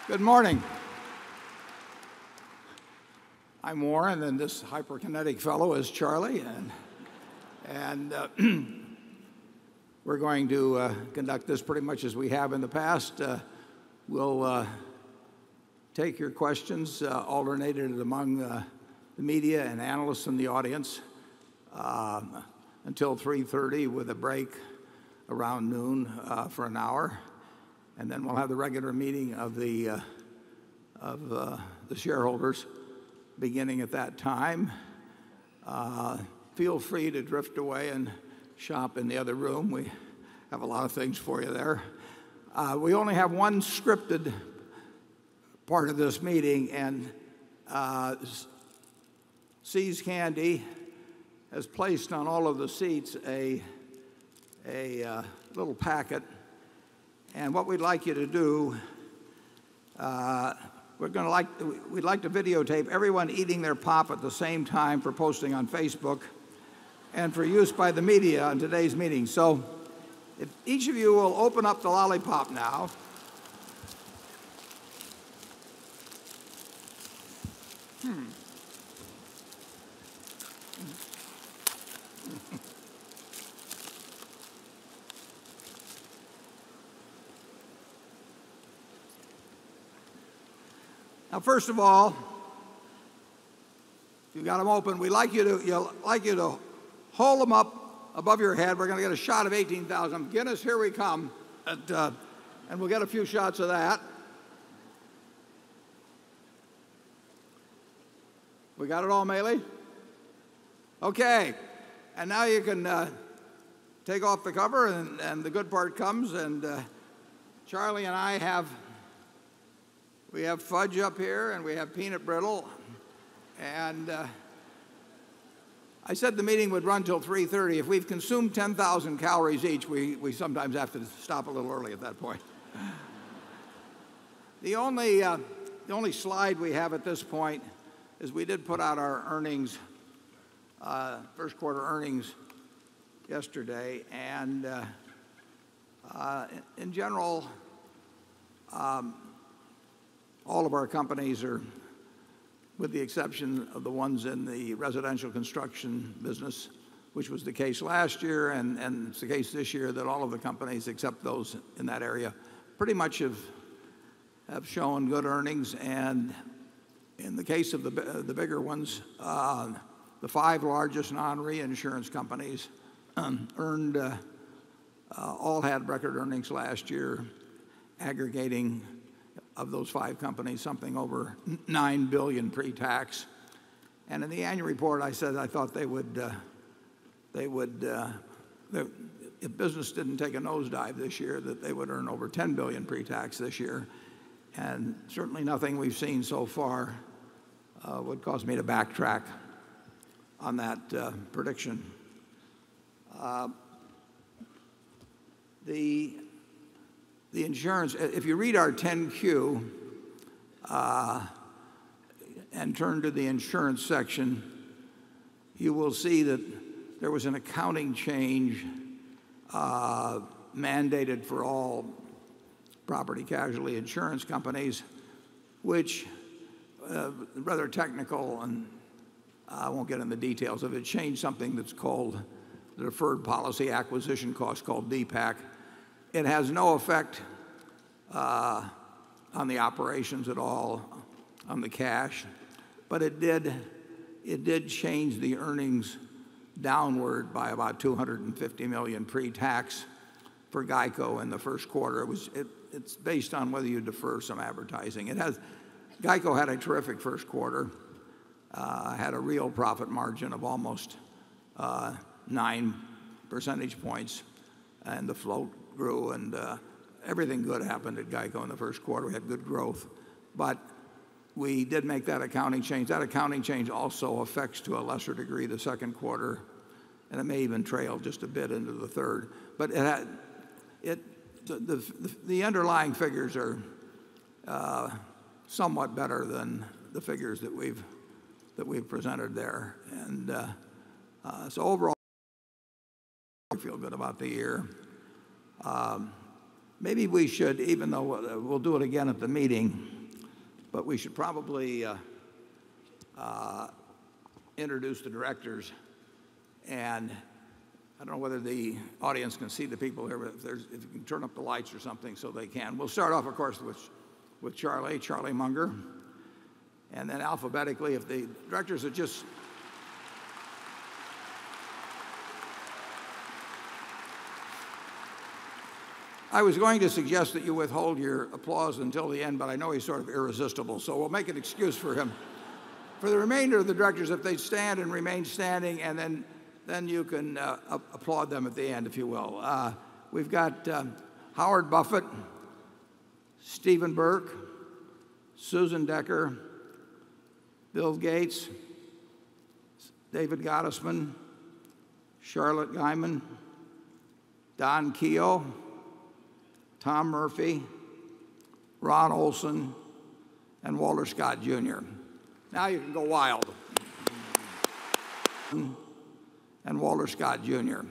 Good morning. I'm Warren, and this hyperkinetic fellow is Charlie, and we're going to conduct this pretty much as we have in the past. We'll take your questions, alternated among the media and analysts in the audience, until 3:30, with a break around noon for an hour. And then we'll have the regular meeting of the shareholders beginning at that time. Feel free to drift away and shop in the other room. We have a lot of things for you there. We only have one scripted part of this meeting, and See's Candy has placed on all of the seats a little packet. And what we'd like you to do, we'd like to videotape everyone eating their pop at the same time for posting on Facebook and for use by the media on today's meeting. So if each of you will open up the lollipop now. Now, first of all, you got them open. We'd like you to hold them up above your head. We're going to get a shot of 18,000. Guinness, here we come. And we'll get a few shots of that. We got it all, Mealy? Okay. And now you can take off the cover, and the good part comes. And Charlie and I have fudge up here, and we have peanut brittle. And I said the meeting would run till 3:30. If we've consumed 10,000 calories each, we sometimes have to stop a little early at that point. The only slide we have at this point is we did put out our earnings, first quarter earnings yesterday. And in general, all of our companies are, with the exception of the ones in the residential construction business, which was the case last year, and it's the case this year, that all of the companies, except those in that area, pretty much have shown good earnings. And in the case of the bigger ones, the five largest non-reinsurance companies earned, all had record earnings last year, aggregating, of those five companies, something over $9 billion pre-tax. And in the annual report, I said I thought they would, if business didn't take a nosedive this year, that they would earn over $10 billion pre-tax this year. And certainly nothing we've seen so far would cause me to backtrack on that prediction. The insurance, if you read our 10-Q and turn to the insurance section, you will see that there was an accounting change mandated for all property casualty insurance companies, which rather technical, and I won't get into the details of it. Changed something that's called the deferred policy acquisition cost, called DPAC. It has no effect on the operations at all, on the cash, but it did change the earnings downward by about $250 million pre-tax for GEICO in the first quarter. It's based on whether you defer some advertising. GEICO had a terrific first quarter, had a real profit margin of almost 9 percentage points, and the float grew, and everything good happened at GEICO in the first quarter. We had good growth, but we did make that accounting change. That accounting change also affects, to a lesser degree, the second quarter, and it may even trail just a bit into the third. But the underlying figures are somewhat better than the figures that we've presented there, and so overall, I feel good about the year. maybe we should, even though we'll do it again at the meeting, but we should probably introduce the directors. And I don't know whether the audience can see the people here, but if you can turn up the lights or something so they can. We'll start off, of course, with Charlie Munger. And then alphabetically, if the directors would just... I was going to suggest that you withhold your applause until the end, but I know he's sort of irresistible, so we'll make an excuse for him. For the remainder of the directors, if they stand and remain standing, and then you can applaud them at the end, if you will. We've got Howard Buffett, Stephen Burke, Susan Decker, Bill Gates, David Gottesman, Charlotte Guyman, Don Keogh, Tom Murphy, Ron Olson, and Walter Scott Jr. Now you can go wild. And Walter Scott Jr.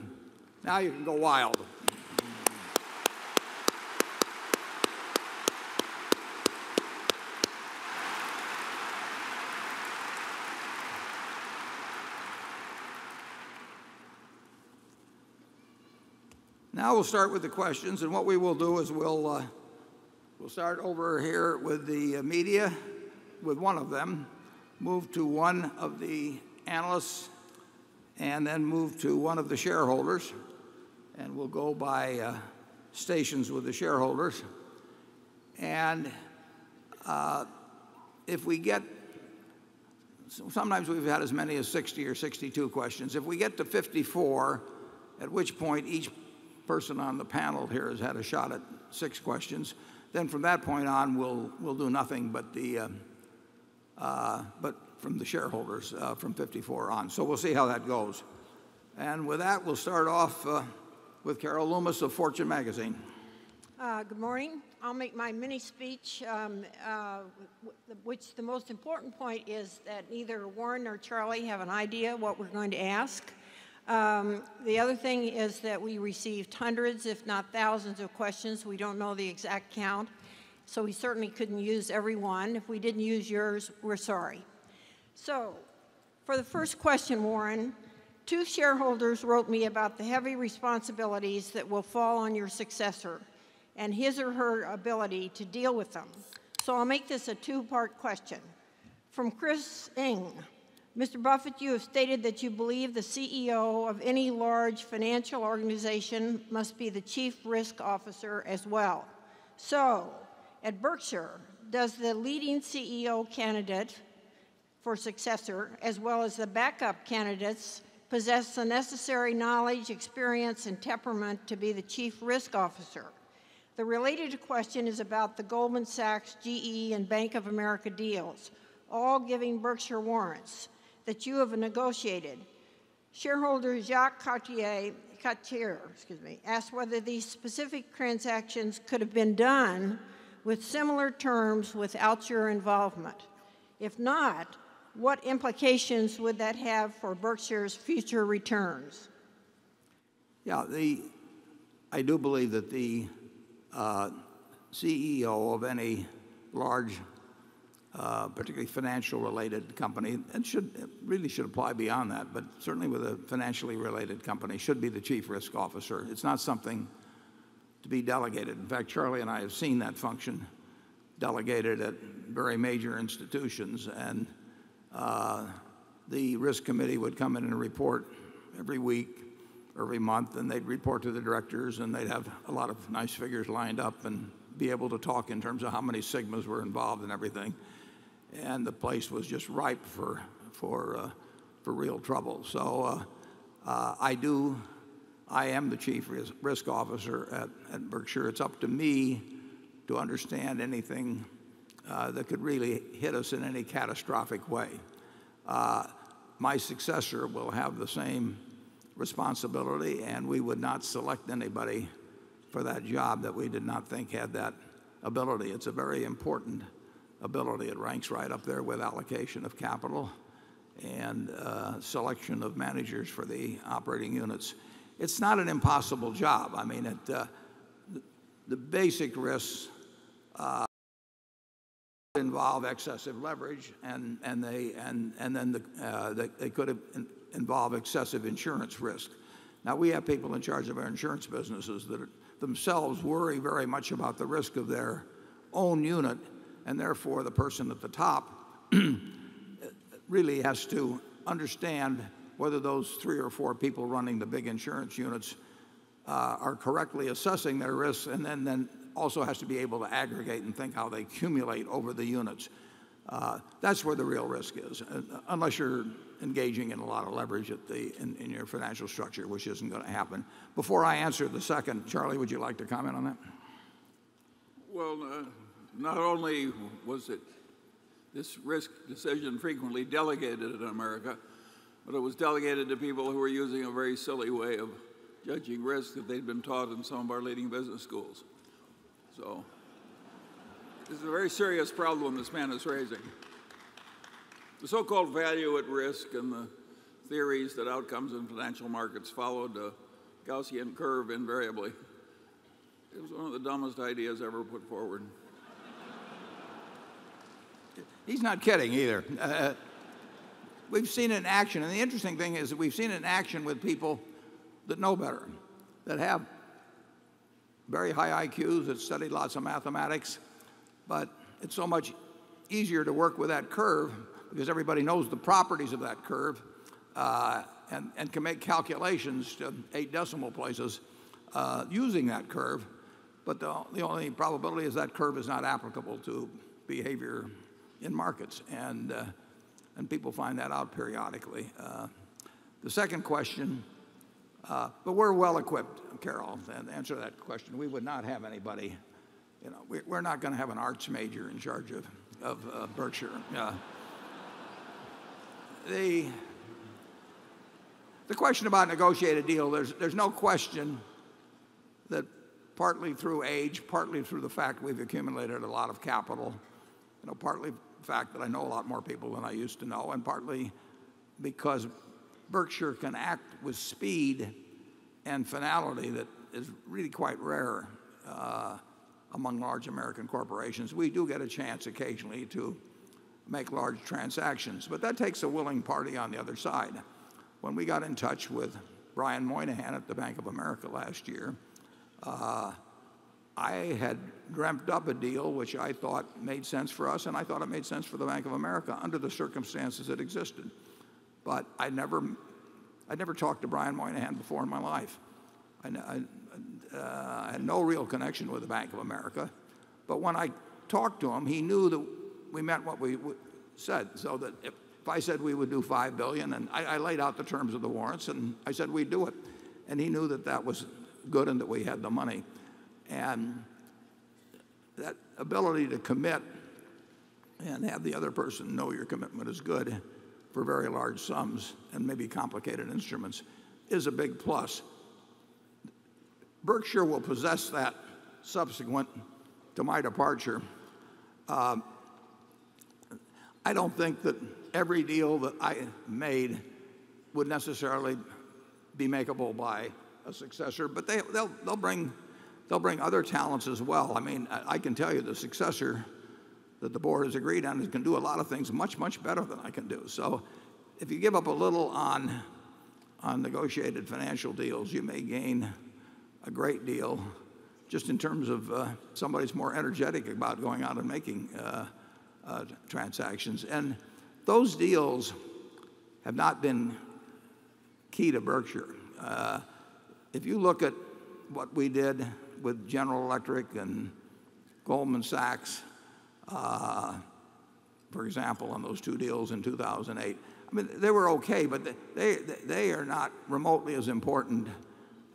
Now you can go wild. Now we'll start with the questions, and what we will do is we'll start over here with the media, with one of them, move to one of the analysts, and then move to one of the shareholders, and we'll go by stations with the shareholders. And if we get, sometimes we've had as many as 60 or 62 questions. If we get to 54, at which point each person on the panel here has had a shot at 6 questions, then from that point on we'll do nothing but from the shareholders from 54 on. So we'll see how that goes. And with that, we'll start off with Carol Loomis of Fortune magazine. Good morning. I'll make my mini speech, which the most important point is that neither Warren nor Charlie have an idea what we're going to ask. The other thing is that we received hundreds, if not thousands, of questions. We don't know the exact count, so we certainly couldn't use every one. If we didn't use yours, we're sorry. So, for the first question, Warren, 2 shareholders wrote me about the heavy responsibilities that will fall on your successor and his or her ability to deal with them. So I'll make this a 2-part question. From Chris Ng. Mr. Buffett, you have stated that you believe the CEO of any large financial organization must be the chief risk officer as well. So, at Berkshire, does the leading CEO candidate for successor, as well as the backup candidates, possess the necessary knowledge, experience, and temperament to be the chief risk officer? The related question is about the Goldman Sachs, GE, and Bank of America deals, all giving Berkshire warrants that you have negotiated. Shareholder Jacques Cartier asked whether these specific transactions could have been done with similar terms without your involvement. If not, what implications would that have for Berkshire's future returns? Yeah, I do believe that the CEO of any large, particularly financial-related company, and really should apply beyond that, but certainly with a financially related company, should be the chief risk officer. It's not something to be delegated. In fact, Charlie and I have seen that function delegated at very major institutions, and the risk committee would come in and report every week, every month, and they'd report to the directors, and they'd have a lot of nice figures lined up and be able to talk in terms of how many sigmas were involved and everything. And the place was just ripe for real trouble. So I am the chief risk officer at Berkshire. It's up to me to understand anything that could really hit us in any catastrophic way. My successor will have the same responsibility, and we would not select anybody for that job that we did not think had that ability. It's a very important ability. It ranks right up there with allocation of capital and selection of managers for the operating units. It's not an impossible job. I mean, the basic risks involve excessive leverage, and then they could involve excessive insurance risk. Now, we have people in charge of our insurance businesses that themselves worry very much about the risk of their own unit, and therefore the person at the top really has to understand whether those 3 or 4 people running the big insurance units are correctly assessing their risks, and then also has to be able to aggregate and think how they accumulate over the units. That's where the real risk is, unless you're engaging in a lot of leverage in your financial structure, which isn't going to happen. Before I answer the second, Charlie, would you like to comment on that? Well, not only was this risk decision frequently delegated in America, but it was delegated to people who were using a very silly way of judging risk that they'd been taught in some of our leading business schools. So this is a very serious problem this man is raising. The so-called value at risk and the theories that outcomes in financial markets followed a Gaussian curve invariably. It was one of the dumbest ideas ever put forward. He's not kidding either. We've seen it in action, and the interesting thing is that we've seen it in action with people that know better, that have very high IQs, that studied lots of mathematics, but it's so much easier to work with that curve because everybody knows the properties of that curve and can make calculations to 8 decimal places using that curve. But the only probability is that curve is not applicable to behavior in markets, and people find that out periodically. The second question, but we're well equipped, Carol, to answer that question. We would not have anybody, we're not going to have an arts major in charge of Berkshire. The question about negotiated deal, there's no question that partly through age, partly through the fact we've accumulated a lot of capital, partly the fact that I know a lot more people than I used to know, and partly because Berkshire can act with speed and finality that is really quite rare among large American corporations. We do get a chance occasionally to make large transactions, but that takes a willing party on the other side. When we got in touch with Brian Moynihan at the Bank of America last year, I had dreamt up a deal which I thought made sense for us, and I thought it made sense for the Bank of America under the circumstances that existed. But I never talked to Brian Moynihan before in my life. I had no real connection with the Bank of America. But when I talked to him, he knew that we meant what we said. So that if I said we would do $5 billion, and I laid out the terms of the warrants, and I said we'd do it. And he knew that that was good and that we had the money. And that ability to commit and have the other person know your commitment is good for very large sums and maybe complicated instruments is a big plus. Berkshire will possess that subsequent to my departure. I don't think that every deal that I made would necessarily be makeable by a successor, but they'll bring other talents as well. I mean, I can tell you the successor that the board has agreed on can do a lot of things much, much better than I can do. So if you give up a little on negotiated financial deals, you may gain a great deal just in terms of somebody's more energetic about going out and making transactions. And those deals have not been key to Berkshire. If you look at what we did with General Electric and Goldman Sachs, for example, on those 2 deals in 2008, I mean, they were okay, but they are not remotely as important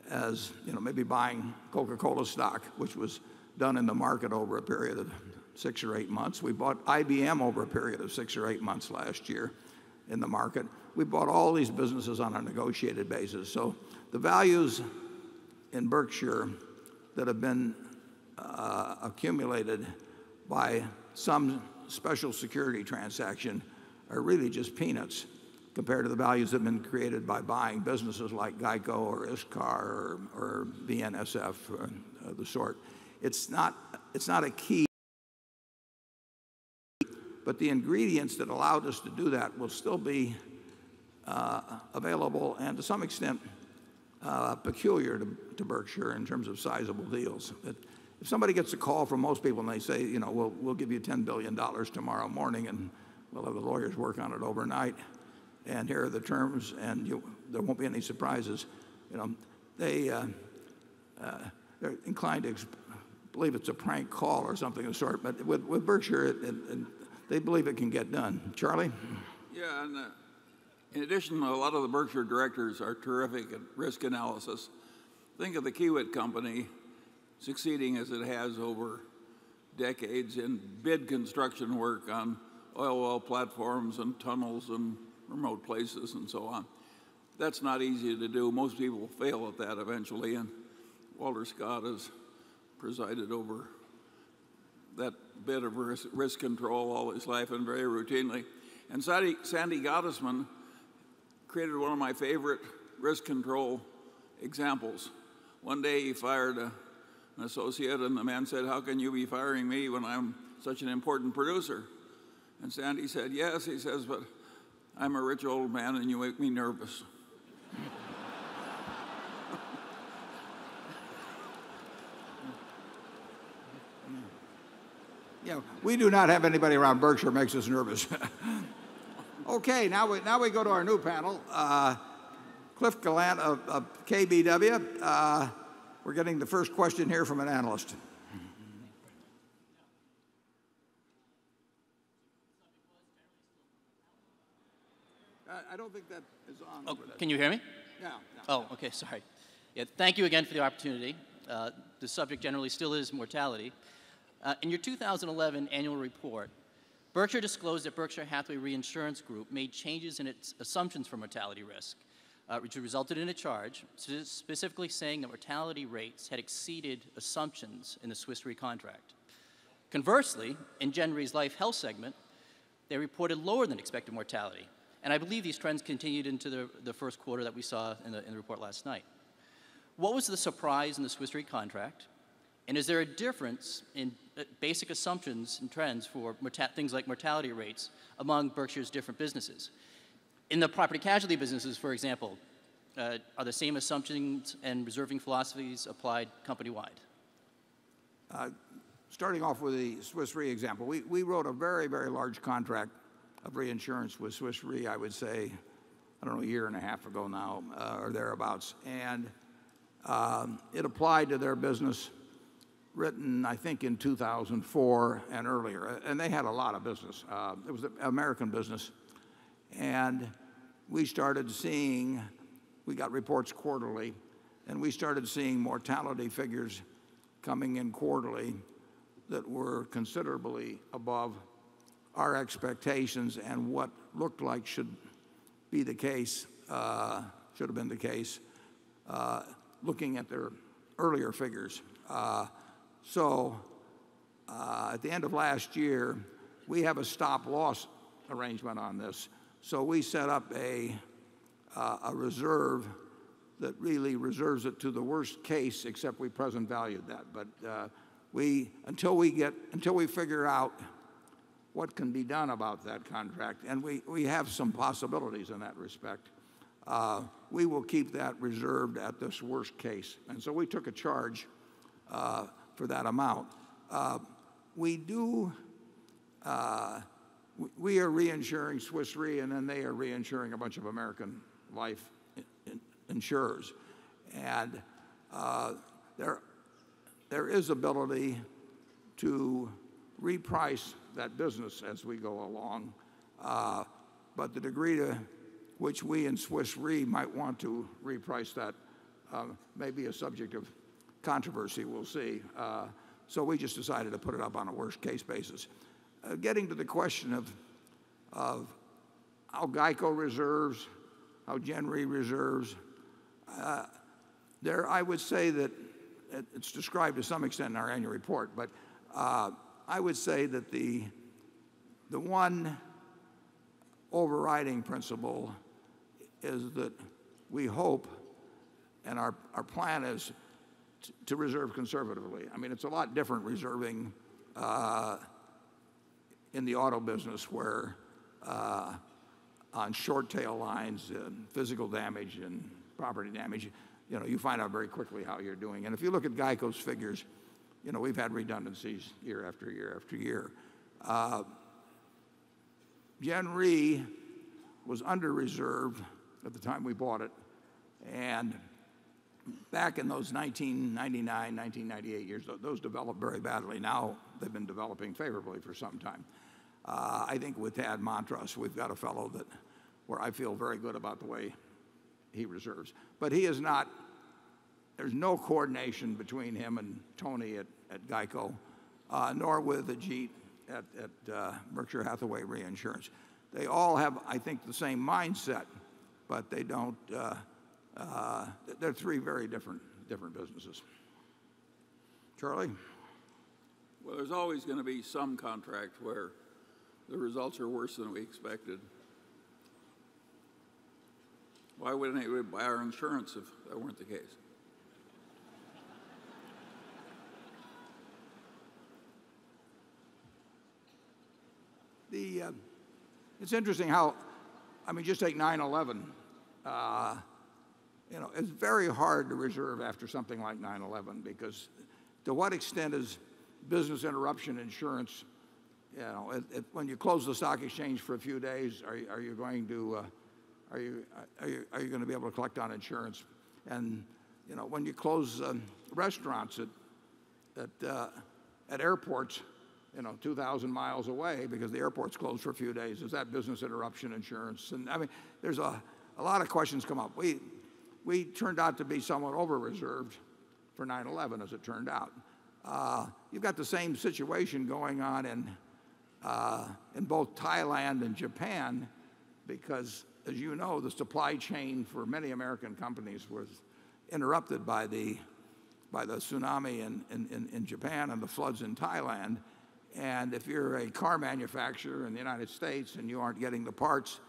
as maybe buying Coca-Cola stock, which was done in the market over a period of 6 or 8 months. We bought IBM over a period of 6 or 8 months last year in the market. We bought all these businesses on a negotiated basis. So the values in Berkshire that have been accumulated by some special security transaction are really just peanuts compared to the values that have been created by buying businesses like Geico or ISCAR or BNSF, the sort. it's not a key, but the ingredients that allowed us to do that will still be available and to some extent peculiar to Berkshire in terms of sizable deals. If somebody gets a call from most people and they say, you know, we'll give you $10 billion tomorrow morning and we'll have the lawyers work on it overnight, and here are the terms, and there won't be any surprises, you know, they're inclined to believe it's a prank call or something of the sort. But with Berkshire, they believe it can get done. Charlie? Yeah, and in addition, a lot of the Berkshire directors are terrific at risk analysis. Think of the Kiewit Company succeeding as it has over decades in bid construction work on oil well platforms and tunnels and remote places and so on. That's not easy to do. Most people fail at that eventually, and Walter Scott has presided over that bit of risk control all his life and very routinely. And Sandy Gottesman created one of my favorite risk control examples. One day he fired an associate, and the man said, "How can you be firing me when I'm such an important producer?" And Sandy said, "Yes," he says, "but I'm a rich old man and you make me nervous." Yeah, we do not have anybody around Berkshire makes us nervous. Okay, now we go to our new panel. Cliff Gallant of KBW. We're getting the first question here from an analyst. I don't think that is on. Oh, can you hear me? Yeah. Oh, okay, sorry. Yeah, thank you again for the opportunity. The subject generally still is mortality. In your 2011 annual report, Berkshire disclosed that Berkshire Hathaway Reinsurance Group made changes in its assumptions for mortality risk, which resulted in a charge, specifically saying that mortality rates had exceeded assumptions in the Swiss Re contract. Conversely, in Gen Re's Life Health segment, they reported lower than expected mortality. And I believe these trends continued into the first quarter that we saw in the report last night. What was the surprise in the Swiss Re contract? And is there a difference in basic assumptions and trends for things like mortality rates among Berkshire's different businesses? In the property casualty businesses, for example, are the same assumptions and reserving philosophies applied company-wide? Starting off with the Swiss Re example, we wrote a very, very large contract of reinsurance with Swiss Re, I would say, I don't know, a year and a half ago now, or thereabouts. And it applied to their business, written, I think, in 2004 and earlier. And they had a lot of business. It was an American business. And we started seeing, we got reports quarterly, and we started seeing mortality figures coming in quarterly that were considerably above our expectations and what looked like should be the case, should have been the case, looking at their earlier figures. So at the end of last year, we have a stop-loss arrangement on this. So we set up a reserve that really reserves it to the worst case, except we present valued that. But until we figure out what can be done about that contract, and we have some possibilities in that respect, we will keep that reserved at this worst case. And so we took a charge for that amount. We are reinsuring Swiss Re, and then they are reinsuring a bunch of American life insurers. And there is ability to reprice that business as we go along. But the degree to which we in Swiss Re might want to reprice that may be a subject of controversy, we'll see. So we just decided to put it up on a worst case basis. Getting to the question of how GEICO reserves, how Gen Re reserves, I would say that it's described to some extent in our annual report, but I would say that the one overriding principle is that we hope, and our plan is to reserve conservatively. I mean, it's a lot different reserving in the auto business where on short tail lines, physical damage and property damage, you find out very quickly how you're doing. And if you look at GEICO's figures, we've had redundancies year after year after year. Gen Re was under reserved at the time we bought it, and back in those 1999, 1998 years, those developed very badly. Now they've been developing favorably for some time. I think with Tad Montross, we've got a fellow where I feel very good about the way he reserves. But he is not, there's no coordination between him and Tony at GEICO, nor with Ajit at Berkshire Hathaway Reinsurance. They all have, I think, the same mindset, but they don't, they're three very different businesses. Charlie? Well, there's always going to be some contract where the results are worse than we expected. Why wouldn't anybody buy our insurance if that weren't the case? It's interesting how, just take 9/11. It's very hard to reserve after something like 9/11 because to what extent is business interruption insurance, when you close the stock exchange for a few days, are you going to be able to collect on insurance? And when you close restaurants at airports, 2,000 miles away because the airport's closed for a few days, is that business interruption insurance? And there's a lot of questions come up. We turned out to be somewhat over-reserved for 9/11, as it turned out. You've got the same situation going on in both Thailand and Japan because, as you know, the supply chain for many American companies was interrupted by the tsunami in Japan and the floods in Thailand. And if you're a car manufacturer in the United States and you aren't getting the parts,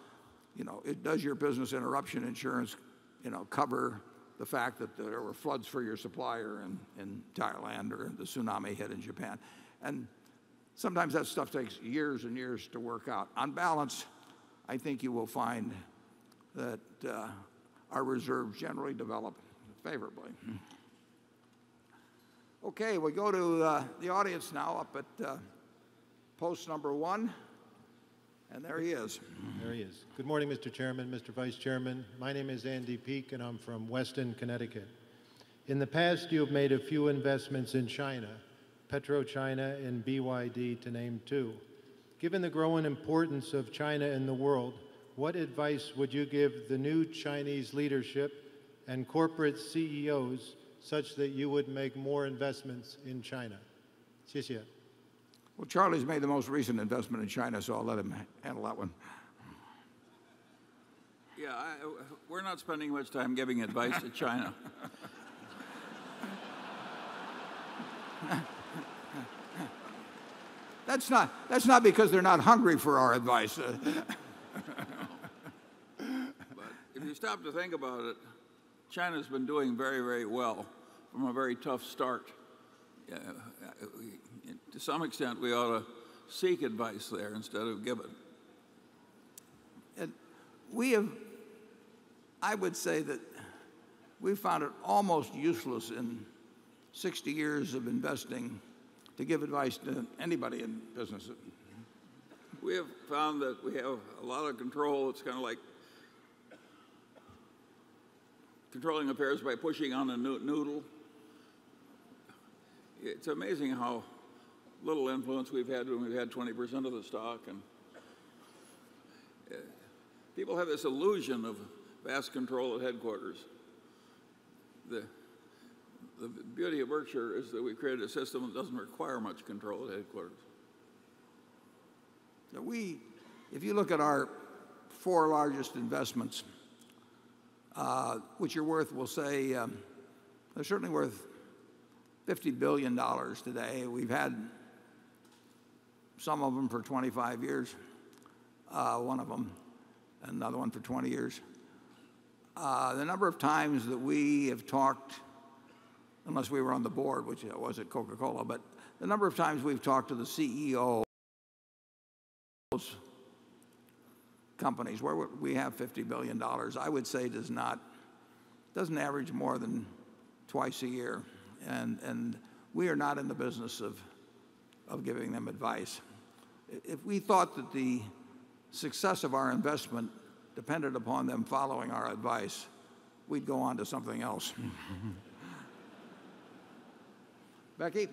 does your business interruption insurance, cover the fact that there were floods for your supplier in Thailand or the tsunami hit in Japan? And sometimes that stuff takes years and years to work out. On balance, I think you will find that our reserves generally develop favorably. Okay, we go to the audience now up at post number 1. And there he is. There he is. Good morning, Mr. Chairman, Mr. Vice Chairman. My name is Andy Peak, and I'm from Weston, Connecticut. In the past, you have made a few investments in China, PetroChina and BYD, to name 2. Given the growing importance of China in the world, what advice would you give the new Chinese leadership and corporate CEOs such that you would make more investments in China? 谢谢. Well, Charlie's made the most recent investment in China, so I'll let him handle that one. Yeah, we're not spending much time giving advice to China. That's not because they're not hungry for our advice. But if you stop to think about it, China's been doing very, very well from a very tough start. To some extent, we ought to seek advice there instead of give it. I would say that we found it almost useless in 60 years of investing to give advice to anybody in business. We have found that we have a lot of control. It's kind of like controlling affairs by pushing on a noodle. It's amazing how little influence we've had when we've had 20% of the stock. And people have this illusion of vast control at headquarters. The beauty of Berkshire is that we created a system that doesn't require much control at headquarters. If you look at our 4 largest investments, which are worth, we'll say, they're certainly worth $50 billion today. We've had some of them for 25 years, one of them, another one for 20 years. The number of times that we have talked unless we were on the board, which I was at Coca-Cola, but the number of times we've talked to the CEO of companies where we have $50 billion, I would say doesn't average more than twice a year. And we are not in the business of giving them advice. If we thought that the success of our investment depended upon them following our advice, we'd go on to something else. Becky?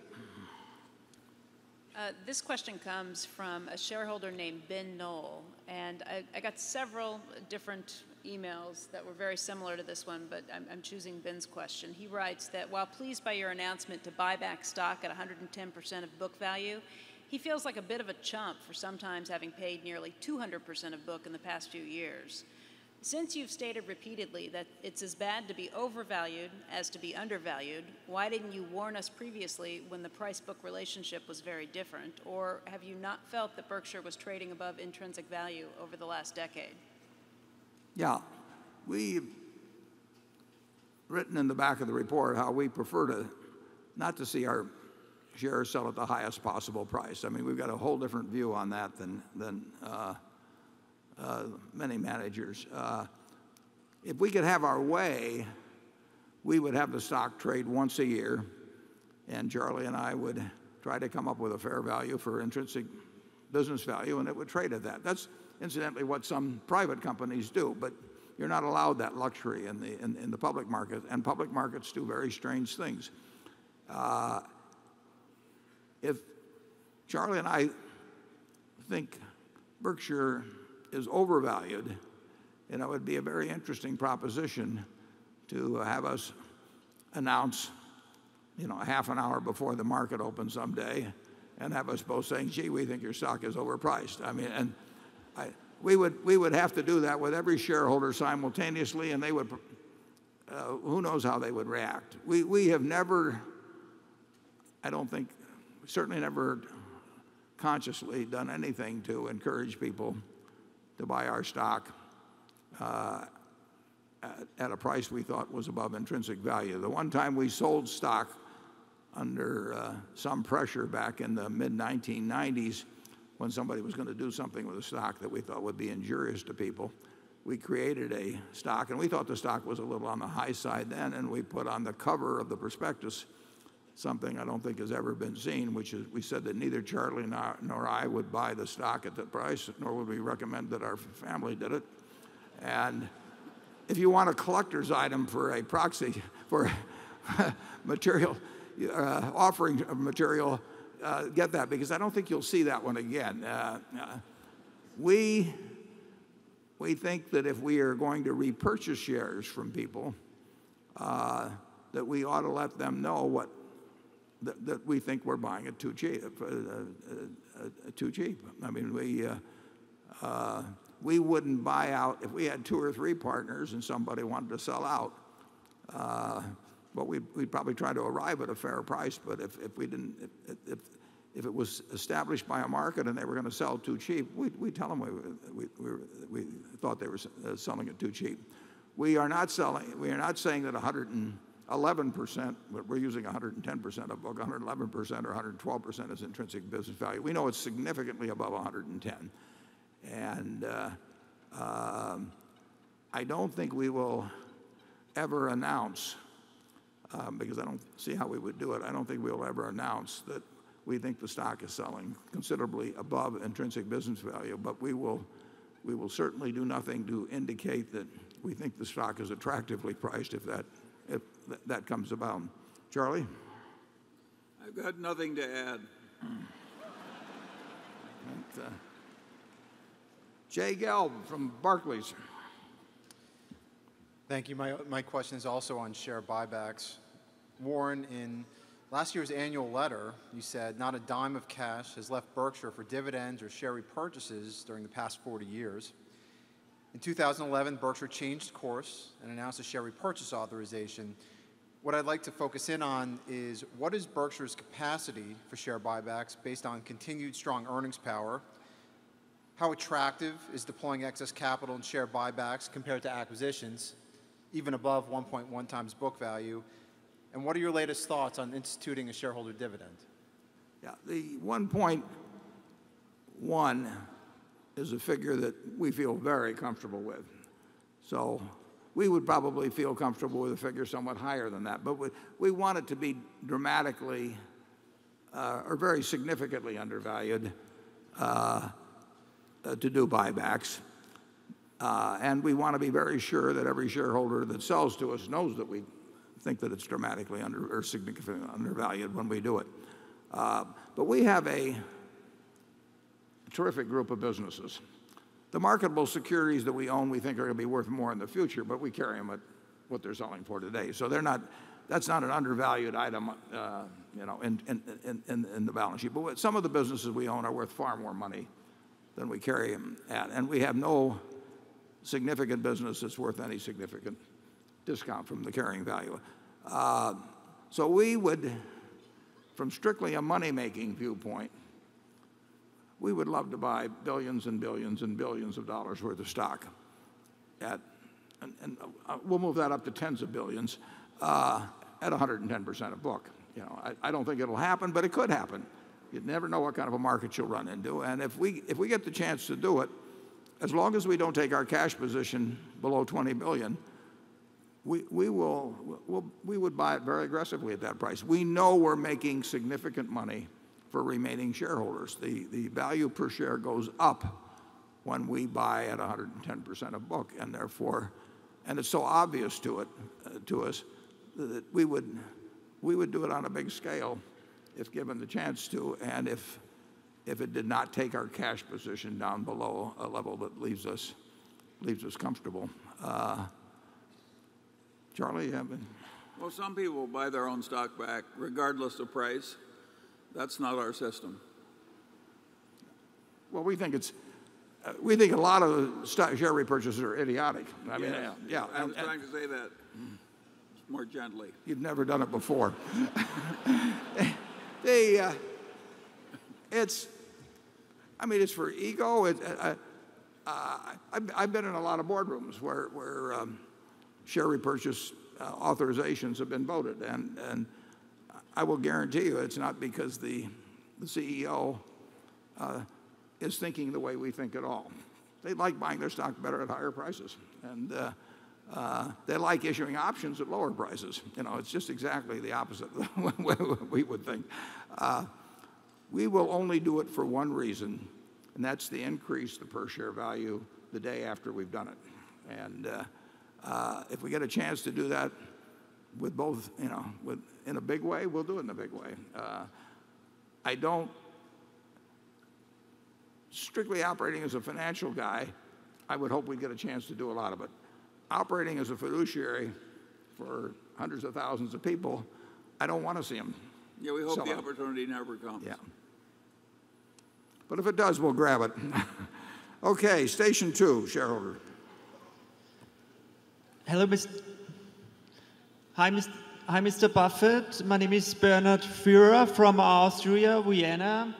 This question comes from a shareholder named Ben Knoll, and I got several different emails that were very similar to this one, but I'm choosing Ben's question. He writes that while pleased by your announcement to buy back stock at 110% of book value, he feels like a bit of a chump for sometimes having paid nearly 200% of book in the past few years. Since you've stated repeatedly that it's as bad to be overvalued as to be undervalued, why didn't you warn us previously when the price-book relationship was very different? Or have you not felt that Berkshire was trading above intrinsic value over the last decade? Yeah. We've written in the back of the report how we prefer not to see our shares sell at the highest possible price. I mean, we've got a whole different view on that than many managers. If we could have our way, we would have the stock trade once a year, and Charlie and I would try to come up with a fair value for intrinsic business value, and it would trade at that. That's incidentally what some private companies do, but you're not allowed that luxury in the public market, and public markets do very strange things. If Charlie and I think Berkshire is overvalued, and it would be a very interesting proposition to have us announce, a half an hour before the market opens someday, and have us both saying, "Gee, we think your stock is overpriced." I mean, and we would have to do that with every shareholder simultaneously, and they would. Who knows how they would react? We have never, I don't think, certainly never consciously done anything to encourage people to buy our stock at a price we thought was above intrinsic value. The one time we sold stock under some pressure back in the mid-1990s, when somebody was going to do something with a stock that we thought would be injurious to people, we created a stock, and we thought the stock was a little on the high side then, and we put on the cover of the prospectus something I don't think has ever been seen, which is we said that neither Charlie nor I would buy the stock at the price, nor would we recommend that our family did it. And if you want a collector's item for a proxy, for material, offering of material, get that, because I don't think you'll see that one again. We think that if we are going to repurchase shares from people, that we ought to let them know that we think we're buying it too cheap. I mean, we wouldn't buy out if we had 2 or 3 partners and somebody wanted to sell out. But we'd probably try to arrive at a fair price. But if it was established by a market and they were going to sell too cheap, we'd tell them we thought they were selling it too cheap. We are not saying that 111%, but we're using 110% of book, 111% or 112% is intrinsic business value. We know it's significantly above 110. And I don't think we will ever announce, because I don't see how we would do it, I don't think we'll ever announce that we think the stock is selling considerably above intrinsic business value, but we will certainly do nothing to indicate that we think the stock is attractively priced if that comes about. Charlie? I've got nothing to add. Jay Gelb from Barclays. Thank you. My question is also on share buybacks. Warren, in last year's annual letter, you said not a dime of cash has left Berkshire for dividends or share repurchases during the past 40 years. In 2011, Berkshire changed course and announced a share repurchase authorization. What I'd like to focus in on is what is Berkshire's capacity for share buybacks based on continued strong earnings power? How attractive is deploying excess capital in share buybacks compared to acquisitions, even above 1.1 times book value? And what are your latest thoughts on instituting a shareholder dividend? Yeah, the 1.1 is a figure that we feel very comfortable with. So we would probably feel comfortable with a figure somewhat higher than that. But we want it to be dramatically or very significantly undervalued to do buybacks. And we want to be very sure that every shareholder that sells to us knows that we think that it's dramatically or significantly undervalued when we do it. But we have a terrific group of businesses. The marketable securities that we own, we think are going to be worth more in the future, but we carry them at what they're selling for today. So that's not an undervalued item, in the balance sheet. But some of the businesses we own are worth far more money than we carry them at, and we have no significant business that's worth any significant discount from the carrying value. So we would, from strictly a money-making viewpoint, we would love to buy billions and billions and billions of dollars worth of stock and we'll move that up to tens of billions at 110% of book. I don't think it'll happen, but it could happen. You'd never know what kind of a market you'll run into. And if we get the chance to do it, as long as we don't take our cash position below 20 billion, we would buy it very aggressively at that price. We know we're making significant money for remaining shareholders. The value per share goes up when we buy at 110% of book, and therefore, and it's so obvious to us that we would do it on a big scale if given the chance to, and if it did not take our cash position down below a level that leaves us comfortable. Charlie, you have any? Well, some people buy their own stock back regardless of price. That's not our system. Well, we think a lot of share repurchases are idiotic. I mean, yeah. I was trying to say that more gently. You've never done it before. It's for ego. I've been in a lot of boardrooms where share repurchase authorizations have been voted, and I will guarantee you it's not because the CEO is thinking the way we think at all. They like buying their stock better at higher prices, and they like issuing options at lower prices. It's just exactly the opposite of what we would think. We will only do it for one reason, and that's to increase the per share value the day after we've done it. And if we get a chance to do that with both, in a big way, we'll do it in a big way. I don't, strictly operating as a financial guy, I would hope we'd get a chance to do a lot of it. Operating as a fiduciary for hundreds of thousands of people, I don't want to see them. Yeah, we hope the opportunity never comes. Yeah. But if it does, we'll grab it. Okay, station 2, shareholder. Hello, Hi, Mr. Buffett. My name is Bernhard Führer from Austria, Vienna.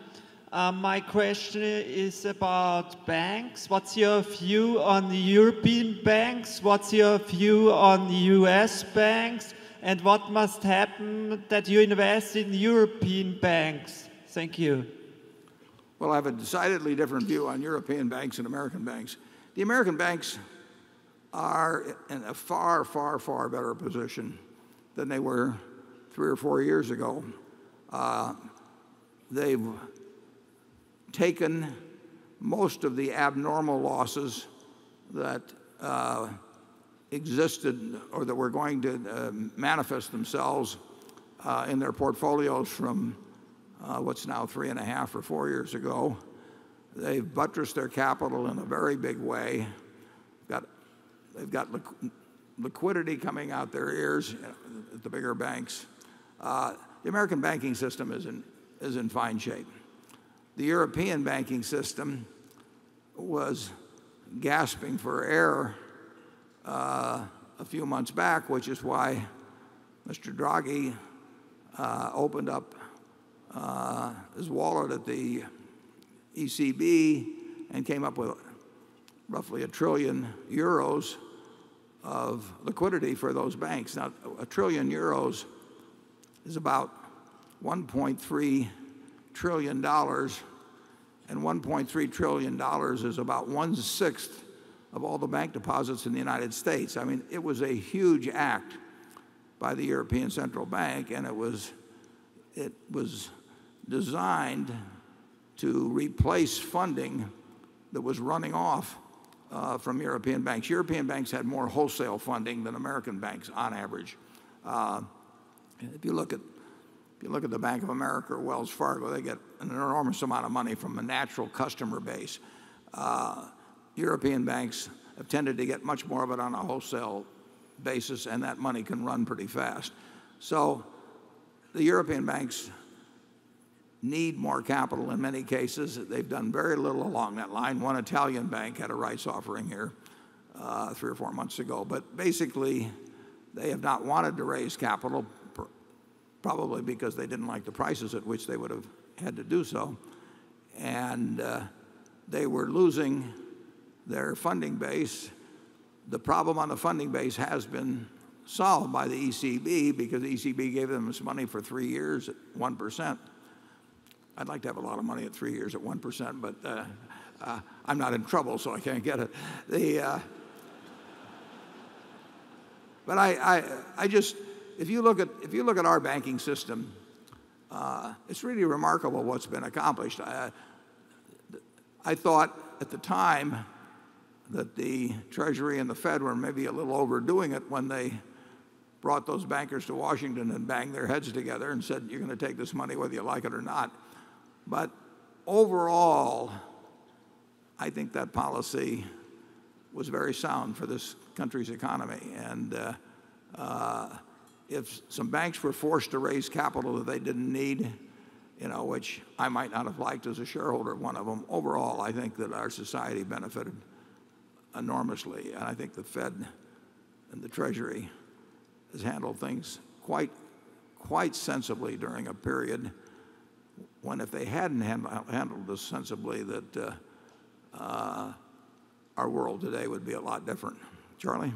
My question is about banks. What's your view on the European banks? What's your view on the US banks? And what must happen that you invest in European banks? Thank you. Well, I have a decidedly different view on European banks and American banks. The American banks are in a far, far, far better position than they were 3 or 4 years ago. They've taken most of the abnormal losses that existed or that were going to manifest themselves in their portfolios from what's now 3.5 or 4 years ago. They've buttressed their capital in a very big way. They've got liquidity coming out their ears at the bigger banks. The American banking system is in fine shape. The European banking system was gasping for air a few months back, which is why Mr. Draghi opened up his wallet at the ECB and came up with roughly €1 trillion of liquidity for those banks. Now, €1 trillion is about $1.3 trillion, and $1.3 trillion is about 1/6 of all the bank deposits in the United States. I mean, it was a huge act by the European Central Bank, and it was designed to replace funding that was running off from European banks. European banks had more wholesale funding than American banks on average. If you look at the Bank of America or Wells Fargo, they get an enormous amount of money from a natural customer base. European banks have tended to get much more of it on a wholesale basis, and that money can run pretty fast. So the European banks need more capital in many cases. They've done very little along that line. One Italian bank had a rights offering here 3 or 4 months ago. But basically, they have not wanted to raise capital, probably because they didn't like the prices at which they would have had to do so. And they were losing their funding base. The problem on the funding base has been solved by the ECB, because the ECB gave them this money for 3 years at 1%. I'd like to have a lot of money at 3 years at 1%, but I'm not in trouble, so I can't get it. But I just, if you look at our banking system, it's really remarkable what's been accomplished. I thought at the time that the Treasury and the Fed were maybe a little overdoing it when they brought those bankers to Washington and banged their heads together and said, you're going to take this money whether you like it or not. But overall, I think that policy was very sound for this country's economy. And if some banks were forced to raise capital that they didn't need, which I might not have liked as a shareholder of one of them, overall, I think that our society benefited enormously. And I think the Fed and the Treasury has handled things quite sensibly during a period when, if they hadn't handled this sensibly, that our world today would be a lot different. Charlie?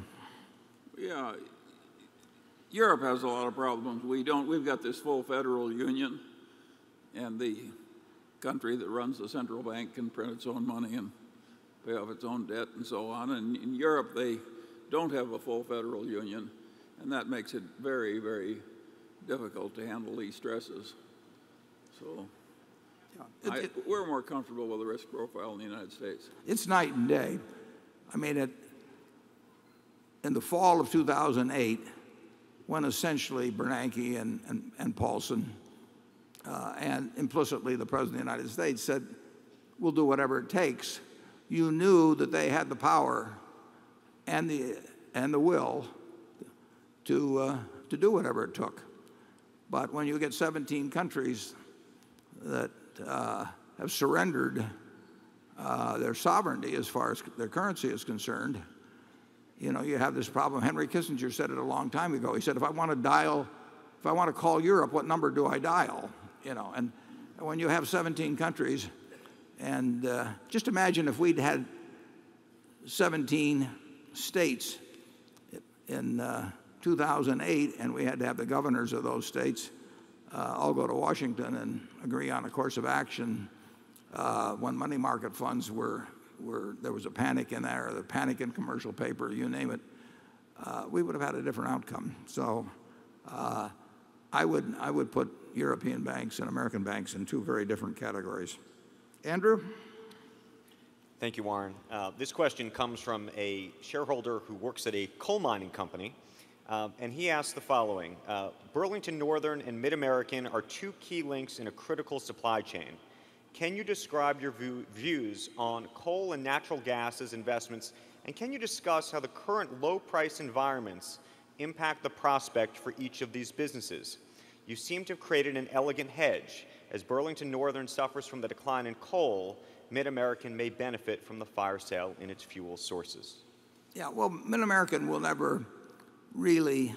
Yeah, Europe has a lot of problems. We don't. We've got this full federal union, and the country that runs the central bank can print its own money and pay off its own debt and so on. And in Europe, they don't have a full federal union, and that makes it very, very difficult to handle these stresses. So we're more comfortable with the risk profile in the United States. It's night and day. I mean, in the fall of 2008, when essentially Bernanke and Paulson and implicitly the President of the United States said, we'll do whatever it takes, you knew that they had the power and the will to do whatever it took. But when you get 17 countries that have surrendered their sovereignty as far as their currency is concerned, you have this problem. Henry Kissinger said it a long time ago. He said, if I want to call Europe, what number do I dial? And when you have 17 countries, and just imagine if we'd had 17 states in 2008, and we had to have the governors of those states all go to Washington and agree on a course of action when money market funds there was a panic in there, or the panic in commercial paper, you name it, we would have had a different outcome. So I would put European banks and American banks in two very different categories. Andrew? Thank you, Warren. This question comes from a shareholder who works at a coal mining company, and he asked the following. Burlington Northern and Mid-American are two key links in a critical supply chain. Can you describe your views on coal and natural gas as investments, and can you discuss how the current low-price environments impact the prospect for each of these businesses? You seem to have created an elegant hedge. As Burlington Northern suffers from the decline in coal, Mid-American may benefit from the fire sale in its fuel sources. Yeah, well, Mid-American will never really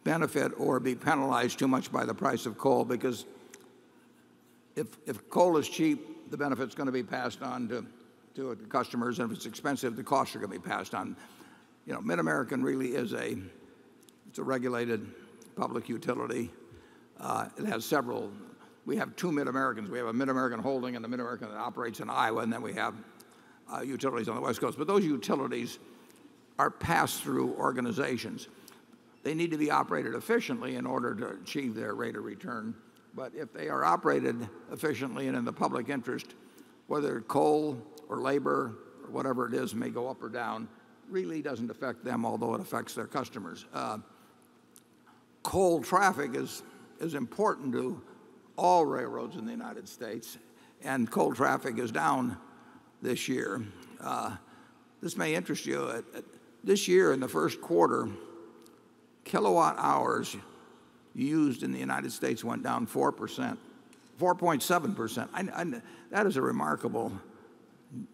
benefit or be penalized too much by the price of coal, because if coal is cheap, the benefit's going to be passed on to customers, and if it's expensive, the costs are going to be passed on. Mid-American really is it's a regulated public utility, It has several. We have two Mid-Americans. We have a Mid-American holding and a Mid-American that operates in Iowa, and then we have utilities on the West Coast. But those utilities are pass-through organizations. They need to be operated efficiently in order to achieve their rate of return. But if they are operated efficiently and in the public interest, whether coal or labor or whatever it is may go up or down, really doesn't affect them, although it affects their customers. Coal traffic is important to all railroads in the United States, and coal traffic is down this year. This may interest you. This year, in the first quarter, kilowatt hours used in the United States went down 4%, 4.7%. That is a remarkable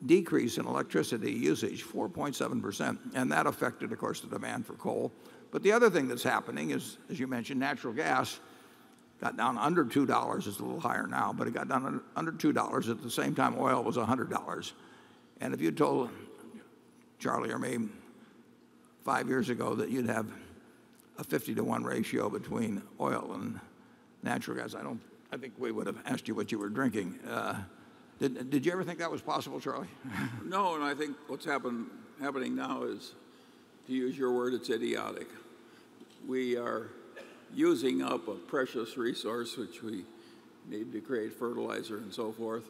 decrease in electricity usage, 4.7%, and that affected, of course, the demand for coal. But the other thing that's happening is, as you mentioned, natural gas got down under $2. It's a little higher now, but it got down under $2. At the same time, oil was $100. And if you told Charlie or me 5 years ago that you'd have a 50-to-1 ratio between oil and natural gas, I think we would have asked you what you were drinking. Did you ever think that was possible, Charlie? No, and I think what's happening now is, to use your word, it's idiotic. We are using up a precious resource which we need to create fertilizer and so forth,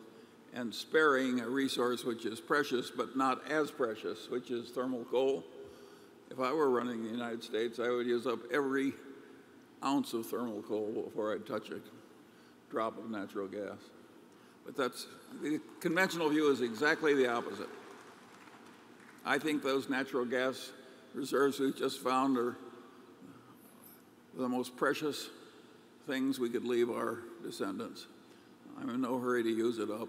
and sparing a resource which is precious but not as precious, which is thermal coal. If I were running the United States, I would use up every ounce of thermal coal before I'd touch a drop of natural gas. But the conventional view is exactly the opposite. I think those natural gas reserves we've just found are the most precious things we could leave our descendants. I'm in no hurry to use it up,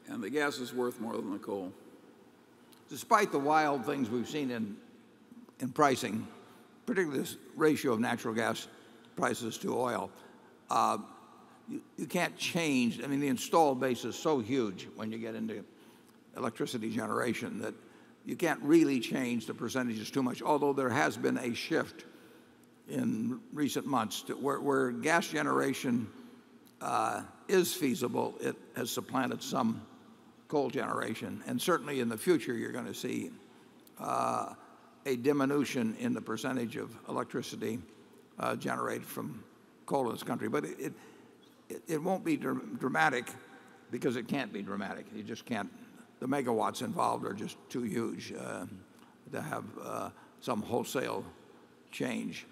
and the gas is worth more than the coal. Despite the wild things we've seen in pricing, particularly this ratio of natural gas prices to oil, you can't change. I mean, the installed base is so huge when you get into electricity generation that you can't really change the percentages too much, although there has been a shift in recent months to where gas generation is feasible. It has supplanted some coal generation, and certainly in the future you're going to see a diminution in the percentage of electricity generated from coal in this country. But it won't be dramatic, because it can't be dramatic. You just can't. The megawatts involved are just too huge to have some wholesale change.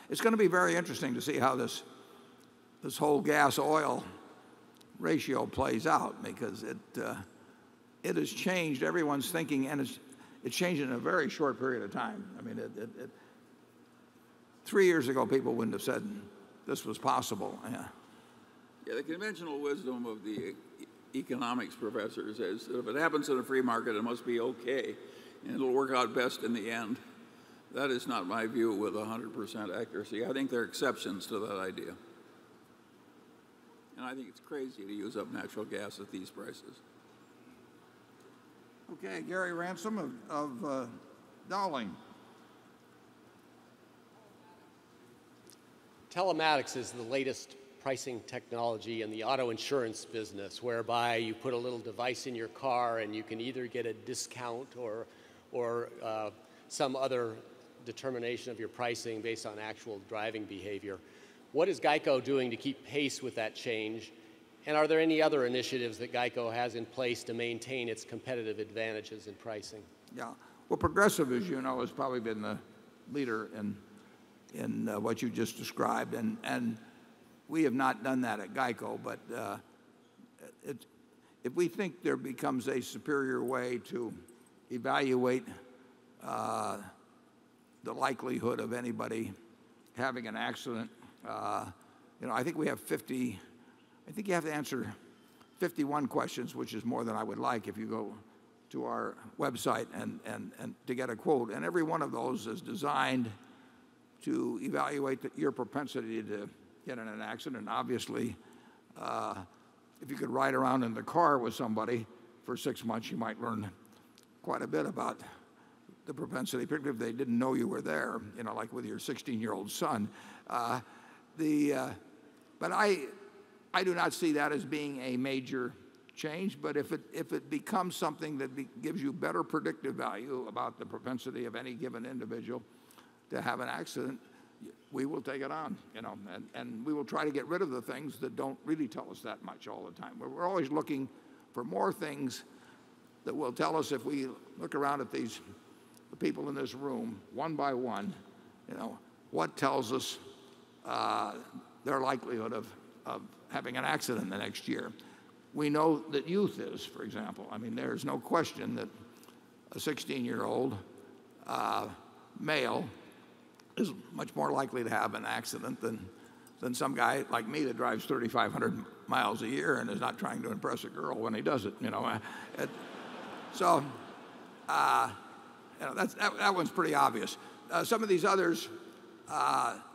It's going to be very interesting to see how this whole gas-oil ratio plays out, because it has changed everyone's thinking, and it's changed in a very short period of time. I mean, 3 years ago, people wouldn't have said this was possible. Yeah, the conventional wisdom of the economics professors is that if it happens in a free market, it must be okay, and it'll work out best in the end. That is not my view with 100% accuracy. I think there are exceptions to that idea. And I think it's crazy to use up natural gas at these prices. Okay, Gary Ransom of Dowling. Telematics is the latest pricing technology in the auto insurance business, whereby you put a little device in your car and you can either get a discount or some other determination of your pricing based on actual driving behavior. What is GEICO doing to keep pace with that change? And are there any other initiatives that GEICO has in place to maintain its competitive advantages in pricing? Yeah. Well, Progressive, as you know, has probably been the leader in what you just described, and we have not done that at GEICO. But if we think there becomes a superior way to evaluate the likelihood of anybody having an accident, I think we have 50. I think you have to answer 51 questions, which is more than I would like if you go to our website and to get a quote. And every one of those is designed to evaluate your propensity to get in an accident. Obviously, if you could ride around in the car with somebody for 6 months, you might learn quite a bit about the propensity, particularly if they didn't know you were there, like with your 16-year-old son. But I do not see that as being a major change. But if it becomes something that gives you better predictive value about the propensity of any given individual to have an accident, we will take it on, and we will try to get rid of the things that don't really tell us that much all the time. We're always looking for more things that will tell us, if we look around at the people in this room one by one, what tells us their likelihood of having an accident the next year. We know that youth is, for example. I mean, there's no question that a 16-year-old male is much more likely to have an accident than some guy like me that drives 3,500 miles a year and is not trying to impress a girl when he does it. So that one's pretty obvious. Some of these others,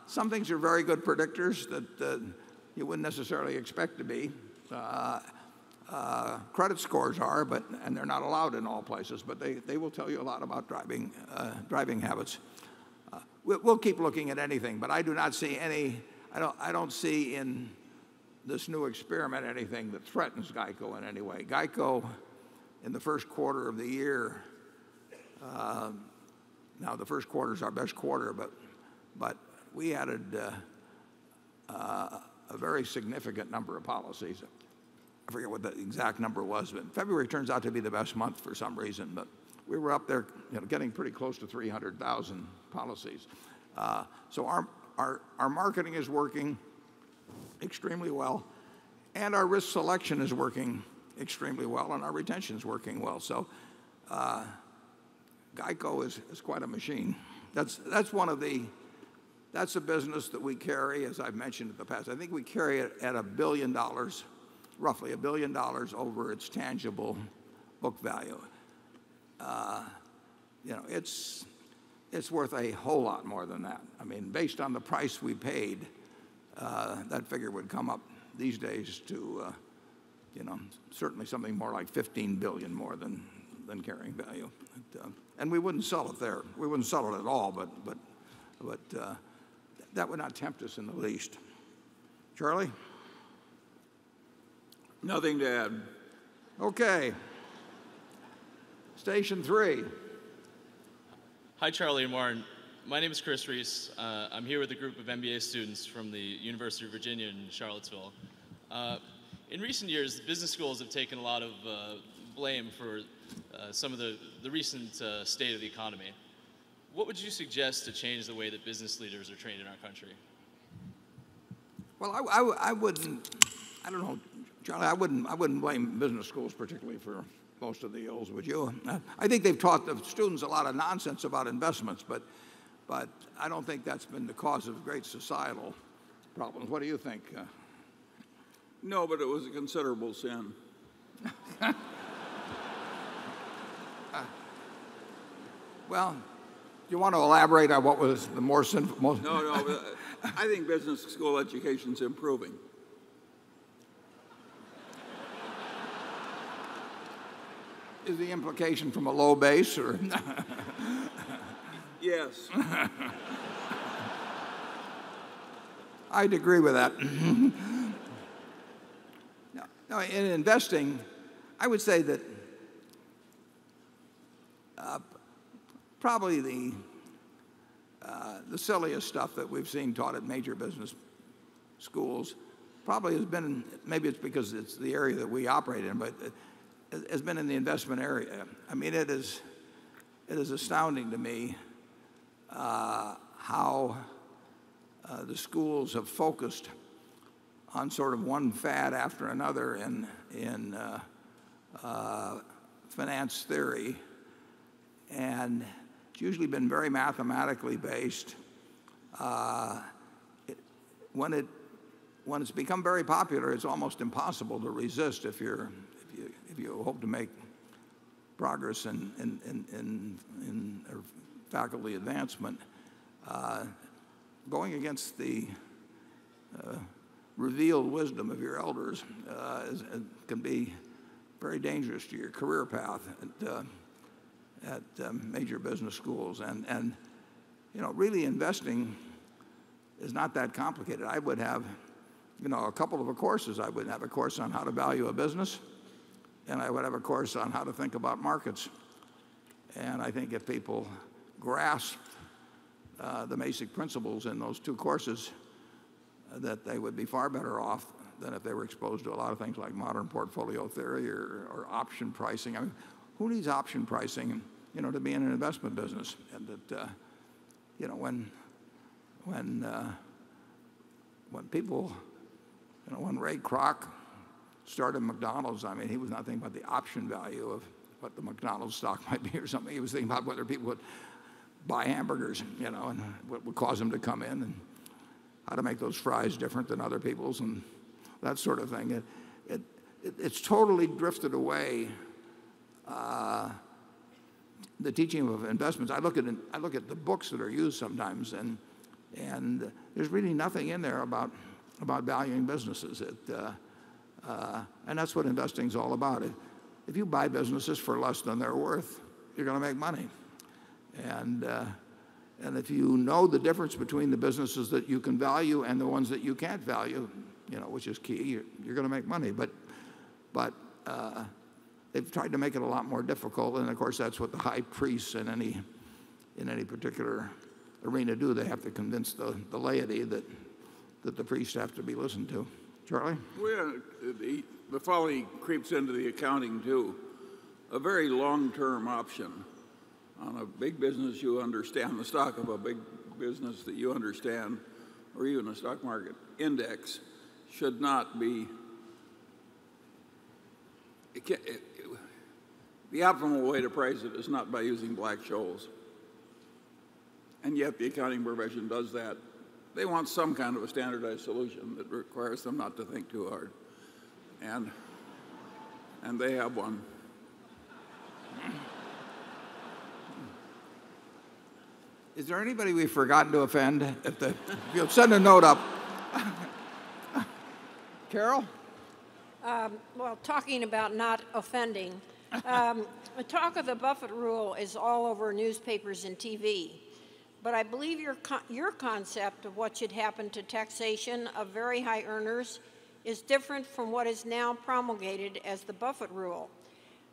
some things are very good predictors that you wouldn't necessarily expect to be. Credit scores are, and they're not allowed in all places, but they will tell you a lot about driving habits. We'll keep looking at anything, but I do not see I don't see in this new experiment anything that threatens GEICO in any way. GEICO, in the first quarter of the year, now the first quarter is our best quarter, but we added a very significant number of policies. I forget what the exact number was, but February turns out to be the best month for some reason. But we were up there, getting pretty close to 300,000 policies. So our marketing is working extremely well, and our risk selection is working extremely well, and our retention is working well. So GEICO is quite a machine. That's a business that we carry, as I've mentioned in the past. I think we carry it at $1 billion, roughly $1 billion over its tangible book value. It's worth a whole lot more than that. I mean, based on the price we paid, that figure would come up these days to, certainly something more like $15 billion more than carrying value. And we wouldn't sell it there. We wouldn't sell it at all, but that would not tempt us in the least. Charlie? Nothing to add. Okay. Station 3. Hi, Charlie and Warren. My name is Chris Reese. I'm here with a group of MBA students from the University of Virginia in Charlottesville. In recent years, business schools have taken a lot of blame for some of the recent state of the economy. What would you suggest to change the way that business leaders are trained in our country? Well, I wouldn't. I don't know, Charlie. I wouldn't blame business schools particularly for most of the ills, would you? I think they've taught the students a lot of nonsense about investments, but I don't think that's been the cause of great societal problems. What do you think? No, but it was a considerable sin. Well, you want to elaborate on what was the more sinful? No, but I think business school education's improving. Is the implication from a low base, or? Yes. I'd agree with that. No, in investing, I would say that probably the silliest stuff that we've seen taught at major business schools probably has been, maybe it's because it's the area that we operate in, but it has been in the investment area. I mean, it is astounding to me how the schools have focused on sort of one fad after another in finance theory, and it's usually been very mathematically based. When it's become very popular, it's almost impossible to resist if you hope to make progress in faculty advancement. Going against the revealed wisdom of your elders can be very dangerous to your career path at major business schools. And really investing is not that complicated. I would have, a couple of courses. I would have a course on how to value a business, and I would have a course on how to think about markets. And I think if people grasp the basic principles in those two courses, that they would be far better off than if they were exposed to a lot of things like modern portfolio theory or option pricing. I mean, who needs option pricing, to be in an investment business? And that, when people, when Ray Kroc started McDonald's, I mean, he was not thinking about the option value of what the McDonald's stock might be or something. He was thinking about whether people would buy hamburgers, and what would cause them to come in, and how to make those fries different than other people's, and that sort of thing. It's totally drifted away. The teaching of investments. I look at the books that are used sometimes, and there's really nothing in there about valuing businesses. And that's what investing is all about. If you buy businesses for less than they're worth, you're going to make money. And if you know the difference between the businesses that you can value and the ones that you can't value, which is key, you're going to make money. But they've tried to make it a lot more difficult, and of course that's what the high priests in any particular arena do. They have to convince the laity that the priests have to be listened to. Charlie? Well, the folly creeps into the accounting too. A very long-term option on a big business you understand, the stock of a big business that you understand, or even a stock market index, should not be. The optimal way to price it is not by using Black-Scholes. And yet the accounting profession does that. They want some kind of a standardized solution that requires them not to think too hard. And they have one. Is there anybody we've forgotten to offend? If you'll send a note up. Carol? Well, talking about not offending, the talk of the Buffett rule is all over newspapers and TV. But I believe your concept of what should happen to taxation of very high earners is different from what is now promulgated as the Buffett rule.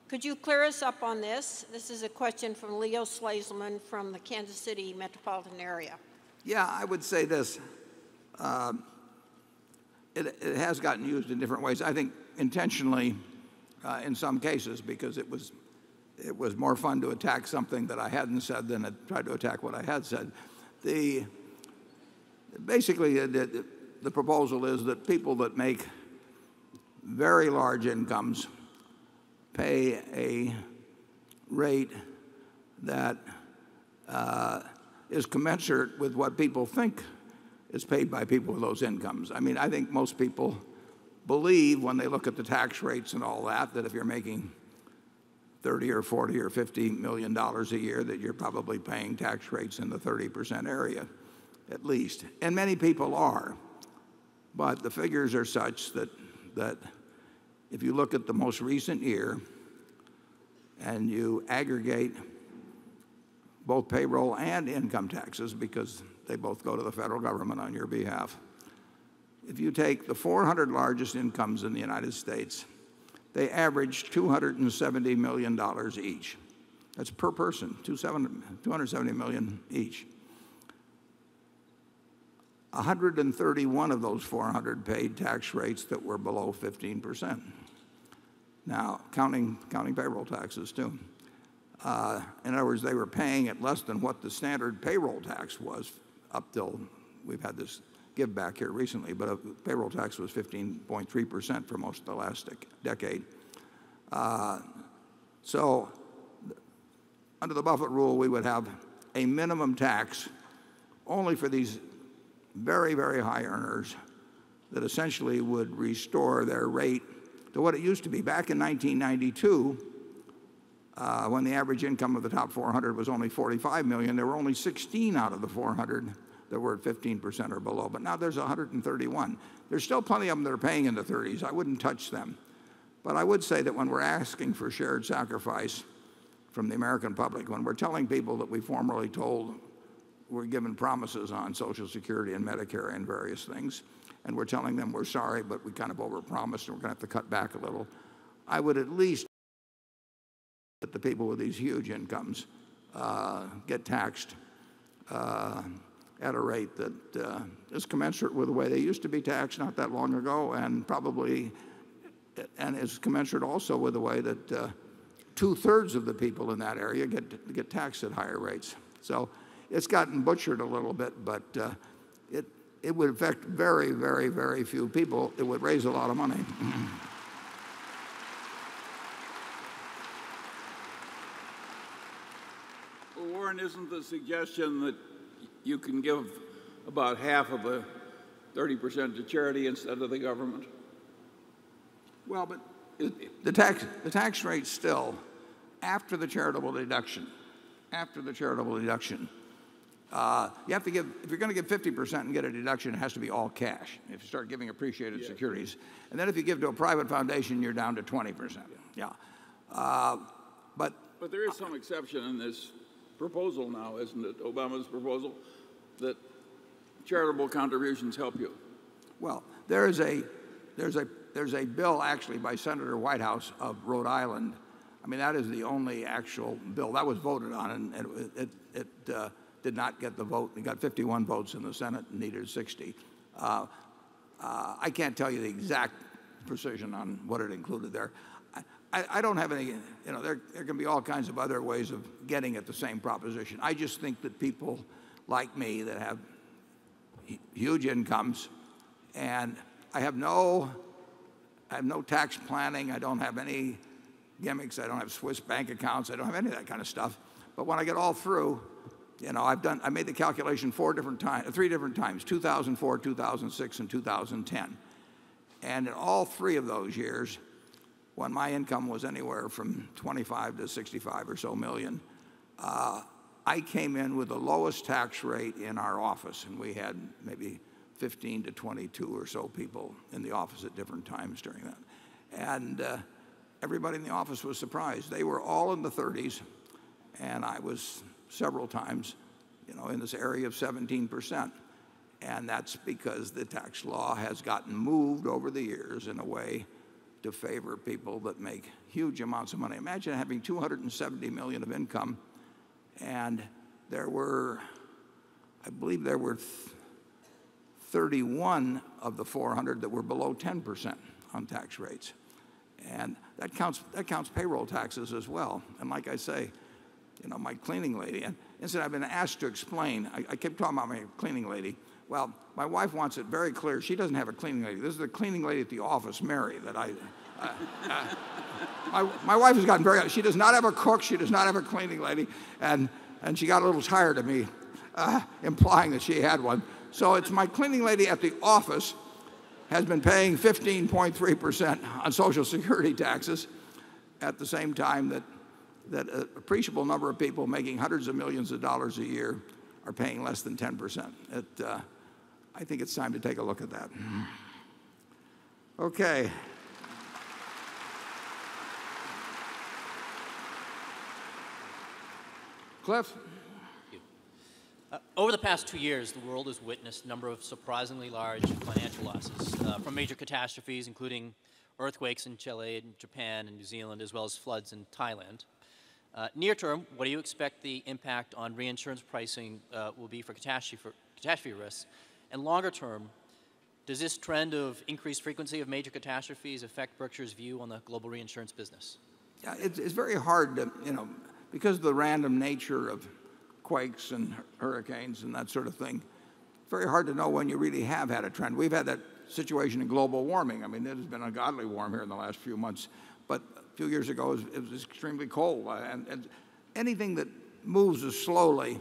Could you clear us up on this? This is a question from Leo Slazelman from the Kansas City metropolitan area. Yeah, I would say this. It has gotten used in different ways. I think intentionally in some cases, because it was more fun to attack something that I hadn't said than to try to attack what I had said. Basically, the proposal is that people that make very large incomes pay a rate that is commensurate with what people think is paid by people with those incomes. I mean, I think most people believe when they look at the tax rates and all that if you're making $30 or $40 or $50 million a year, that you're probably paying tax rates in the 30% area, at least. And many people are. But the figures are such that if you look at the most recent year and you aggregate both payroll and income taxes, because they both go to the federal government on your behalf, if you take the 400 largest incomes in the United States, they average $270 million each. That's per person, $270 million each. 131 of those 400 paid tax rates that were below 15%. Now, counting payroll taxes too. In other words, they were paying at less than what the standard payroll tax was up till we've had this give back here recently, but a payroll tax was 15.3% for most of the last decade. So under the Buffett rule, we would have a minimum tax only for these very, very high earners that essentially would restore their rate to what it used to be. Back in 1992, when the average income of the top 400 was only $45 million, there were only 16 out of the 400 that were at 15% or below. But now there's 131. There's still plenty of them that are paying in the 30s. I wouldn't touch them. But I would say that when we're asking for shared sacrifice from the American public, when we're telling people that we formerly told we're given promises on Social Security and Medicare and various things, and we're telling them we're sorry, but we kind of overpromised and we're going to have to cut back a little. I would at least let the people with these huge incomes get taxed at a rate that is commensurate with the way they used to be taxed not that long ago, and is commensurate also with the way that 2/3 of the people in that area get taxed at higher rates. So it's gotten butchered a little bit, but it would affect very, very, very few people. It would raise a lot of money. Well, Warren, isn't the suggestion that you can give about half of the 30% to charity instead of the government? Well, but the tax rate still, after the charitable deduction, you have to give, if you're going to give 50% and get a deduction, it has to be all cash. If you start giving appreciated securities. And then if you give to a private foundation, you're down to 20%. Yeah. But there is some exception in this proposal now, isn't it? Obama's proposal that charitable contributions help you. Well, there's a bill actually by Senator Whitehouse of Rhode Island. I mean, that is the only actual bill that was voted on, and it did not get the vote. It got 51 votes in the Senate and needed 60. I can't tell you the exact precision on what it included there. I don't have any, there can be all kinds of other ways of getting at the same proposition. I just think that people like me that have huge incomes, and I have no tax planning. I don't have any gimmicks. I don't have Swiss bank accounts. I don't have any of that kind of stuff. But when I get all through, I made the calculation 3 different times, 2004, 2006, and 2010. And in all 3 of those years, when my income was anywhere from 25 to 65 or so million, I came in with the lowest tax rate in our office, and we had maybe 15 to 22 or so people in the office at different times during that. And everybody in the office was surprised. They were all in the 30s, and I was several times, in this area of 17%. And that's because the tax law has gotten moved over the years in a way to favor people that make huge amounts of money. Imagine having 270 million of income, and I believe there were 31 of the 400 that were below 10% on tax rates. And that counts payroll taxes as well. And like I say, my cleaning lady, and instead I've been asked to explain, I kept talking about my cleaning lady. Well, my wife wants it very clear. She doesn't have a cleaning lady. This is the cleaning lady at the office, Mary, that my wife has gotten very, she does not have a cook. She does not have a cleaning lady. And she got a little tired of me implying that she had one. So it's my cleaning lady at the office has been paying 15.3% on Social Security taxes at the same time that an appreciable number of people making hundreds of millions of dollars a year are paying less than 10%. I think it's time to take a look at that. Okay. Cliff? Over the past 2 years, the world has witnessed a number of surprisingly large financial losses from major catastrophes, including earthquakes in Chile and Japan and New Zealand, as well as floods in Thailand. Near term, what do you expect the impact on reinsurance pricing will be for catastrophe risks? And longer term, does this trend of increased frequency of major catastrophes affect Berkshire's view on the global reinsurance business? Yeah, it's very hard to, because of the random nature of quakes and hurricanes and that sort of thing, very hard to know when you really have had a trend. We've had that situation in global warming. I mean, it has been ungodly warm here in the last few months, but a few years ago it was extremely cold. And anything that moves as slowly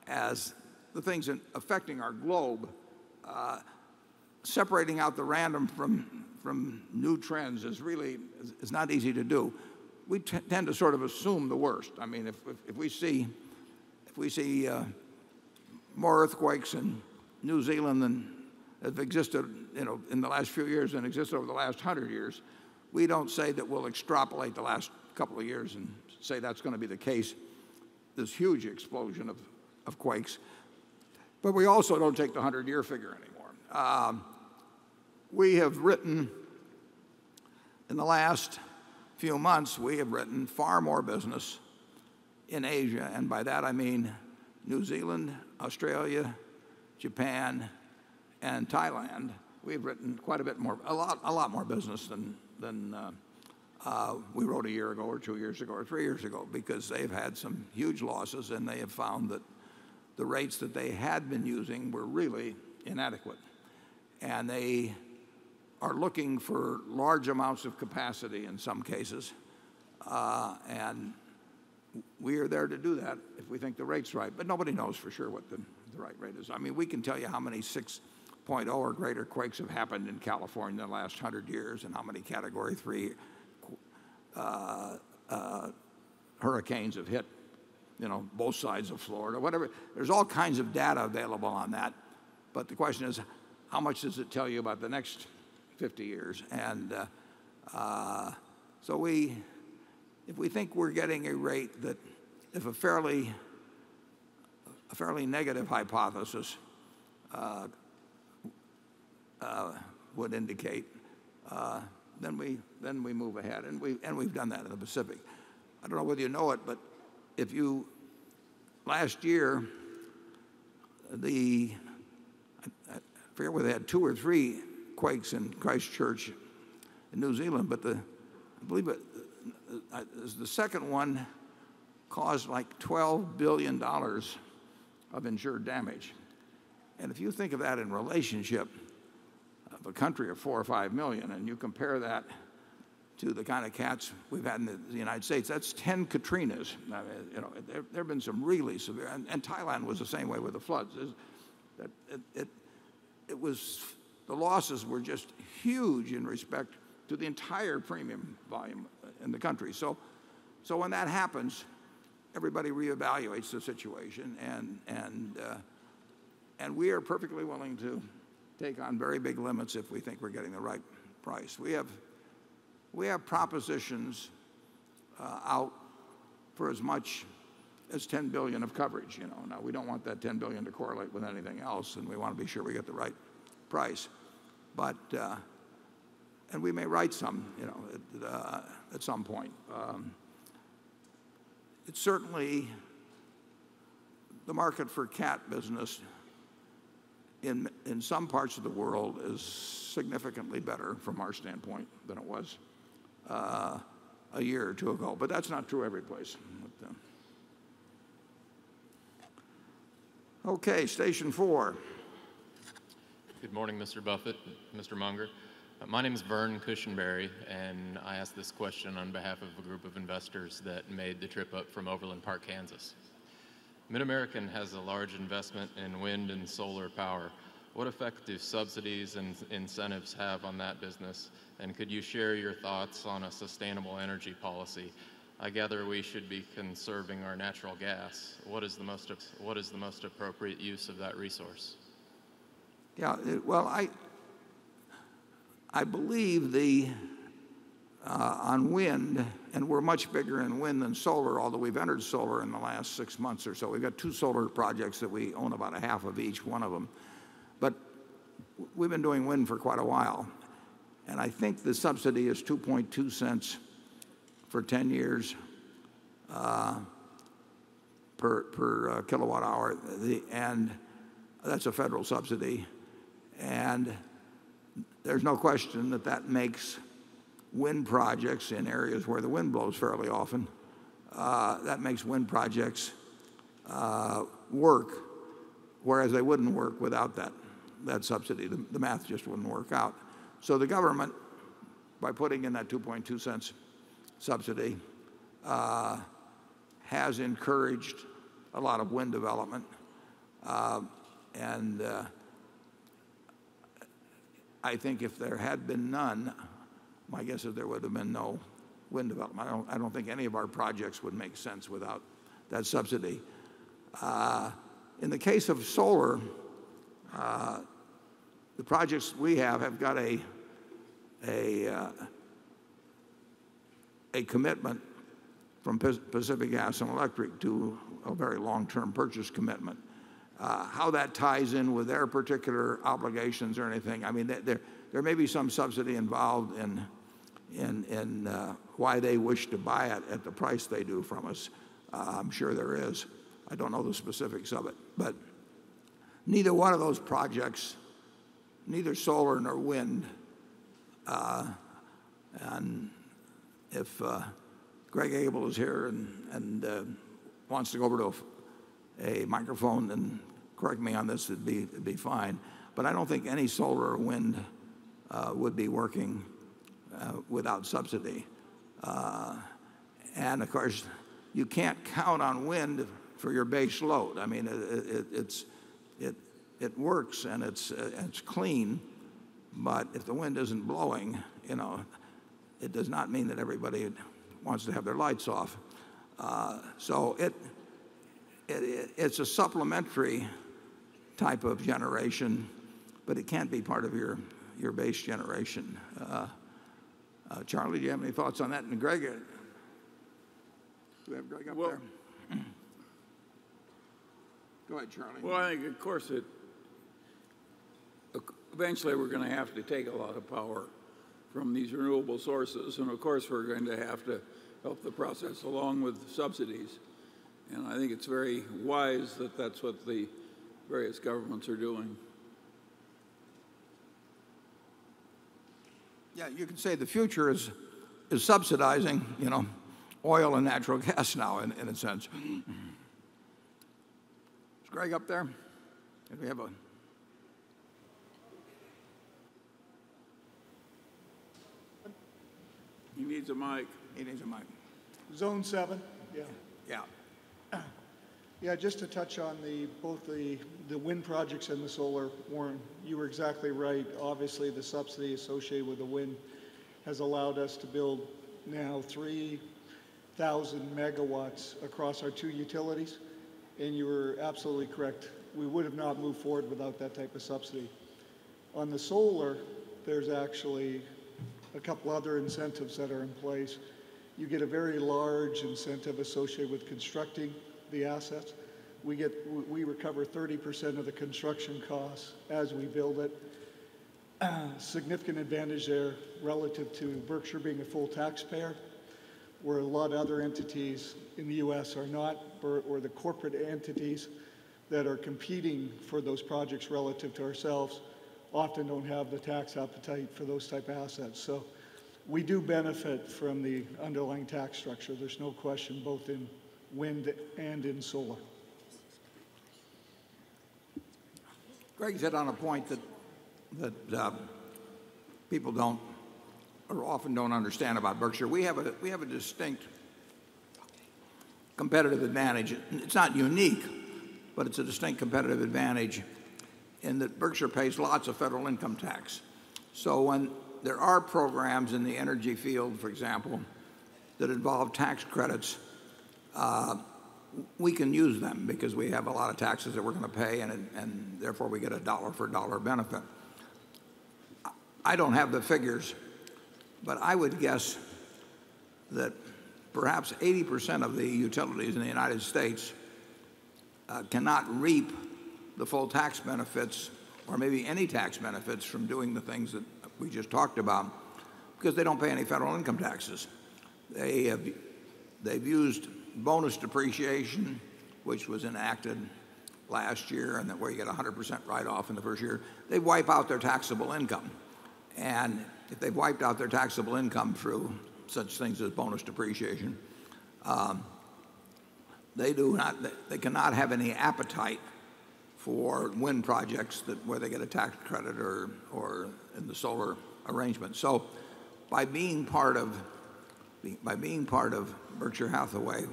as the things affecting our globe, separating out the random from new trends is not easy to do. We tend to sort of assume the worst. I mean, if we see more earthquakes in New Zealand than have existed, in the last few years than existed over the last 100 years, we don't say that we'll extrapolate the last couple of years and say that's going to be the case. This huge explosion of of quakes. But we also don't take the 100-year figure anymore. We have written, in the last few months, we have written far more business in Asia, and by that I mean New Zealand, Australia, Japan, and Thailand. We've written quite a bit more, a lot more business than we wrote a year ago or 2 years ago or 3 years ago, because they've had some huge losses and they have found that the rates that they had been using were really inadequate. And they are looking for large amounts of capacity in some cases. And we are there to do that if we think the rate's right. But nobody knows for sure what the right rate is. I mean, we can tell you how many 6.0 or greater quakes have happened in California in the last 100 years and how many Category 3 hurricanes have hit, both sides of Florida, whatever. There's all kinds of data available on that. But the question is, how much does it tell you about the next 50 years? And so if we think we're getting a rate that, if a fairly negative hypothesis would indicate, then we move ahead, and we've done that in the Pacific. I don't know whether you know it, but last year, I forget whether they had 2 or 3 quakes in Christchurch in New Zealand, but I believe the second one caused like $12 billion of insured damage. And if you think of that in relationship of a country of 4 or 5 million, and you compare that to the kind of cats we've had in the United States, that's 10 Katrinas. I mean, there have been some really severe, and Thailand was the same way with the floods. The losses were just huge in respect to the entire premium volume in the country. So when that happens, everybody reevaluates the situation, and we are perfectly willing to take on very big limits if we think we're getting the right price. We have propositions out for as much as $10 billion of coverage. Now we don't want that $10 billion to correlate with anything else, and we want to be sure we get the right price. But and we may write some, at some point. It's certainly the market for cat business in some parts of the world is significantly better from our standpoint than it was a year or 2 ago. But that's not true every place. Okay, station 4. Good morning, Mr. Buffett, Mr. Munger. My name is Vern Cushenberry, and I asked this question on behalf of a group of investors that made the trip up from Overland Park, Kansas. MidAmerican has a large investment in wind and solar power. What effect do subsidies and incentives have on that business? And could you share your thoughts on a sustainable energy policy? I gather we should be conserving our natural gas. What is the most appropriate use of that resource? Yeah, well, I believe on wind, and we're much bigger in wind than solar, although we've entered solar in the last 6 months or so. We've got 2 solar projects that we own about a half of each one of them. But we've been doing wind for quite a while. And I think the subsidy is 2.2 cents for 10 years per kilowatt hour. And that's a federal subsidy. And there's no question that makes wind projects in areas where the wind blows fairly often, that makes wind projects work, whereas they wouldn't work without that subsidy. The math just wouldn't work out. So the government, by putting in that 2.2 cents subsidy, has encouraged a lot of wind development. And I think if there had been none, my guess is there would have been no wind development. I don't think any of our projects would make sense without that subsidy. In the case of solar, the projects we have got a commitment from Pacific Gas and Electric to a very long-term purchase commitment. How that ties in with their particular obligations or anything, I mean, there may be some subsidy involved in why they wish to buy it at the price they do from us. I'm sure there is. I don't know the specifics of it. But neither one of those projects, neither solar nor wind, and if Greg Abel is here and wants to go over to a microphone and correct me on this, it'd be fine. But I don't think any solar or wind would be working without subsidy. And of course, you can't count on wind for your base load. I mean, it works and it's clean, but if the wind isn't blowing, it does not mean that everybody wants to have their lights off. So it's a supplementary type of generation, but it can't be part of your base generation. Charlie, do you have any thoughts on that? And Greg, do we have Greg up there? Go ahead, Charlie. Well, I think, of course, eventually we're going to have to take a lot of power from these renewable sources, and of course we're going to have to help the process along with subsidies. And I think it's very wise that that's what the various governments are doing. Yeah, you can say the future is subsidizing, oil and natural gas now, in a sense. Is Greg up there? Do we have a? He needs a mic. He needs a mic. Zone 7, yeah. Yeah. Yeah, just to touch on both the wind projects and the solar, Warren, you were exactly right. Obviously, the subsidy associated with the wind has allowed us to build now 3,000 megawatts across our 2 utilities. And you were absolutely correct. We would have not moved forward without that type of subsidy. On the solar, there's actually a couple other incentives that are in place. You get a very large incentive associated with constructing the assets. We recover 30% of the construction costs as we build it. Significant advantage there relative to Berkshire being a full taxpayer, where a lot of other entities in the U.S. are not, or the corporate entities that are competing for those projects relative to ourselves often don't have the tax appetite for those type of assets. So we do benefit from the underlying tax structure. There's no question, both in wind and in solar. Greg's hit on a point that people don't or often don't understand about Berkshire. We have a distinct competitive advantage. It's not unique, but it's a distinct competitive advantage in that Berkshire pays lots of federal income tax. So when there are programs in the energy field, for example, that involve tax credits, we can use them because we have a lot of taxes that we're going to pay, and therefore we get a dollar for dollar benefit. I don't have the figures, but I would guess that perhaps 80% of the utilities in the United States cannot reap the full tax benefits, or maybe any tax benefits, from doing the things that we just talked about, because they don't pay any federal income taxes. They've used bonus depreciation, which was enacted last year, and that where you get 100% write-off in the first year. They wipe out their taxable income. And if they've wiped out their taxable income through such things as bonus depreciation, they cannot have any appetite for wind projects where they get a tax credit or in the solar arrangement. So by being part of Berkshire Hathaway,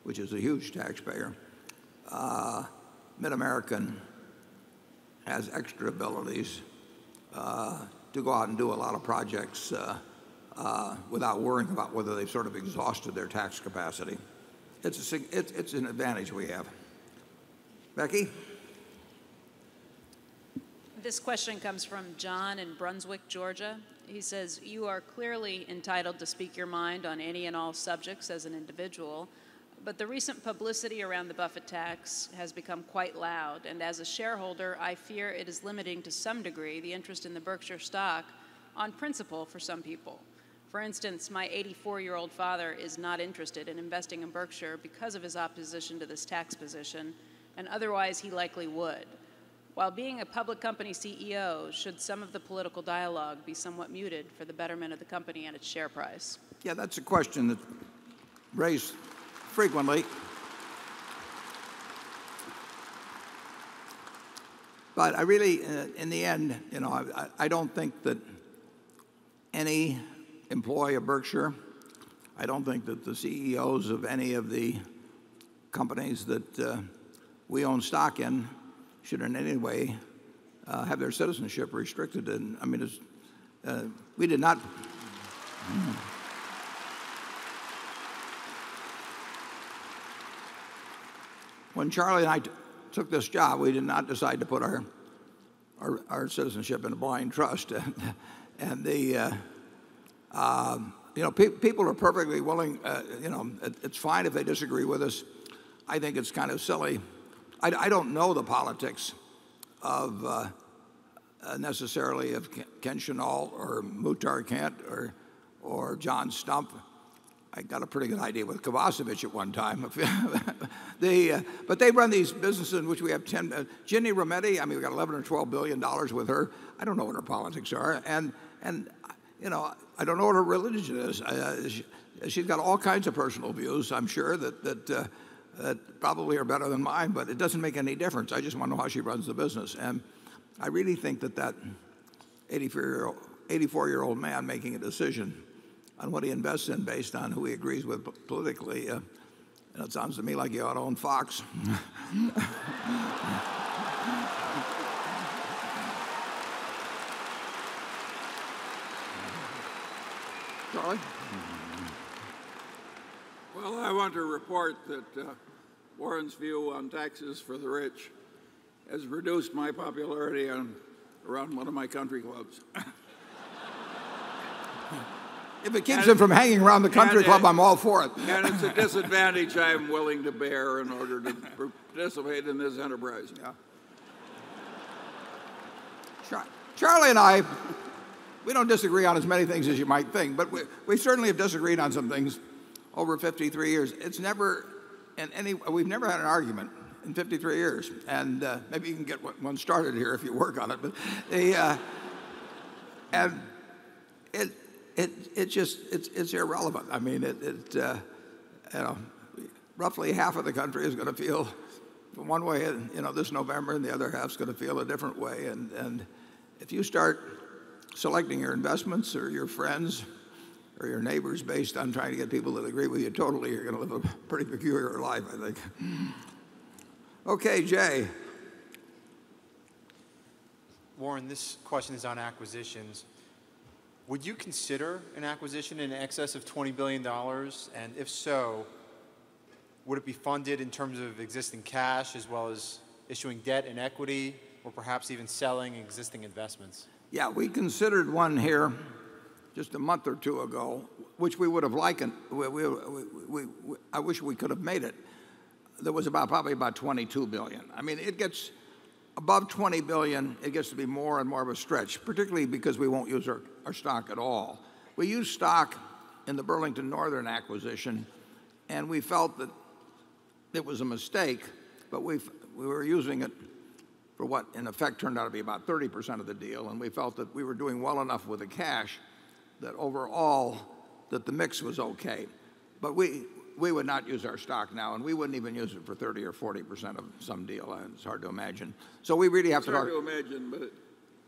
which is a huge taxpayer, Mid-American has extra abilities to go out and do a lot of projects without worrying about whether they've sort of exhausted their tax capacity. It's an advantage we have. Becky? This question comes from John in Brunswick, Georgia. He says, you are clearly entitled to speak your mind on any and all subjects as an individual, But the recent publicity around the Buffett tax has become quite loud, and as a shareholder, I fear it is limiting to some degree the interest in the Berkshire stock on principle for some people. For instance, my 84-year-old father is not interested in investing in Berkshire because of his opposition to this tax position, and otherwise he likely would. While being a public company CEO, should some of the political dialogue be somewhat muted for the betterment of the company and its share price? Yeah, that's a question that's raised frequently. But I really, in the end, I don't think that any employee of Berkshire, I don't think that the CEOs of any of the companies that we own stock in should in any way have their citizenship restricted. And I mean, we did not. When Charlie and I took this job, we did not decide to put our citizenship in a blind trust, and people are perfectly willing. It's fine if they disagree with us. I think it's kind of silly. I don't know the politics of necessarily of Ken Chenault or Muhtar Kent or John Stump. I got a pretty good idea with Kovacevic at one time. But they run these businesses in which we have Ginny Rometty. I mean, we got $11 or $12 billion with her. I don't know what her politics are, and I don't know what her religion is. She's got all kinds of personal views. I'm sure that probably are better than mine, but it doesn't make any difference. I just want to know how she runs the business, and I really think that 84-year-old man making a decision on what he invests in based on who he agrees with politically, it sounds to me like he ought to own Fox. Charlie? Well, I want to report that Warren's view on taxes for the rich has reduced my popularity around one of my country clubs. If it keeps him from hanging around the country club, I'm all for it. And it's a disadvantage I'm willing to bear in order to participate in this enterprise. Yeah. Charlie and I, we don't disagree on as many things as you might think, but we certainly have disagreed on some things over 53 years. It's never, we've never had an argument in 53 years, and maybe you can get one started here if you work on it. But it's irrelevant. I mean, roughly half of the country is going to feel one way, this November, and the other half's going to feel a different way. And if you start selecting your investments or your friends or your neighbors based on trying to get people that agree with you totally, you're going to live a pretty peculiar life, I think. Okay, Jay. Warren, this question is on acquisitions. Would you consider an acquisition in excess of $20 billion? And if so, would it be funded in terms of existing cash as well as issuing debt and equity, or perhaps even selling existing investments? Yeah, we considered one here just a month or two ago, which we would have liked. I wish we could have made it. There was probably about $22 billion. I mean, it gets above $20 billion, it gets to be more and more of a stretch, particularly because we won't use our stock at all. We used stock in the Burlington Northern acquisition, and we felt that it was a mistake, but we were using it for what in effect turned out to be about 30% of the deal, and we felt that we were doing well enough with the cash that overall that the mix was okay. But we would not use our stock now, and we wouldn't even use it for 30 or 40% of some deal. It's hard to imagine. So we really have to. It's hard to imagine, but it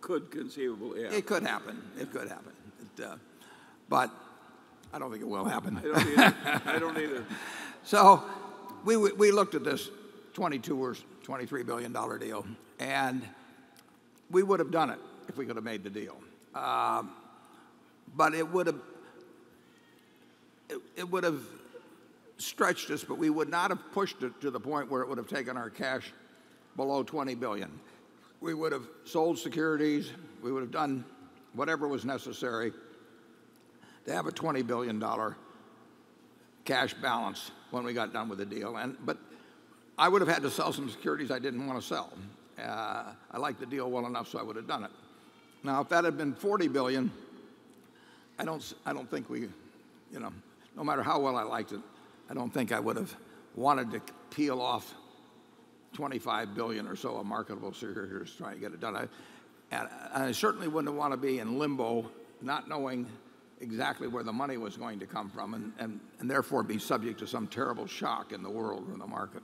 could conceivably happen. It could happen. It could happen. But I don't think it will happen. I don't either. So we looked at this $22 or $23 billion deal, and we would have done it if we could have made the deal. But it would have stretched us, but we would not have pushed it to the point where it would have taken our cash below $20 billion. We would have sold securities. We would have done whatever was necessary to have a $20 billion cash balance when we got done with the deal. But I would have had to sell some securities I didn't want to sell. I liked the deal well enough, so I would have done it. Now, if that had been $40 billion, I don't think we, no matter how well I liked it, I don't think I would have wanted to peel off 25 billion or so of marketable securities trying to get it done. I certainly wouldn't want to be in limbo, not knowing exactly where the money was going to come from, and therefore be subject to some terrible shock in the world or in the market.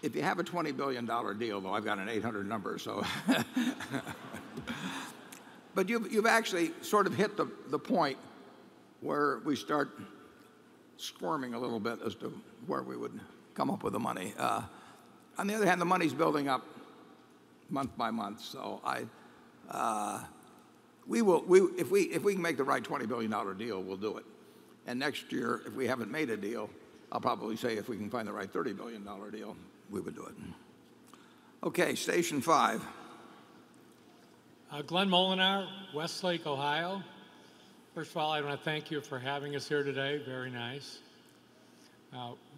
If you have a $20 billion deal, though, I've got an 800 number, so. But you've actually sort of hit the point where we start squirming a little bit as to where we would come up with the money. On the other hand, the money's building up month by month, so if we can make the right $20 billion deal, we'll do it. And next year, if we haven't made a deal, I'll probably say if we can find the right $30 billion deal, we would do it. Okay, station 5. Glenn Molinar, Westlake, Ohio. First of all, I want to thank you for having us here today. Very nice.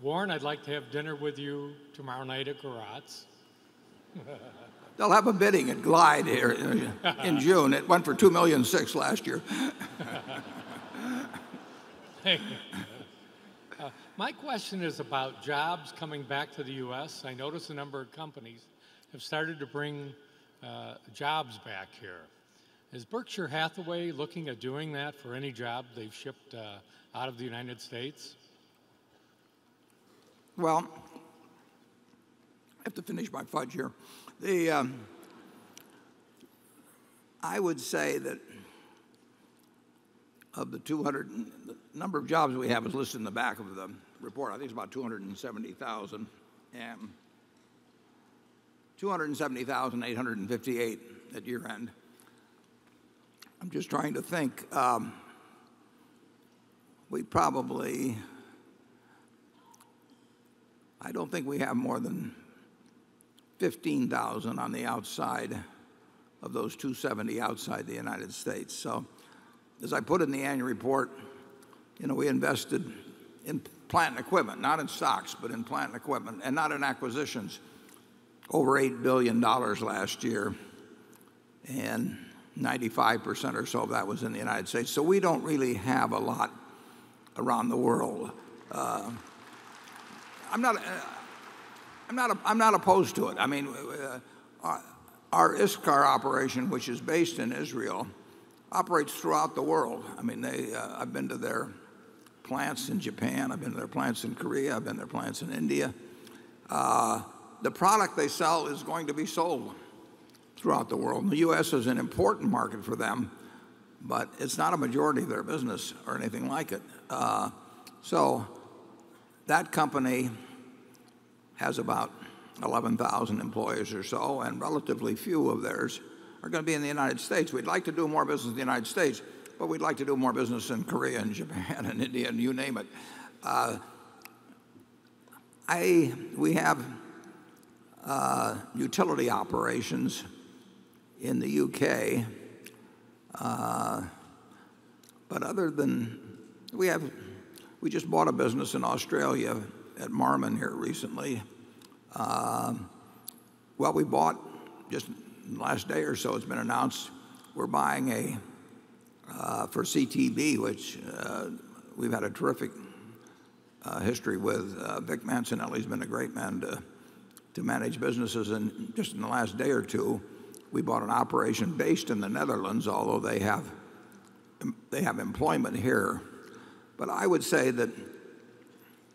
Warren, I'd like to have dinner with you tomorrow night at Garot's. They'll have a bidding at Glide here in June. It went for $2.6 million last year. My question is about jobs coming back to the U.S. I notice a number of companies have started to bring jobs back here. Is Berkshire Hathaway looking at doing that for any job they've shipped out of the United States? Well, I have to finish my fudge here. I would say that of the the number of jobs we have is listed in the back of the report. I think it's about 270,000, and 270,858 at year end. I'm just trying to think. We probably, I don't think we have more than 15,000 on the outside of those 270 outside the United States. So, as I put in the annual report, we invested in plant and equipment, not in stocks, but in plant and equipment, and not in acquisitions, over $8 billion last year, and 95% or so of that was in the United States. So we don't really have a lot around the world. I'm not opposed to it. I mean, our ISCAR operation, which is based in Israel, operates throughout the world. I mean, I've been to their plants in Japan, I've been to their plants in Korea, I've been to their plants in India. The product they sell is going to be sold throughout the world. And the U.S. is an important market for them, but it's not a majority of their business or anything like it. So that company has about 11,000 employees or so, and relatively few of theirs are going to be in the United States. We'd like to do more business in the United States, but we'd like to do more business in Korea and Japan and India and you name it. We have utility operations in the UK, but other than we just bought a business in Australia at Marmon here recently. Well, we bought just last day or so, it's been announced we're buying for CTB, which we've had a terrific history with. Vic Mancinelli's been a great man to manage businesses, and just in the last day or two, we bought an operation based in the Netherlands, although they have employment here. But I would say that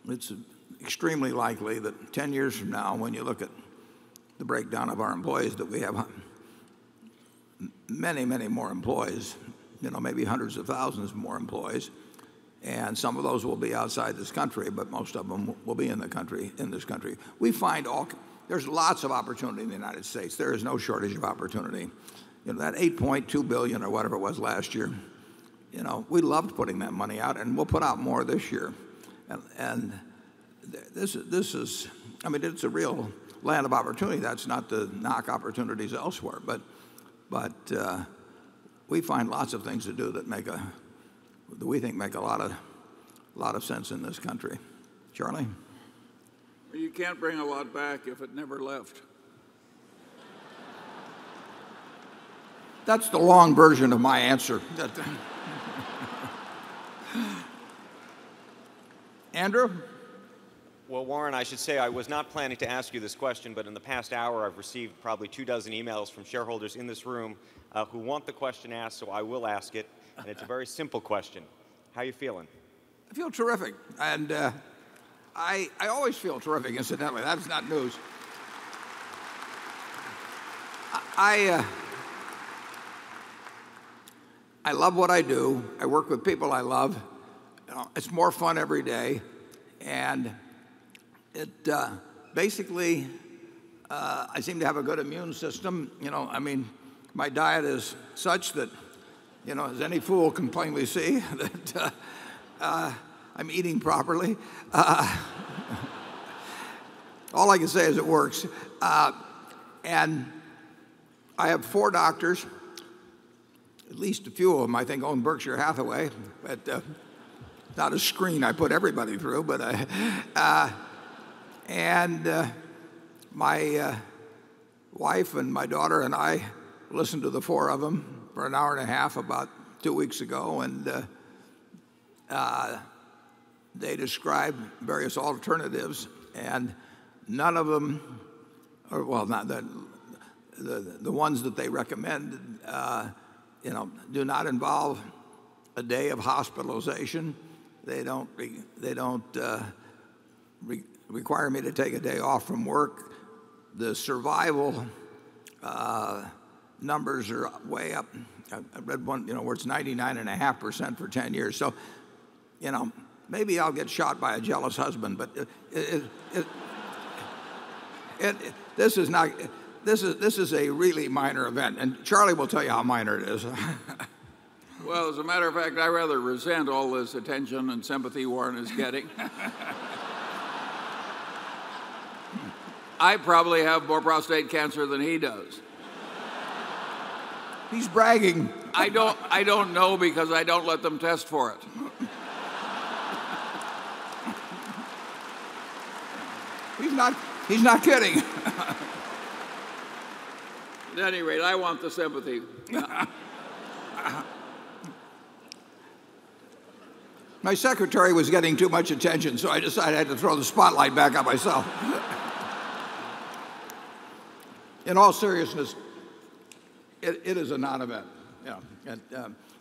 it's extremely likely that 10 years from now, when you look at the breakdown of our employees, that we have many, many more employees, maybe hundreds of thousands more employees. And some of those will be outside this country, but most of them will be in this country. We find there's lots of opportunity in the United States. There is no shortage of opportunity. That $8.2 billion or whatever it was last year, we loved putting that money out, and we'll put out more this year. And this is, I mean, it's a real land of opportunity. That's not to knock opportunities elsewhere, but we find lots of things to do that we think make a lot a lot of sense in this country. Charlie? You can't bring a lot back if it never left. That's the long version of my answer. Andrew? Well, Warren, I should say I was not planning to ask you this question, but in the past hour I've received probably 24 emails from shareholders in this room who want the question asked, so I will ask it. And it's a very simple question. How you feeling? I feel terrific. And I always feel terrific, incidentally. That's not news. I love what I do. I work with people I love. You know, it's more fun every day. And it basically, I seem to have a good immune system. You know, I mean, my diet is such that, you know, as any fool can plainly see, that I'm eating properly. All I can say is it works. And I have 4 doctors, at least a few of them, I think, own Berkshire Hathaway. But not a screen I put everybody through, but my wife and my daughter and I listened to the 4 of them for an hour and a half about 2 weeks ago, and they described various alternatives, and none of them, or well, not the ones that they recommended, you know, do not involve a day of hospitalization. They don't require me to take a day off from work. The survival numbers are way up. I read one, you know, where it's 99.5% for 10 years. So, you know, maybe I'll get shot by a jealous husband, but this is not. This is a really minor event, and Charlie will tell you how minor it is. Well, as a matter of fact, I rather resent all this attention and sympathy Warren is getting. I probably have more prostate cancer than he does. He's bragging. I don't know because I don't let them test for it. He's not kidding. At any rate, I want the sympathy. My secretary was getting too much attention, so I decided I had to throw the spotlight back on myself. In all seriousness, it is a non-event. Yeah. And,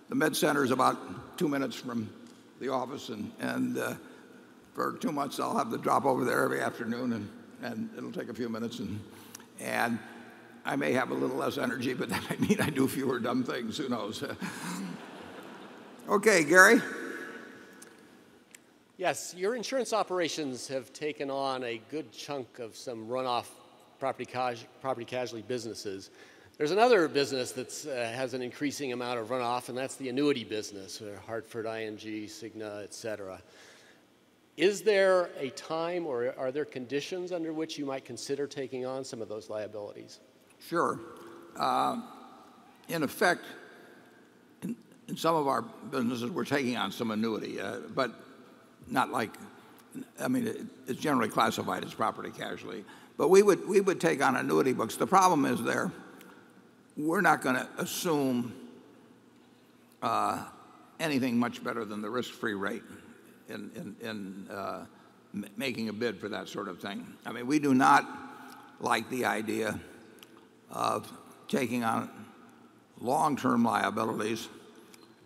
the Med Center is about 2 minutes from the office, and for 2 months I'll have to drop over there every afternoon, and it'll take a few minutes, and I may have a little less energy, but that may mean I do fewer dumb things. Who knows? Okay, Gary. Yes, your insurance operations have taken on a good chunk of some runoff property casualty businesses. There's another business that has an increasing amount of runoff, and that's the annuity business, Hartford, ING, Cigna, et cetera. Is there a time or are there conditions under which you might consider taking on some of those liabilities? Sure. In effect, in some of our businesses, we're taking on some annuity, but not like, I mean, it's generally classified as property casualty. But we would take on annuity books. The problem is we're not going to assume anything much better than the risk-free rate in making a bid for that sort of thing. I mean, we do not like the idea of taking on long-term liabilities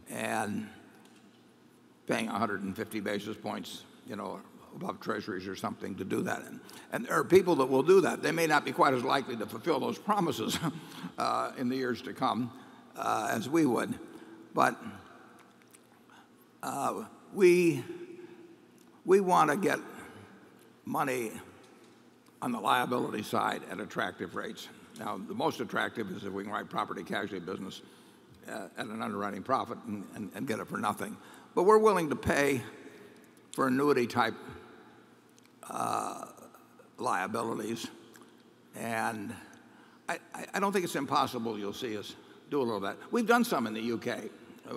and paying 150 basis points, you know, above treasuries or something to do that. And there are people that will do that. They may not be quite as likely to fulfill those promises in the years to come as we would. But we want to get money on the liability side at attractive rates. Now, the most attractive is if we can write property casualty business at an underwriting profit and get it for nothing. But we're willing to pay for annuity type liabilities. And I don't think it's impossible you'll see us do a little of that. We've done some in the UK.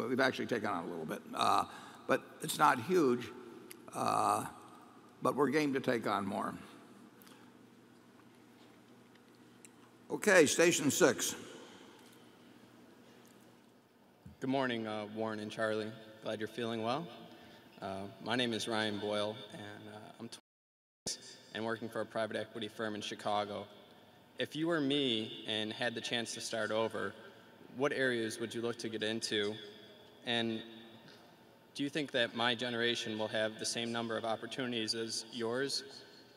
We've actually taken on a little bit. But it's not huge. but we're game to take on more. Okay, station 6. Good morning, Warren and Charlie. Glad you're feeling well. My name is Ryan Boyle, and I'm 26 and working for a private equity firm in Chicago. If you were me and had the chance to start over, what areas would you look to get into? And do you think that my generation will have the same number of opportunities as yours?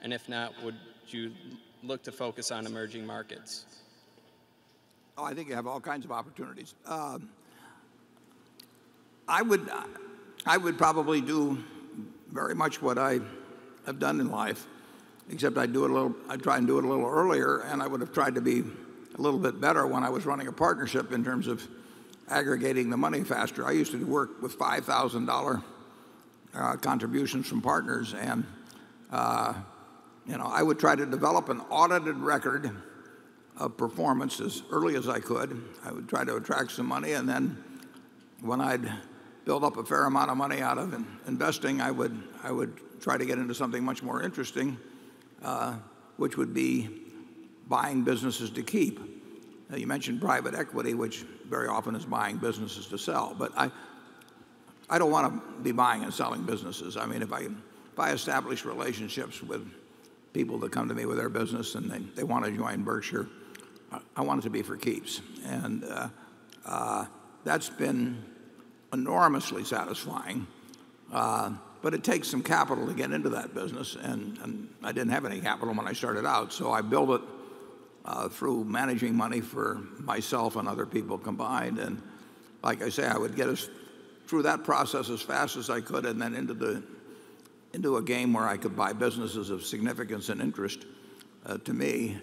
And if not, would you look to focus on emerging markets? Oh, I think you have all kinds of opportunities. I would probably do very much what I have done in life, except I'd try and do it a little earlier, and I would have tried to be a little bit better when I was running a partnership in terms of aggregating the money faster. I used to work with $5,000 contributions from partners, and I would try to develop an audited record of performance as early as I could. I would try to attract some money, and then when I'd build up a fair amount of money out of investing, I would try to get into something much more interesting, which would be buying businesses to keep. Now, you mentioned private equity, which very often is buying businesses to sell, but I don't want to be buying and selling businesses. I mean, if I establish relationships with people that come to me with their business and they want to join Berkshire, I want it to be for keeps. And that's been enormously satisfying. But it takes some capital to get into that business, and I didn't have any capital when I started out, so I built it through managing money for myself and other people combined. And like I say, I would get us through that process as fast as I could, and then into a game where I could buy businesses of significance and interest to me,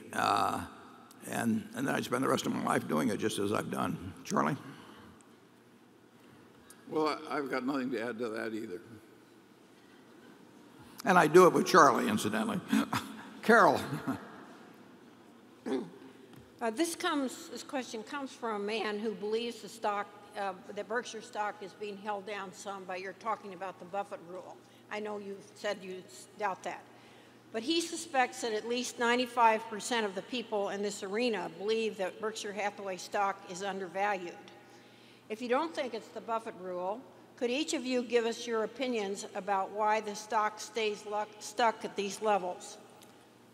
and then I'd spend the rest of my life doing it just as I've done. Charlie? Well, I've got nothing to add to that either. And I do it with Charlie, incidentally. Carol. This question comes from a man who believes the stock, that Berkshire stock is being held down some by your talking about the Buffett rule. I know you said you doubt that. But he suspects that at least 95% of the people in this arena believe that Berkshire Hathaway stock is undervalued. If you don't think it's the Buffett rule, could each of you give us your opinions about why the stock stays stuck at these levels?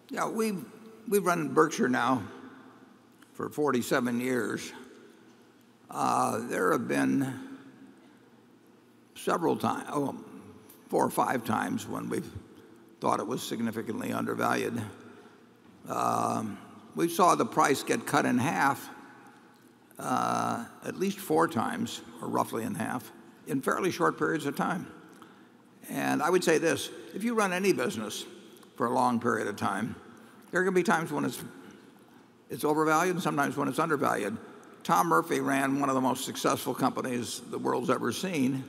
Yeah, we've run Berkshire now for 47 years. There have been several times, 4 or 5 times when we've thought it was significantly undervalued. We saw the price get cut in half at least 4 times, or roughly in half, in fairly short periods of time. And I would say this: if you run any business for a long period of time, there are going to be times when it's overvalued and sometimes when it's undervalued. Tom Murphy ran one of the most successful companies the world's ever seen,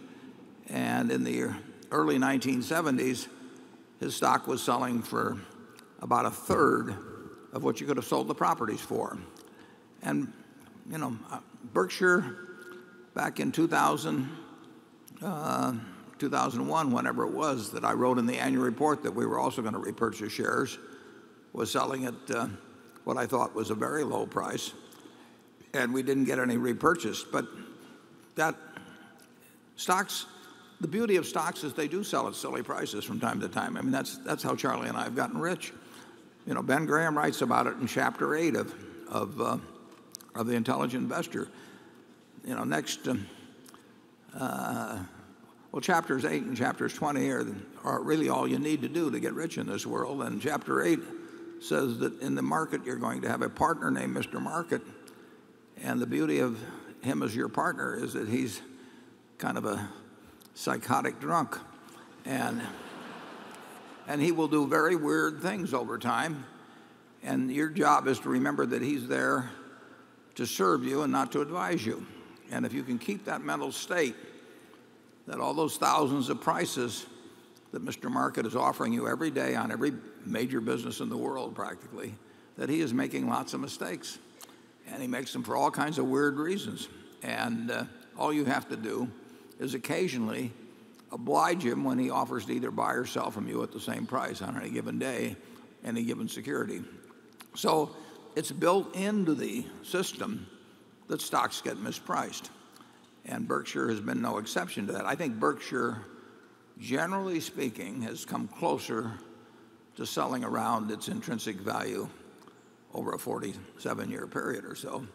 and in the early 1970s, his stock was selling for about a third of what you could have sold the properties for. And Berkshire, back in 2001, whenever it was, that I wrote in the annual report that we were also going to repurchase shares, was selling at what I thought was a very low price, and we didn't get any repurchased. But the beauty of stocks is they do sell at silly prices from time to time. I mean, that's how Charlie and I have gotten rich. Ben Graham writes about it in Chapter 8 of The Intelligent Investor. Chapters 8 and Chapters 20 are really all you need to do to get rich in this world. And Chapter 8 says that in the market you're going to have a partner named Mr. Market, and the beauty of him as your partner is that he's kind of a psychotic drunk, and he will do very weird things over time, and your job is to remember that he's there to serve you and not to advise you. And if you can keep that mental state, that all those thousands of prices that Mr. Market is offering you every day on every major business in the world practically, that he is making lots of mistakes, and he makes them for all kinds of weird reasons. And all you have to do is occasionally oblige him when he offers to either buy or sell from you at the same price on any given day, any given security. So it's built into the system that stocks get mispriced. And Berkshire has been no exception to that. I think Berkshire, generally speaking, has come closer to selling around its intrinsic value over a 47-year period or so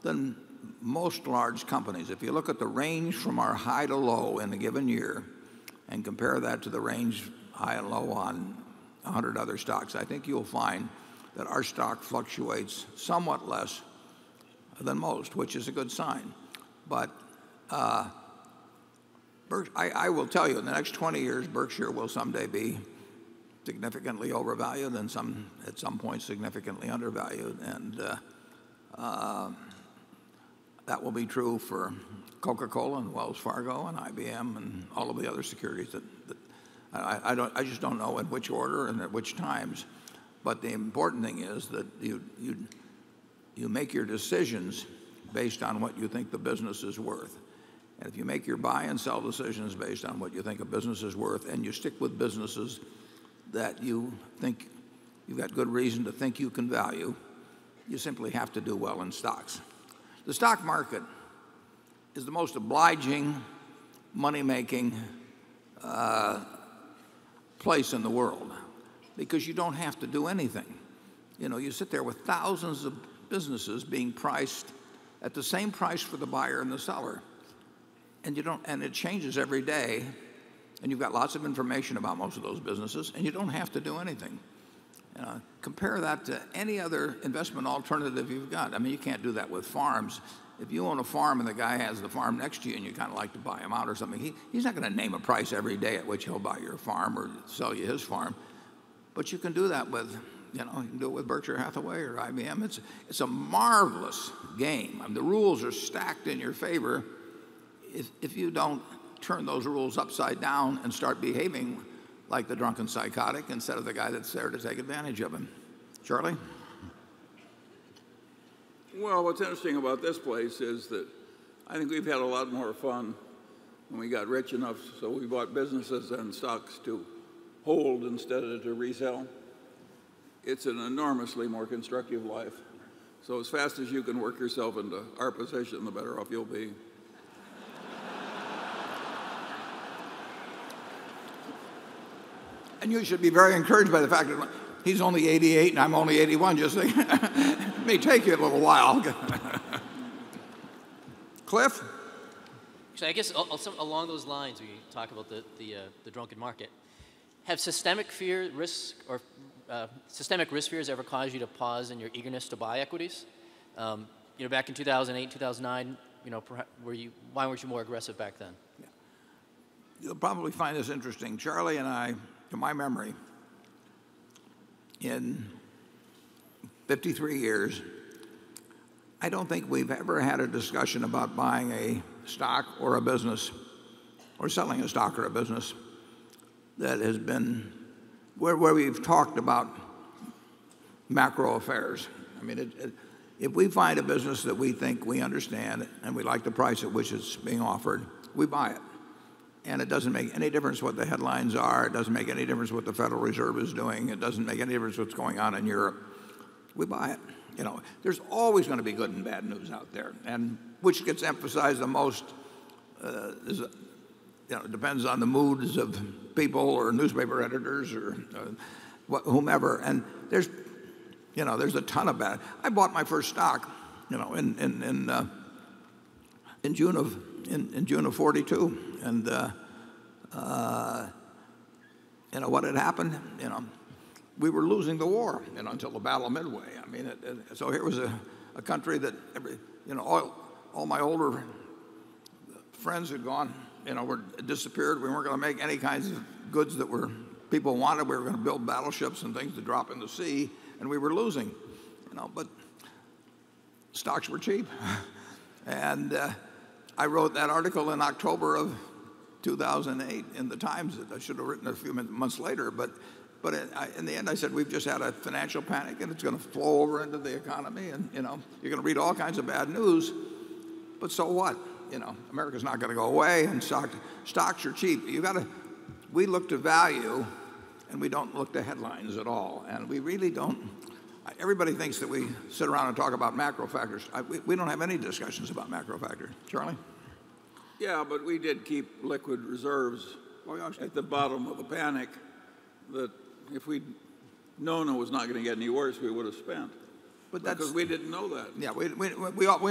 than most large companies. If you look at the range from our high to low in a given year and compare that to the range high and low on 100 other stocks, I think you'll find that our stock fluctuates somewhat less than most, which is a good sign. But I will tell you, in the next 20 years, Berkshire will someday be significantly overvalued and at some point significantly undervalued. And that will be true for Coca-Cola and Wells Fargo and IBM and all of the other securities that I just don't know in which order and at which times. But the important thing is that you make your decisions based on what you think the business is worth. And if you make your buy and sell decisions based on what you think a business is worth, and you stick with businesses that you think you've got good reason to think you can value, you simply have to do well in stocks. The stock market is the most obliging, money-making place in the world because you don't have to do anything. You know, you sit there with thousands of businesses being priced at the same price for the buyer and the seller, and it changes every day, and you've got lots of information about most of those businesses, and you don't have to do anything. Compare that to any other investment alternative you've got. I mean, you can't do that with farms. If you own a farm and the guy has the farm next to you and you kind of like to buy him out or something, he's not going to name a price every day at which he'll buy your farm or sell you his farm. But you can do that with, you can do it with Berkshire Hathaway or IBM. It's a marvelous game. I mean, the rules are stacked in your favor if you don't turn those rules upside down and start behaving like the drunken psychotic instead of the guy that's there to take advantage of him. Charlie? Well, what's interesting about this place is that I think we've had a lot more fun when we got rich enough so we bought businesses and stocks to hold instead of to resell. It's an enormously more constructive life. So as fast as you can work yourself into our position, the better off you'll be. And you should be very encouraged by the fact that he's only 88 and I'm only 81. Just think, it may take you a little while. Cliff? So I guess also along those lines, we talk about the drunken market. Have systemic risk fears ever caused you to pause in your eagerness to buy equities? Back in 2008, 2009, why weren't you more aggressive back then? Yeah. You'll probably find this interesting. Charlie and I, to my memory, in 53 years, I don't think we've ever had a discussion about buying a stock or a business or selling a stock or a business that has been where we've talked about macro affairs. I mean, if we find a business that we think we understand and we like the price at which it's being offered, we buy it. And it doesn't make any difference what the headlines are. It doesn't make any difference what the Federal Reserve is doing. It doesn't make any difference what's going on in Europe. We buy it. There's always going to be good and bad news out there, and which gets emphasized the most depends on the moods of people or newspaper editors or whomever. And there's a ton of bad. I bought my first stock, in June of '42, and what had happened, we were losing the war, until the Battle of Midway. I mean, so here was a country that all my older friends had gone, were disappeared. We weren't going to make any kinds of goods that people wanted. We were going to build battleships and things to drop in the sea, and we were losing, But stocks were cheap, and I wrote that article in October of 2008 in the Times that I should have written a few months later. But in the end, I said, we've just had a financial panic, and it's going to flow over into the economy, and you're going to read all kinds of bad news. But so what? America's not going to go away, and stocks are cheap. We look to value, and we don't look to headlines at all. And we really don't. Everybody thinks that we sit around and talk about macro factors. We don't have any discussions about macro factors. Charlie? Yeah, but we did keep liquid reserves at the bottom of the panic that if we'd known it was not going to get any worse, we would have spent. But because we didn't know that. Yeah, we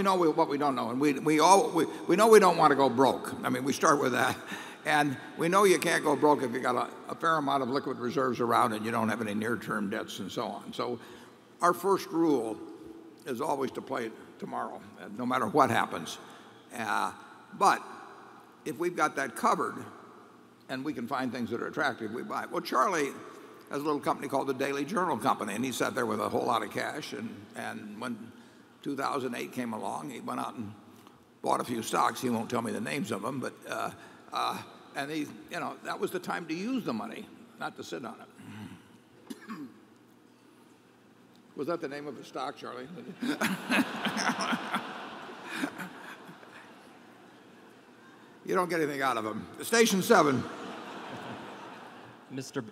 know what we don't know, and we know we don't want to go broke. I mean, we start with that, and we know you can't go broke if you got a fair amount of liquid reserves around and you don't have any near-term debts and so on. So, our first rule is always to play tomorrow, no matter what happens. But if we've got that covered, and we can find things that are attractive, we buy. Well, Charlie has a little company called the Daily Journal Company, and he sat there with a whole lot of cash. And when 2008 came along, he went out and bought a few stocks. He won't tell me the names of them, but and that was the time to use the money, not to sit on it. Was that the name of a stock, Charlie? You don't get anything out of them. Station 7. Mr.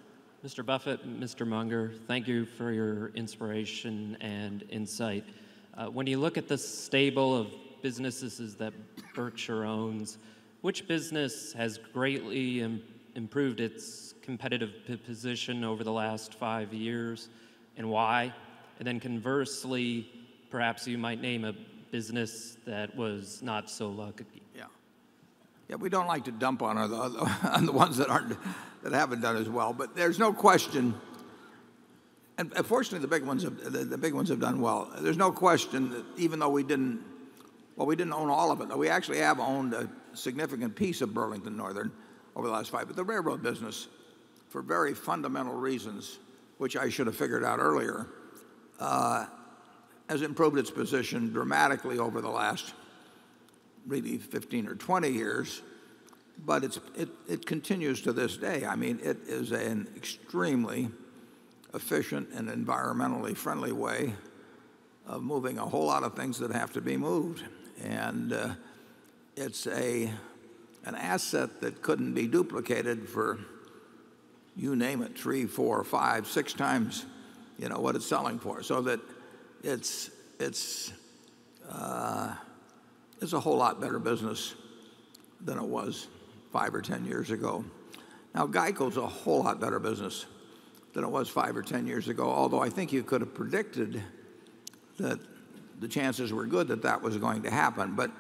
Buffett, Mr. Munger, thank you for your inspiration and insight. When you look at the stable of businesses that Berkshire owns, which business has greatly improved its competitive position over the last 5 years, and why? And then conversely, perhaps you might name a business that was not so lucky. Yeah, we don't like to dump on the ones that haven't done as well. But there's no question, and fortunately the big ones have done well. There's no question that even though we didn't own all of it. We actually have owned a significant piece of Burlington Northern over the last 5. But the railroad business, for very fundamental reasons, which I should have figured out earlier, has improved its position dramatically over the last really 15 or 20 years, but it continues to this day. I mean, it is an extremely efficient and environmentally friendly way of moving a whole lot of things that have to be moved. And it's an asset that couldn't be duplicated for, you name it, 3, 4, 5, 6 times, what it's selling for. So that it's a whole lot better business than it was 5 or 10 years ago. Now, Geico's a whole lot better business than it was 5 or 10 years ago, although I think you could have predicted that the chances were good that was going to happen. But,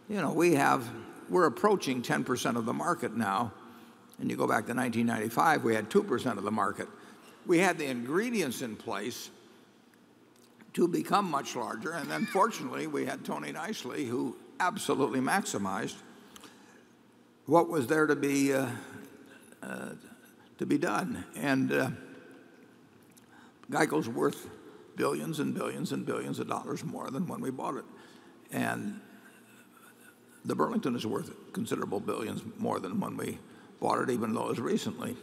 we're approaching 10% of the market now, and you go back to 1995, we had 2% of the market. We had the ingredients in place to become much larger, and then fortunately we had Tony Nicely, who absolutely maximized what was there to be done. And Geico's worth billions and billions and billions of dollars more than when we bought it, and the Burlington is worth considerable billions more than when we bought it, even though it was recently.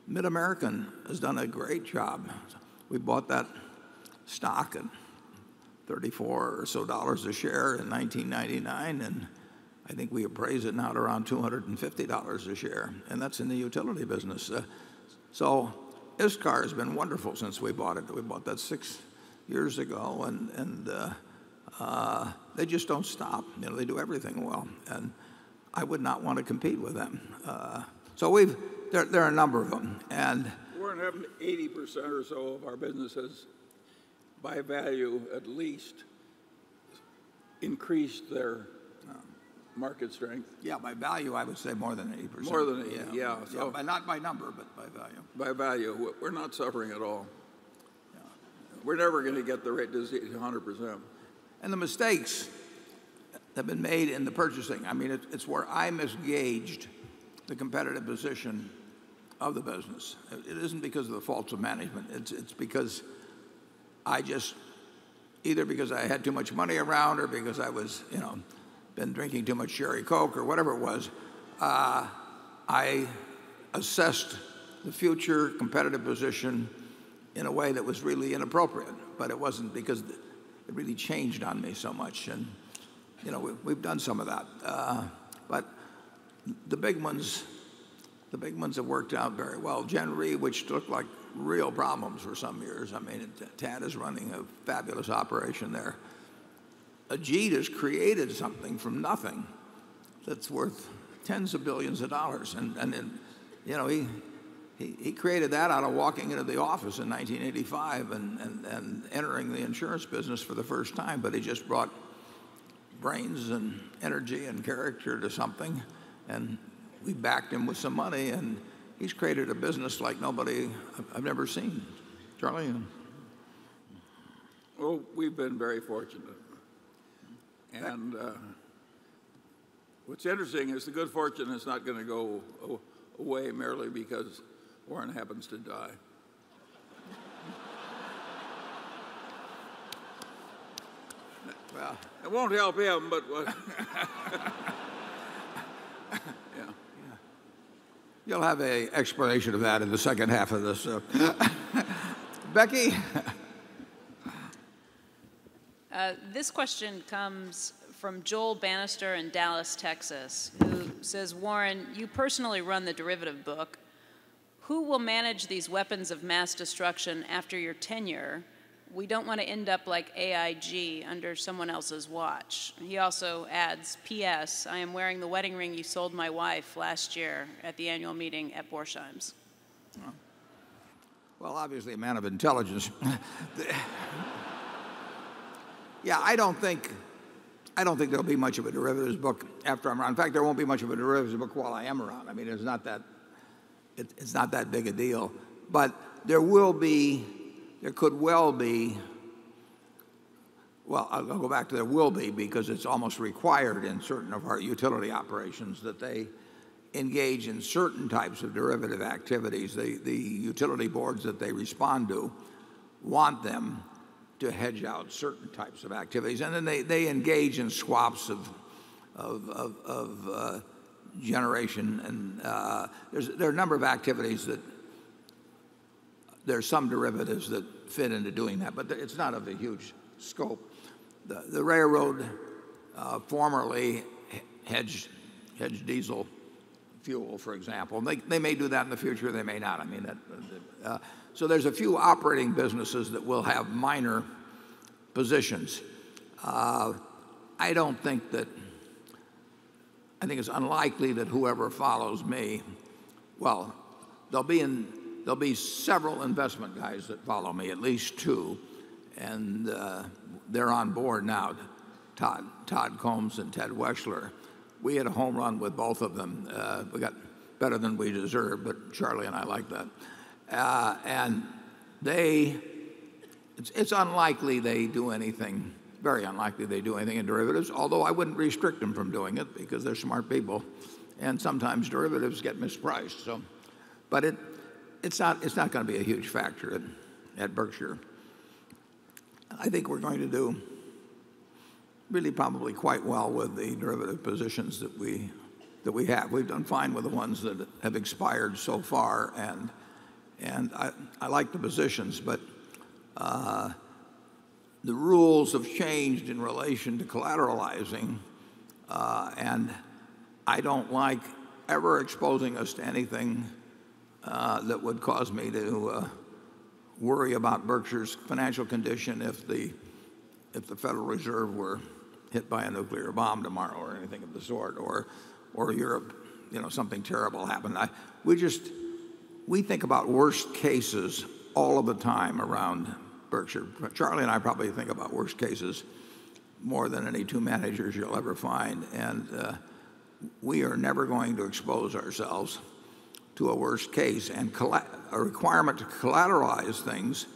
Mid-American has done a great job. We bought that stock at $34 or so a share in 1999, and I think we appraise it now at around $250 a share, and that's in the utility business. So ISCAR has been wonderful since we bought it. We bought that 6 years ago, and they just don't stop. They do everything well, and I would not want to compete with them. So there are a number of them, and Warren, haven't 80% or so of our businesses, by value at least, increased their market strength? Yeah, by value, I would say more than 80%. More than 80, yeah. So, not by number, but by value. By value, we're not suffering at all. Yeah. We're never going to get the rate to 100%. And the mistakes have been made in the purchasing. I mean, it's where I misgauged the competitive position of the business. It isn't because of the faults of management. It's because either because I had too much money around or because I was, been drinking too much Sherry Coke or whatever it was, I assessed the future competitive position in a way that was really inappropriate. But it wasn't because it really changed on me so much. And we've done some of that. But the big ones have worked out very well. Gen Re, which looked like real problems for some years. I mean, Tad is running a fabulous operation there. Ajit has created something from nothing that's worth tens of billions of dollars. He created that out of walking into the office in 1985 and entering the insurance business for the first time. But he just brought brains and energy and character to something, and we backed him with some money, and he's created a business like nobody I've never seen. Charlie? Well, we've been very fortunate. And what's interesting is the good fortune is not going to go away merely because Warren happens to die. Well, it won't help him, but yeah. You'll have an explanation of that in the second half of this. Becky? This question comes from Joel Bannister in Dallas, Texas, who says, Warren, you personally run the derivative book. Who will manage these weapons of mass destruction after your tenure? We don't want to end up like AIG under someone else's watch. He also adds, P.S. I am wearing the wedding ring you sold my wife last year at the annual meeting at Borsheim's. Well, obviously a man of intelligence. Yeah, I don't think there'll be much of a derivatives book after I'm around. In fact, there won't be much of a derivatives book while I am around. I mean, it's not that big a deal. But there could well be, well, I'll go back to there will be, because it's almost required in certain of our utility operations that they engage in certain types of derivative activities. The utility boards that they respond to want them to hedge out certain types of activities. And then they engage in swaps of generation. And there are a number of activities that there's some derivatives that fit into doing that, but it's not of a huge scope. The railroad formerly hedged diesel fuel, for example. They may do that in the future, they may not. I mean, so there's a few operating businesses that will have minor positions. I think it's unlikely that whoever follows me, well, there'll be several investment guys that follow me, at least two, and they're on board now, Todd Combs and Ted Weschler. We had a home run with both of them. We got better than we deserved, but Charlie and I like that. And it's unlikely they do anything, very unlikely they do anything in derivatives, although I wouldn't restrict them from doing it because they're smart people. And sometimes derivatives get mispriced. So, but it's not going to be a huge factor at Berkshire. I think we're going to do really probably quite well with the derivative positions that we have. We've done fine with the ones that have expired so far, and I like the positions, but the rules have changed in relation to collateralizing, and I don't like ever exposing us to anything that would cause me to worry about Berkshire's financial condition if the Federal Reserve were hit by a nuclear bomb tomorrow or anything of the sort, or Europe, something terrible happened. We think about worst cases all of the time around Berkshire. Charlie and I probably think about worst cases more than any two managers you'll ever find, and we are never going to expose ourselves to a worst case. And a requirement to collateralize things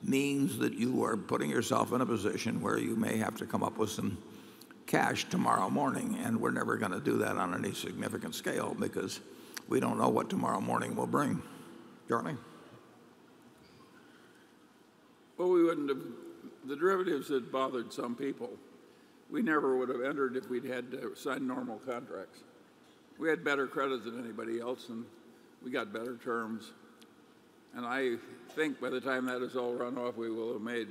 means that you are putting yourself in a position where you may have to come up with some cash tomorrow morning, and we're never going to do that on any significant scale because we don't know what tomorrow morning will bring. Charlie? Well, we wouldn't have, the derivatives had bothered some people. We never would have entered if we'd had to sign normal contracts. We had better credit than anybody else, and we got better terms. And I think by the time that is all run off, we will have made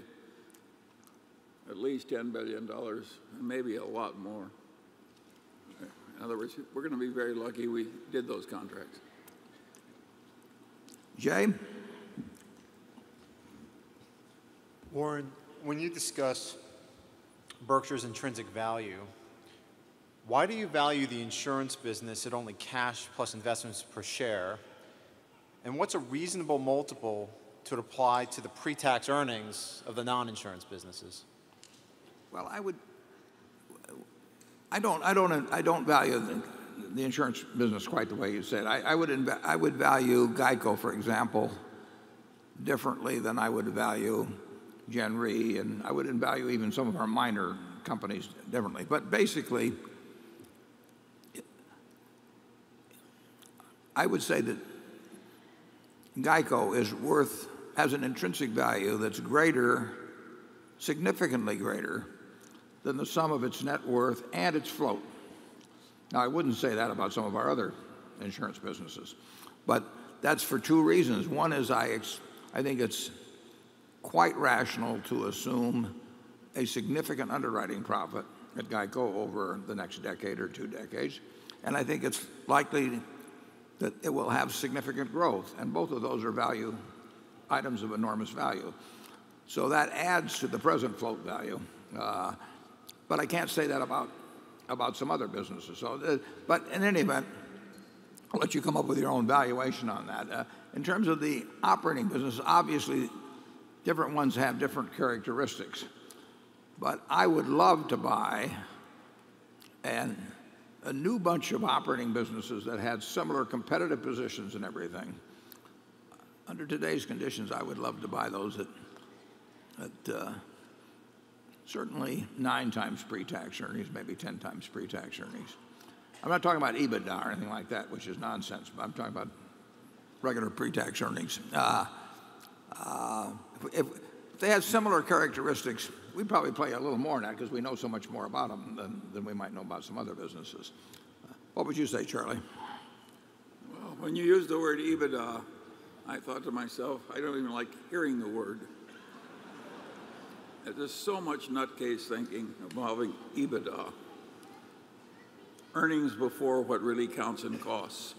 at least $10 billion, and maybe a lot more. In other words, we're going to be very lucky we did those contracts. Jay? Warren, when you discuss Berkshire's intrinsic value, why do you value the insurance business at only cash plus investments per share? And what's a reasonable multiple to apply to the pre-tax earnings of the non-insurance businesses? Well, I don't value the insurance business quite the way you said. I would value GEICO, for example, differently than I would value Gen Re, and I wouldn't value even some of our minor companies differently. But basically, I would say that GEICO has an intrinsic value that's greater, significantly greater, than the sum of its net worth and its float. Now, I wouldn't say that about some of our other insurance businesses, but that's for two reasons. One is I think it's quite rational to assume a significant underwriting profit at GEICO over the next decade or 2 decades, and I think it's likely that it will have significant growth, and both of those are items of enormous value. So that adds to the present float value, but I can't say that about some other businesses. But in any event, I'll let you come up with your own valuation on that. In terms of the operating business, obviously different ones have different characteristics, but I would love to buy a new bunch of operating businesses that had similar competitive positions and everything. Under today's conditions, I would love to buy those at certainly 9 times pre-tax earnings, maybe 10 times pre-tax earnings. I'm not talking about EBITDA or anything like that, which is nonsense, but I'm talking about regular pre-tax earnings. If they had similar characteristics, we'd probably play a little more in that because we know so much more about them than we might know about some other businesses. What would you say, Charlie? Well, when you use the word EBITDA, I thought to myself, I don't even like hearing the word. There's so much nutcase thinking involving EBITDA. Earnings before what really counts in costs.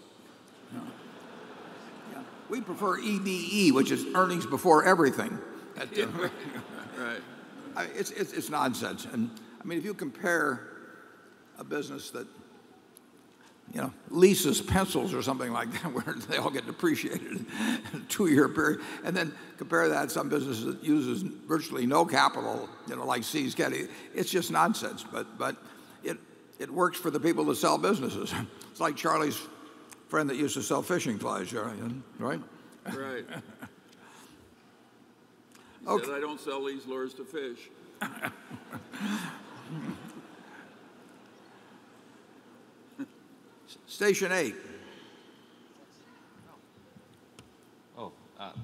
Yeah. We prefer EBE, which is earnings before everything. Right. It's nonsense. And I mean, if you compare a business that leases pencils or something like that, where they all get depreciated in a 2-year period, and then compare that to some business that uses virtually no capital, like See's Candy, it's just nonsense. But it works for the people that sell businesses. It's like Charlie's friend that used to sell fishing flies, right? Right. Okay. Said, I don't sell these lures to fish. Station 8.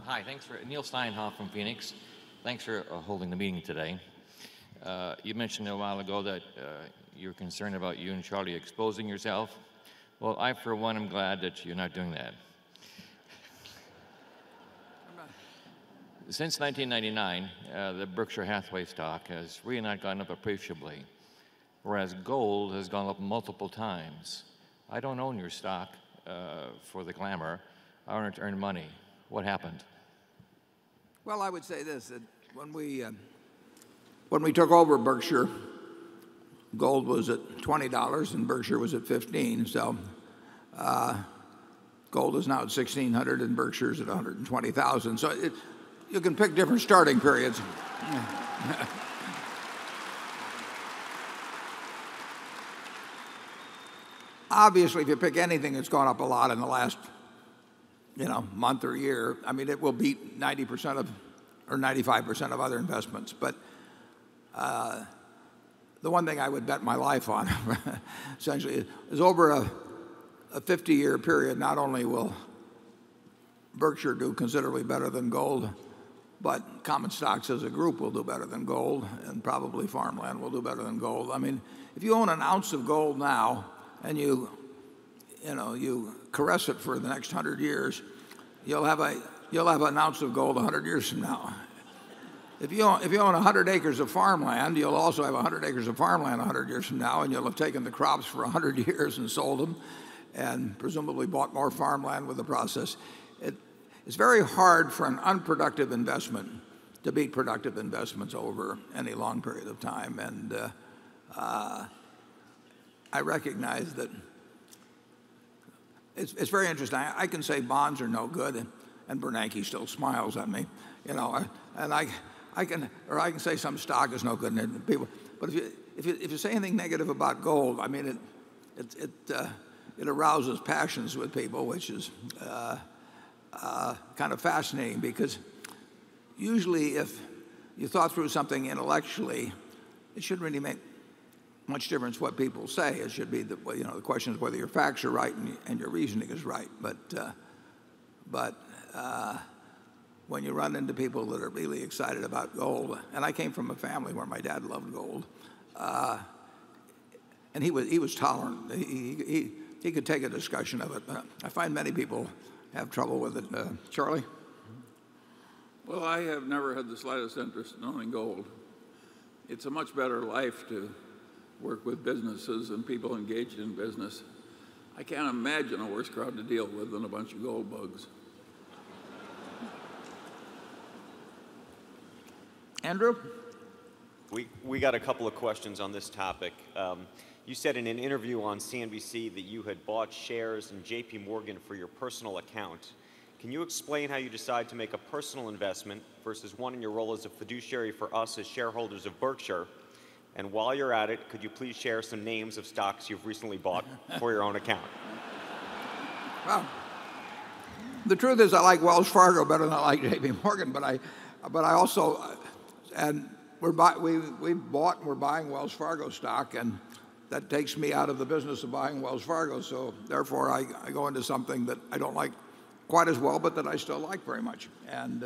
Hi, thanks for Neil Steinhoff from Phoenix. Thanks for holding the meeting today. You mentioned a while ago that you're concerned about you and Charlie exposing yourself. Well, I, for one, am glad that you're not doing that. Since 1999, the Berkshire Hathaway stock has really not gone up appreciably, whereas gold has gone up multiple times. I don't own your stock for the glamour. I want to earn money. What happened? Well, I would say this, that when we took over Berkshire, gold was at $20 and Berkshire was at $15. So gold is now at $1,600 and Berkshire's at $120,000. So you can pick different starting periods. Obviously, if you pick anything that's gone up a lot in the last month or year, I mean, it will beat 90% of or 95% of other investments. But the one thing I would bet my life on, essentially, is over a 50-year period, not only will Berkshire do considerably better than gold, but common stocks as a group will do better than gold, and probably farmland will do better than gold. I mean, if you own an ounce of gold now and you caress it for the next 100 years, you'll have an ounce of gold 100 years from now. if you own 100 acres of farmland, you'll also have 100 acres of farmland 100 years from now, and you'll have taken the crops for 100 years and sold them, and presumably bought more farmland with the process. It's very hard for an unproductive investment to beat productive investments over any long period of time. And I recognize that it's very interesting. I can say bonds are no good, and Bernanke still smiles at me, you know. And I can say some stock is no good, and people. But if you say anything negative about gold, I mean it arouses passions with people, which is kind of fascinating, because usually if you thought through something intellectually, it shouldn't really make much difference what people say. It should be the question is whether your facts are right and your reasoning is right. But when you run into people that are really excited about gold, and I came from a family where my dad loved gold, and he was tolerant. He could take a discussion of it. I find many people have trouble with it. Charlie? Well, I have never had the slightest interest in owning gold. It's a much better life to work with businesses and people engaged in business. I can't imagine a worse crowd to deal with than a bunch of gold bugs. Andrew? We got a couple of questions on this topic. You said in an interview on CNBC that you had bought shares in JP Morgan for your personal account. Can you explain how you decide to make a personal investment versus one in your role as a fiduciary for us as shareholders of Berkshire? And while you're at it, could you please share some names of stocks you've recently bought for your own account? Well, the truth is I like Wells Fargo better than I like JP Morgan, but I also, and we bought and we're buying Wells Fargo stock, and that takes me out of the business of buying Wells Fargo. So therefore I go into something that I don't like quite as well, but that I still like very much. And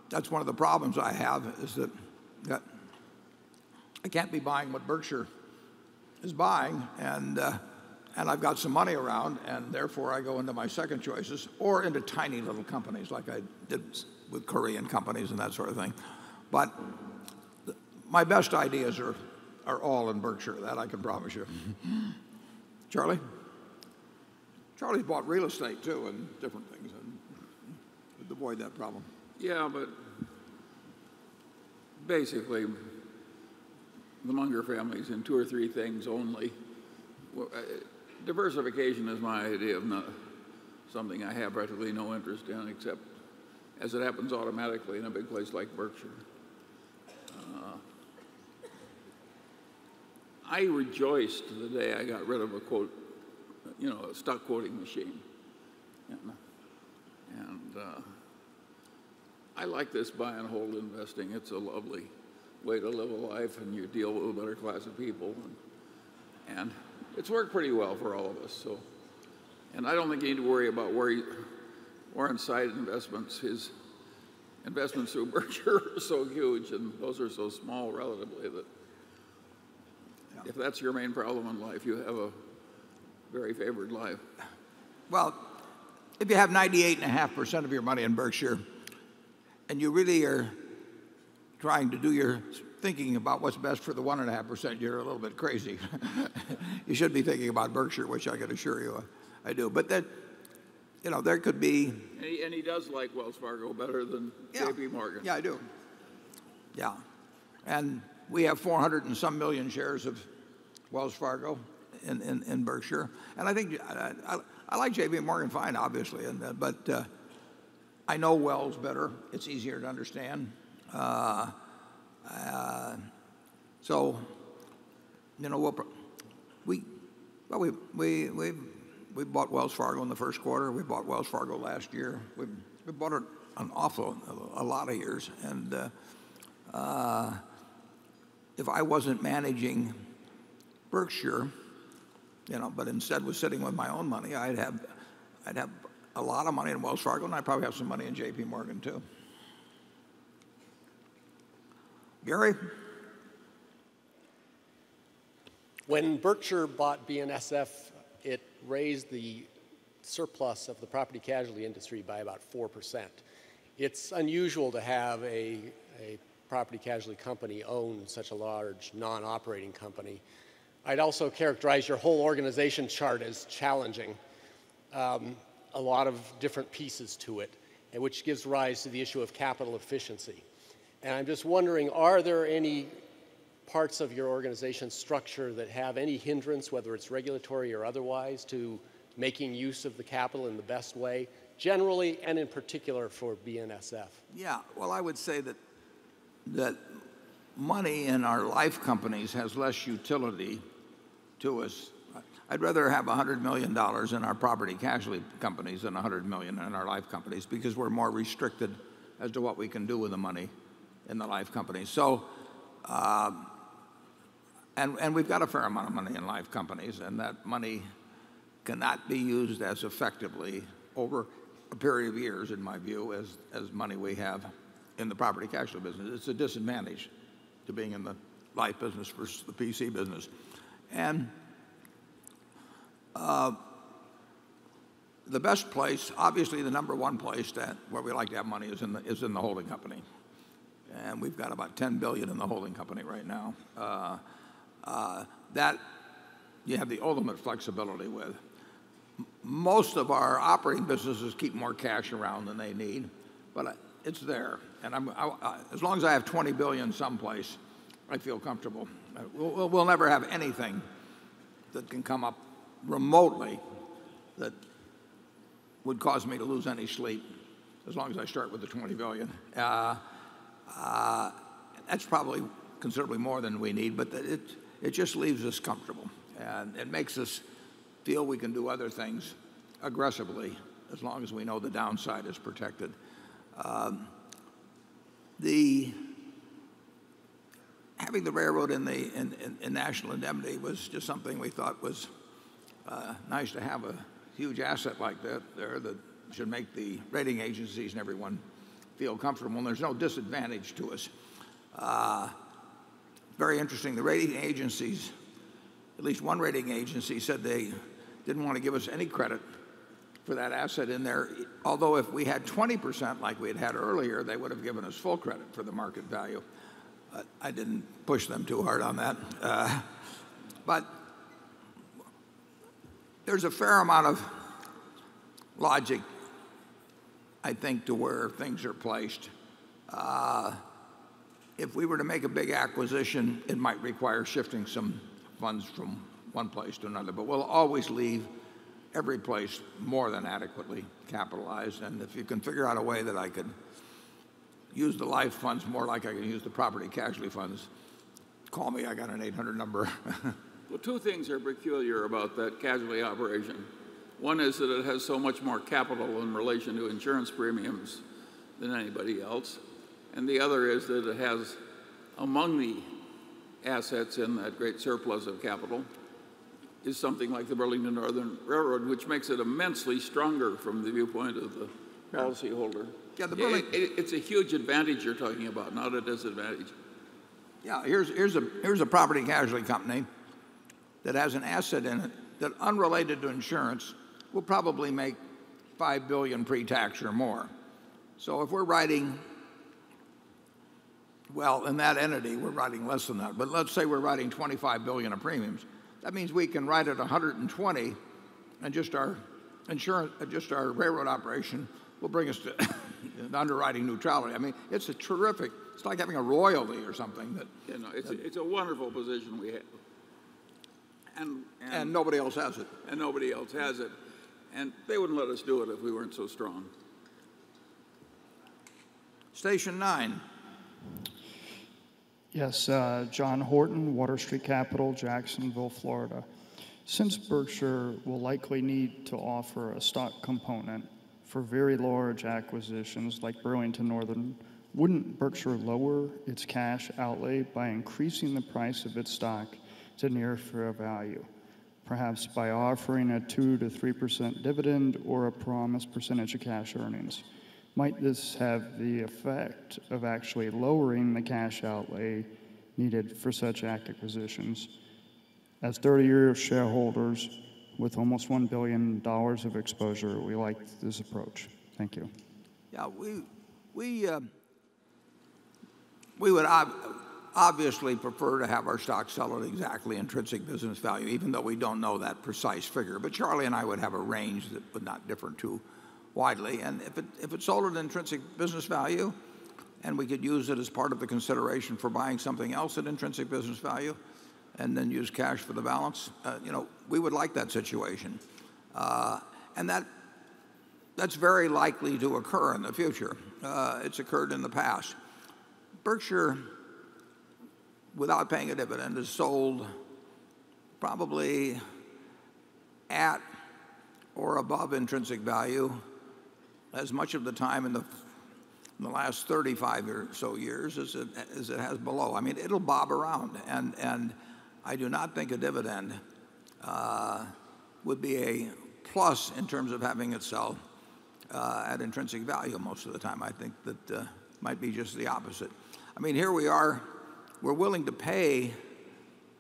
that's one of the problems I have, is that I can't be buying what Berkshire is buying, and I've got some money around, and therefore I go into my second choices or into tiny little companies like I did with Korean companies and that sort of thing. But my best ideas are all in Berkshire, that I can promise you. Charlie? Charlie's bought real estate too and different things and to avoid that problem. Yeah, but basically the Munger family's in 2 or 3 things only. Diversification is my idea of something I have practically no interest in, except as it happens automatically in a big place like Berkshire. I rejoiced the day I got rid of a stock quoting machine. And I like this buy and hold investing. It's a lovely way to live a life, and you deal with a better class of people. And it's worked pretty well for all of us. So, and I don't think you need to worry about Warren's side investments. His investments through Berkshire are so huge, and those are so small relatively that if that's your main problem in life, you have a very favored life. Well, if you have 98.5% of your money in Berkshire, and you really are trying to do your thinking about what's best for the 1.5%, you're a little bit crazy. You should be thinking about Berkshire, which I can assure you I do. But that, there could be. And he does like Wells Fargo better than JP Morgan. Yeah, I do. Yeah. And we have 400 and some million shares of Wells Fargo in Berkshire. And I think I like JP Morgan fine, obviously, but I know Wells better. It's easier to understand. So, we bought Wells Fargo in the first quarter. We bought Wells Fargo last year. We bought it a lot of years. And if I wasn't managing Berkshire, but instead was sitting with my own money, I'd have a lot of money in Wells Fargo, and I'd probably have some money in JP Morgan too. Gary? When Berkshire bought BNSF, it raised the surplus of the property casualty industry by about 4%. It's unusual to have a property casualty company own such a large non-operating company. I'd also characterize your whole organization chart as challenging. A lot of different pieces to it, and which gives rise to the issue of capital efficiency. And I'm just wondering, are there any parts of your organization structure that have any hindrance, whether it's regulatory or otherwise, to making use of the capital in the best way, generally and in particular for BNSF? Yeah, well, I would say that money in our life companies has less utility to us. I'd rather have $100 million in our property casualty companies than $100 million in our life companies, because we're more restricted as to what we can do with the money in the life companies. So, and we've got a fair amount of money in life companies, and that money cannot be used as effectively over a period of years, in my view, as money we have in the property casualty business. It's a disadvantage to being in the life business versus the PC business. And the best place, obviously the number one place where we like to have money is in the holding company. And we've got about $10 billion in the holding company right now. That you have the ultimate flexibility with. Most of our operating businesses keep more cash around than they need, but it's there. And as long as I have $20 billion someplace, I feel comfortable. We'll never have anything that can come up remotely that would cause me to lose any sleep, as long as I start with the $20 billion. That's probably considerably more than we need, but it just leaves us comfortable. And it makes us feel we can do other things aggressively, as long as we know the downside is protected. Having the railroad in National Indemnity was just something we thought was nice to have a huge asset like that there that should make the rating agencies and everyone feel comfortable. And there's no disadvantage to us. Very interesting. The rating agencies, at least one rating agency, said they didn't want to give us any credit for that asset in there. Although if we had 20% like we had earlier, they would have given us full credit for the market value. I didn't push them too hard on that. But there's a fair amount of logic, I think, to where things are placed. If we were to make a big acquisition, it might require shifting some funds from one place to another, but we'll always leave every place more than adequately capitalized. And if you can figure out a way that I could use the life funds more like I can use the property casualty funds, call me. I got an 800 number. Well, two things are peculiar about that casualty operation. One is that it has so much more capital in relation to insurance premiums than anybody else. And the other is that it has, among the assets in that great surplus of capital, is something like the Burlington Northern Railroad, which makes it immensely stronger from the viewpoint of the policyholder. Yeah, it's a huge advantage you're talking about, not a disadvantage. Yeah, here's a property casualty company that has an asset in it that, unrelated to insurance, will probably make $5 billion pre-tax or more. So if we're writing, well, in that entity, we're writing less than that. But let's say we're writing $25 billion of premiums. That means we can write at 120, and just our railroad operation will bring us to underwriting neutrality. I mean, it's a terrific. It's like having a royalty or something. It's a wonderful position we have. And nobody else has it. And nobody else has it. And they wouldn't let us do it if we weren't so strong. Station 9. Yes, John Horton, Water Street Capital, Jacksonville, Florida. Since Berkshire will likely need to offer a stock component for very large acquisitions like Burlington Northern, wouldn't Berkshire lower its cash outlay by increasing the price of its stock to near fair value, perhaps by offering a 2 to 3% dividend or a promised percentage of cash earnings? Might this have the effect of actually lowering the cash outlay needed for such acquisitions? As 30-year shareholders with almost $1 billion of exposure, we like this approach. Thank you. Yeah, We would obviously prefer to have our stock sell at exactly intrinsic business value, even though we don't know that precise figure. But Charlie and I would have a range that would not differ too widely. And if it sold at intrinsic business value, and we could use it as part of the consideration for buying something else at intrinsic business value, and then use cash for the balance, we would like that situation. And that's very likely to occur in the future. It's occurred in the past. Berkshire, without paying a dividend, has sold probably at or above intrinsic value as much of the time in the last 35 or so years as it has below. I mean, it'll bob around, and I do not think a dividend would be a plus in terms of having it sell at intrinsic value most of the time. I think that might be just the opposite. I mean, here we are, we're willing to pay,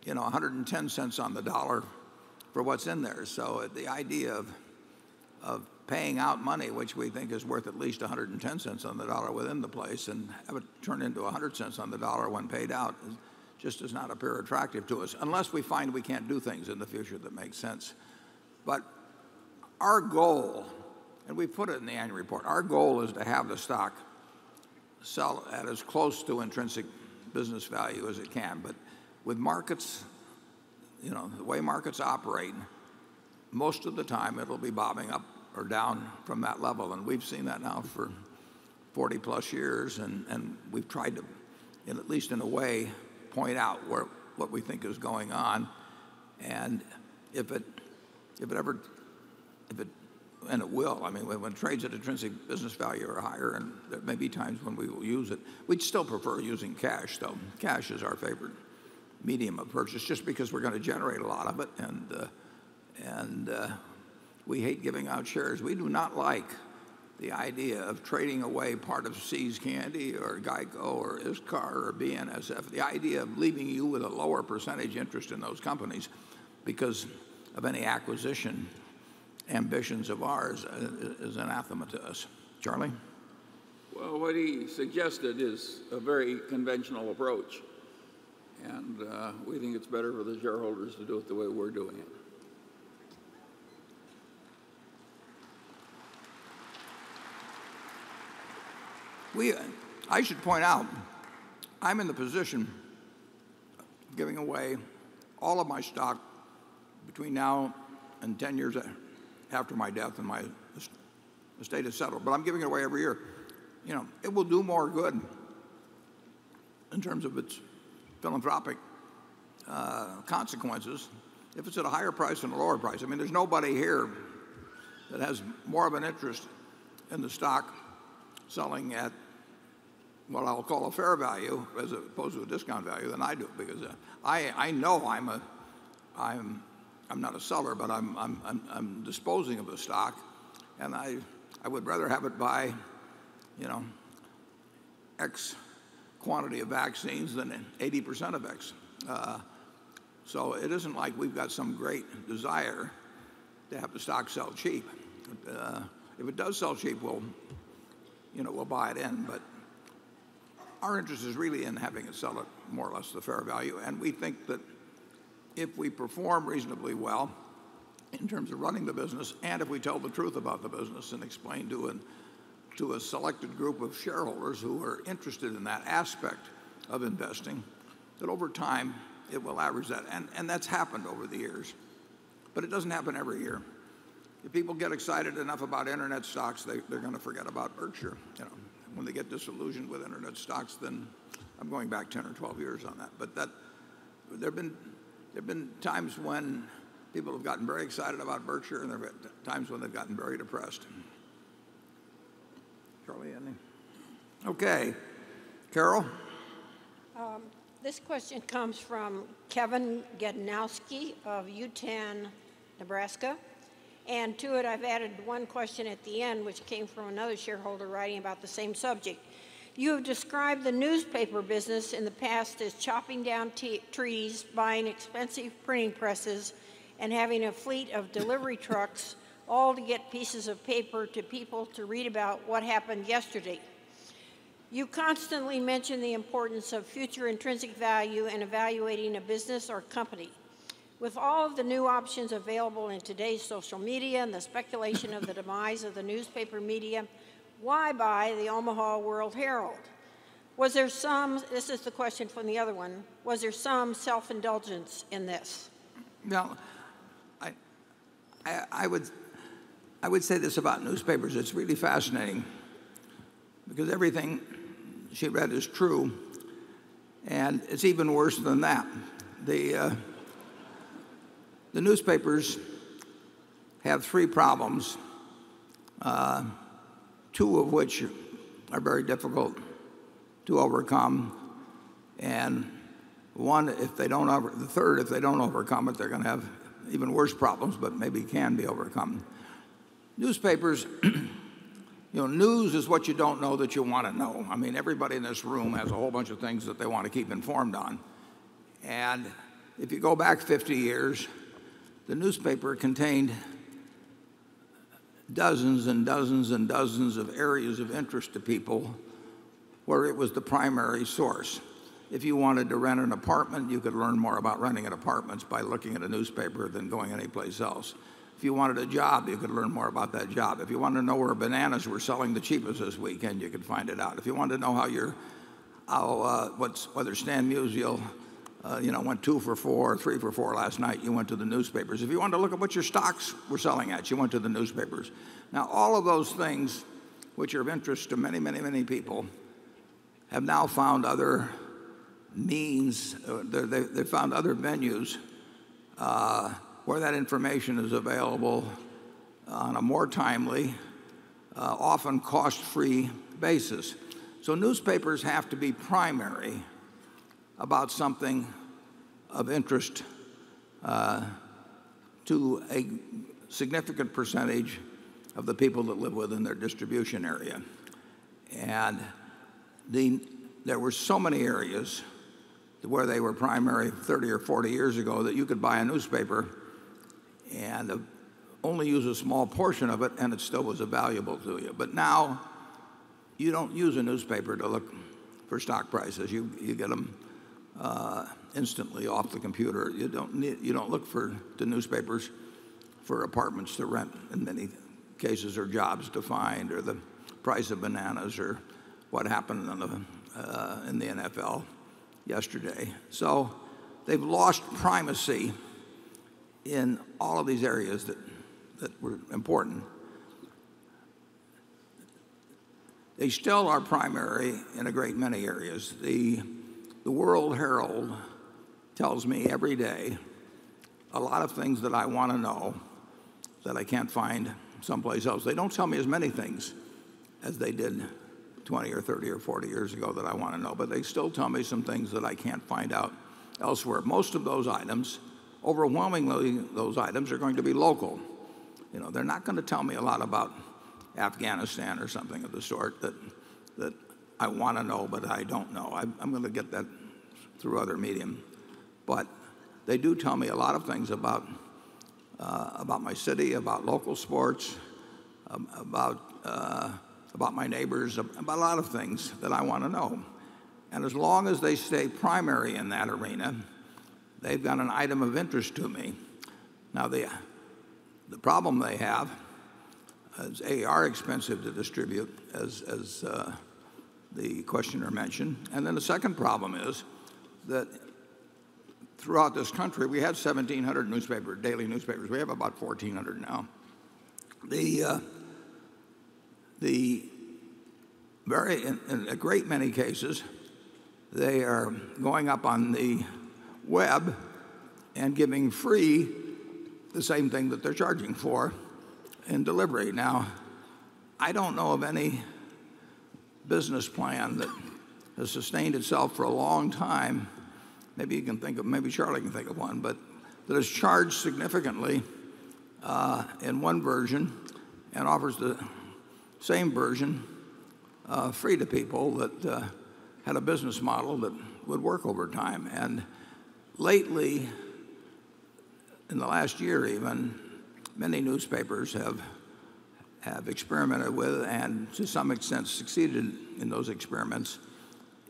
110 cents on the dollar for what's in there. So the idea of paying out money, which we think is worth at least 110 cents on the dollar within the place, and have it turn into 100 cents on the dollar when paid out, just does not appear attractive to us, unless we find we can't do things in the future that make sense. But our goal, and we put it in the annual report, our goal is to have the stock sell at as close to intrinsic business value as it can. But with markets, the way markets operate, most of the time it'll be bobbing up or down from that level. And we've seen that now for 40 plus years, and we've tried to, at least in a way, point out what we think is going on. And if it and it will. I mean, when trades at intrinsic business value are higher, and there may be times when we will use it. We'd still prefer using cash, though. Cash is our favorite medium of purchase, just because we're going to generate a lot of it, and we hate giving out shares. We do not like the idea of trading away part of See's Candy or Geico or ISCAR or BNSF. The idea of leaving you with a lower percentage interest in those companies because of any acquisition ambitions of ours is anathema to us. Charlie? Well, what he suggested is a very conventional approach, and we think it's better for the shareholders to do it the way we're doing it. I should point out, I'm in the position of giving away all of my stock between now and 10 years after my death, and my estate is settled. But I'm giving it away every year. It will do more good in terms of its philanthropic consequences if it's at a higher price than a lower price. I mean, there's nobody here that has more of an interest in the stock selling at what I'll call a fair value as opposed to a discount value than I do, because I know I'm not a seller, but I'm disposing of the stock, and I would rather have it buy, X quantity of vaccines than 80% of X. So it isn't like we've got some great desire to have the stock sell cheap. If it does sell cheap, we'll buy it in. But our interest is really in having it sell at more or less the fair value, and we think that if we perform reasonably well in terms of running the business, and if we tell the truth about the business and explain to a selected group of shareholders who are interested in that aspect of investing, that over time it will average that. And that's happened over the years. But it doesn't happen every year. If people get excited enough about internet stocks, they're going to forget about Berkshire. When they get disillusioned with internet stocks, then I'm going back 10 or 12 years on that. But there have been times when people have gotten very excited about Berkshire, and there have been times when they've gotten very depressed. Charlie, anything? Okay. Carol? This question comes from Kevin Gednowski of Utan, Nebraska. And to it, I've added one question at the end, which came from another shareholder writing about the same subject. You have described the newspaper business in the past as chopping down trees, buying expensive printing presses, and having a fleet of delivery trucks, all to get pieces of paper to people to read about what happened yesterday. You constantly mention the importance of future intrinsic value in evaluating a business or company. With all of the new options available in today's social media and the speculation of the demise of the newspaper media, why buy the Omaha World Herald? Was there some, this is the question from the other one, was there some self-indulgence in this? Well, I would say this about newspapers. It's really fascinating because everything she read is true, and it's even worse than that. The newspapers have three problems, two of which are very difficult to overcome, and one, if they don't the third, if they don't overcome it, they're going to have even worse problems, but maybe can be overcome. Newspapers, news is what you don't know that you want to know. I mean, everybody in this room has a whole bunch of things that they want to keep informed on. And if you go back 50 years, the newspaper contained dozens and dozens and dozens of areas of interest to people where it was the primary source. If you wanted to rent an apartment, you could learn more about renting an apartment by looking at a newspaper than going anyplace else. If you wanted a job, you could learn more about that job. If you wanted to know where bananas were selling the cheapest this weekend, you could find it out. If you wanted to know whether Stan Musial went 2 for 4 or 3 for 4 last night, you went to the newspapers. If you wanted to look at what your stocks were selling at, you went to the newspapers. Now, all of those things, which are of interest to many, many, many people, have now found other means, they've found other venues where that information is available on a more timely, often cost-free basis. So newspapers have to be primary about something of interest to a significant percentage of the people that live within their distribution area. And there were so many areas where they were primary 30 or 40 years ago that you could buy a newspaper and only use a small portion of it, and it still was valuable to you. But now, you don't use a newspaper to look for stock prices. You get them instantly off the computer. You don't look for the newspapers for apartments to rent in many cases, or jobs to find, or the price of bananas, or what happened in the NFL yesterday. So they've lost primacy in all of these areas that were important. They still are primary in a great many areas. The World Herald tells me every day a lot of things that I want to know that I can't find someplace else. They don't tell me as many things as they did 20 or 30 or 40 years ago that I want to know, but they still tell me some things that I can't find out elsewhere. Most of those items, overwhelmingly those items, are going to be local. They're not going to tell me a lot about Afghanistan or something of the sort that I want to know but I don't know. I'm going to get that through other medium. But they do tell me a lot of things about my city, about local sports, about my neighbors, about a lot of things that I want to know. And as long as they stay primary in that arena, they've got an item of interest to me. Now, the problem they have is they are expensive to distribute, as the questioner mentioned. And then the second problem is that throughout this country, we had 1,700 daily newspapers. We have about 1,400 now. In a great many cases, they are going up on the web and giving free the same thing that they're charging for in delivery. Now, I don't know of any business plan that has sustained itself for a long time. Maybe Charlie can think of one, but that is charged significantly in one version and offers the same version free to people that had a business model that would work over time. And lately, in the last year even, many newspapers have experimented with and to some extent succeeded in those experiments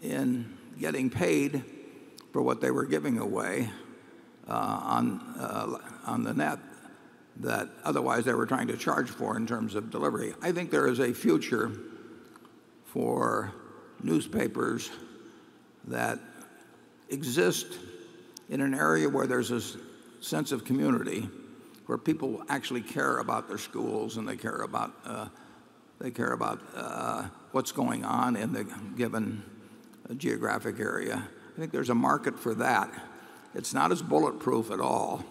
in getting paid for what they were giving away on the net that otherwise they were trying to charge for in terms of delivery. I think there is a future for newspapers that exist in an area where there's a sense of community, where people actually care about their schools and they care about what's going on in the given geographic area. I think there's a market for that. It's not as bulletproof at all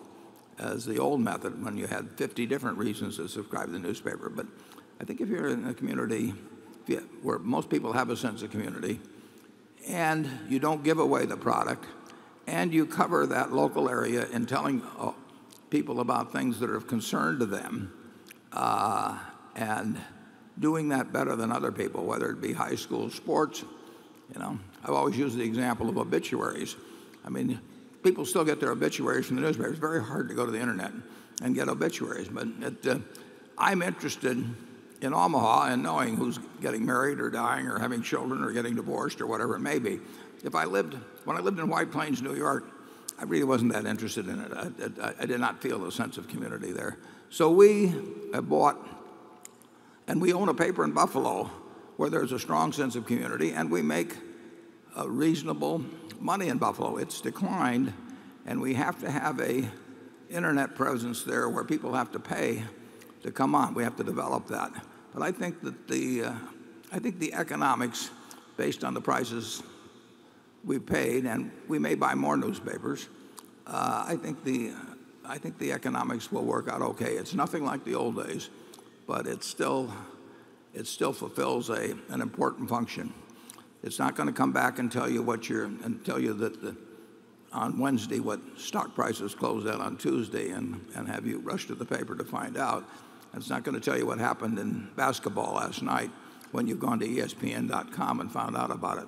as the old method when you had 50 different reasons to subscribe to the newspaper. But I think if you're in a community where most people have a sense of community and you don't give away the product and you cover that local area in telling people about things that are of concern to them and doing that better than other people, whether it be high school sports. I've always used the example of obituaries. I mean, people still get their obituaries from the newspaper. It's very hard to go to the internet and get obituaries. But I'm interested in Omaha and knowing who's getting married or dying or having children or getting divorced or whatever it may be. When I lived in White Plains, New York, I really wasn't that interested in it. I did not feel a sense of community there. So we have bought, and we own a paper in Buffalo where there's a strong sense of community, and we make reasonable money in Buffalo. It's declined, and we have to have a internet presence there where people have to pay to come on. We have to develop that. But I think that the economics, based on the prices we paid, and we may buy more newspapers, I think the economics will work out okay. It's nothing like the old days, but it still fulfills an important function. It's not going to come back and tell you that on Wednesday what stock prices closed at on Tuesday and have you rush to the paper to find out. It's not going to tell you what happened in basketball last night when you've gone to ESPN.com and found out about it.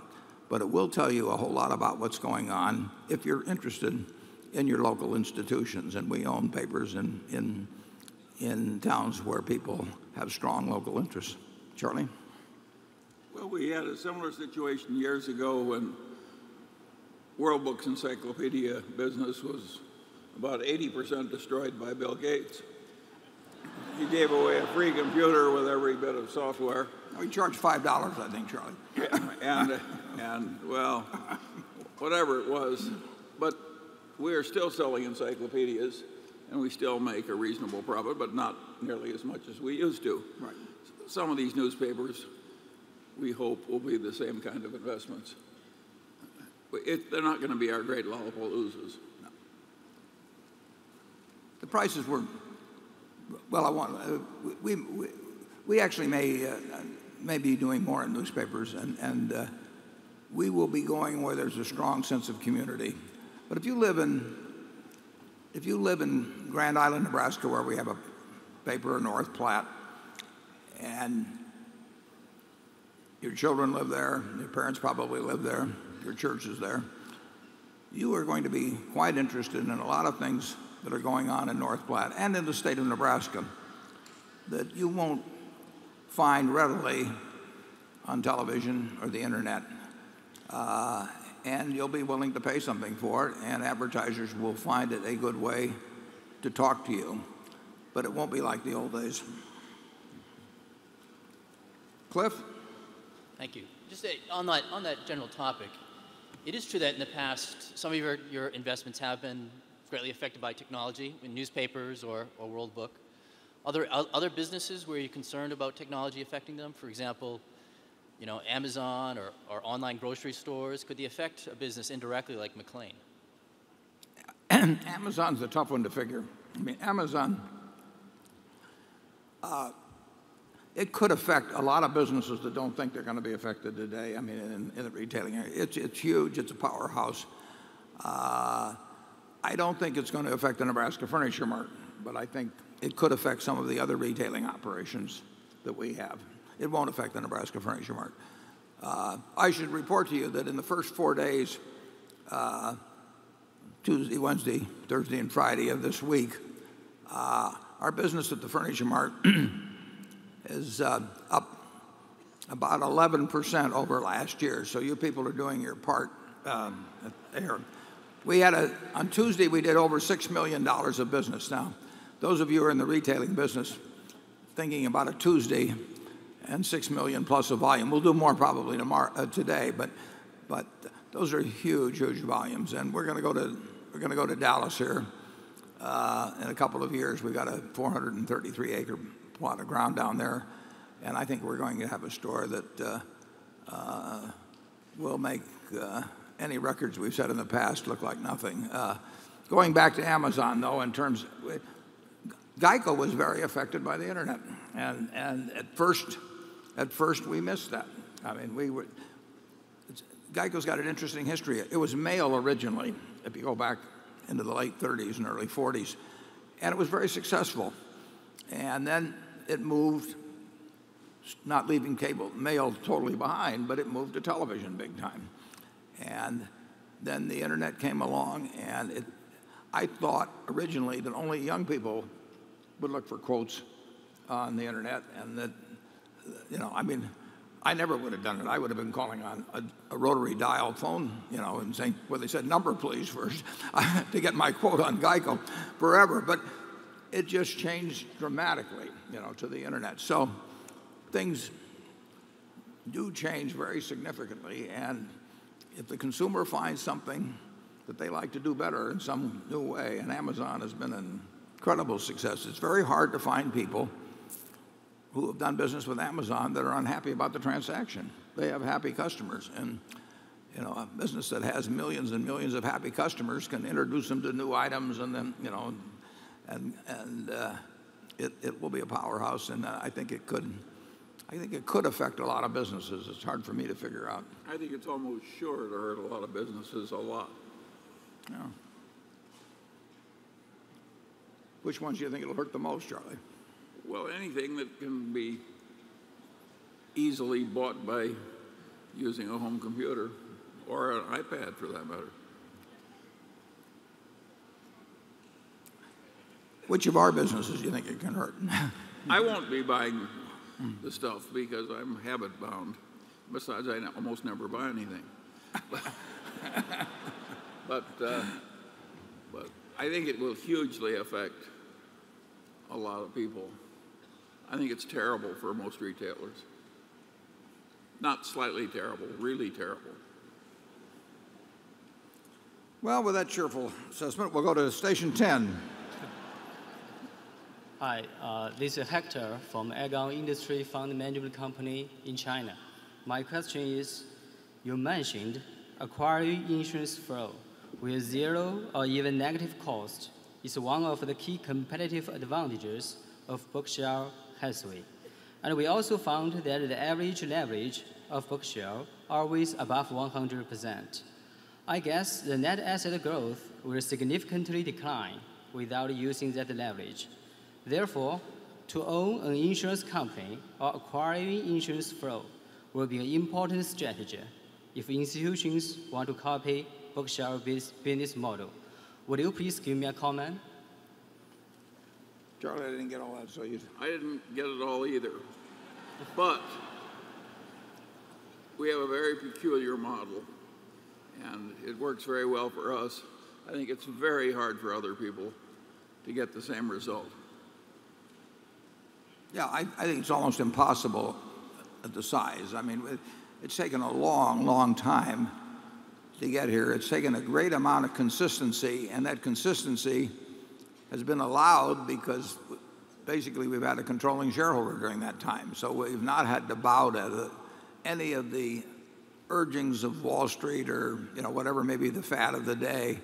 But it will tell you a whole lot about what's going on if you're interested in your local institutions. And we own papers in towns where people have strong local interests. Charlie? Well, we had a similar situation years ago when World Books Encyclopedia business was about 80% destroyed by Bill Gates. He gave away a free computer with every bit of software. We charged $5, I think, Charlie. and well, whatever it was. But we are still selling encyclopedias, and we still make a reasonable profit, but not nearly as much as we used to. Right. Some of these newspapers, we hope, will be the same kind of investments. They're not going to be our great Lollapaloozas. No. The prices were, well, we actually may be doing more in newspapers, and we will be going where there's a strong sense of community. But if you live in Grand Island, Nebraska, where we have a paper in North Platte, and your children live there, your parents probably live there, your church is there, you are going to be quite interested in a lot of things that are going on in North Platte and in the state of Nebraska that you won't find readily on television or the internet. And you'll be willing to pay something for it, and advertisers will find it a good way to talk to you. But it won't be like the old days. Cliff? Thank you. Just on that general topic, it is true that in the past, some of your investments have been greatly affected by technology in newspapers or World Book. Are there other businesses where you're concerned about technology affecting them? For example, Amazon or online grocery stores? Could they affect a business indirectly like McLean? Amazon's a tough one to figure. I mean, Amazon, it could affect a lot of businesses that don't think they're going to be affected today. I mean, in the retailing area. It's huge. It's a powerhouse. I don't think it's going to affect the Nebraska Furniture Mart, but I think it could affect some of the other retailing operations that we have. It won't affect the Nebraska Furniture Mart. I should report to you that in the first 4 days, Tuesday, Wednesday, Thursday, and Friday of this week, our business at the Furniture Mart is up about 11% over last year. So you people are doing your part there. On Tuesday, we did over $6 million of business. Now, those of you who are in the retailing business thinking about a Tuesday and 6 million plus of volume, we'll do more probably today, but those are huge volumes. And we're going to go to Dallas here in a couple of years. We've got a 433-acre plot of ground down there, and I think we're going to have a store that will make any records we've set in the past look like nothing. Going back to Amazon, though, GEICO was very affected by the internet, and at first we missed that. I mean, GEICO's got an interesting history. It was mail originally, if you go back into the late 30s and early 40s, and it was very successful. And then it moved, not leaving cable mail totally behind, but it moved to television big time. And then the internet came along, and I thought originally that only young people would look for quotes on the internet, and that, I never would have done it. I would have been calling on a rotary dial phone, and saying, well, they said number please first to get my quote on GEICO forever. But it just changed dramatically, to the internet. So things do change very significantly, and if the consumer finds something that they like to do better in some new way, and Amazon has been an incredible success. It's very hard to find people who have done business with Amazon that are unhappy about the transaction. They have happy customers, and a business that has millions and millions of happy customers can introduce them to new items, and then it will be a powerhouse. And I think it could affect a lot of businesses. It's hard for me to figure out. I think it's almost sure to hurt a lot of businesses a lot. Yeah. Which ones do you think it'll hurt the most, Charlie? Well, anything that can be easily bought by using a home computer or an iPad, for that matter. Which of our businesses do you think it can hurt? I won't be buying the stuff because I'm habit bound. Besides, I almost never buy anything. But I think it will hugely affect a lot of people. I think it's terrible for most retailers. Not slightly terrible, really terrible. Well, with that cheerful assessment, we'll go to station 10. Hi, this is Hector from Aegon Industry Fund Management Company in China. My question is, you mentioned acquiring insurance flow with zero or even negative cost is one of the key competitive advantages of Berkshire Hathaway. And we also found that the average leverage of Berkshire always above 100%. I guess the net asset growth will significantly decline without using that leverage. Therefore, to own an insurance company or acquiring insurance flow will be an important strategy if institutions want to copy Berkshire business model. Would you please give me a comment? Charlie, I didn't get all that, so you... I didn't get it all either. But we have a very peculiar model, and it works very well for us. I think it's very hard for other people to get the same result. Yeah, I think it's almost impossible at the size. I mean, it's taken a long, long time to get here. It's taken a great amount of consistency, and that consistency has been allowed because basically we've had a controlling shareholder during that time. So we've not had to bow to any of the urgings of Wall Street or whatever may be the fad of the day.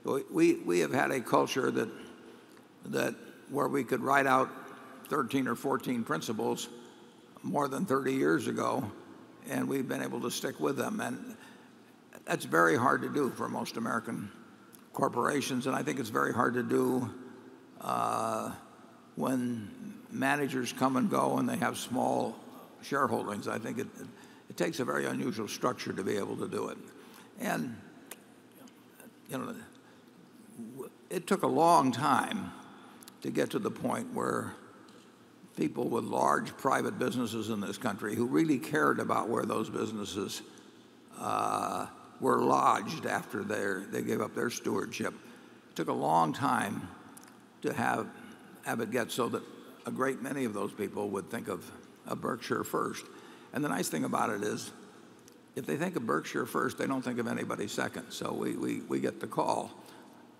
We have had a culture that where we could write out 13 or 14 principles more than 30 years ago, and we've been able to stick with them. And that's very hard to do for most American corporations, and I think it's very hard to do when managers come and go and they have small shareholdings. I think it takes a very unusual structure to be able to do it. And it took a long time to get to the point where people with large private businesses in this country who really cared about where those businesses were lodged after they gave up their stewardship. It took a long time to have it get so that a great many of those people would think of Berkshire first. And the nice thing about it is, if they think of Berkshire first, they don't think of anybody second. So we get the call.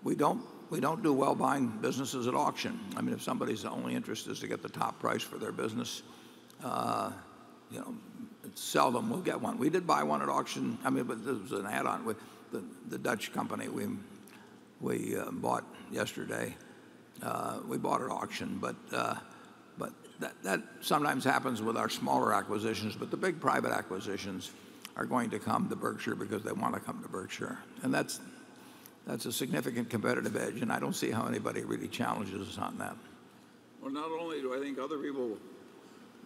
We don't do well buying businesses at auction. I mean, if somebody's only interest is to get the top price for their business, seldom we'll get one. We did buy one at auction. I mean, but this was an add-on with the Dutch company we bought yesterday. We bought at auction, but that sometimes happens with our smaller acquisitions. But the big private acquisitions are going to come to Berkshire because they want to come to Berkshire, and that's a significant competitive edge. And I don't see how anybody really challenges us on that. Well, not only do I think other people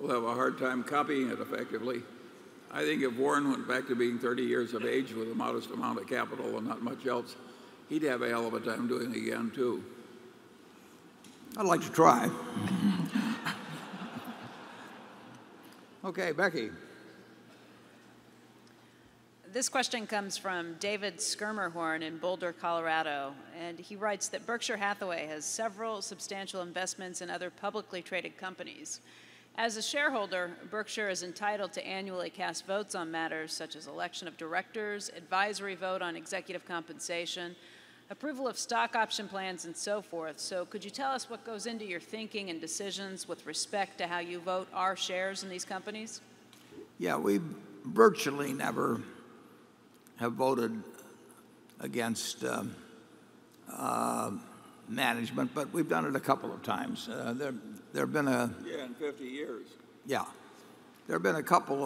will have a hard time copying it effectively, I think if Warren went back to being 30 years of age with a modest amount of capital and not much else, he'd have a hell of a time doing it again, too. I'd like to try. Okay, Becky. This question comes from David Skirmerhorn in Boulder, Colorado, and he writes that Berkshire Hathaway has several substantial investments in other publicly traded companies. As a shareholder, Berkshire is entitled to annually cast votes on matters such as election of directors, advisory vote on executive compensation, approval of stock option plans, and so forth. So could you tell us what goes into your thinking and decisions with respect to how you vote our shares in these companies? Yeah, we virtually never have voted against management, but we've done it a couple of times. There have been in 50 years. Yeah, there have been a couple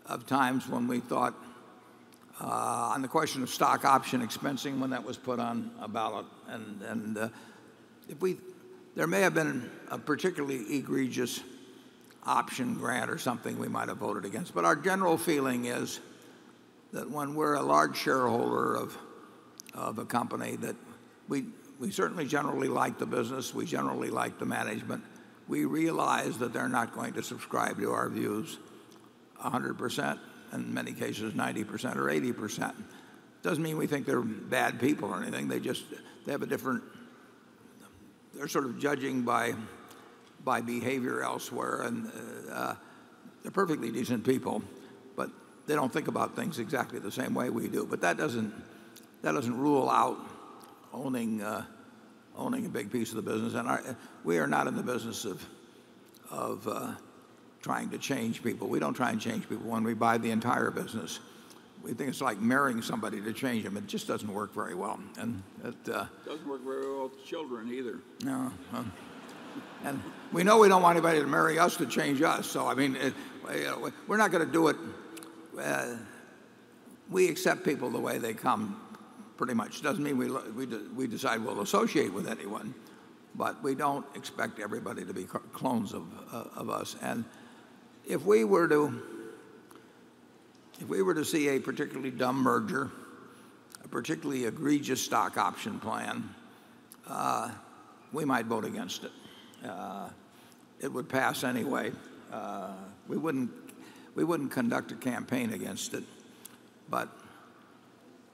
of times when we thought on the question of stock option expensing when that was put on a ballot, and there may have been a particularly egregious option grant or something we might have voted against. But our general feeling is that when we're a large shareholder of a company, that we certainly generally like the business, we generally like the management. We realize that they're not going to subscribe to our views 100%, in many cases 90% or 80%. Doesn't mean we think they're bad people or anything. They have a different, they're sort of judging by behavior elsewhere, and they're perfectly decent people, but they don't think about things exactly the same way we do. But that doesn't rule out owning a big piece of the business. And we are not in the business of trying to change people. We don't try and change people when we buy the entire business. We think it's like marrying somebody to change them. It just doesn't work very well. And it doesn't work very well with children either. No. And we know we don't want anybody to marry us to change us. So, I mean, we're not going to do it. We accept people the way they come, pretty much. Doesn't mean we decide we'll associate with anyone, but we don't expect everybody to be clones of us. And if we were to see a particularly dumb merger, a particularly egregious stock option plan, we might vote against it. It would pass anyway. We wouldn't conduct a campaign against it, but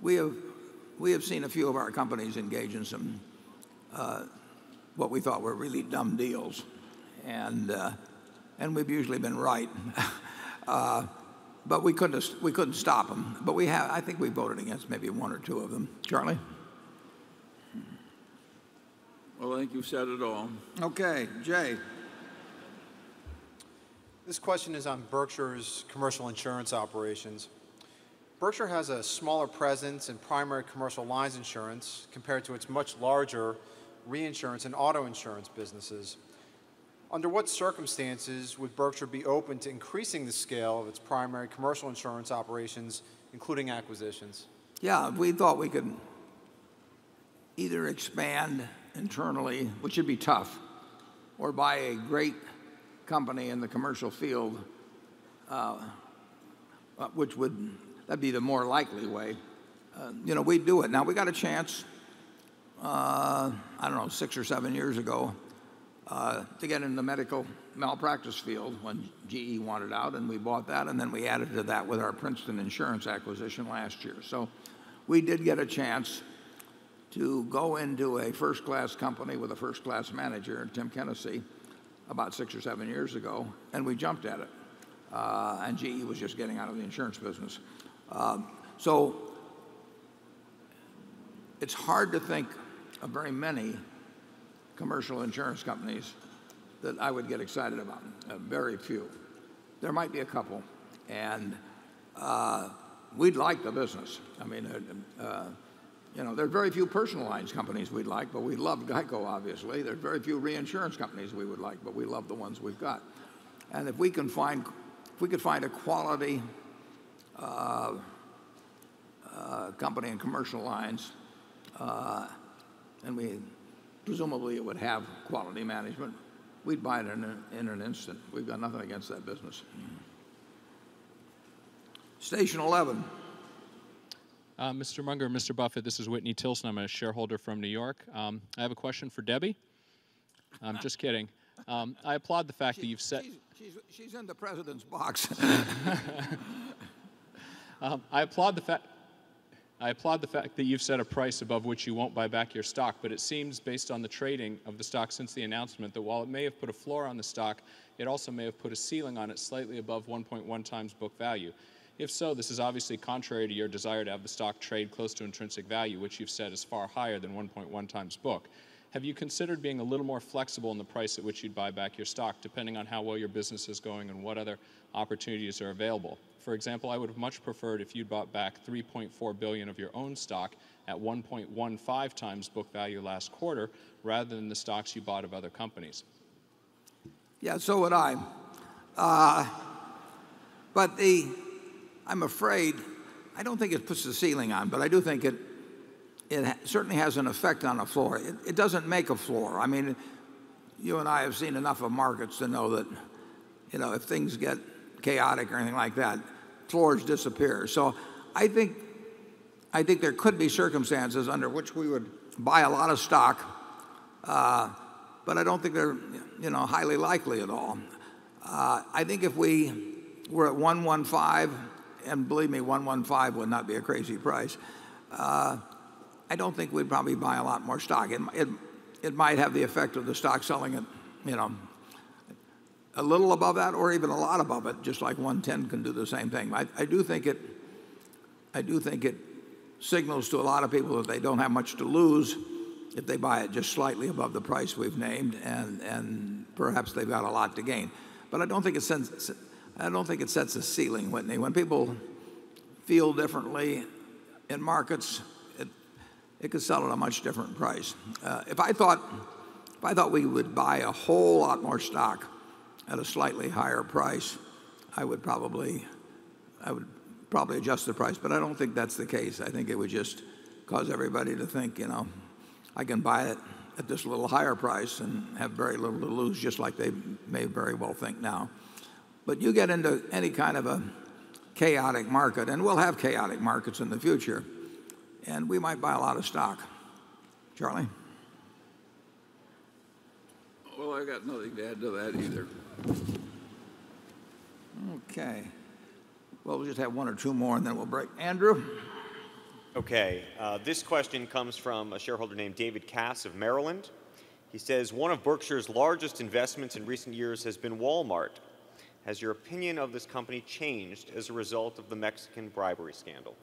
we have seen a few of our companies engage in some what we thought were really dumb deals, and we've usually been right. But we couldn't stop them. But I think we voted against maybe one or two of them. Charlie? Well, I think you've said it all. Okay, Jay. This question is on Berkshire's commercial insurance operations. Berkshire has a smaller presence in primary commercial lines insurance compared to its much larger reinsurance and auto insurance businesses. Under what circumstances would Berkshire be open to increasing the scale of its primary commercial insurance operations, including acquisitions? Yeah, we thought we could either expand internally, which would be tough, or buy a great company in the commercial field, that'd be the more likely way. We'd do it. Now, we got a chance, I don't know, 6 or 7 years ago to get in the medical malpractice field when GE wanted out, and we bought that, and then we added to that with our Princeton Insurance acquisition last year. So we did get a chance to go into a first-class company with a first-class manager, Tim Kenesey, about 6 or 7 years ago, and we jumped at it. And GE was just getting out of the insurance business. So it's hard to think of very many commercial insurance companies that I would get excited about. Very few. There might be a couple, and we'd like the business. I mean, there are very few personal lines companies we'd like, but we love Geico, obviously. There are very few reinsurance companies we would like, but we love the ones we've got. And if we could find a quality company in commercial lines, and presumably it would have quality management, we'd buy it in an instant. We've got nothing against that business. Station 11. Mr. Munger, Mr. Buffett, this is Whitney Tilson. I'm a shareholder from New York. I have a question for Debbie. I'm just kidding. I applaud the fact that you've set... She's in the president's box. I applaud the fact that you've set a price above which you won't buy back your stock, but it seems, based on the trading of the stock since the announcement, that while it may have put a floor on the stock, it also may have put a ceiling on it slightly above 1.1 times book value. If so, this is obviously contrary to your desire to have the stock trade close to intrinsic value, which you've said is far higher than 1.1 times book. Have you considered being a little more flexible in the price at which you'd buy back your stock, depending on how well your business is going and what other opportunities are available? For example, I would have much preferred if you'd bought back $3.4 billion of your own stock at 1.15 times book value last quarter, rather than the stocks you bought of other companies. Yeah, so would I. But I'm afraid, I don't think it puts the ceiling on, but I do think it certainly has an effect on a floor. It doesn't make a floor. I mean, you and I have seen enough of markets to know that, if things get chaotic or anything like that, floors disappear. So I think there could be circumstances under which we would buy a lot of stock, but I don't think they're, highly likely at all. I think if we were at 115, and believe me, 115 would not be a crazy price, I don't think we'd probably buy a lot more stock. It might have the effect of the stock selling at, a little above that or even a lot above it, just like 110 can do the same thing. I do think it signals to a lot of people that they don't have much to lose if they buy it just slightly above the price we've named, and perhaps they've got a lot to gain. But I don't think it sets a ceiling, Whitney. When people feel differently in markets, it could sell at a much different price. If I thought we would buy a whole lot more stock at a slightly higher price, I would probably adjust the price, but I don't think that's the case. I think it would just cause everybody to think, I can buy it at this little higher price and have very little to lose, just like they may very well think now. But you get into any kind of a chaotic market, and we'll have chaotic markets in the future, and we might buy a lot of stock. Charlie? Well, I got nothing to add to that either. Okay. Well, we'll just have one or two more, and then we'll break. Andrew? Okay. This question comes from a shareholder named David Cass of Maryland. He says, one of Berkshire's largest investments in recent years has been Walmart. Has your opinion of this company changed as a result of the Mexican bribery scandal?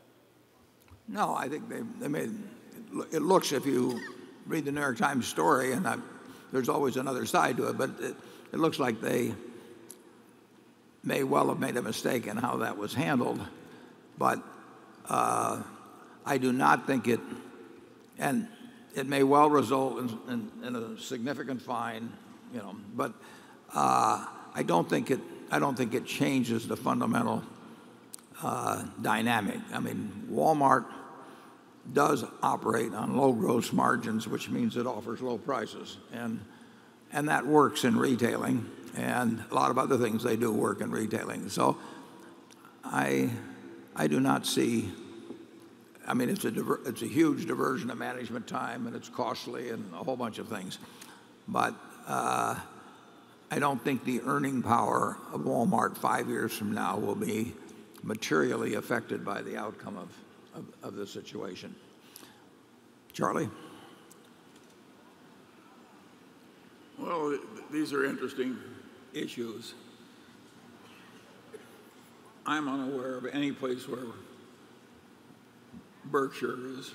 No, I think they made it looks, if you read the New York Times story, and there's always another side to it, but it looks like they may well have made a mistake in how that was handled. But I do not think it, and it may well result in a significant fine, but I don't think it changes the fundamental dynamic. I mean, Walmart does operate on low gross margins, which means it offers low prices, and that works in retailing, and a lot of other things they do work in retailing. So I do not see. I mean, it's a huge diversion of management time, and it's costly, and a whole bunch of things. But I don't think the earning power of Walmart 5 years from now will be materially affected by the outcome of the situation. Charlie? Well, these are interesting issues. I'm unaware of any place where Berkshire is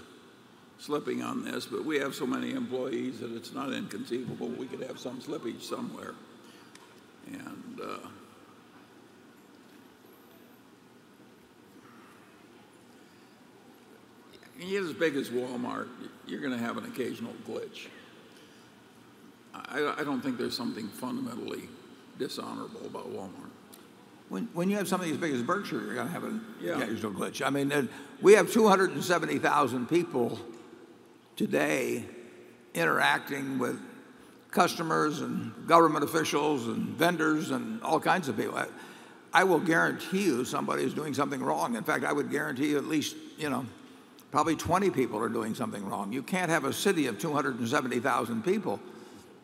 slipping on this, but we have so many employees that it's not inconceivable we could have some slippage somewhere. And when you get as big as Walmart, you're going to have an occasional glitch. I don't think there's something fundamentally dishonorable about Walmart. When you have something as big as Berkshire, you're going to have an occasional glitch. I mean, we have 270,000 people today interacting with customers and government officials and vendors and all kinds of people. I will guarantee you somebody is doing something wrong. In fact, I would guarantee you at least, probably 20 people are doing something wrong. You can't have a city of 270,000 people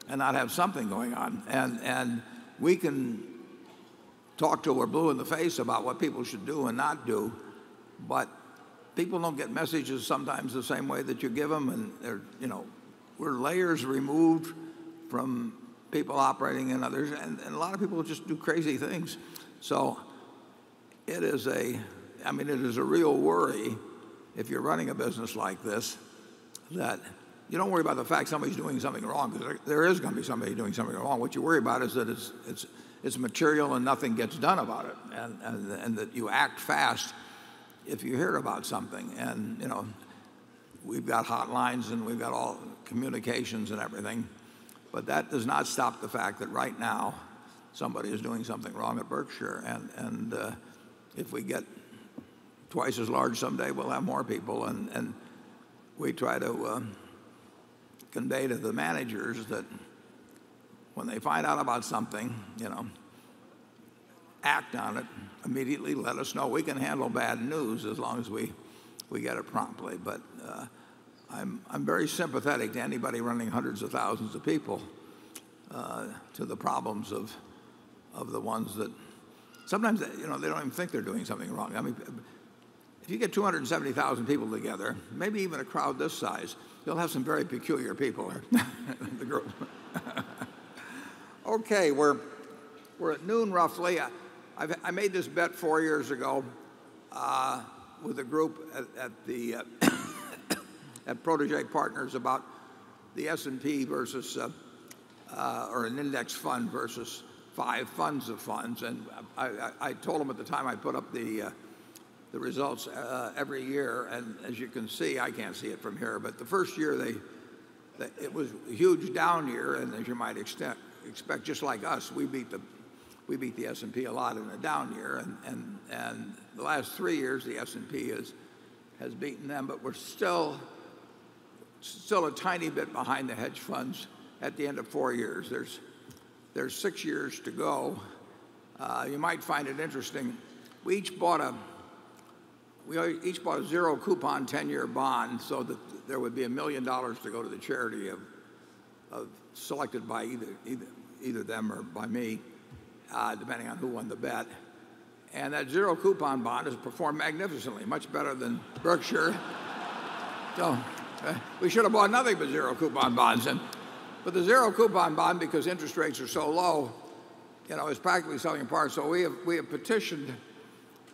and not have something going on. And we can talk till we're blue in the face about what people should do and not do, but people don't get messages sometimes the same way that you give them, and we're layers removed from people operating in others, and a lot of people just do crazy things. So it is a real worry if you're running a business like this, that you don't worry about the fact somebody's doing something wrong, because there is going to be somebody doing something wrong. What you worry about is that it's material and nothing gets done about it, and that you act fast if you hear about something. And we've got hotlines and we've got all communications and everything, but that does not stop the fact that right now somebody is doing something wrong at Berkshire, and if we get twice as large someday, we'll have more people, and we try to convey to the managers that when they find out about something, act on it immediately. Let us know. We can handle bad news as long as we get it promptly. But I'm very sympathetic to anybody running hundreds of thousands of people to the problems of the ones that sometimes they don't even think they're doing something wrong. I mean, if you get 270,000 people together, maybe even a crowd this size, you'll have some very peculiar people in the group. Okay, we're at noon roughly. I made this bet 4 years ago with a group at Protege Partners about the S&P versus or an index fund versus 5 funds of funds, and I told them at the time I put up the results every year, and as you can see, I can't see it from here, but the first year it was a huge down year, and as you might expect, just like us, we beat the S&P a lot in a down year, and the last 3 years the S&P has beaten them, but we're still a tiny bit behind the hedge funds at the end of 4 years. There's 6 years to go. You might find it interesting. We each bought a zero coupon 10-year bond so that there would be $1 million to go to the charity of selected by either them or by me, depending on who won the bet. And that zero coupon bond has performed magnificently, much better than Berkshire. So we should have bought nothing but zero coupon bonds. But the zero coupon bond, because interest rates are so low, is practically selling apart. So we have petitioned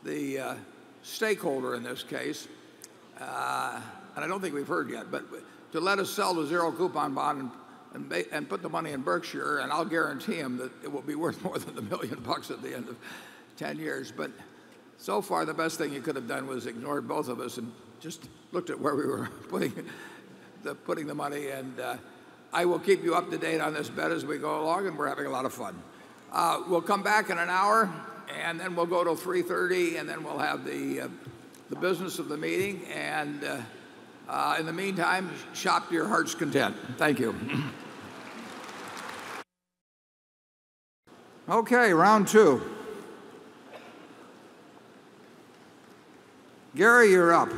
the stakeholder in this case, and I don't think we've heard yet, but to let us sell the zero coupon bond and put the money in Berkshire, and I'll guarantee him that it will be worth more than $1 million at the end of 10 years. But so far, the best thing you could have done was ignored both of us and just looked at where we were putting the money. And I will keep you up to date on this bet as we go along, and we're having a lot of fun. We'll come back in an hour, and then we'll go till 3:30, and then we'll have the business of the meeting. And in the meantime, shop to your heart's content. Thank you. Okay, round 2. Gary, you're up.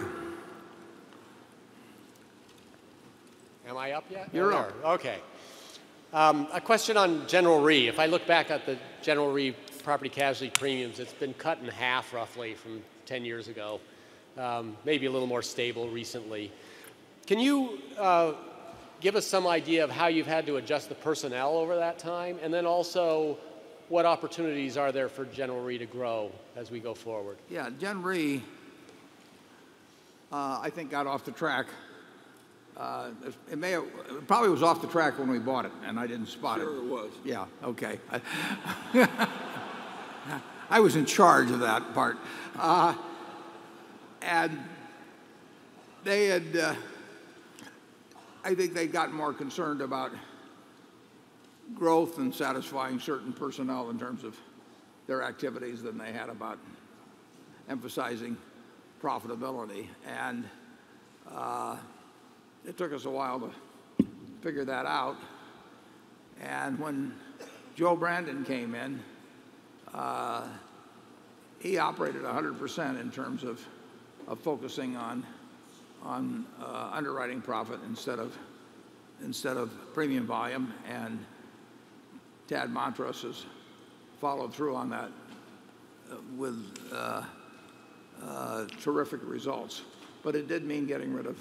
Am I up yet? You're up. Okay. A question on General Re. If I look back at the General Re property casualty premiums, it's been cut in half roughly from 10 years ago, maybe a little more stable recently. Can you give us some idea of how you've had to adjust the personnel over that time? And then also, what opportunities are there for General Re to grow as we go forward? Yeah, Gen Re, I think, got off the track. It probably was off the track when we bought it, and I didn't spot it. Sure it was. Yeah, okay. I was in charge of that part. And they had, I think they'd gotten more concerned about growth and satisfying certain personnel in terms of their activities than they had about emphasizing profitability. And it took us a while to figure that out. And when Joe Brandon came in, he operated 100% in terms of focusing on underwriting profit instead of premium volume. And Tad Montross has followed through on that with terrific results. But it did mean getting rid of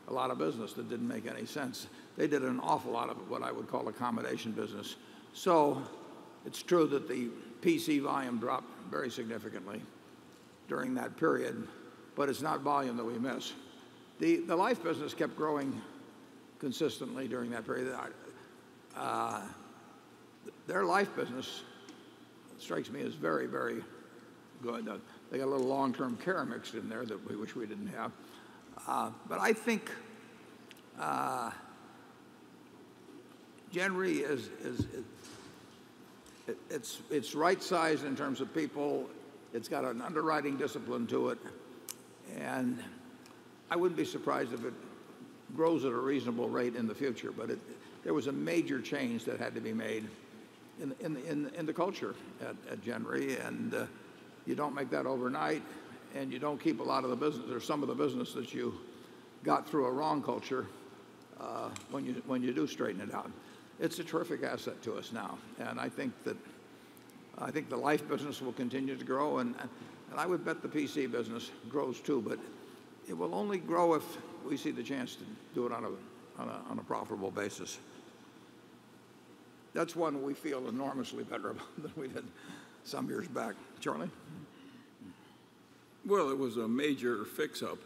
a lot of business that didn't make any sense. They did an awful lot of what I would call accommodation business. So it's true that the PC volume dropped very significantly during that period, but it's not volume that we miss. The life business kept growing consistently during that period. Their life business strikes me as very, very good. They got a little long-term care mixed in there that we wish we didn't have. But I think Gen Re it's right-sized in terms of people. It's got an underwriting discipline to it, and I wouldn't be surprised if it grows at a reasonable rate in the future. But there was a major change that had to be made in the culture at Gen Re, and you don't make that overnight, and you don't keep a lot of the business or some of the business that you got through a wrong culture when you do straighten it out. It's a terrific asset to us now, and I think the life business will continue to grow, and I would bet the PC business grows too, but it will only grow if we see the chance to do it on a profitable basis. That's one we feel enormously better about than we did some years back. Charlie? Well, it was a major fix-up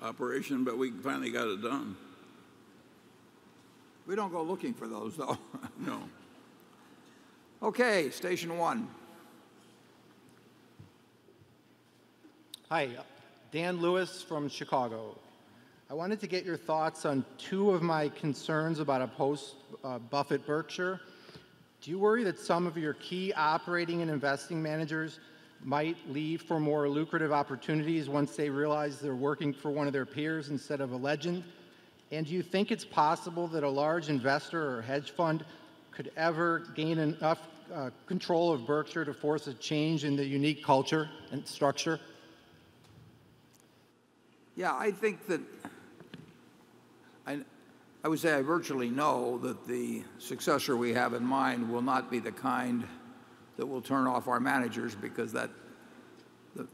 operation, but we finally got it done. We don't go looking for those, though. No. Okay, station one. Hi, Dan Lewis from Chicago. I wanted to get your thoughts on two of my concerns about a post-Buffett Berkshire. Do you worry that some of your key operating and investing managers might leave for more lucrative opportunities once they realize they're working for one of their peers instead of a legend? And do you think it's possible that a large investor or hedge fund could ever gain enough control of Berkshire to force a change in the unique culture and structure? Yeah, I think that I would say I virtually know that the successor we have in mind will not be the kind that will turn off our managers, because the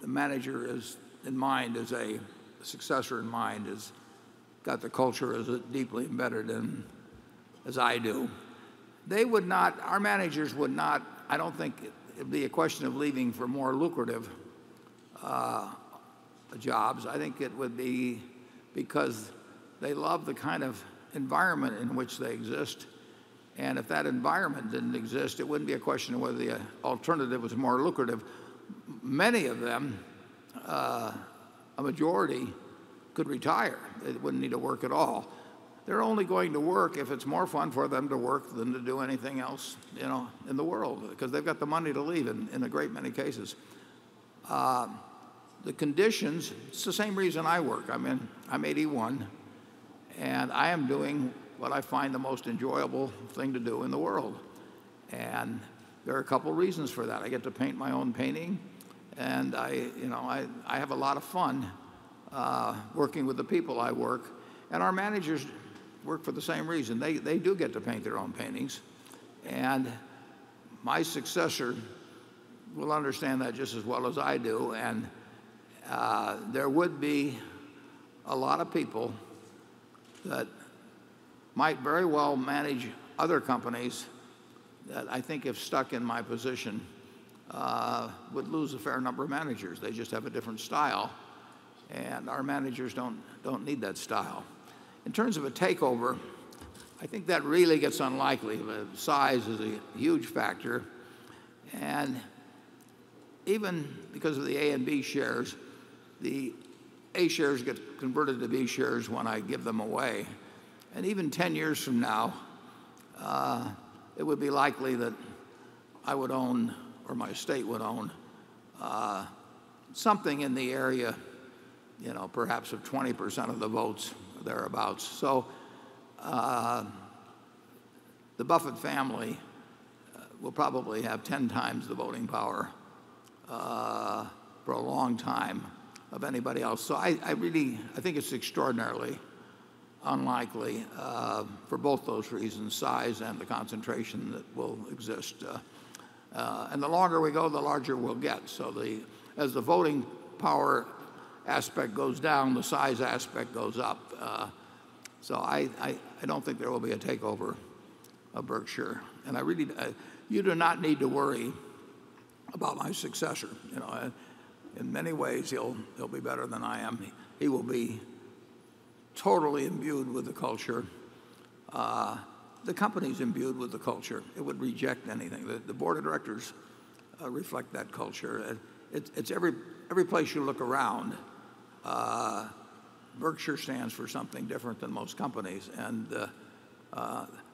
manager is in mind as a successor in mind has got the culture as deeply embedded in as I do. They would not, our managers would not, I don't think it'd be a question of leaving for more lucrative jobs. I think it would be because they love the kind of environment in which they exist. And if that environment didn't exist, it wouldn't be a question of whether the alternative was more lucrative. Many of them, a majority, could retire. They wouldn't need to work at all. They're only going to work if it's more fun for them to work than to do anything else, in the world, because they've got the money to leave in a great many cases. The conditions, it's the same reason I work. I'm 81, and I am doing what I find the most enjoyable thing to do in the world. And there are a couple reasons for that. I get to paint my own painting, and I have a lot of fun working with the people I work. And our managers work for the same reason. They do get to paint their own paintings. And my successor will understand that just as well as I do. And there would be a lot of people that might very well manage other companies that I think, if stuck in my position, would lose a fair number of managers. They just have a different style, and our managers don't need that style. In terms of a takeover, I think that really gets unlikely. Size is a huge factor, and even because of the A and B shares, the A shares get converted to B shares when I give them away. And even 10 years from now, it would be likely that I would own, or my estate would own, something in the area, perhaps of 20% of the votes, thereabouts. So the Buffett family will probably have 10 times the voting power for a long time of anybody else. So I think it's extraordinarily unlikely for both those reasons, size and the concentration that will exist. And the longer we go, the larger we'll get. So as the voting power aspect goes down, the size aspect goes up. So I don't think there will be a takeover of Berkshire. And you do not need to worry about my successor. In many ways, he'll be better than I am. He will be totally imbued with the culture. The company's imbued with the culture. It would reject anything. The board of directors reflect that culture. It's every place you look around. Berkshire stands for something different than most companies, and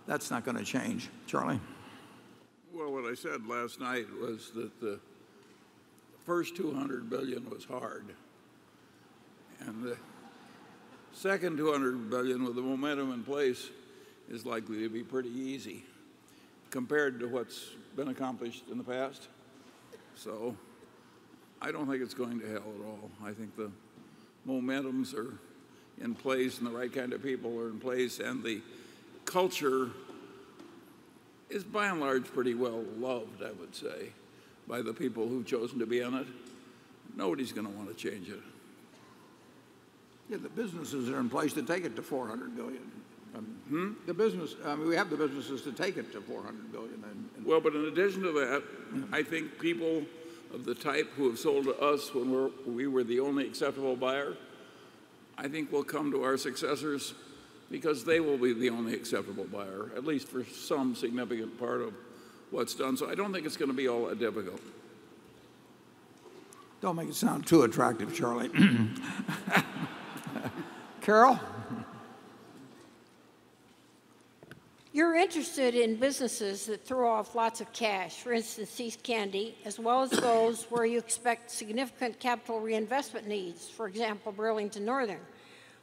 that's not going to change. Charlie? Well, what I said last night was that the first $200 billion was hard, and the second $200 billion with the momentum in place is likely to be pretty easy compared to what's been accomplished in the past. So I don't think it's going to hell at all. I think the momentums are in place and the right kind of people are in place, and the culture is by and large pretty well loved, I would say, by the people who've chosen to be in it. Nobody's going to want to change it. Yeah, the businesses are in place to take it to $400 billion. We have the businesses to take it to $400 billion. Well, but in addition to that, I think people of the type who have sold to us when we were the only acceptable buyer, I think will come to our successors because they will be the only acceptable buyer, at least for some significant part of what's done. So I don't think it's going to be all that difficult. Don't make it sound too attractive, Charlie. Carol? You're interested in businesses that throw off lots of cash, for instance, See's Candy, as well as those where you expect significant capital reinvestment needs, for example, Burlington Northern.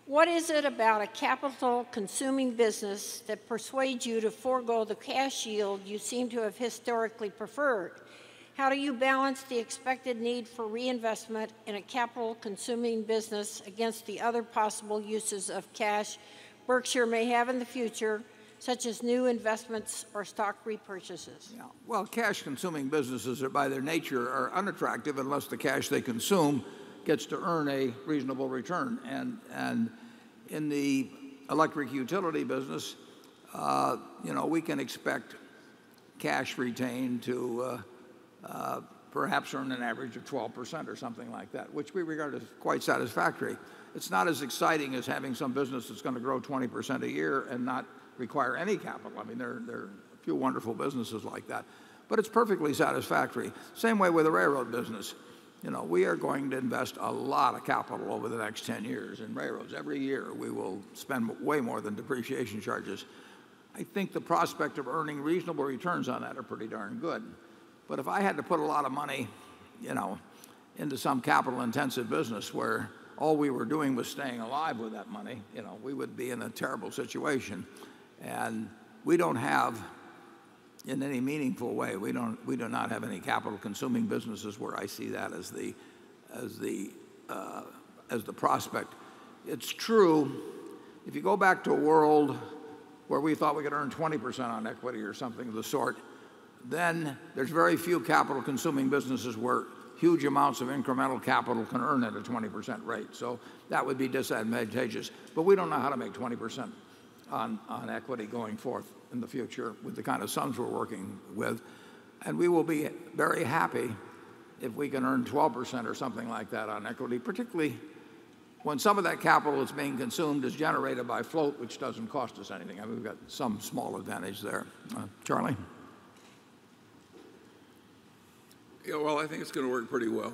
What is it about a capital-consuming business that persuades you to forego the cash yield you seem to have historically preferred? How do you balance the expected need for reinvestment in a capital-consuming business against the other possible uses of cash Berkshire may have in the future, such as new investments or stock repurchases? Yeah. Well, cash-consuming businesses are by their nature are unattractive unless the cash they consume gets to earn a reasonable return. And in the electric utility business, we can expect cash retained to perhaps earn an average of 12% or something like that, which we regard as quite satisfactory. It's not as exciting as having some business that's going to grow 20% a year and not require any capital. I mean, there are a few wonderful businesses like that. But it's perfectly satisfactory. Same way with the railroad business. We are going to invest a lot of capital over the next 10 years in railroads. Every year we will spend way more than depreciation charges. I think the prospect of earning reasonable returns on that are pretty darn good. But if I had to put a lot of money, into some capital-intensive business where all we were doing was staying alive with that money, we would be in a terrible situation. And we don't have, in any meaningful way, we do not have any capital-consuming businesses where I see that as the prospect. It's true if you go back to a world where we thought we could earn 20% on equity or something of the sort, then there's very few capital consuming businesses where huge amounts of incremental capital can earn at a 20% rate. So that would be disadvantageous. But we don't know how to make 20% on equity going forth in the future with the kind of sums we're working with. And we will be very happy if we can earn 12% or something like that on equity, particularly when some of that capital that's being consumed is generated by float, which doesn't cost us anything. I mean, we've got some small advantage there. Charlie? Yeah, well, I think it's going to work pretty well.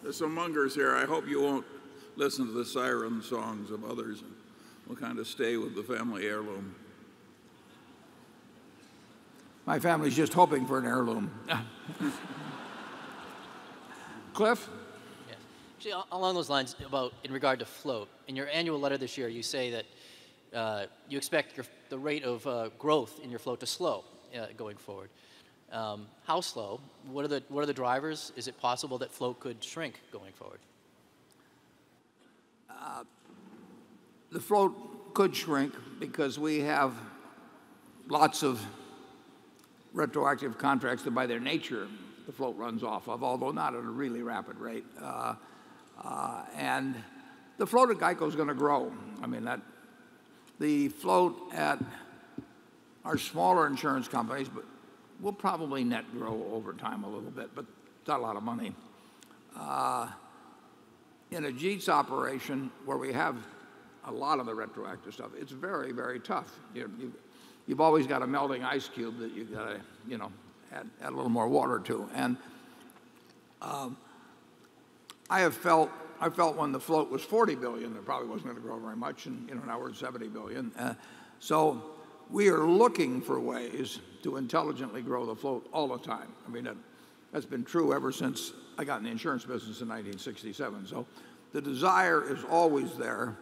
There's some Mungers here. I hope you won't listen to the siren songs of others. We'll kind of stay with the family heirloom. My family's just hoping for an heirloom. Cliff? Yes. Actually, along those lines, in regard to float, in your annual letter this year, you say that you expect the rate of growth in your float to slow going forward. How slow? What are the drivers? Is it possible that float could shrink going forward? The float could shrink because we have lots of retroactive contracts that by their nature the float runs off of, although not at a really rapid rate. And the float at GEICO is going to grow. I mean, the float at our smaller insurance companies will probably net grow over time a little bit, but it's not a lot of money. In Ajit's operation, where we have a lot of the retroactive stuff, it's very, very tough. You've always got a melting ice cube that you've got to, add a little more water to. And I felt when the float was 40 billion, it probably wasn't going to grow very much, and now we're at 70 billion. So we are looking for ways to intelligently grow the float all the time. I mean, that's been true ever since I got in the insurance business in 1967. So the desire is always there.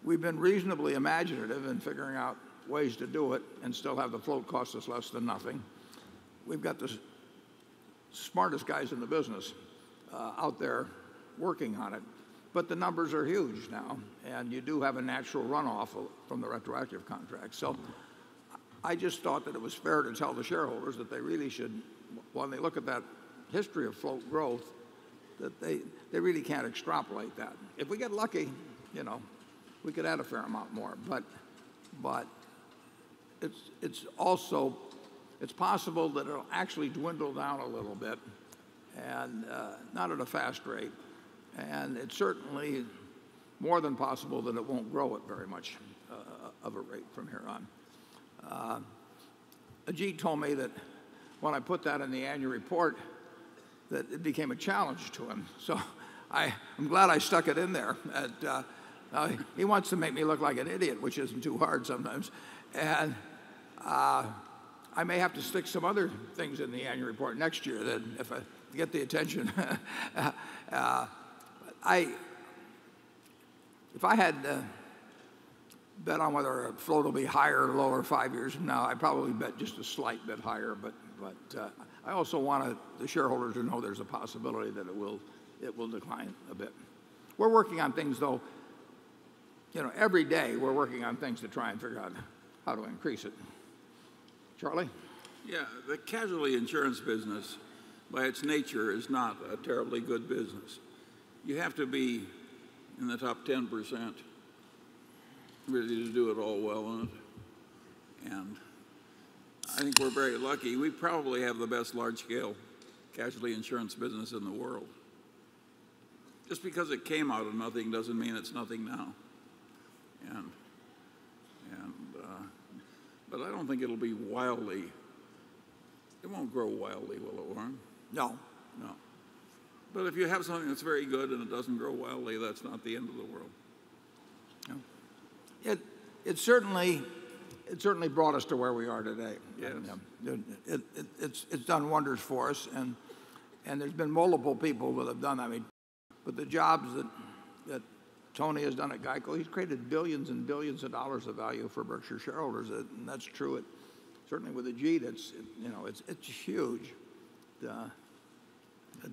We've been reasonably imaginative in figuring out ways to do it and still have the float cost us less than nothing. We've got the smartest guys in the business out there working on it. But the numbers are huge now, and you do have a natural runoff from the retroactive contract. So I just thought that it was fair to tell the shareholders that they really should, when they look at that history of float growth, that they really can't extrapolate that. If we get lucky, we could add a fair amount more. But it's also, it's possible that it'll actually dwindle down a little bit, and not at a fast rate. And it's certainly more than possible that it won't grow at very much of a rate from here on. Ajit told me that when I put that in the annual report, that it became a challenge to him. So I'm glad I stuck it in there. He wants to make me look like an idiot, which isn't too hard sometimes. And I may have to stick some other things in the annual report next year that if I get the attention. If I had bet on whether a float will be higher or lower 5 years from now, I'd probably bet just a slight bit higher. But I also want the shareholders to know there's a possibility that it will decline a bit. We're working on things, though. Every day we're working on things to try and figure out how to increase it. Charlie? Yeah, the casualty insurance business, by its nature, is not a terribly good business. You have to be in the top 10% really to do it all well in it. And I think we're very lucky. We probably have the best large-scale casualty insurance business in the world. Just because it came out of nothing doesn't mean it's nothing now. But I don't think it'll be wildly. It won't grow wildly, will it, Warren? No. But if you have something that's very good and it doesn't grow wildly, that's not the end of the world. No. It certainly brought us to where we are today. Yes. It's done wonders for us, and there's been multiple people that have done that. But the jobs that Tony has done at GEICO, he's created billions and billions of dollars of value for Berkshire shareholders, and that's true. Certainly with Ajit, it's huge.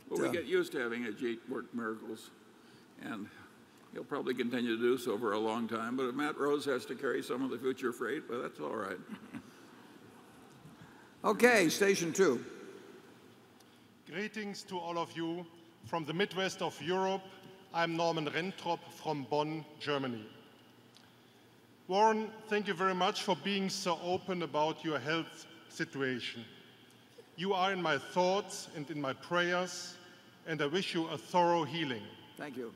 Well, we get used to having Ajit work miracles, and he'll probably continue to do so for a long time. But if Matt Rose has to carry some of the future freight, well, that's all right. Okay, station 2. Greetings to all of you from the Midwest of Europe. I'm Norman Rentrop from Bonn, Germany. Warren, thank you very much for being so open about your health situation. You are in my thoughts and in my prayers, and I wish you a thorough healing. Thank you.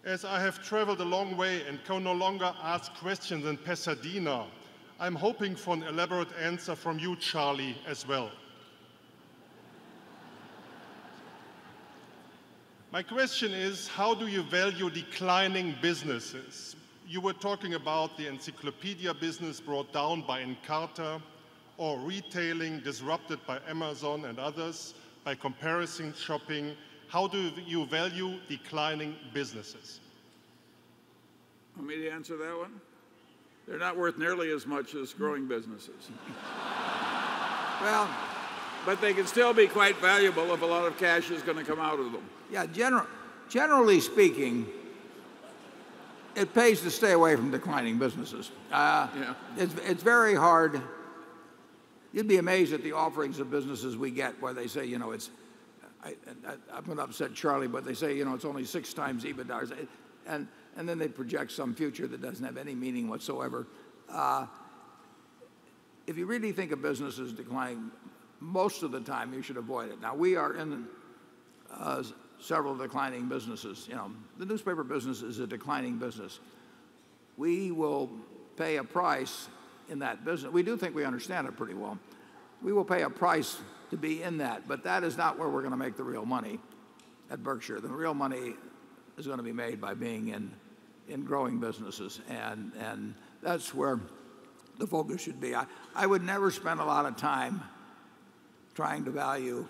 As I have traveled a long way and can no longer ask questions in Pasadena, I'm hoping for an elaborate answer from you, Charlie, as well. My question is, how do you value declining businesses? You were talking about the encyclopedia business brought down by Encarta, or retailing disrupted by Amazon and others, by comparison shopping. How do you value declining businesses? Want me to answer that one? They're not worth nearly as much as growing businesses. Well, but they can still be quite valuable if a lot of cash is going to come out of them. Yeah, generally speaking, it pays to stay away from declining businesses. It's very hard. You'd be amazed at the offerings of businesses we get where they say, you know, it's, I'm going to upset Charlie, but they say, you know, it's only 6 times EBITDA. And then they project some future that doesn't have any meaning whatsoever. If you really think a business is declining, most of the time you should avoid it. Now, we are in several declining businesses. You know, the newspaper business is a declining business. We will pay a price in that business. We do think we understand it pretty well. We will pay a price to be in that, but that is not where we're going to make the real money at Berkshire. The real money is going to be made by being in growing businesses, and that's where the focus should be. I would never spend a lot of time trying to value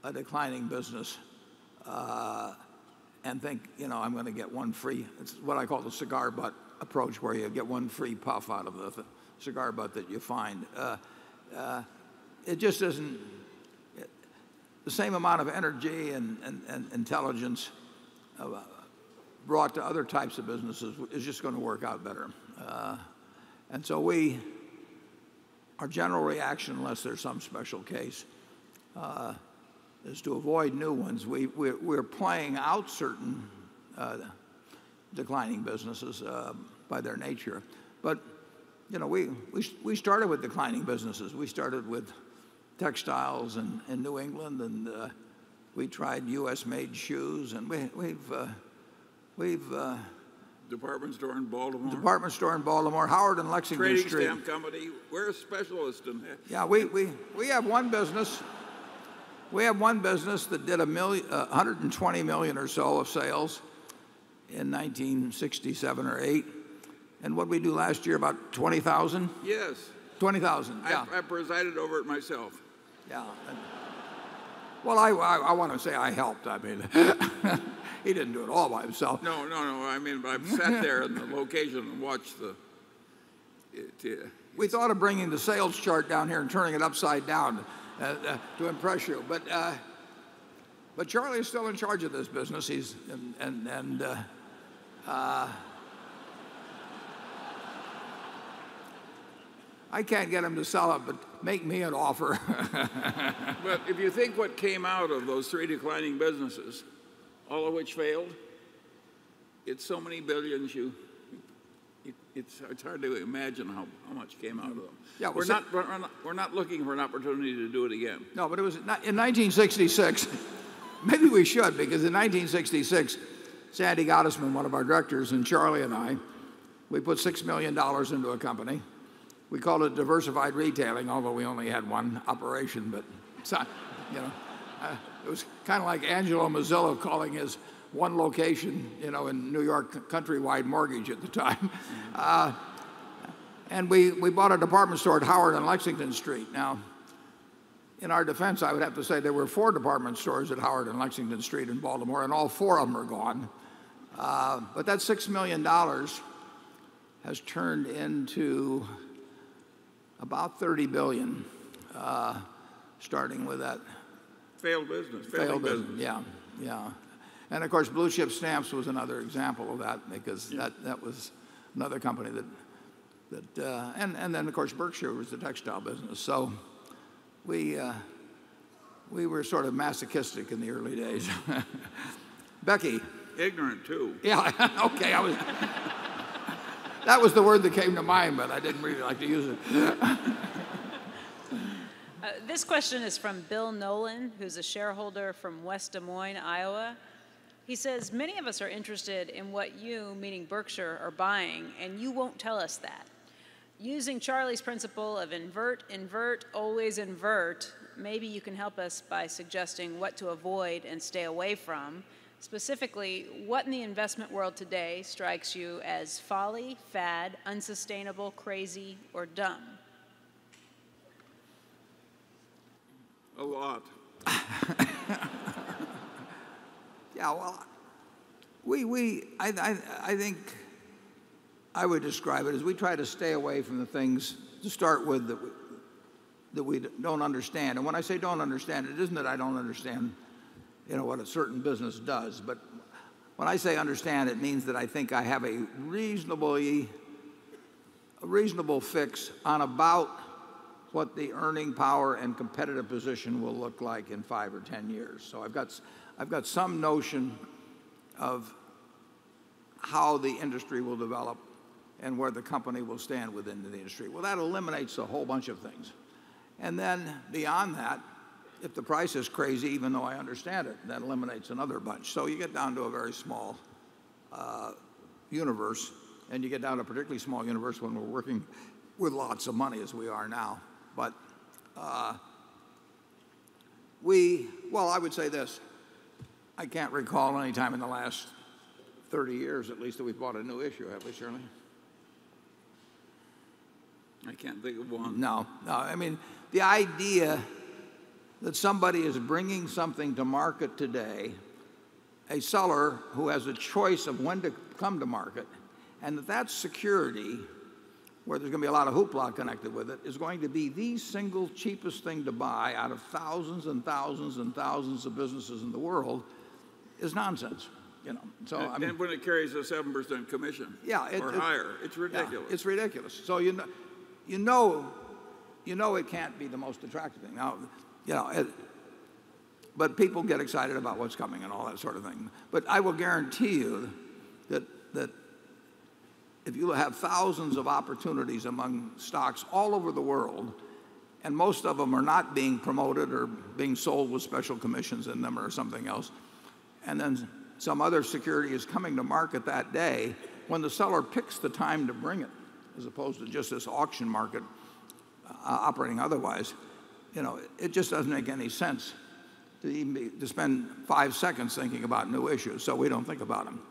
a declining business and think, you know, I'm going to get one free. It's what I call the cigar butt approach, where you get one free puff out of the cigar butt that you find. It just isn't the same amount of energy and intelligence brought to other types of businesses is just going to work out better. And so our general reaction, unless there's some special case, is to avoid new ones. We're playing out certain declining businesses by their nature. But, you know, we started with declining businesses. We started with textiles in New England, and we tried U.S.-made shoes, and we've Department store in Baltimore. Department store in Baltimore, Howard and Lexington Trading Street. stamp company. We're a specialist in that. Yeah, we have one business. We have one business that did 120 million or so of sales in 1967 or 8. And what we do last year, about 20,000? Yes. 20,000, yeah. I presided over it myself. Yeah. Well, I want to say I helped. I mean, he didn't do it all by himself. No. I mean, I've sat there in the location and watched we thought of bringing the sales chart down here and turning it upside down to impress you, but Charlie is still in charge of this business. He's I can't get him to sell it, but make me an offer. But if you think what came out of those 3 declining businesses, all of which failed, it's so many billions. It's hard to imagine how much came out of them. Yeah, we're not looking for an opportunity to do it again. No, but it was in 1966. Maybe we should, because in 1966, Sandy Gottesman, one of our directors, and Charlie and I, we put $6 million into a company. We called it Diversified Retailing, although we only had one operation. But it's not, you know, it was kind of like Angelo Mozilla calling his one location, you know, in New York, Countrywide Mortgage at the time. And we bought a department store at Howard and Lexington Street. Now, in our defense, I would have to say there were 4 department stores at Howard and Lexington Street in Baltimore, and all 4 of them are gone. But that $6 million has turned into about $30 billion, starting with that Failed business. failed business. Yeah, yeah. And of course, Blue Chip Stamps was another example of that, because that was another company and then of course Berkshire was the textile business. So we were sort of masochistic in the early days. Becky. Ignorant too. Yeah. Okay. That was the word that came to mind, but I didn't really like to use it. This question is from Bill Nolan, who's a shareholder from West Des Moines, Iowa. He says, many of us are interested in what you, meaning Berkshire, are buying, and you won't tell us that. Using Charlie's principle of invert, invert, always invert, maybe you can help us by suggesting what to avoid and stay away from. Specifically, what in the investment world today strikes you as folly, fad, unsustainable, crazy, or dumb? A lot. Yeah, well, I think I would describe it as we try to stay away from the things to start with that we don't understand. And when I say don't understand, it isn't that I don't understand, what a certain business does. But when I say understand, it means that I think I have a reasonable fix on about what the earning power and competitive position will look like in 5 or 10 years. So I've got some notion of how the industry will develop and where the company will stand within the industry. Well, that eliminates a whole bunch of things. And then beyond that, if the price is crazy, even though I understand it, that eliminates another bunch. So you get down to a very small universe, and you get down to a particularly small universe when we're working with lots of money as we are now. But I would say this. I can't recall any time in the last 30 years, at least, that we've bought a new issue, have we, Shirley? I can't think of one. No. I mean, the idea that somebody is bringing something to market today, a seller who has a choice of when to come to market, and that security, where there's going to be a lot of hoopla connected with it, is going to be the single cheapest thing to buy out of thousands and thousands and thousands of businesses in the world, is nonsense. So and when it carries a 7% commission, or higher, it's ridiculous. Yeah, it's ridiculous. So you know it can't be the most attractive thing. Now, but people get excited about what's coming and all that sort of thing. But I will guarantee you that if you have thousands of opportunities among stocks all over the world, and most of them are not being promoted or being sold with special commissions in them or something else, and then some other security is coming to market that day, when the seller picks the time to bring it, as opposed to just this auction market operating otherwise, it just doesn't make any sense to spend 5 seconds thinking about new issues. So we don't think about them.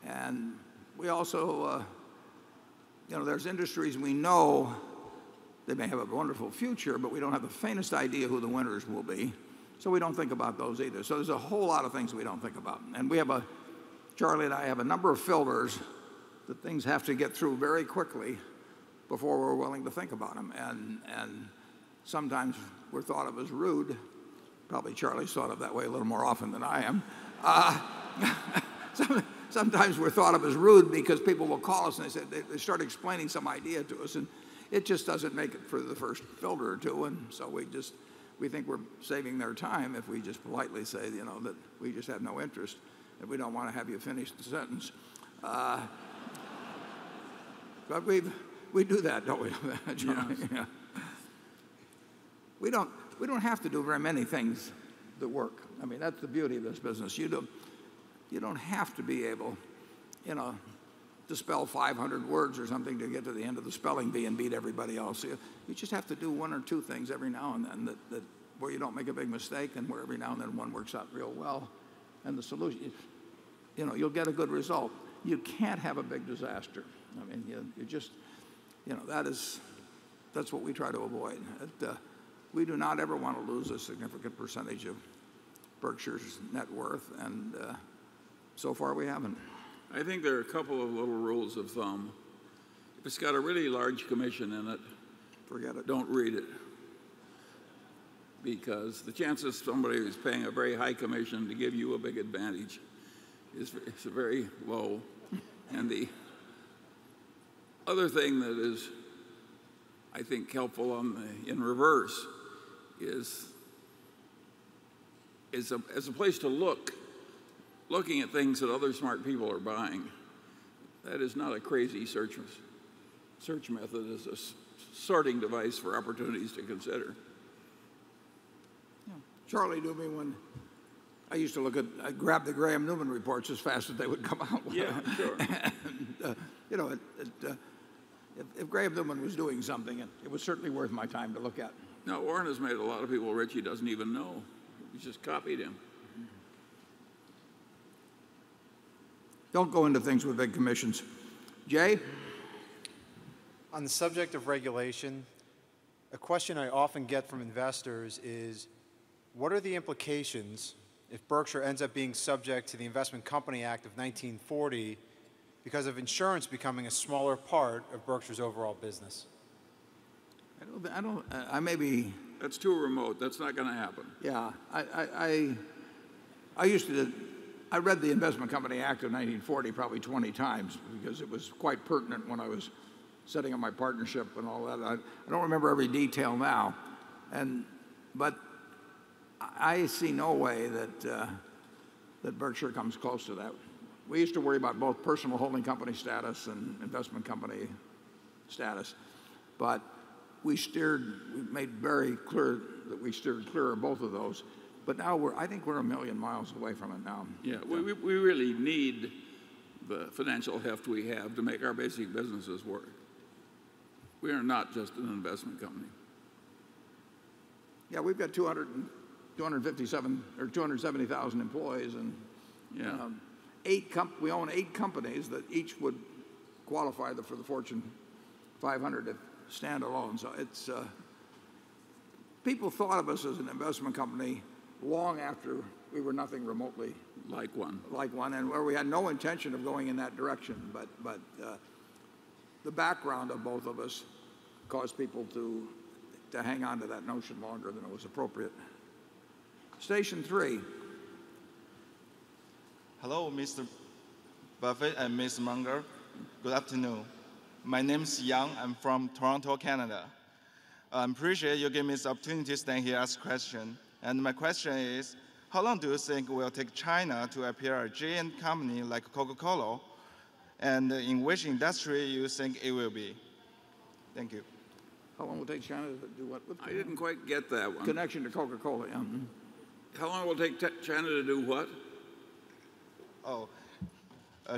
And we also, there's industries we know they may have a wonderful future, but we don't have the faintest idea who the winners will be. So we don't think about those either. So there's a whole lot of things we don't think about. And Charlie and I have a number of filters that things have to get through very quickly before we're willing to think about them. And sometimes we're thought of as rude. Probably Charlie's thought of that way a little more often than I am. Sometimes we're thought of as rude because people will call us and they start explaining some idea to us, and it just doesn't make it for the first filter or two. And so we think we're saving their time if we just politely say, that we just have no interest, that we don't want to have you finish the sentence. But we do that, don't we? Yeah. We don't have to do very many things that work. I mean, that's the beauty of this business. You don't have to be able, to spell 500 words or something to get to the end of the spelling bee and beat everybody else. You just have to do one or two things every now and then that where you don't make a big mistake, and where every now and then one works out real well. And the solution, you'll get a good result. You can't have a big disaster. I mean, you just, that's what we try to avoid. We do not ever want to lose a significant percentage of Berkshire's net worth, and so far we haven't. I think there are a couple of little rules of thumb. If it's got a really large commission in it, forget it. Don't read it. Because the chances somebody who's paying a very high commission to give you a big advantage is very low. And the other thing that is, I think, helpful in reverse is as a place to looking at things that other smart people are buying. That is not a crazy search method. It's a sorting device for opportunities to consider. Charlie knew me when I used to I'd grab the Graham Newman reports as fast as they would come out. Yeah, sure. And, if Graham Newman was doing something, it was certainly worth my time to look at. Now, Warren has made a lot of people rich he doesn't even know. He just copied him. Don't go into things with big commissions. Jay? On the subject of regulation, a question I often get from investors is, what are the implications if Berkshire ends up being subject to the Investment Company Act of 1940 because of insurance becoming a smaller part of Berkshire's overall business? I may be... That's too remote. That's not going to happen. Yeah. I read the Investment Company Act of 1940 probably 20 times because it was quite pertinent when I was setting up my partnership and all that. I don't remember every detail now. But I see no way that Berkshire comes close to that. We used to worry about both personal holding company status and investment company status, but we made very clear that we steered clear of both of those. But now I think we're a million miles away from it now. Yeah, we really need the financial heft we have to make our basic businesses work. We are not just an investment company. Yeah, we've got 257 or 270,000 employees, and we own 8 companies that each would qualify for the Fortune 500 if standalone. So it's people thought of us as an investment company long after we were nothing remotely like one, and where we had no intention of going in that direction. But the background of both of us caused people to hang on to that notion longer than it was appropriate. Station 3. Hello, Mr. Buffett and Ms. Munger. Good afternoon. My name is Yang. I'm from Toronto, Canada. I appreciate you giving me this opportunity to stand here and ask a question. And my question is, how long do you think it will take China to appear a giant company like Coca-Cola? And in which industry you think it will be? Thank you. How long will it take China to do what? I didn't quite get that one. Connection to Coca-Cola, yeah. How long will it take China to do what?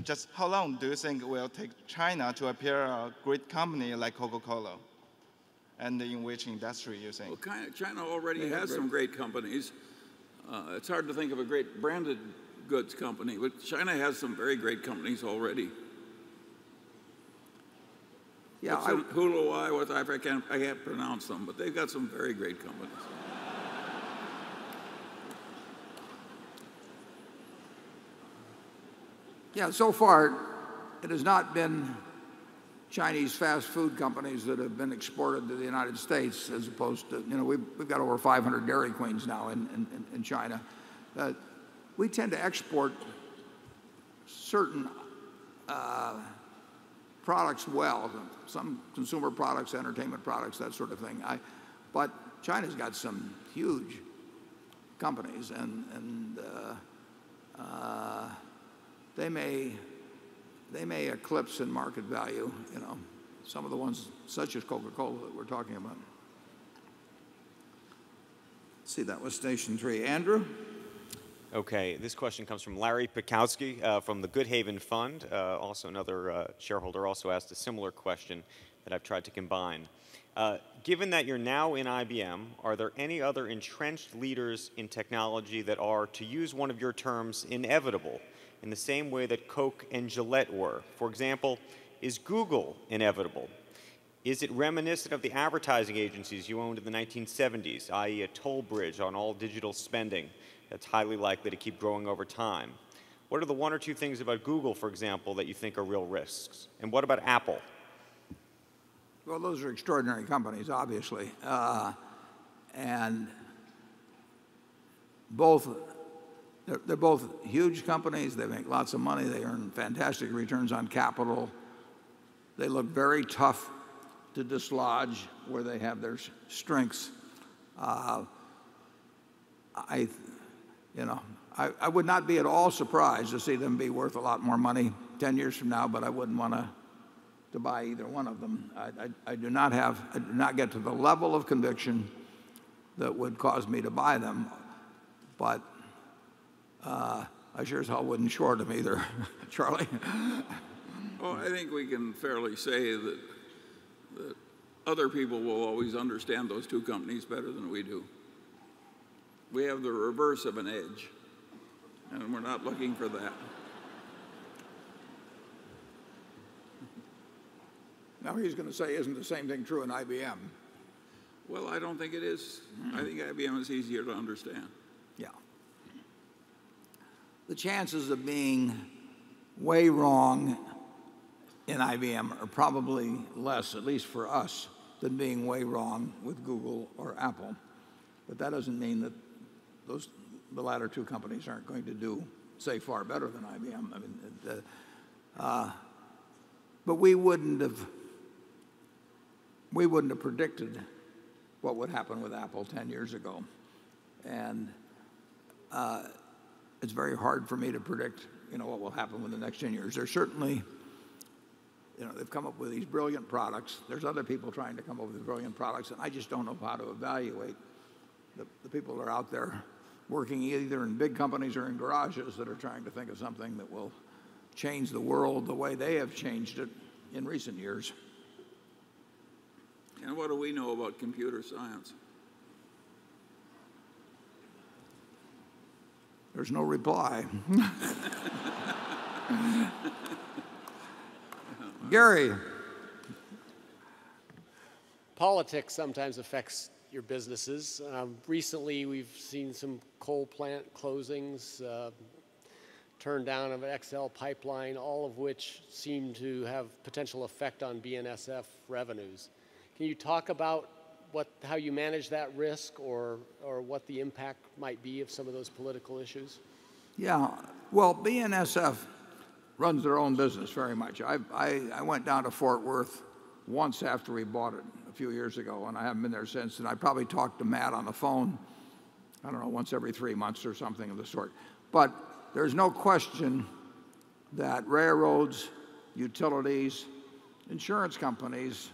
Just how long do you think it will take China to appear a great company like Coca-Cola? And in which industry you think? Well, China already has some great companies. It's hard to think of a great branded goods company, but China has some very great companies already. Yeah, Huluai, I can't pronounce them, but they've got some very great companies. Yeah, so far, it has not been Chinese fast food companies that have been exported to the United States, as opposed to, we've got over 500 Dairy Queens now in China. We tend to export certain products well, some consumer products, entertainment products, that sort of thing. But China's got some huge companies, and they may eclipse in market value, some of the ones such as Coca-Cola that we're talking about. Let's see, that was Station 3. Andrew? Okay, this question comes from Larry Pikowski from the Good Haven Fund. Also another shareholder also asked a similar question that I've tried to combine. Given that you're now in IBM, are there any other entrenched leaders in technology that are, to use one of your terms, inevitable, in the same way that Coke and Gillette were? For example, is Google inevitable? Is it reminiscent of the advertising agencies you owned in the 1970s, i.e. a toll bridge on all digital spending that's highly likely to keep growing over time? What are the one or two things about Google, for example, that you think are real risks? And what about Apple? Well, those are extraordinary companies, obviously. And they're both huge companies. They make lots of money. They earn fantastic returns on capital. They look very tough to dislodge where they have their strengths. I would not be at all surprised to see them be worth a lot more money 10 years from now, but I wouldn't want to buy either one of them. I do not get to the level of conviction that would cause me to buy them, but I sure as hell wouldn't short them either. Charlie? Oh, I think we can fairly say that other people will always understand those two companies better than we do. We have the reverse of an edge, and we're not looking for that. Now he's going to say, isn't the same thing true in IBM? Well, I don't think it is. I think IBM is easier to understand. Yeah. The chances of being way wrong in IBM are probably less, at least for us, than being way wrong with Google or Apple. But that doesn't mean that the latter two companies aren't going to do, say, far better than IBM. I mean, but we wouldn't have predicted what would happen with Apple 10 years ago. And it's very hard for me to predict, what will happen with the next 10 years. There's certainly, they've come up with these brilliant products. There's other people trying to come up with brilliant products, and I just don't know how to evaluate the people that are out there working either in big companies or in garages that are trying to think of something that will change the world the way they have changed it in recent years. And what do we know about computer science? There's no reply. Gary. Politics sometimes affects your businesses. Recently, we've seen some coal plant closings, turn down of an XL pipeline, all of which seem to have potential effect on BNSF revenues. Can you talk about how you manage that risk or what the impact might be of some of those political issues? Yeah, well, BNSF runs their own business very much. I went down to Fort Worth once after we bought it a few years ago, and I haven't been there since. And I probably talked to Matt on the phone, I don't know, once every 3 months or something of the sort. But there's no question that railroads, utilities, insurance companies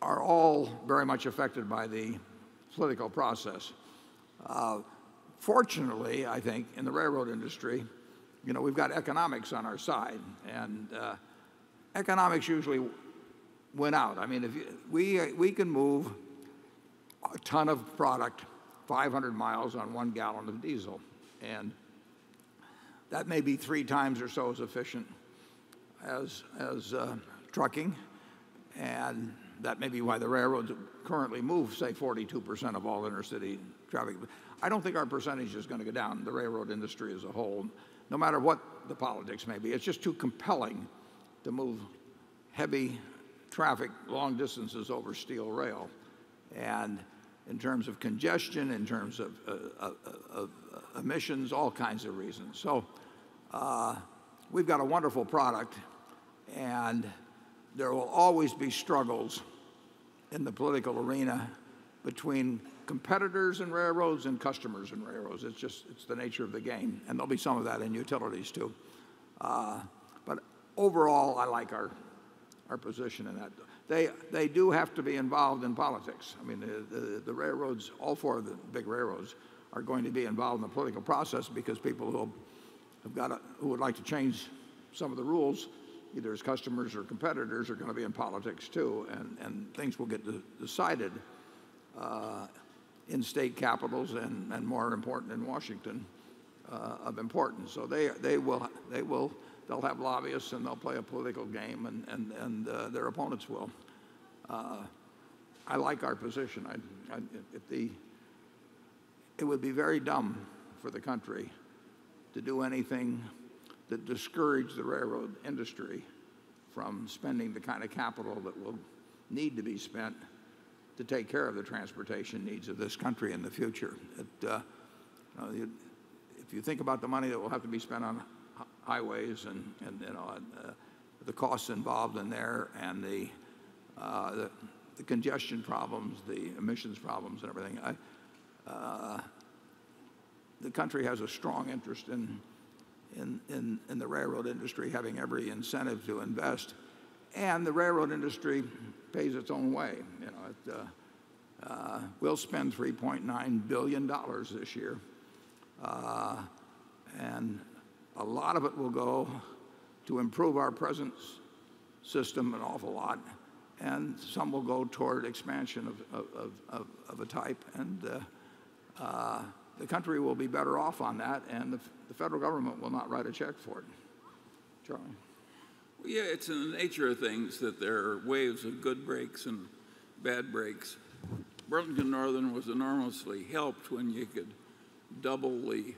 are all very much affected by the political process. Fortunately, I think, in the railroad industry, we've got economics on our side, and economics usually win out. I mean, we can move a ton of product 500 miles on 1 gallon of diesel, and that may be 3 times or so as efficient as trucking, and that may be why the railroads currently move, say, 42% of all intercity traffic. I don't think our percentage is going to go down, the railroad industry as a whole, no matter what the politics may be. It's just too compelling to move heavy traffic long distances over steel rail. And in terms of congestion, in terms of emissions, all kinds of reasons. So we've got a wonderful product, and there will always be struggles in the political arena between competitors in railroads and customers in railroads. It's the nature of the game, and there'll be some of that in utilities too. But overall, I like our position in that. They do have to be involved in politics. I mean, the railroads, all 4 of the big railroads, are going to be involved in the political process because people who would like to change some of the rules, either as customers or competitors, are going to be in politics too, and things will get decided in state capitals and more important in Washington of importance. So they'll have lobbyists, and they'll play a political game, and their opponents will. I like our position. It would be very dumb for the country to do anything that discouraged the railroad industry from spending the kind of capital that will need to be spent to take care of the transportation needs of this country in the future. If you think about the money that will have to be spent on highways and the costs involved in there and the congestion problems, the emissions problems, and everything, the country has a strong interest in the railroad industry having every incentive to invest, and the railroad industry pays its own way. We'll spend $3.9 billion this year, and a lot of it will go to improve our present system an awful lot, and some will go toward expansion of a type, and the country will be better off on that, and the federal government will not write a check for it. Charlie? Well, yeah, it's in the nature of things that there are waves of good breaks and bad breaks. Burlington Northern was enormously helped when you could double the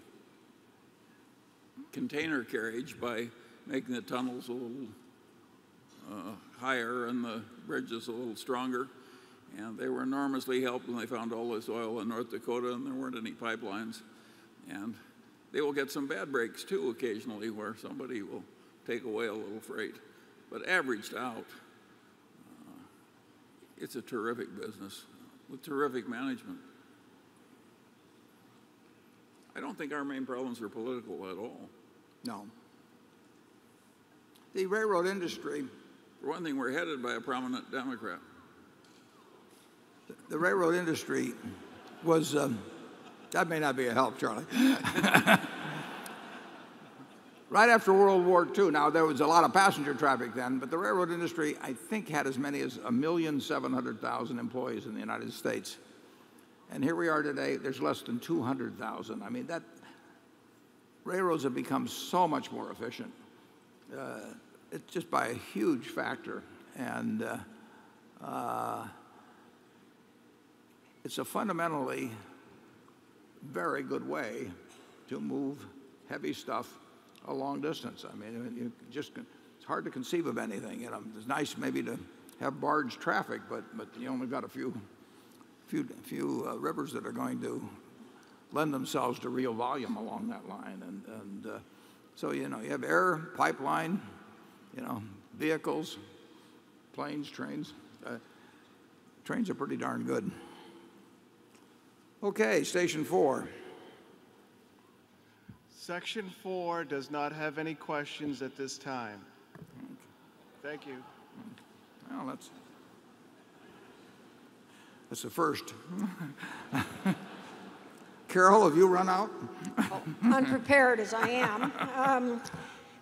container carriage by making the tunnels a little higher and the bridges a little stronger. And they were enormously helped when they found all this oil in North Dakota and there weren't any pipelines. And they will get some bad breaks too occasionally where somebody will take away a little freight. But averaged out, it's a terrific business with terrific management. I don't think our main problems are political at all. No. The railroad industry... For one thing, we're headed by a prominent Democrat. The railroad industry was, that may not be a help, Charlie. Right after World War II, now there was a lot of passenger traffic then, but the railroad industry, I think, had as many as 1,700,000 employees in the United States. And here we are today, there's less than 200,000. I mean, railroads have become so much more efficient. It's just by a huge factor. And it's a fundamentally very good way to move heavy stuff a long distance. I mean, it's hard to conceive of anything. It's nice maybe to have barge traffic, but you only got a few rivers that are going to lend themselves to real volume along that line. And so, you have air, pipeline, vehicles, planes, trains. Trains are pretty darn good. Okay, Station 4. Section 4 does not have any questions at this time. Thank you. Well, that's the first. Carol, have you run out? Unprepared as I am.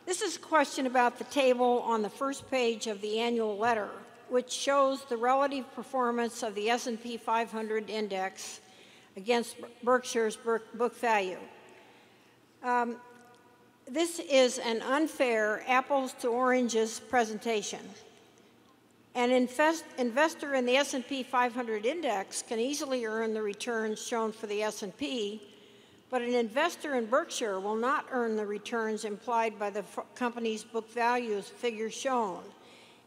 This is a question about the table on the first page of the annual letter, which shows the relative performance of the S&P 500 index against Berkshire's book value. This is an unfair apples to oranges presentation. An investor in the S&P 500 index can easily earn the returns shown for the S&P, but an investor in Berkshire will not earn the returns implied by the company's book values figures shown.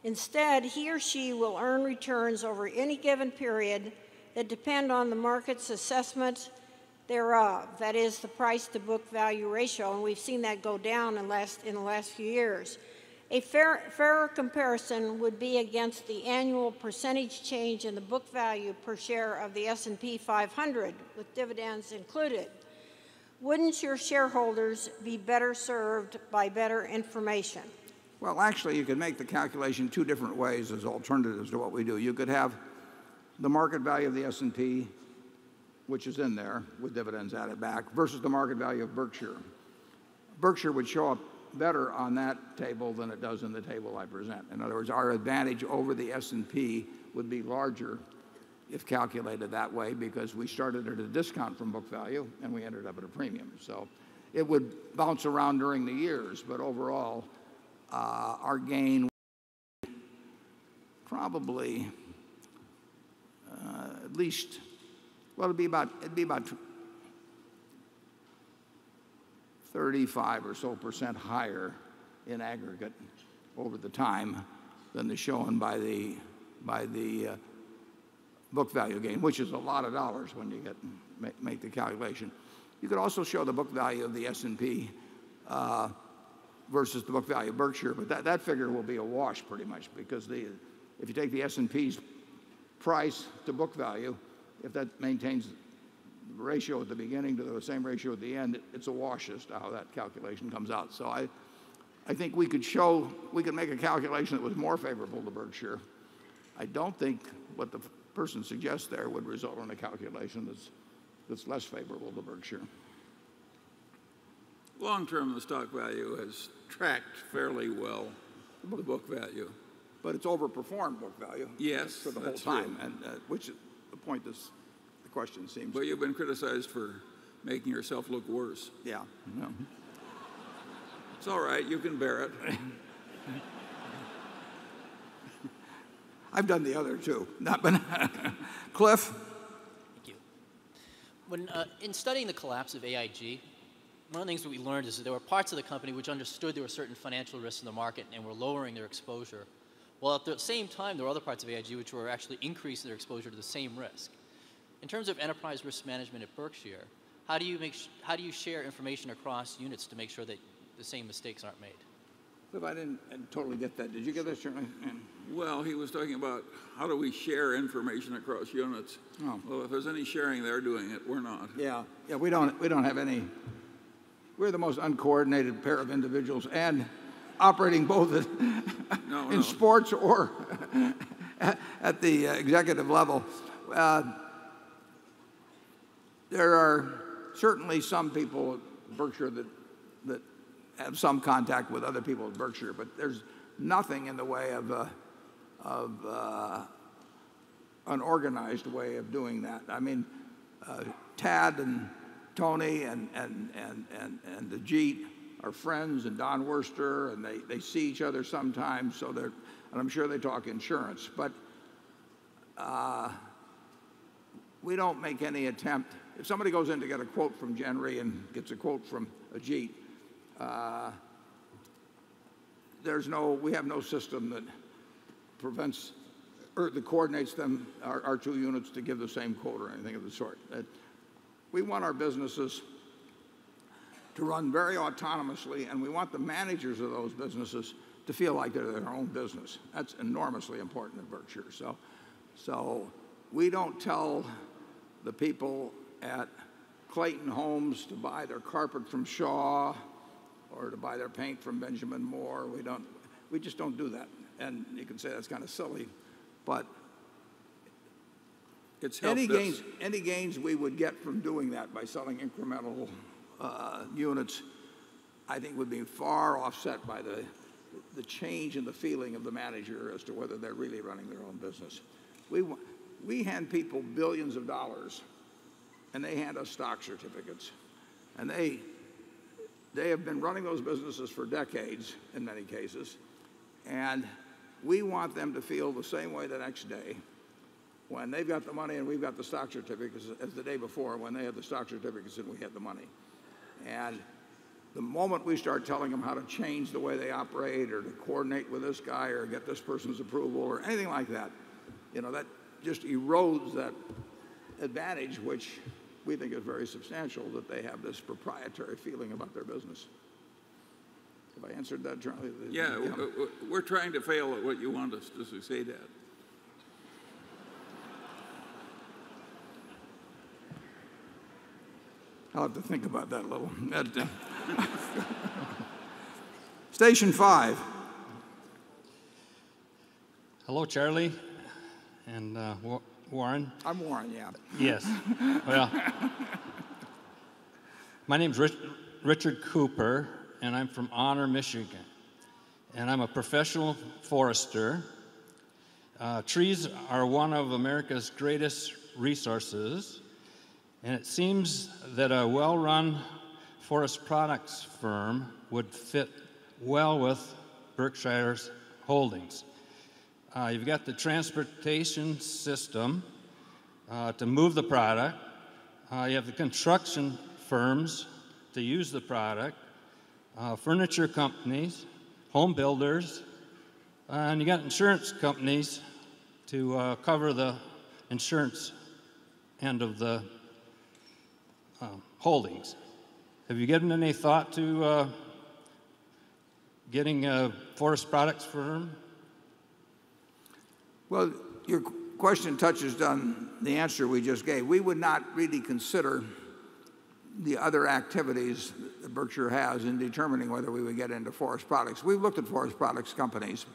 Instead, he or she will earn returns over any given period that depend on the market's assessment thereof. That is the price to book value ratio, and we've seen that go down in the last few years. A fairer comparison would be against the annual percentage change in the book value per share of the S&P 500, with dividends included. Wouldn't your shareholders be better served by better information? Well, actually, you could make the calculation two different ways as alternatives to what we do. You could have the market value of the S&P, which is in there with dividends added back, versus the market value of Berkshire. Berkshire would show up better on that table than it does in the table I present. In other words, our advantage over the S&P would be larger if calculated that way, because we started at a discount from book value and we ended up at a premium. So it would bounce around during the years, but overall, our gain probably at least, well, it'd be about 35 or so% higher in aggregate over the time than is shown by the book value gain, which is a lot of dollars when you make the calculation. You could also show the book value of the S&P versus the book value of Berkshire, but that figure will be a wash pretty much, because if you take the S&P's price to book value, if that maintains the ratio at the beginning to the same ratio at the end, it's a wash as to how that calculation comes out. So I think we could make a calculation that was more favorable to Berkshire. I don't think what the person suggests there would result in a calculation that's less favorable to Berkshire. Long term, the stock value has tracked fairly well the book value. But it's overperformed book value. Yes, for the whole that's time, true. and which is the point the question seems. But you've been criticized for making yourself look worse. Yeah. No. It's all right. You can bear it. I've done the other too. Not been. Cliff. Thank you. When in studying the collapse of AIG, one of the things that we learned is that there were parts of the company which understood there were certain financial risks in the market and were lowering their exposure, while at the same time there were other parts of AIG which were actually increasing their exposure to the same risk. In terms of enterprise risk management at Berkshire, how do you share information across units to make sure that the same mistakes aren't made? Cliff, I didn't totally get that. Did you get that, Shirley? Well, he was talking about how do we share information across units. Oh. Well, if there's any sharing, they're doing it. We're not. Yeah. We don't have any. We're the most uncoordinated pair of individuals, and operating both in sports or at the executive level. There are certainly some people at Berkshire that have some contact with other people at Berkshire, but there's nothing in the way of an organized way of doing that. I mean, Tad and Tony and Ajit are friends, and Don Worster, and they see each other sometimes, and I'm sure they talk insurance, but we don't make any attempt. If somebody goes in to get a quote from Gen Re and gets a quote from Ajit, we have no system that prevents or that coordinates them, our two units, to give the same quote or anything of the sort. We want our businesses to run very autonomously, and we want the managers of those businesses to feel like they're their own business. That's enormously important at Berkshire. So we don't tell the people at Clayton Homes to buy their carpet from Shaw or to buy their paint from Benjamin Moore. We just don't do that. And you can say that's kind of silly, but it's any gains we would get from doing that by selling incremental units, I think would be far offset by the change in the feeling of the manager as to whether they're really running their own business. We hand people billions of dollars, and they hand us stock certificates, and they have been running those businesses for decades in many cases, and we want them to feel the same way the next day when they've got the money and we've got the stock certificates as the day before when they had the stock certificates and we had the money. And the moment we start telling them how to change the way they operate or to coordinate with this guy or get this person's approval or anything like that, that just erodes that advantage, which we think is very substantial, that they have this proprietary feeling about their business. Have I answered that, Charlie? Yeah, we're trying to fail at what you want us to succeed at. I'll have to think about that a little. Station 5. Hello, Charlie and Warren. I'm Warren, yeah. Yes. Well, my name's Richard Cooper, and I'm from Honor, Michigan. And I'm a professional forester. Trees are one of America's greatest resources. And it seems that a well-run forest products firm would fit well with Berkshire's holdings. You've got the transportation system to move the product. You have the construction firms to use the product, furniture companies, home builders, and you got insurance companies to cover the insurance end of the holdings. Have you given any thought to getting a forest products firm? Well, your question touches on the answer we just gave. We would not really consider the other activities that Berkshire has in determining whether we would get into forest products. We've looked at forest products companies,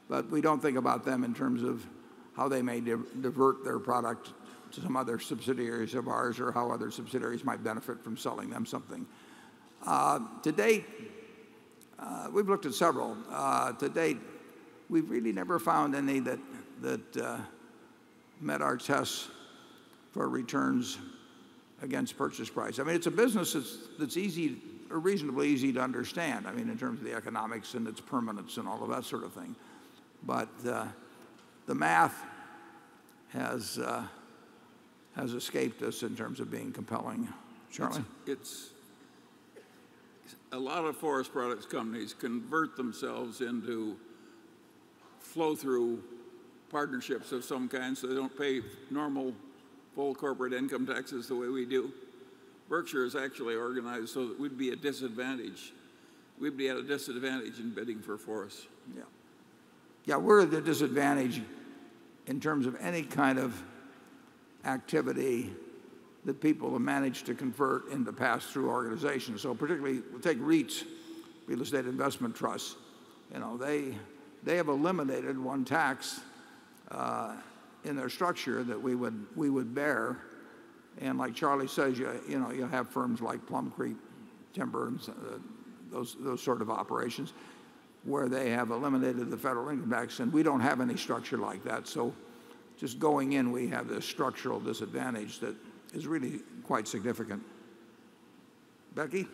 but we don't think about them in terms of how they may divert their product to some other subsidiaries of ours, or how other subsidiaries might benefit from selling them something. To date, we've looked at several. To date, we've really never found any that met our tests for returns against purchase price. I mean, it's a business that's easy, or reasonably easy to understand. I mean, in terms of the economics and its permanence and all of that sort of thing. But the math has escaped us in terms of being compelling. Charlie? It's a lot of forest products companies convert themselves into flow-through partnerships of some kind, so they don't pay normal full corporate income taxes the way we do. Berkshire is actually organized so that we'd be at disadvantage. We'd be at a disadvantage in bidding for forests. Yeah. Yeah, we're at a disadvantage in terms of any kind of activity that people have managed to convert into pass-through organizations. So particularly, we'll take REITs, real estate investment trusts. You know, they have eliminated one tax in their structure that we would bear. And like Charlie says, you know, you have firms like Plum Creek Timber and those sort of operations where they have eliminated the federal income tax, and we don't have any structure like that. So just going in, we have this structural disadvantage that is really quite significant. Becky?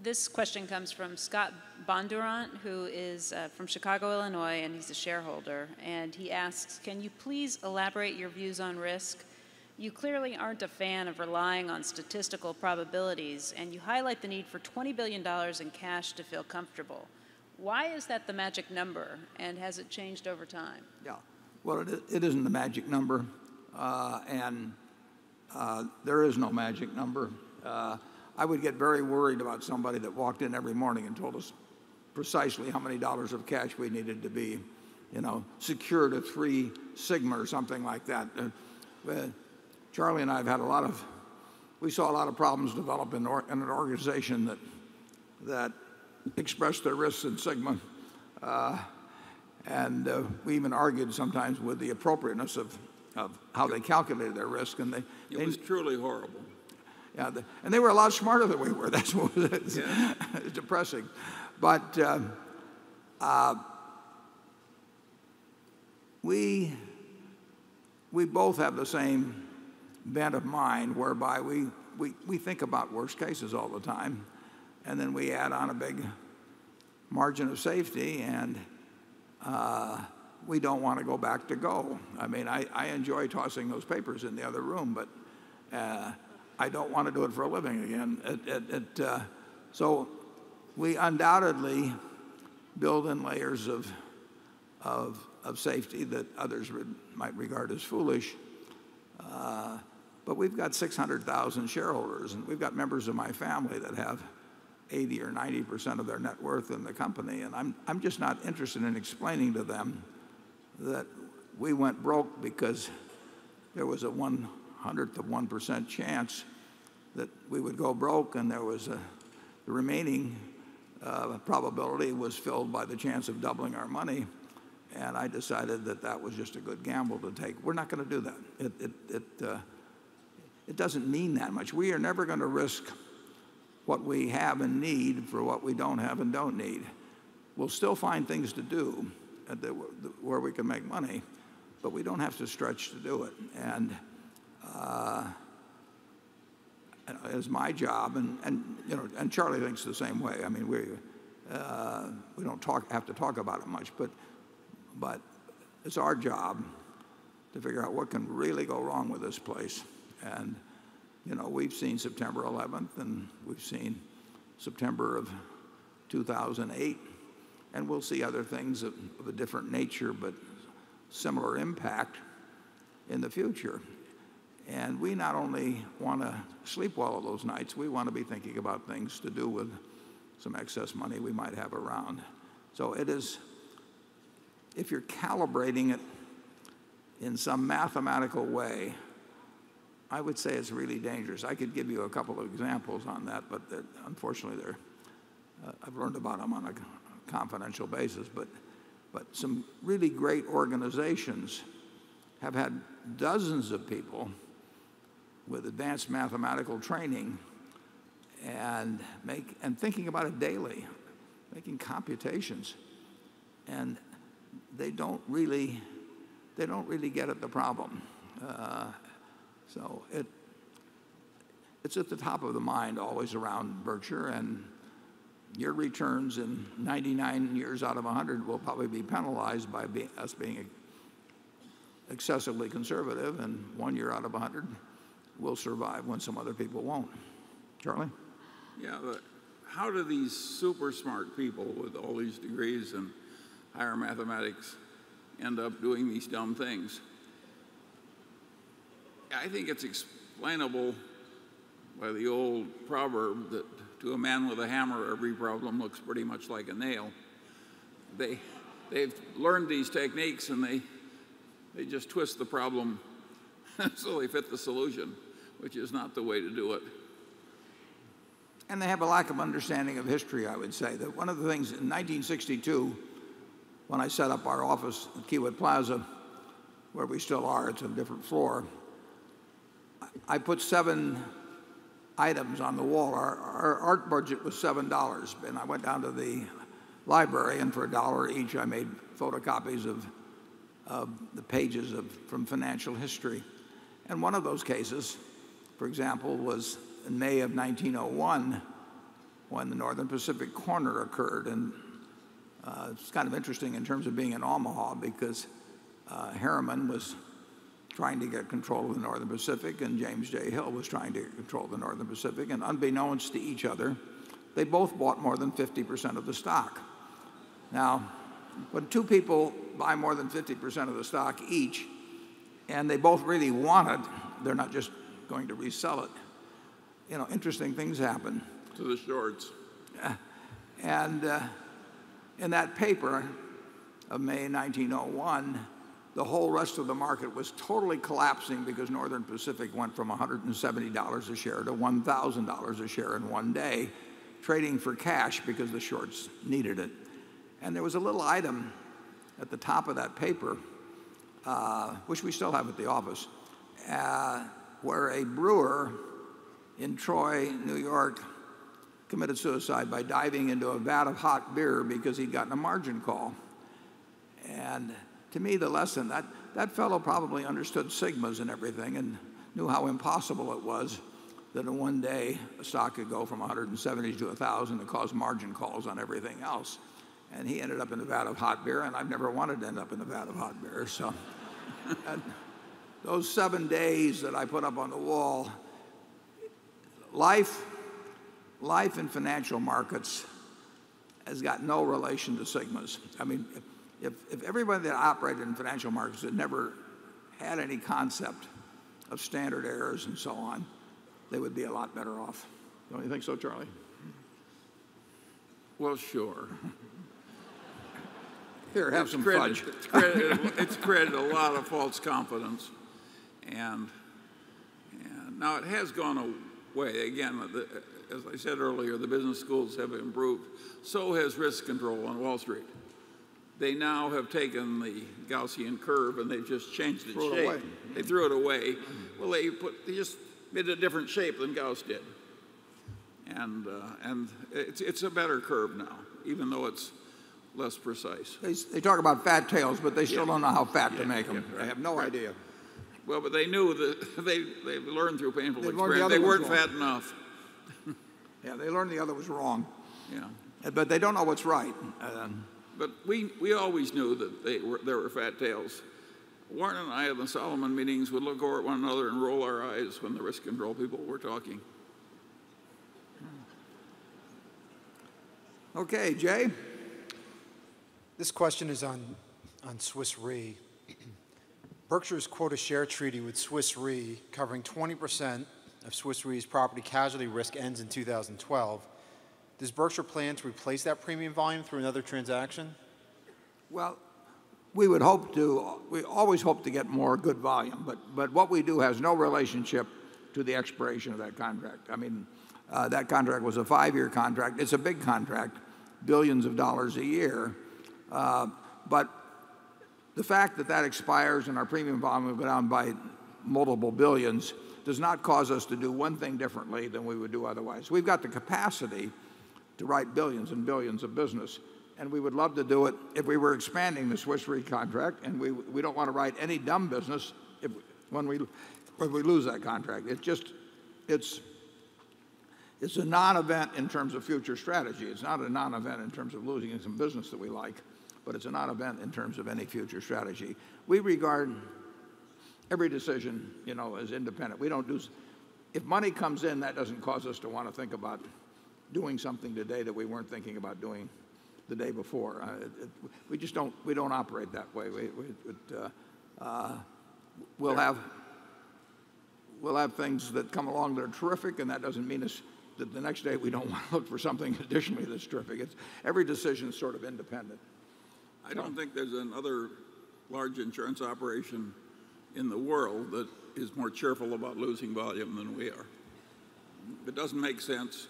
This question comes from Scott Bondurant, who is from Chicago, Illinois, and he's a shareholder. And he asks, can you please elaborate your views on risk? You clearly aren't a fan of relying on statistical probabilities, and you highlight the need for $20 billion in cash to feel comfortable. Why is that the magic number, and has it changed over time? Yeah, well, it isn't the magic number, and there is no magic number. I would get very worried about somebody that walked in every morning and told us precisely how many dollars of cash we needed to be, you know, secured at 3 sigma or something like that. Charlie and I have had we saw a lot of problems develop in an organization that expressed their risks in sigma, and we even argued sometimes with the appropriateness of how they calculated their risk, and it was truly horrible. Yeah, and they were a lot smarter than we were. That's what was depressing. But we both have the same bent of mind, whereby we think about worst cases all the time, and then we add on a big margin of safety, and we don't want to go back to go. I mean, I enjoy tossing those papers in the other room, but I don't want to do it for a living again. So we undoubtedly build in layers of safety that others might regard as foolish. But we've got 600,000 shareholders, and we've got members of my family that have 80 or 90% of their net worth in the company, and I'm just not interested in explaining to them that we went broke because there was a 1/100th of 1% chance that we would go broke, and there was the remaining probability was filled by the chance of doubling our money, and I decided that was just a good gamble to take. We're not going to do that. It doesn't mean that much. We are never going to risk what we have and need for what we don't have and don't need. We'll still find things to do where we can make money, but we don't have to stretch to do it. And it's my job, and Charlie thinks the same way. I mean, we don't have to talk about it much, but it's our job to figure out what can really go wrong with this place. And we've seen September 11th, and we've seen September of 2008, and we'll see other things of a different nature but similar impact in the future. And we not only want to sleep well of those nights, we want to be thinking about things to do with some excess money we might have around. So it is, if you're calibrating it in some mathematical way, I would say it's really dangerous. I could give you a couple of examples on that, but unfortunately, I've learned about them on a confidential basis. But some really great organizations have had dozens of people with advanced mathematical training and thinking about it daily, making computations, and they don't really get at the problem. So it's at the top of the mind always around Berkshire, and your returns in 99 years out of 100 will probably be penalized by us being excessively conservative, and 1 year out of 100 will survive when some other people won't. Charlie? Yeah, but how do these super smart people with all these degrees in higher mathematics end up doing these dumb things? I think it's explainable by the old proverb that to a man with a hammer, every problem looks pretty much like a nail. They've learned these techniques, and they just twist the problem so they fit the solution, which is not the way to do it. And they have a lack of understanding of history, I would say. That one of the things in 1962, when I set up our office at Kiewit Plaza, where we still are, it's a different floor, I put 7 items on the wall. Our art budget was $7, and I went down to the library, and for $1 each, I made photocopies of the pages from financial history. And one of those cases, for example, was in May of 1901, when the Northern Pacific corner occurred. And it's kind of interesting in terms of being in Omaha, because Harriman was trying to get control of the Northern Pacific, and James J. Hill was trying to get control of the Northern Pacific, and unbeknownst to each other, they both bought more than 50% of the stock. Now, when two people buy more than 50% of the stock each, and they both really want it, they're not just going to resell it. Interesting things happen. To the shorts. And in that paper of May 1901, the whole rest of the market was totally collapsing because Northern Pacific went from $170 a share to $1,000 a share in one day, trading for cash because the shorts needed it. And there was a little item at the top of that paper, which we still have at the office, where a brewer in Troy, New York, committed suicide by diving into a vat of hot beer because he'd gotten a margin call. And to me, the lesson, that fellow probably understood sigmas and everything and knew how impossible it was that in one day a stock could go from 170 to 1,000 to cause margin calls on everything else. And he ended up in a vat of hot beer, and I've never wanted to end up in a vat of hot beer. So those 7 days that I put up on the wall, life in financial markets has got no relation to sigmas. I mean, if everybody that operated in financial markets had never had any concept of standard errors and so on, they would be a lot better off. Don't you think so, Charlie? Well, sure. Here, have some fudge. It's created a lot of false confidence. And now it has gone away. Again, as I said earlier, the business schools have improved. So has risk control on Wall Street. They now have taken the Gaussian curve and they've just changed its shape. Away. They threw it away. Well, they just made it a different shape than Gauss did. And it's a better curve now, even though it's less precise. They talk about fat tails, but they still don't know how fat to make them. Right. They have no idea. Well, but they knew that they learned through painful experience. They weren't fat enough. Yeah, they learned the other was wrong. Yeah. But they don't know what's right. But we always knew that there were fat tails. Warren and I in the Solomon meetings would look over at one another and roll our eyes when the risk control people were talking. Okay, Jay? This question is on Swiss Re. Berkshire's quota share treaty with Swiss Re, covering 20% of Swiss Re's property casualty risk, ends in 2012. Does Berkshire plan to replace that premium volume through another transaction? Well, we always hope to get more good volume, but what we do has no relationship to the expiration of that contract. I mean, that contract was a 5-year contract. It's a big contract, billions of dollars a year. But the fact that that expires and our premium volume will go down by multiple billions does not cause us to do one thing differently than we would do otherwise. We've got the capacity to write billions and billions of business, and we would love to do it if we were expanding the Swiss Re contract, and we don't want to write any dumb business when we lose that contract. It's a non-event in terms of future strategy. It's not a non-event in terms of losing some business that we like, but it's a non-event in terms of any future strategy. We regard every decision, as independent. We don't do. If money comes in, that doesn't cause us to want to think about doing something today that we weren't thinking about doing the day before. We just don't. We don't operate that way. We'll have things that come along that are terrific, and that doesn't mean that the next day we don't want to look for something additionally that's terrific. Every decision is sort of independent. I don't think there's another large insurance operation in the world that is more cheerful about losing volume than we are. If it doesn't make sense,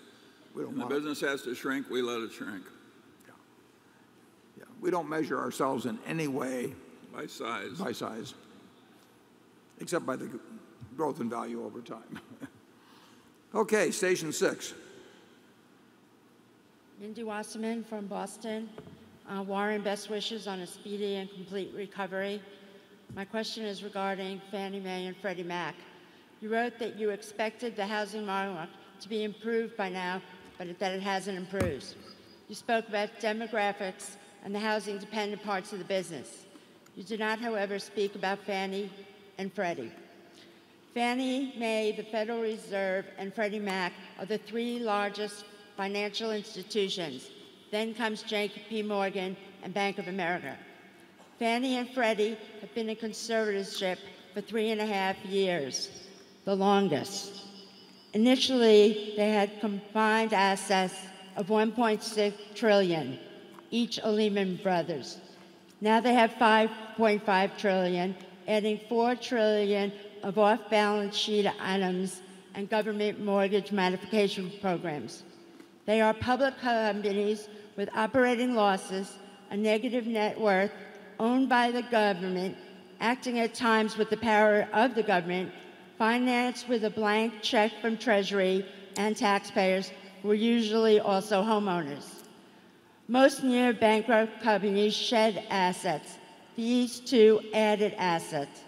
when the business has to shrink, we let it shrink. Yeah. We don't measure ourselves in any way by size, except by the growth in value over time. Okay, station 6. Mindy Wasserman from Boston. Warren, best wishes on a speedy and complete recovery. My question is regarding Fannie Mae and Freddie Mac. You wrote that you expected the housing market to be improved by now, but that it hasn't improved. You spoke about demographics and the housing-dependent parts of the business. You did not, however, speak about Fannie and Freddie. Fannie Mae, the Federal Reserve, and Freddie Mac are the 3 largest financial institutions. Then comes JP Morgan and Bank of America. Fannie and Freddie have been in conservatorship for 3.5 years, the longest. Initially, they had combined assets of $1.6 trillion, each a Lehman Brothers. Now they have $5.5 trillion, adding $4 trillion of off-balance sheet items and government mortgage modification programs. They are public companies with operating losses, a negative net worth, owned by the government, acting at times with the power of the government, financed with a blank check from Treasury and taxpayers, who are usually also homeowners. Most near-bankrupt companies shed assets. These 2 added assets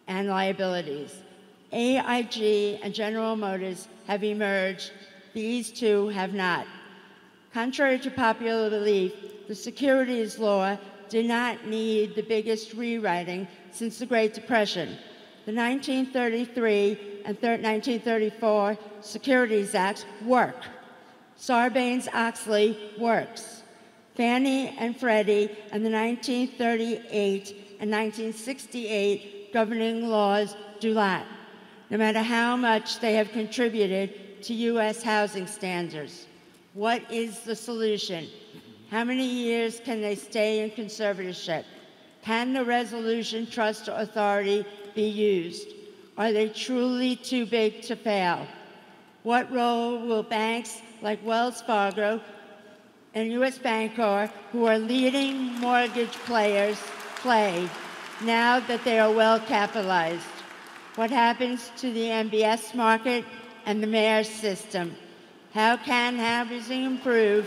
and liabilities. AIG and General Motors have emerged. These 2 have not. Contrary to popular belief, the securities law did not need the biggest rewriting since the Great Depression. The 1933 and 1934 Securities Acts work. Sarbanes-Oxley works. Fannie and Freddie and the 1938 and 1968 governing laws do not, no matter how much they have contributed to U.S. housing standards. What is the solution? How many years can they stay in conservatorship? Can the Resolution Trust Authority be used? Are they truly too big to fail? What role will banks like Wells Fargo and U.S. Bancorp, who are leading mortgage players, play now that they are well capitalized? What happens to the MBS market and the Mayer system? How can housing improve,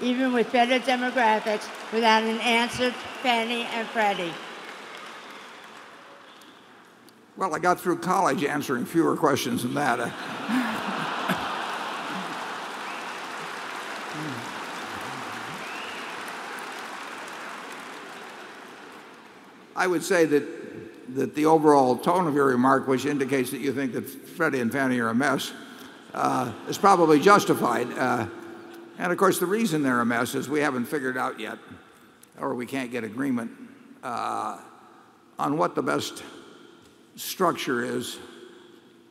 even with better demographics, without an answered Fannie and Freddie? Well, I got through college answering fewer questions than that. I would say that that the overall tone of your remark, which indicates that you think that Freddie and Fannie are a mess, is probably justified. And of course, the reason they're a mess is we haven't figured out yet, or we can't get agreement on what the best structure is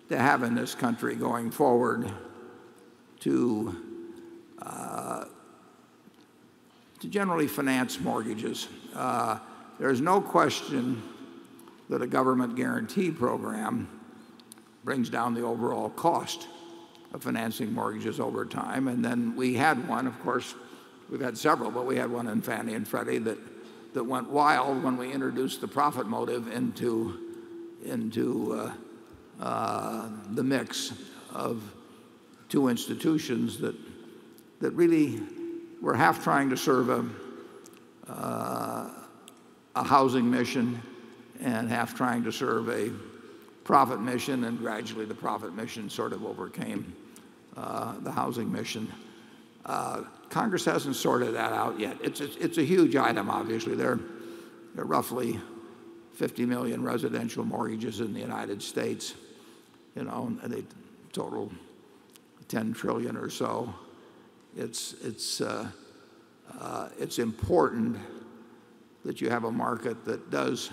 to have in this country going forward to generally finance mortgages. There's no question that a government guarantee program brings down the overall cost of financing mortgages over time. And then we had one, of course, we've had several, but we had one in Fannie and Freddie that went wild when we introduced the profit motive into the mix of two institutions that really were half trying to serve a housing mission and half trying to serve a profit mission, and gradually the profit mission sort of overcame the housing mission. Congress hasn't sorted that out yet. It's a huge item, obviously. There are roughly 50 million residential mortgages in the United States, and they total 10 trillion or so. It's important that you have a market that does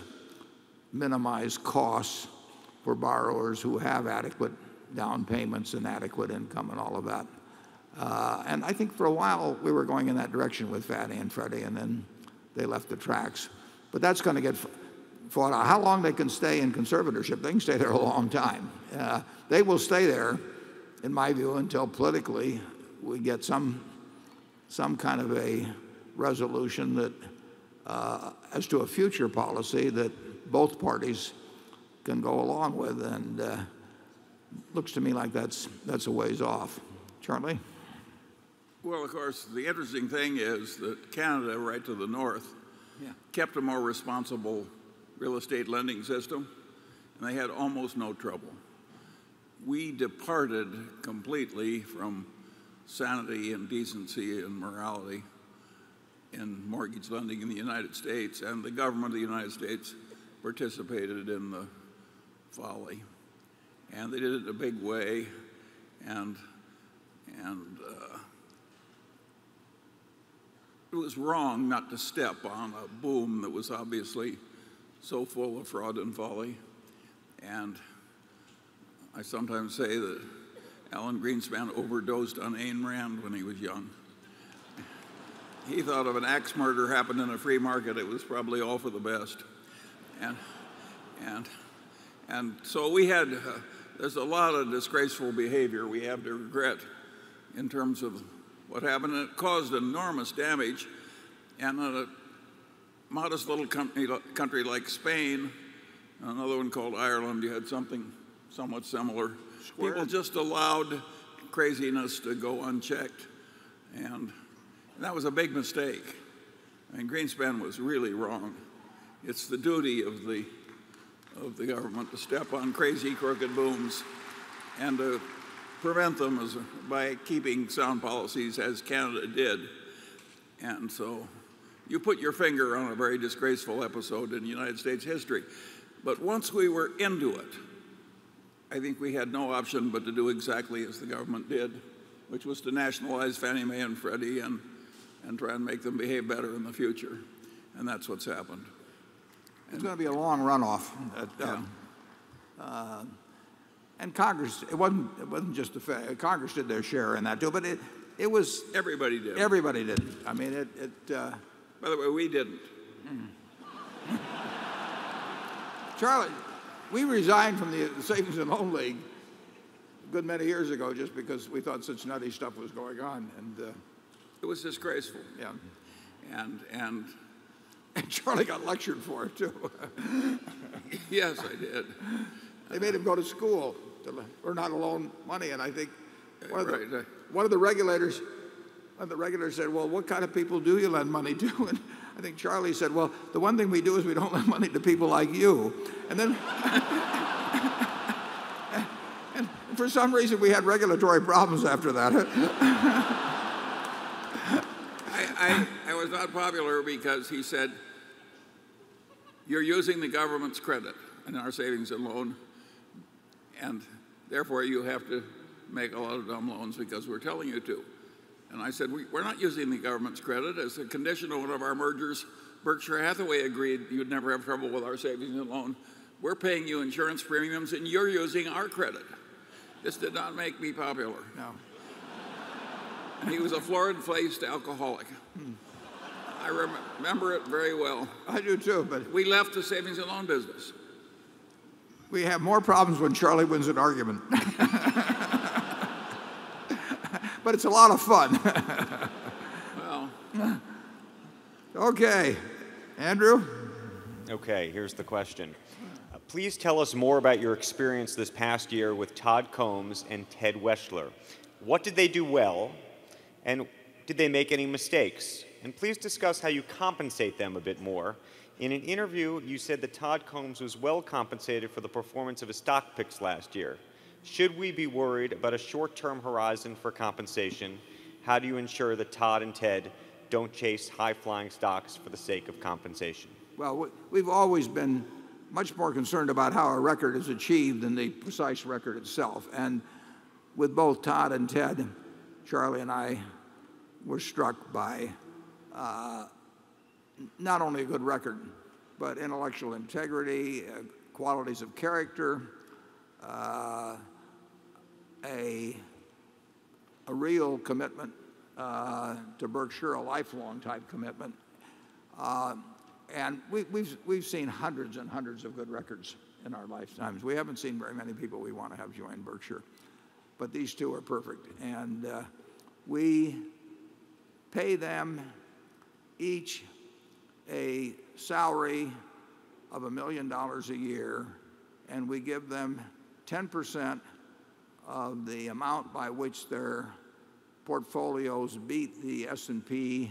minimize costs for borrowers who have adequate down payments and adequate income and all of that. And I think for a while we were going in that direction with Fannie and Freddie, and then they left the tracks. But that's going to get fought out. How long they can stay in conservatorship? They can stay there a long time. They will stay there, in my view, until politically we get some kind of a resolution that as to a future policy that both parties can go along with, and looks to me like that's a ways off. Charlie? Well, of course, the interesting thing is that Canada, right to the north, kept a more responsible real estate lending system, and they had almost no trouble. We departed completely from sanity and decency and morality in mortgage lending in the United States, and the government of the United States participated in the folly. And they did it in a big way, and it was wrong not to step on a boom that was obviously so full of fraud and folly. And I sometimes say that Alan Greenspan overdosed on Ayn Rand when he was young. He thought if an axe murder happened in a free market, it was probably all for the best. And so we had, there's a lot of disgraceful behavior we have to regret in terms of what happened, and it caused enormous damage. And in a modest little country like Spain, another one called Ireland, you had something somewhat similar. People just allowed craziness to go unchecked, and that was a big mistake. I mean, Greenspan was really wrong. It's the duty of the government to step on crazy, crooked booms and to prevent them by keeping sound policies, as Canada did. And so you put your finger on a very disgraceful episode in United States history. But once we were into it, I think we had no option but to do exactly as the government did, which was to nationalize Fannie Mae and Freddie and try and make them behave better in the future. And that's what's happened. It's going to be a long runoff. And Congress, it wasn't just the Fed. Congress did their share in that too, but it was everybody did. Everybody did. I mean, by the way, we didn't. Charlie, we resigned from the Savings and Loan League a good many years ago just because we thought such nutty stuff was going on, and it was disgraceful. Yeah. And Charlie got lectured for it too. Yes, I did. They made him go to school to learn how to loan money, and I think one of the regulators said, "Well, what kind of people do you lend money to?" And I think Charlie said, "Well, the one thing we do is we don't lend money to people like you." And then, and for some reason, we had regulatory problems after that. I was not popular because he said, "You're using the government's credit." in our savings and loan, and therefore you have to make a lot of dumb loans because we're telling you to. And I said, we're not using the government's credit. As a condition of one of our mergers, Berkshire Hathaway agreed you'd never have trouble with our savings and loan. We're paying you insurance premiums and you're using our credit. This did not make me popular. No. And he was a florid-faced alcoholic. I remember it very well. I do too, but we left the savings and loan business. We have more problems when Charlie wins an argument. But it's a lot of fun. Well. Okay. Andrew? Okay, here's the question. Please tell us more about your experience this past year with Todd Combs and Ted Weschler. What did they do well, and did they make any mistakes? And please discuss how you compensate them a bit more. In an interview, you said that Todd Combs was well compensated for the performance of his stock picks last year. Should we be worried about a short-term horizon for compensation? How do you ensure that Todd and Ted don't chase high-flying stocks for the sake of compensation? Well, we've always been much more concerned about how a record is achieved than the precise record itself. And with both Todd and Ted, Charlie and I were struck by not only a good record, but intellectual integrity, qualities of character, a real commitment to Berkshire, a lifelong type commitment. And we've seen hundreds and hundreds of good records in our lifetimes. We haven't seen very many people we want to have join Berkshire. But these two are perfect. And we pay them each a salary of $1 million a year, and we give them 10% of the amount by which their portfolios beat the S&P,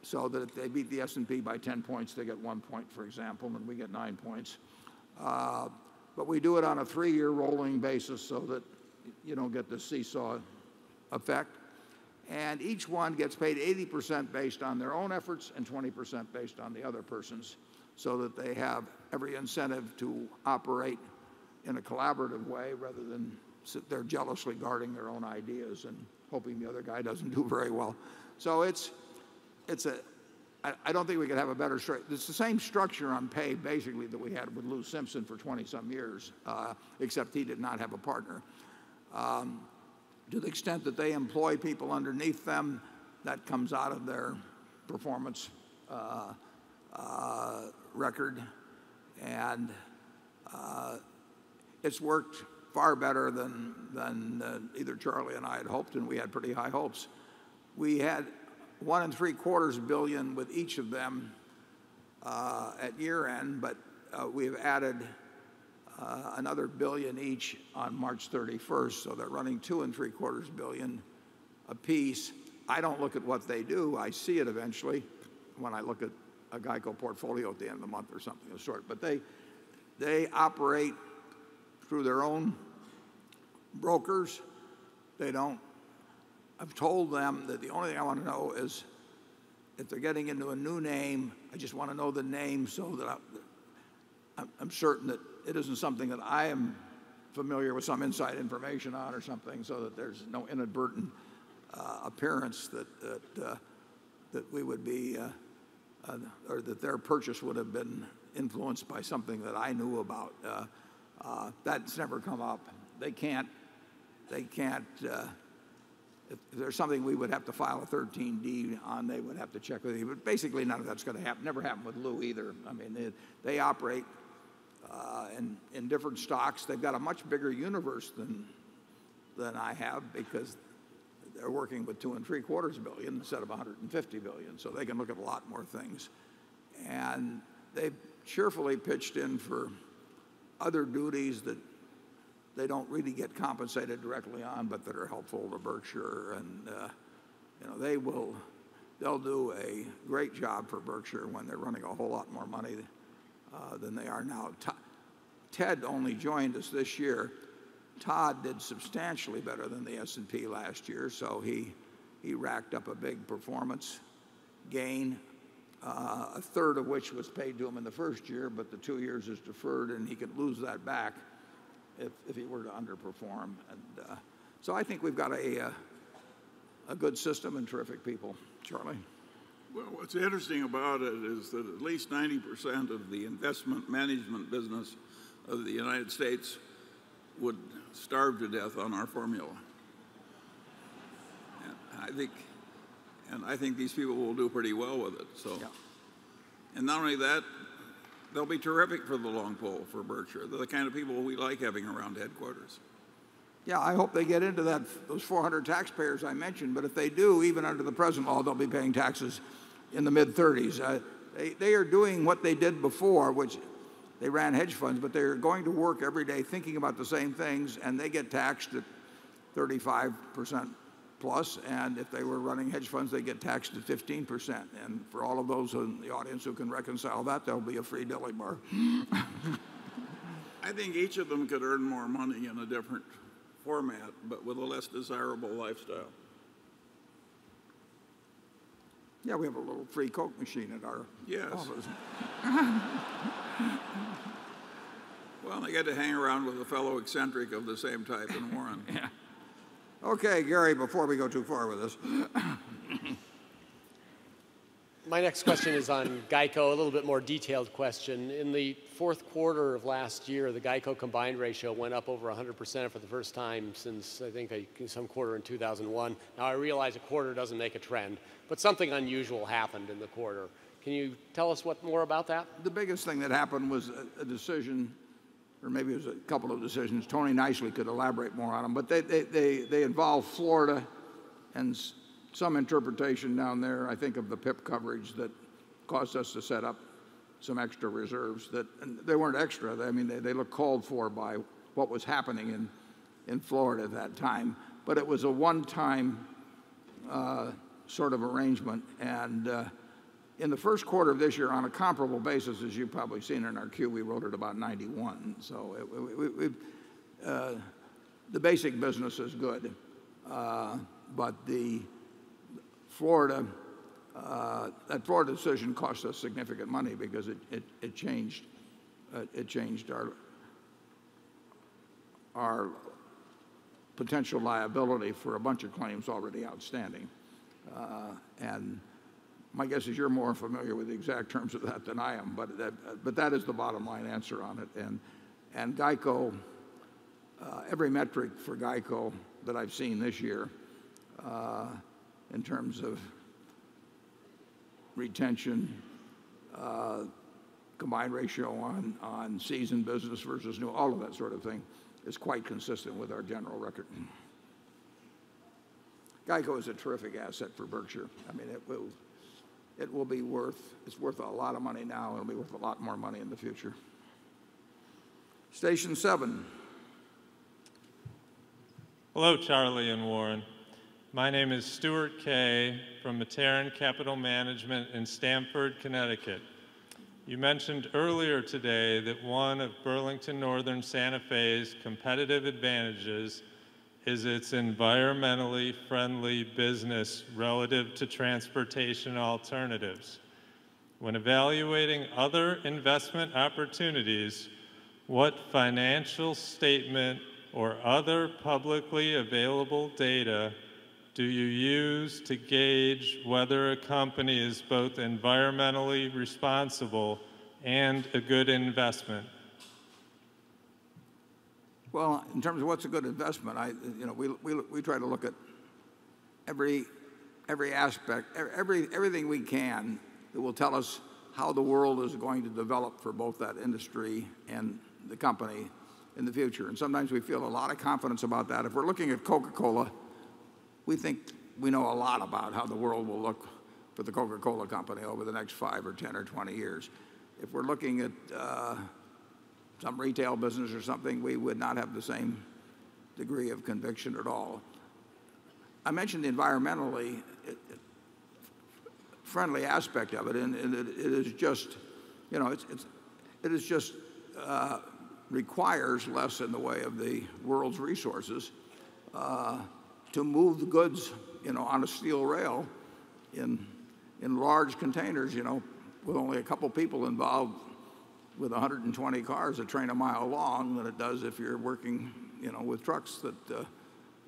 so that if they beat the S&P by 10 points, they get 1 point, for example, and we get 9 points. But we do it on a 3-year rolling basis so that you don't get the seesaw effect. And each one gets paid 80% based on their own efforts and 20% based on the other person's, so that they have every incentive to operate in a collaborative way rather than sit there jealously guarding their own ideas and hoping the other guy doesn't do very well. So I don't think we could have a better structure. It's the same structure on pay, basically, that we had with Lou Simpson for 20-some years, except he did not have a partner. To the extent that they employ people underneath them, that comes out of their performance record. And it's worked far better than either Charlie and I had hoped, and we had pretty high hopes. We had $1 3/4 billion with each of them at year end, but we've added another billion each on March 31st, so they're running $2 3/4 billion apiece. I don't look at what they do. I see it eventually when I look at a GEICO portfolio at the end of the month or something of the sort. But they operate through their own brokers. They don't. I've told them that the only thing I want to know is if they're getting into a new name, I just want to know the name so that I'm certain that it isn't something that I am familiar with some inside information on or something, so that there's no inadvertent appearance that we would be, or that their purchase would have been influenced by something that I knew about. That's never come up. They can't. If there's something we would have to file a 13D on, they would have to check with you. But basically, none of that's going to happen. Never happened with Lou either. I mean, they operate in different stocks. They've got a much bigger universe than I have because they're working with $2 3/4 billion instead of $150 billion. So they can look at a lot more things. And they've cheerfully pitched in for other duties that they don't really get compensated directly on, but that are helpful to Berkshire. And they'll do a great job for Berkshire when they're running a whole lot more money than they are now. Ted only joined us this year. Todd did substantially better than the S&P last year, so he racked up a big performance gain. a third of which was paid to him in the first year, but the 2 years is deferred, and he could lose that back if he were to underperform. And so I think we've got a good system and terrific people. Charlie? Well, what's interesting about it is that at least 90% of the investment management business of the United States would starve to death on our formula. And I think these people will do pretty well with it. So, yeah. And not only that, they'll be terrific for the long pole for Berkshire. They're the kind of people we like having around headquarters. Yeah, I hope they get into those 400 taxpayers I mentioned. But if they do, even under the present law, they'll be paying taxes in the mid-30s. They are doing what they did before, which they ran hedge funds, but they're going to work every day thinking about the same things, and they get taxed at 35% plus. And if they were running hedge funds, they get taxed at 15%. And for all of those in the audience who can reconcile that, there'll be a free deli bar. I think each of them could earn more money in a different format, but with a less desirable lifestyle. Yeah, we have a little free Coke machine at our office. Well, they get to hang around with a fellow eccentric of the same type in Warren. Yeah. Okay, Gary, before we go too far with this. My next question is on GEICO, a little bit more detailed question. In the fourth quarter of last year, the GEICO combined ratio went up over 100% for the first time since, I think, some quarter in 2001. Now, I realize a quarter doesn't make a trend, but something unusual happened in the quarter. Can you tell us more about that? The biggest thing that happened was a decision, or maybe it was a couple of decisions. Tony Nicely could elaborate more on them, but they involve Florida and some interpretation down there, I think, of the PIP coverage that caused us to set up some extra reserves. And they weren't extra. They looked called for by what was happening in Florida at that time. But it was a one-time sort of arrangement. And in the first quarter of this year, on a comparable basis, as you've probably seen in our Q, we wrote it about 91. So the basic business is good. But that Florida decision cost us significant money because it changed our potential liability for a bunch of claims already outstanding. And my guess is you're more familiar with the exact terms of that than I am, but that is the bottom line answer on it. And GEICO, every metric for GEICO that I've seen this year, in terms of retention, combined ratio on seasoned business versus new, all of that sort of thing is quite consistent with our general record. GEICO is a terrific asset for Berkshire. It's worth a lot of money now. It'll be worth a lot more money in the future. Station 7. Hello, Charlie and Warren. My name is Stuart Kay from Materan Capital Management in Stamford, Connecticut. You mentioned earlier today that one of Burlington Northern Santa Fe's competitive advantages is its environmentally friendly business relative to transportation alternatives. When evaluating other investment opportunities, what financial statement or other publicly available data do you use to gauge whether a company is both environmentally responsible and a good investment? Well, in terms of what's a good investment, we try to look at every aspect, everything we can that will tell us how the world is going to develop for both that industry and the company in the future. And sometimes we feel a lot of confidence about that. If we're looking at Coca-Cola, we think we know a lot about how the world will look for the Coca-Cola company over the next 5 or 10 or 20 years. If we're looking at some retail business or something, we would not have the same degree of conviction at all. I mentioned the environmentally friendly aspect of it, and it is just, requires less in the way of the world's resources to move the goods, on a steel rail in large containers, with only a couple people involved with 120 cars a train a mile long than it does if you're working, with trucks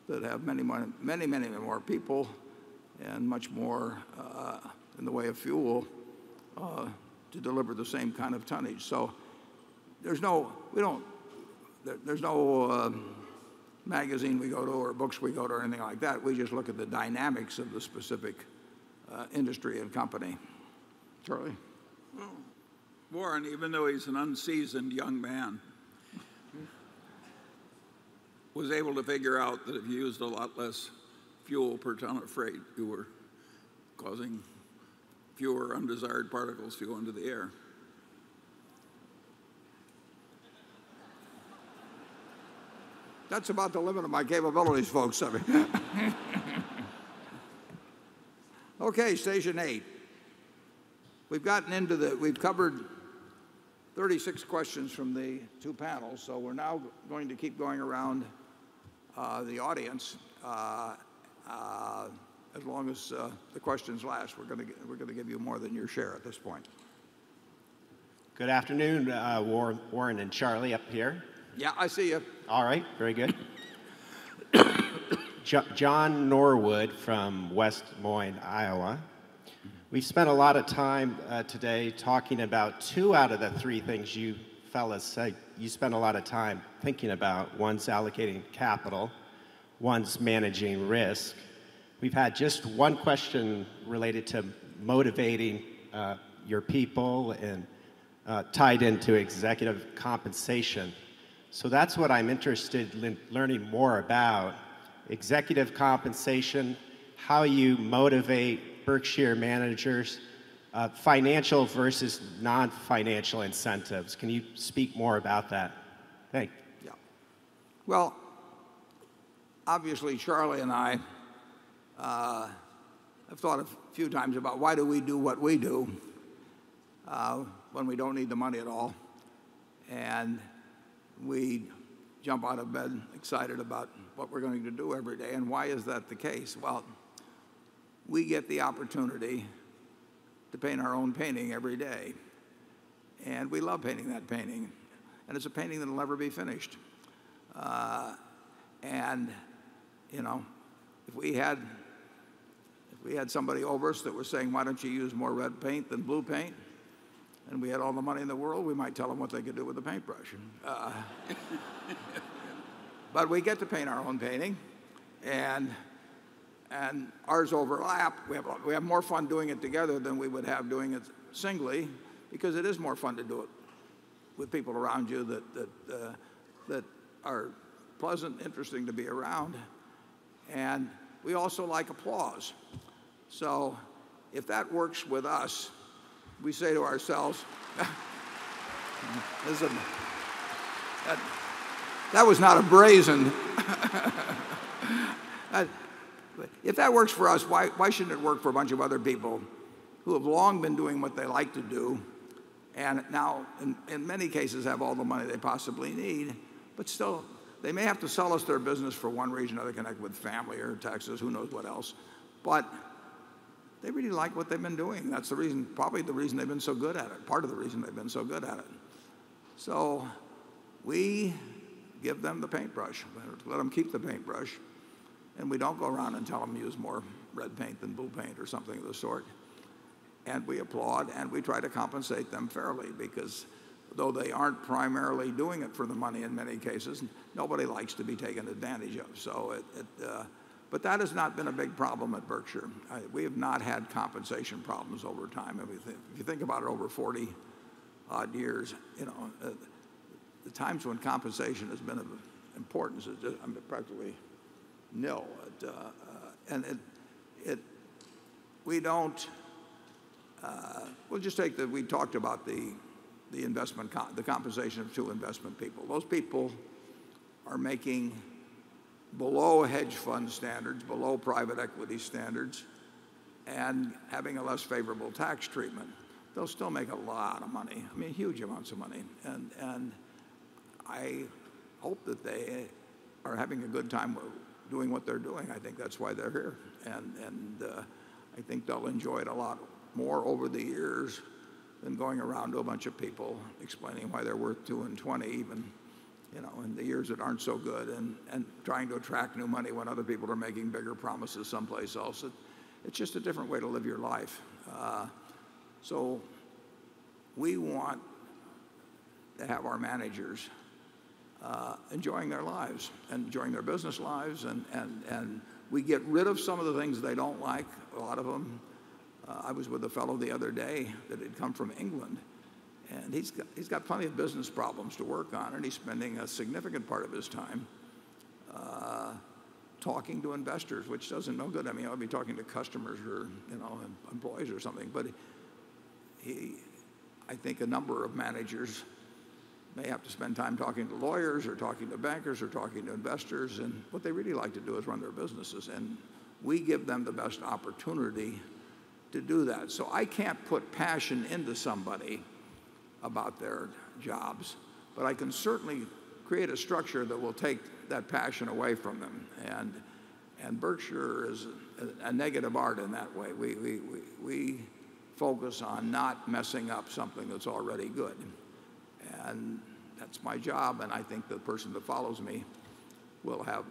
that have many more people and much more in the way of fuel to deliver the same kind of tonnage. So there's no magazine we go to or books we go to or anything like that. We just look at the dynamics of the specific industry and company. Charlie? Well, Warren, even though he's an unseasoned young man, was able to figure out that if you used a lot less fuel per ton of freight, you were causing fewer undesired particles to go into the air. That's about the limit of my capabilities, folks. Okay, station 8. We've covered 36 questions from the two panels, so we're now going to keep going around the audience as long as the questions last. We're going to give you more than your share at this point. Good afternoon, Warren and Charlie up here. Yeah, I see you. All right, very good. John Norwood from West Des Moines, Iowa. We've spent a lot of time today talking about 2 out of the 3 things you fellas said you spend a lot of time thinking about. One's allocating capital, one's managing risk. We've had just one question related to motivating your people and tied into executive compensation. So that's what I'm interested in learning more about. Executive compensation, how you motivate Berkshire managers, financial versus non-financial incentives. Can you speak more about that? Thank you. Yeah. Well, obviously, Charlie and I have thought a few times about why do we do what we do when we don't need the money at all. And we jump out of bed excited about what we're going to do every day. And why is that the case? Well, we get the opportunity to paint our own painting every day. And we love painting that painting. And it's a painting that will never be finished. And, if we had somebody over us that was saying, why don't you use more red paint than blue paint? And we had all the money in the world, we might tell them what they could do with a paintbrush. But we get to paint our own painting, and ours overlap. We have more fun doing it together than we would have doing it singly, because it is more fun to do it with people around you that are pleasant, interesting to be around. And we also like applause. So if that works with us, we say to ourselves, listen, that was not a brazen. If that works for us, why shouldn't it work for a bunch of other people who have long been doing what they like to do and now, in many cases, have all the money they possibly need, but still, they may have to sell us their business for one reason or another, connect with family or taxes, who knows what else. But they really like what they've been doing. That's the reason, probably the reason they've been so good at it, part of the reason they've been so good at it. So we give them the paintbrush, let them keep the paintbrush, and we don't go around and tell them to use more red paint than blue paint or something of the sort. And we applaud, and we try to compensate them fairly, because though they aren't primarily doing it for the money in many cases, nobody likes to be taken advantage of. So but that has not been a big problem at Berkshire. We have not had compensation problems over time. If you think about it, over 40 odd years, the times when compensation has been of importance is just, practically nil. We don't. We'll just take we talked about the compensation of 2 investment people. Those people are making below hedge fund standards, below private equity standards, and having a less favorable tax treatment. They'll still make a lot of money. I mean, huge amounts of money. And I hope that they are having a good time doing what they're doing. I think that's why they're here. And I think they'll enjoy it a lot more over the years than going around to a bunch of people explaining why they're worth 2 and 20 even, in the years that aren't so good, and trying to attract new money when other people are making bigger promises someplace else. It's just a different way to live your life. So we want to have our managers enjoying their lives and enjoying their business lives, and we get rid of some of the things they don't like, a lot of them. I was with a fellow the other day that had come from England, and he's got plenty of business problems to work on, and he's spending a significant part of his time talking to investors, which doesn't no good. I mean, I'll be talking to customers or employees or something, but I think a number of managers may have to spend time talking to lawyers or talking to bankers or talking to investors, and what they really like to do is run their businesses, and we give them the best opportunity to do that. So I can't put passion into somebody about their jobs, but I can certainly create a structure that will take that passion away from them. And Berkshire is a negative art in that way. We focus on not messing up something that's already good. And that's my job, and I think the person that follows me will have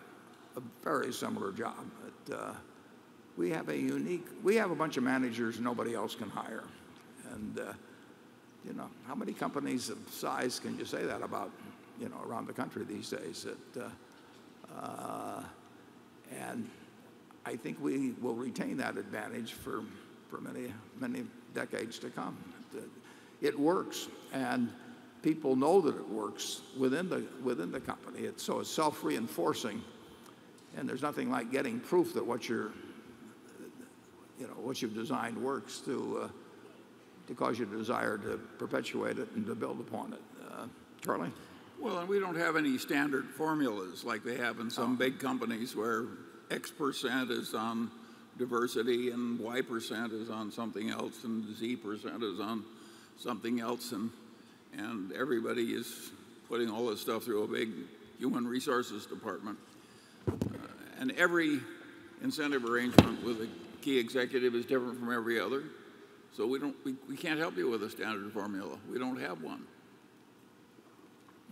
a very similar job. But, we have a bunch of managers nobody else can hire. And, how many companies of size can you say that about, around the country these days? And I think we will retain that advantage for many, many decades to come. It works, and people know that it works within the company. It's self-reinforcing, and there's nothing like getting proof that what you've designed works to cause you to desire to perpetuate it and to build upon it. Charlie? Well, and we don't have any standard formulas like they have in some big companies where X% is on diversity and Y% is on something else and Z% is on something else, and everybody is putting all this stuff through a big human resources department. And every incentive arrangement with a key executive is different from every other. So we can't help you with a standard formula. We don't have one.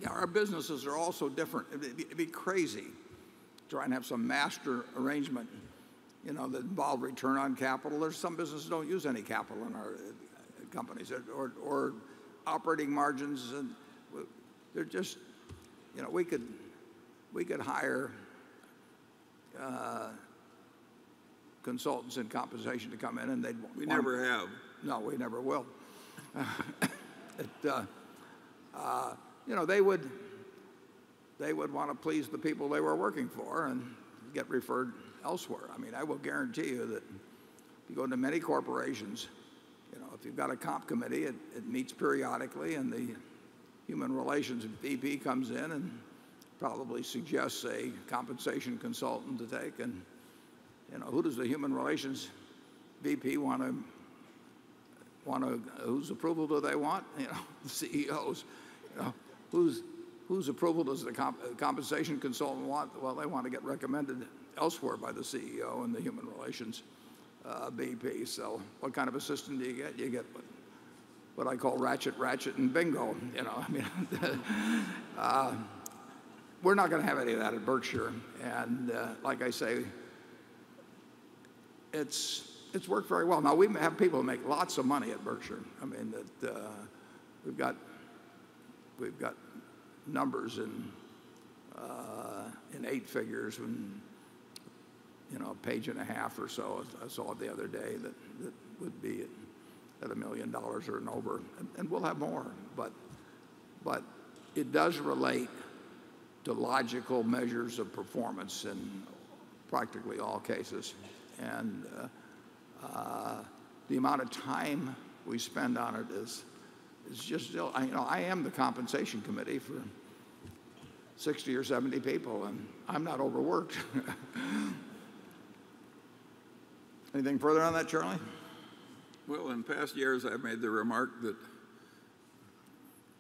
Yeah, our businesses are also different. It'd be crazy to try and have some master arrangement, that involve return on capital. There's some businesses don't use any capital in our companies, or operating margins, and they're just, we could hire consultants in compensation to come in, and we never have. No, we never will. They would want to please the people they were working for and get referred elsewhere. I mean, I will guarantee you that if you go into many corporations, if you've got a comp committee, it meets periodically, and the human relations VP comes in and probably suggests a compensation consultant to take, and who does the human relations VP want to whose approval do they want? The CEOs. Whose approval does the compensation consultant want? Well, they want to get recommended elsewhere by the CEO and the human relations VP. So what kind of assistant do you get? You get what I call ratchet, and bingo. We're not going to have any of that at Berkshire. And like I say, it's worked very well. Now, we have people who make lots of money at Berkshire. I mean, we've got numbers in 8 figures, and a page and a half or so. I saw it the other day that would be at $1 million or and over, and we'll have more. But it does relate to logical measures of performance in practically all cases, and the amount of time we spend on it is just still. I am the compensation committee for 60 or 70 people, and I'm not overworked. Anything further on that, Charlie? Well, in past years, I've made the remark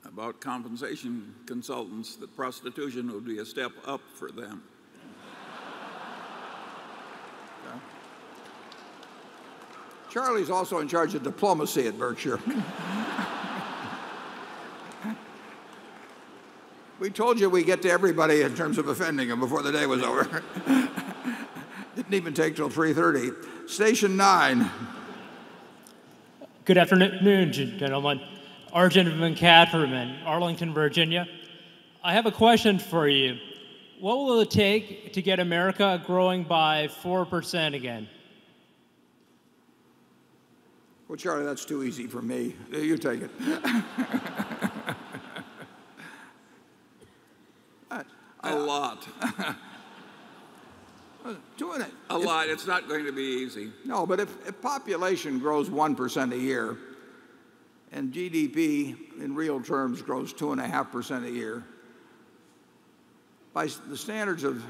about compensation consultants that prostitution would be a step up for them. Yeah. Charlie's also in charge of diplomacy at Berkshire. We told you we get to everybody in terms of offending them before the day was over. Didn't even take till 3:30. Station 9. Good afternoon, gentlemen. Arjun Van Catherman, Arlington, Virginia. I have a question for you. What will it take to get America growing by 4% again? Well, Charlie, that's too easy for me. You take it. A lot. A lot. It's not going to be easy. No, but if population grows 1% a year and GDP in real terms grows 2.5% a year, by the standards of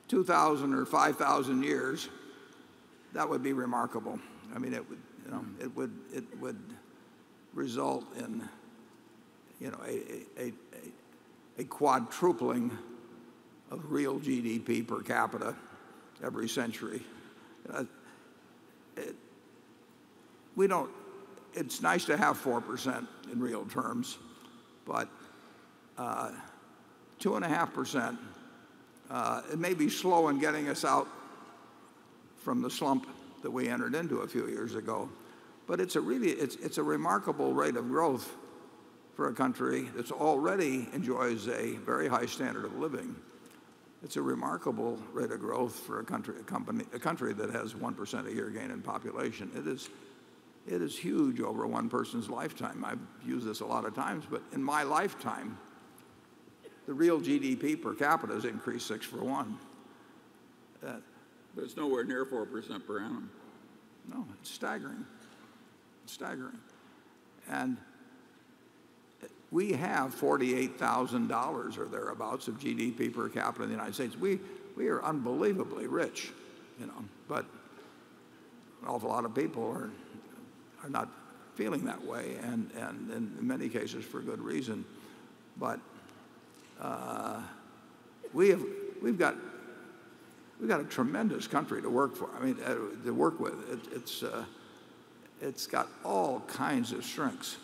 2,000 or 5,000 years, that would be remarkable. I mean, it would, it would result in, a quadrupling of real GDP per capita every century. It's nice to have 4% in real terms, but 2.5%, it may be slow in getting us out from the slump that we entered into a few years ago, but it's a remarkable rate of growth for a country that already enjoys a very high standard of living. It's a remarkable rate of growth for a country that has 1% a year gain in population. It is huge over one person's lifetime. I've used this a lot of times, but in my lifetime, the real GDP per capita has increased 6 for 1. But it's nowhere near 4% per annum. No, it's staggering. It's staggering. And we have $48,000 or thereabouts of GDP per capita in the United States. We are unbelievably rich, but an awful lot of people are not feeling that way, and in many cases for good reason. But we've got a tremendous country to work for. I mean, to work with. It's got all kinds of strengths,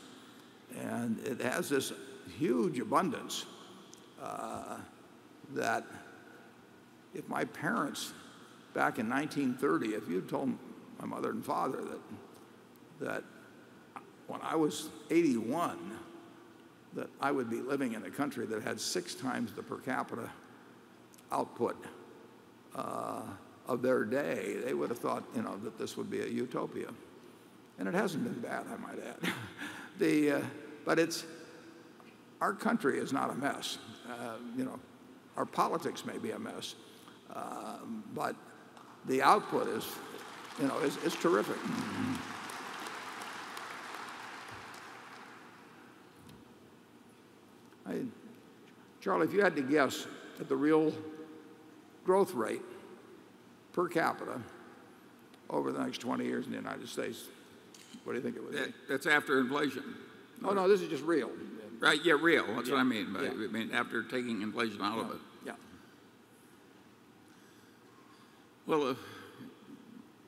and it has this huge abundance that if my parents back in 1930, if you'd told my mother and father that when I was 81, that I would be living in a country that had 6 times the per capita output of their day, they would have thought, that this would be a utopia. And it hasn't been bad, I might add. But our country is not a mess. Our politics may be a mess, but the output is terrific. Charlie, if you had to guess at the real growth rate per capita over the next 20 years in the United States, what do you think it would be? That's after inflation. Oh, no, this is just real. Right, yeah, real. That's what I mean. I mean, after taking inflation out of it. Yeah. Well, if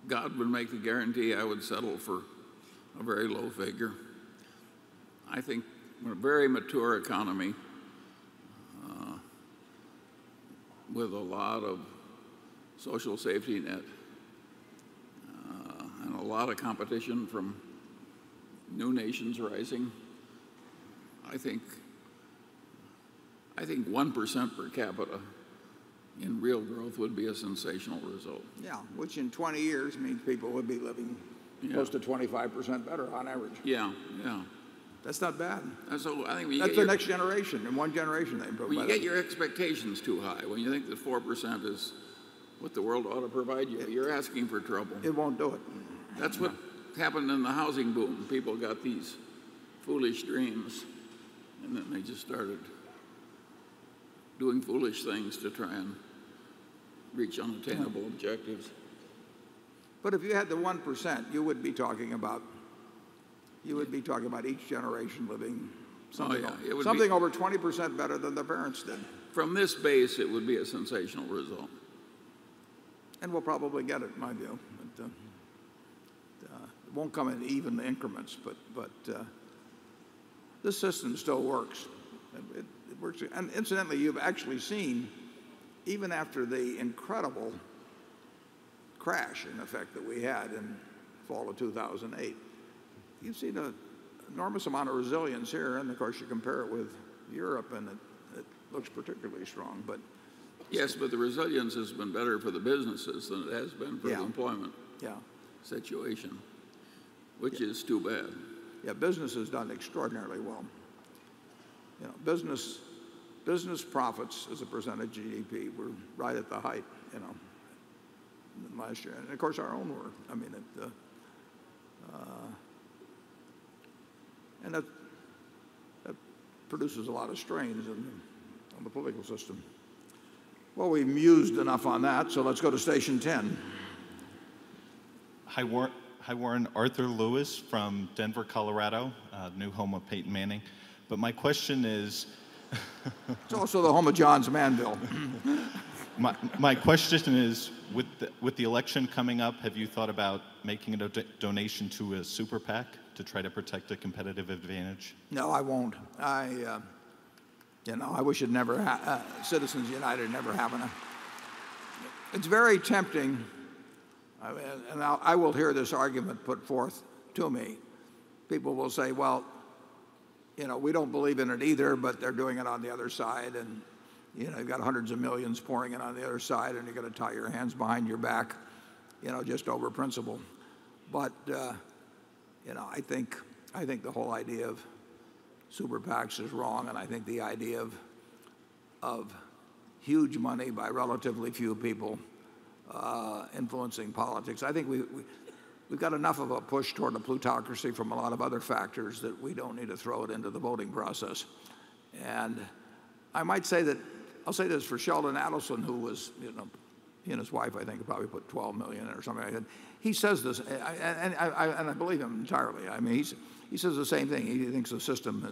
God would make the guarantee, I would settle for a very low figure. I think we're a very mature economy with a lot of social safety net and a lot of competition from new nations rising. I think 1% per capita in real growth would be a sensational result. Yeah, which in 20 years means people would be living close to 25% better on average. Yeah, yeah. That's not bad. So I think that's the next generation. In one generation, they improve. When you get your expectations too high, when you think that 4% is what the world ought to provide you, you're asking for trouble. It won't do it. That's what happened in the housing boom. People got these foolish dreams, and then they just started doing foolish things to try and reach unattainable objectives. But if you had the 1%, you would be talking about each generation living something, something over 20% better than their parents did. From this base, it would be a sensational result. And we'll probably get it, in my view. But, it won't come in even increments, but this system still works. works. And incidentally, you've actually seen, even after the incredible crash, in effect, that we had in fall of 2008, you've seen an enormous amount of resilience here. And of course, you compare it with Europe, and it looks particularly strong. But yes, but the resilience has been better for the businesses than it has been for the employment situation, which is too bad. Yeah, business has done extraordinarily well. You know, business profits as a percentage of GDP were right at the height, you know, last year, and of course our own were. I mean, and that produces a lot of strains on the political system. Well, we've mused enough on that, so let's go to station 10. Hi, Warren. Arthur Lewis from Denver, Colorado, new home of Peyton Manning. But my question is... It's also the home of Johns Manville. my question is, with the election coming up, have you thought about making a donation to a super PAC to try to protect a competitive advantage? No, I won't. You know, I wish it never Citizens United never happened. It's very tempting, and I will hear this argument put forth to me. People will say, well, you know, we don't believe in it either, but they're doing it on the other side, and you know, you've got hundreds of millions pouring in on the other side, and you're going to tie your hands behind your back, you know, just over principle. But you know, I think the whole idea of super PACs is wrong, and I think the idea of huge money by relatively few people influencing politics. I think we've got enough of a push toward a plutocracy from a lot of other factors that we don't need to throw it into the voting process. And I might say that, I'll say this for Sheldon Adelson, who was, you know, he and his wife, I think, probably put $12 million or something like that. He says this, and I believe him entirely. I mean, he says the same thing. He thinks the system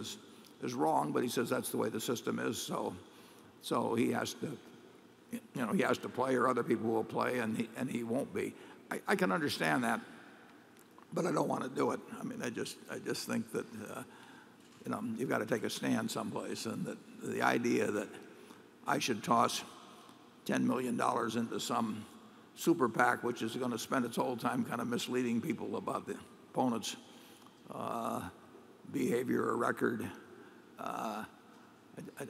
is wrong, but he says that's the way the system is. So he has to, you know, he has to play, or other people will play, and he won't be. I can understand that, but I don't want to do it. I mean, I just think that you know, you've got to take a stand someplace, and that the idea that I should toss $10 million into some super PAC, which is going to spend its whole time kind of misleading people about the opponent's behavior or record. I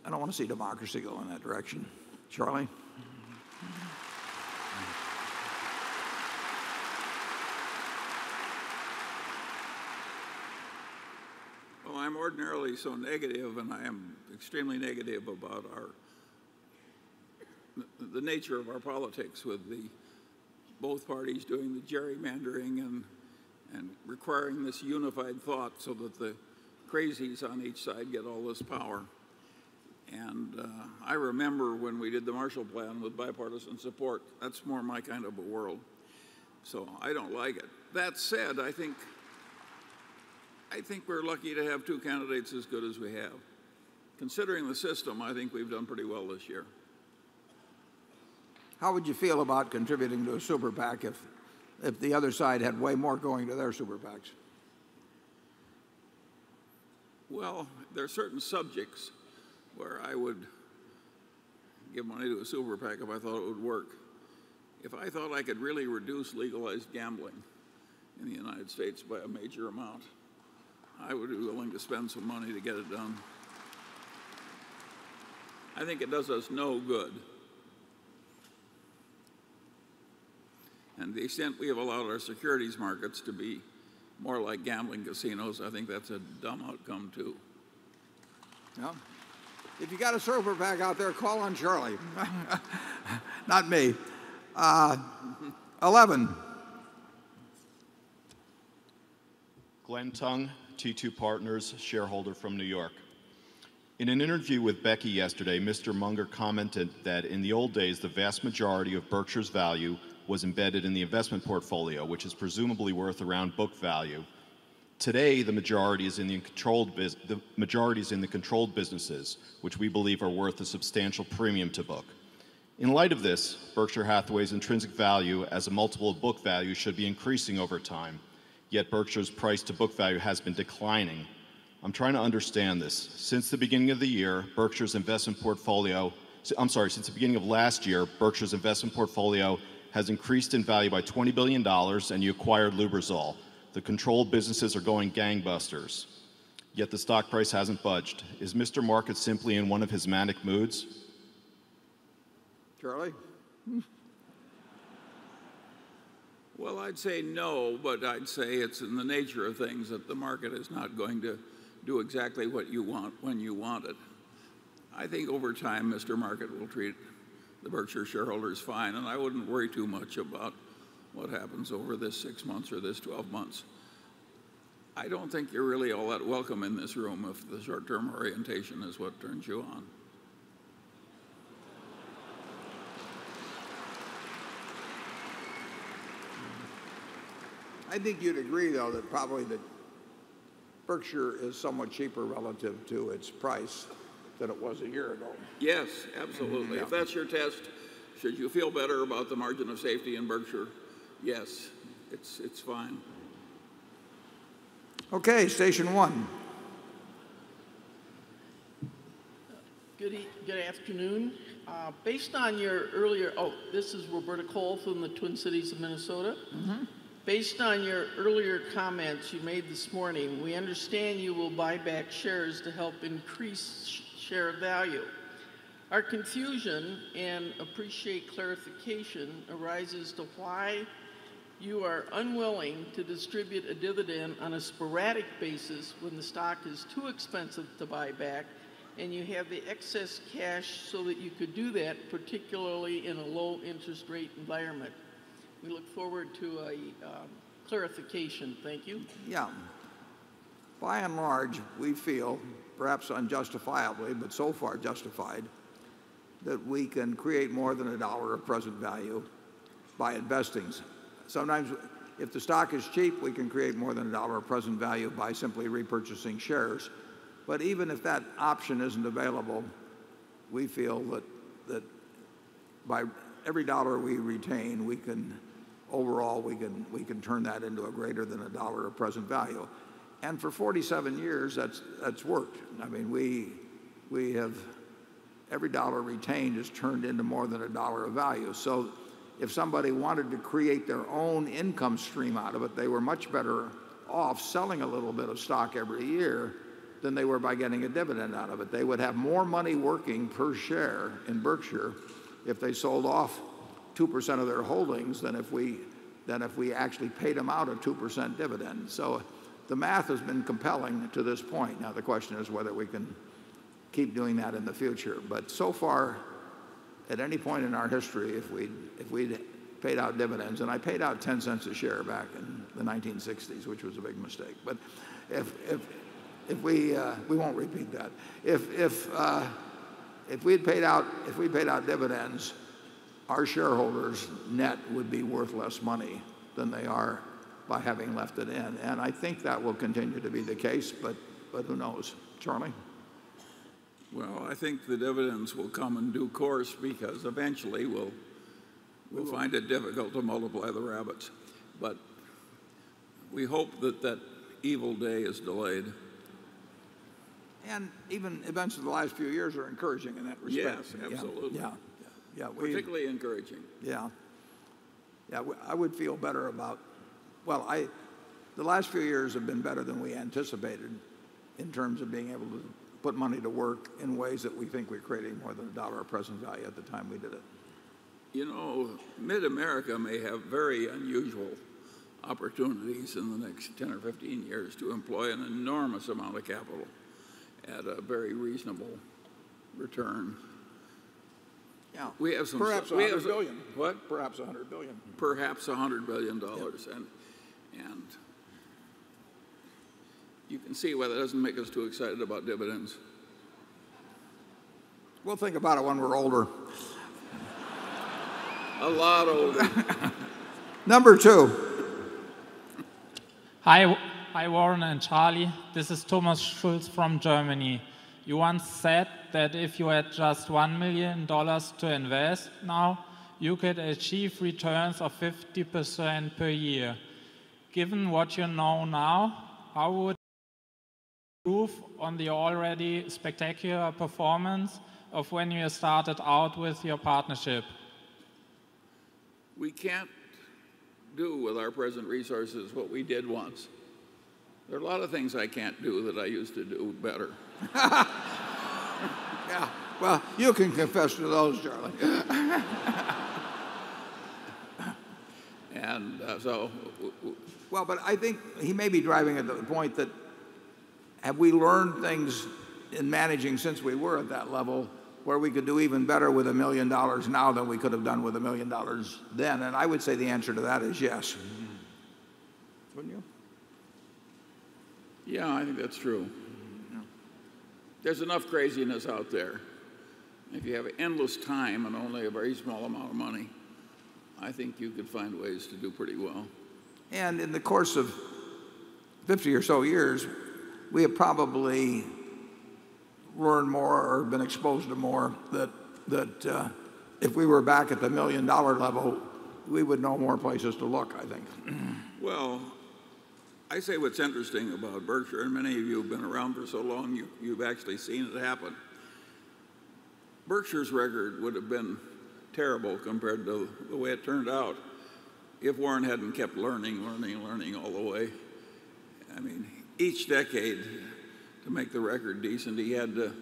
don't want to see democracy go in that direction. Charlie? Well, I'm ordinarily so negative, and I am extremely negative about the nature of our politics, with both parties doing the gerrymandering and requiring this unified thought so that the crazies on each side get all this power. And I remember when we did the Marshall Plan with bipartisan support. That's more my kind of a world. So I don't like it. That said, I think we're lucky to have two candidates as good as we have. Considering the system, I think we've done pretty well this year. How would you feel about contributing to a super PAC if the other side had way more going to their super PACs? Well, there are certain subjects where I would give money to a super PAC if I thought it would work. If I thought I could really reduce legalized gambling in the United States by a major amount, I would be willing to spend some money to get it done. I think it does us no good. And the extent we have allowed our securities markets to be more like gambling casinos, I think that's a dumb outcome too. Yeah. If you got a super PAC out there, call on Charlie. Not me. 11. Glenn Tung, T2 Partners, shareholder from New York. In an interview with Becky yesterday, Mr. Munger commented that in the old days, the vast majority of Berkshire's value was embedded in the investment portfolio, which is presumably worth around book value. Today, the majority is in the controlled businesses, which we believe are worth a substantial premium to book. In light of this, Berkshire Hathaway's intrinsic value as a multiple of book value should be increasing over time, yet Berkshire's price to book value has been declining. I'm trying to understand this. Since the beginning of the year, Berkshire's investment portfolio, since the beginning of last year, Berkshire's investment portfolio has increased in value by $20 billion, and you acquired Lubrizol. The controlled businesses are going gangbusters, yet the stock price hasn't budged. Is Mr. Market simply in one of his manic moods? Charlie? Well, I'd say no, but I'd say it's in the nature of things that the market is not going to do exactly what you want when you want it. I think over time, Mr. Market will treat the Berkshire shareholders fine, and I wouldn't worry too much about what happens over this 6 months or this 12 months. I don't think you're really all that welcome in this room if the short-term orientation is what turns you on. I think you'd agree, though, that probably that Berkshire is somewhat cheaper relative to its price than it was a year ago. Yes, absolutely. Yeah. If that's your test, should you feel better about the margin of safety in Berkshire? Yes, it's fine. Okay, station one. Good afternoon. Based on your earlier, this is Roberta Cole from the Twin Cities of Minnesota. Based on your earlier comments you made this morning, we understand you will buy back shares to help increase share value. Our confusion and appreciate clarification arises to why you are unwilling to distribute a dividend on a sporadic basis when the stock is too expensive to buy back and you have the excess cash so that you could do that, particularly in a low interest rate environment. We look forward to a clarification. Thank you. Yeah. By and large, we feel, perhaps unjustifiably, but so far justified, that we can create more than $1 of present value by investing. Sometimes, if the stock is cheap, we can create more than $1 of present value by simply repurchasing shares. But even if that option isn't available, we feel that by every $1 we retain, we can turn that into a greater than $1 of present value. And for 47 years, that's worked. I mean, we have every $1 retained is turned into more than $1 of value. So if somebody wanted to create their own income stream out of it, they were much better off selling a little bit of stock every year than they were by getting a dividend out of it. They would have more money working per share in Berkshire if they sold off 2% of their holdings than if we actually paid them out a 2% dividend. So the math has been compelling to this point. Now the question is whether we can keep doing that in the future. But so far, at any point in our history, if we'd paid out dividends, and I paid out 10 cents a share back in the 1960s, which was a big mistake. But if we won't repeat that. If we'd paid out dividends, our shareholders net would be worth less money than they are by having left it in. And I think that will continue to be the case, but who knows? Charlie? Well, I think the dividends will come in due course because eventually we'll find it difficult to multiply the rabbits. But we hope that evil day is delayed. And even events of the last few years are encouraging in that respect. Yes, absolutely. Yeah. Particularly encouraging. Yeah. I would feel better about. Well, the last few years have been better than we anticipated in terms of being able to put money to work in ways that we think we're creating more than $1 of present value at the time we did it. You know, Mid-America may have very unusual opportunities in the next 10 or 15 years to employ an enormous amount of capital at a very reasonable return. Yeah, we have some. Perhaps $100 billion. What? Perhaps $100 billion. Perhaps $100 billion, Yep. and you can see why that doesn't make us too excited about dividends. We'll think about it when we're older. A lot older. Number two. Hi, Warren and Charlie. This is Thomas Schulz from Germany. You once said that if you had just $1 million to invest now, you could achieve returns of 50% per year. Given what you know now, how would you improve on the already spectacular performance of when you started out with your partnership? We can't do with our present resources what we did once. There are a lot of things I can't do that I used to do better. Yeah, well, you can confess to those, Charlie. And well, but I think he may be driving at the point that have we learned things in managing since we were at that level where we could do even better with $1 million now than we could have done with $1 million then? And I would say the answer to that is yes. Wouldn't you? Yeah, I think that's true. There's enough craziness out there. If you have endless time and only a very small amount of money, I think you could find ways to do pretty well. And in the course of 50 or so years, we have probably learned more or been exposed to more that if we were back at the $1 million level, we would know more places to look, I think. Well, I say what's interesting about Berkshire, and many of you have been around for so long, you've actually seen it happen. Berkshire's record would have been terrible compared to the way it turned out if Warren hadn't kept learning all the way. I mean, each decade to make the record decent, he had to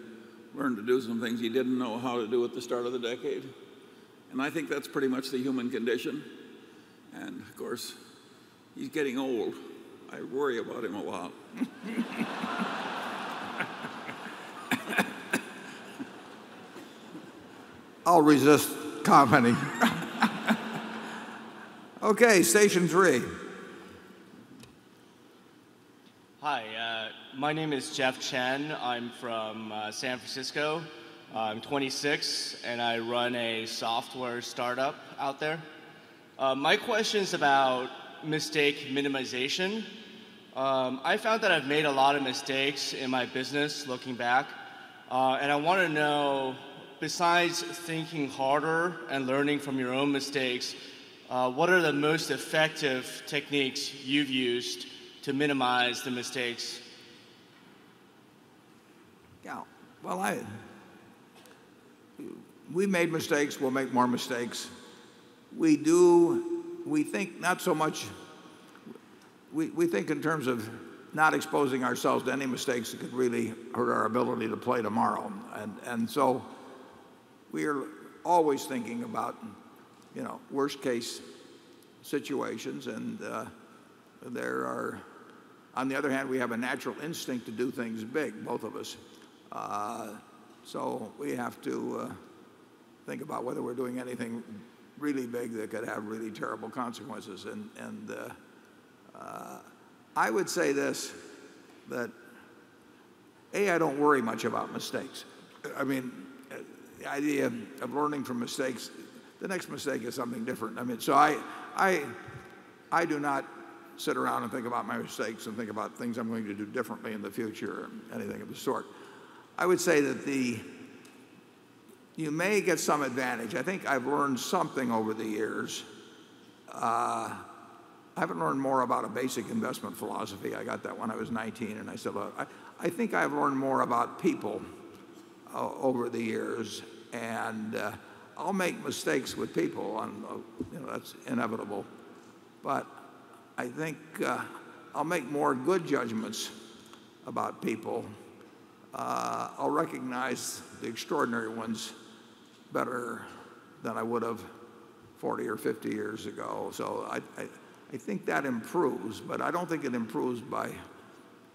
learn to do some things he didn't know how to do at the start of the decade. And I think that's pretty much the human condition. And of course, he's getting old. I worry about him a lot. I'll resist commenting. Okay, station 3. Hi, my name is Jeff Chen. I'm from San Francisco. I'm 26, and I run a software startup out there. My question is about mistake minimization. I found that I've made a lot of mistakes in my business looking back, and I want to know, besides thinking harder and learning from your own mistakes, what are the most effective techniques you've used to minimize the mistakes? Yeah, well, we made mistakes, we'll make more mistakes. We think not so much, we think in terms of not exposing ourselves to any mistakes that could really hurt our ability to play tomorrow. And so we are always thinking about, worst case situations. And there are, on the other hand, we have a natural instinct to do things big, both of us. So we have to think about whether we're doing anything really big that could have really terrible consequences. And I would say this, that I don't worry much about mistakes. I mean, the idea of learning from mistakes, the next mistake is something different. I mean, so I do not sit around and think about my mistakes and think about things I'm going to do differently in the future or anything of the sort. I would say that you may get some advantage. I think I've learned something over the years. I haven't learned more about a basic investment philosophy. I got that when I was 19, and I said, I think I've learned more about people over the years, and I'll make mistakes with people, and that's inevitable. But I think I'll make more good judgments about people. I'll recognize the extraordinary ones better than I would have 40 or 50 years ago. So I think that improves, but I don't think it improves by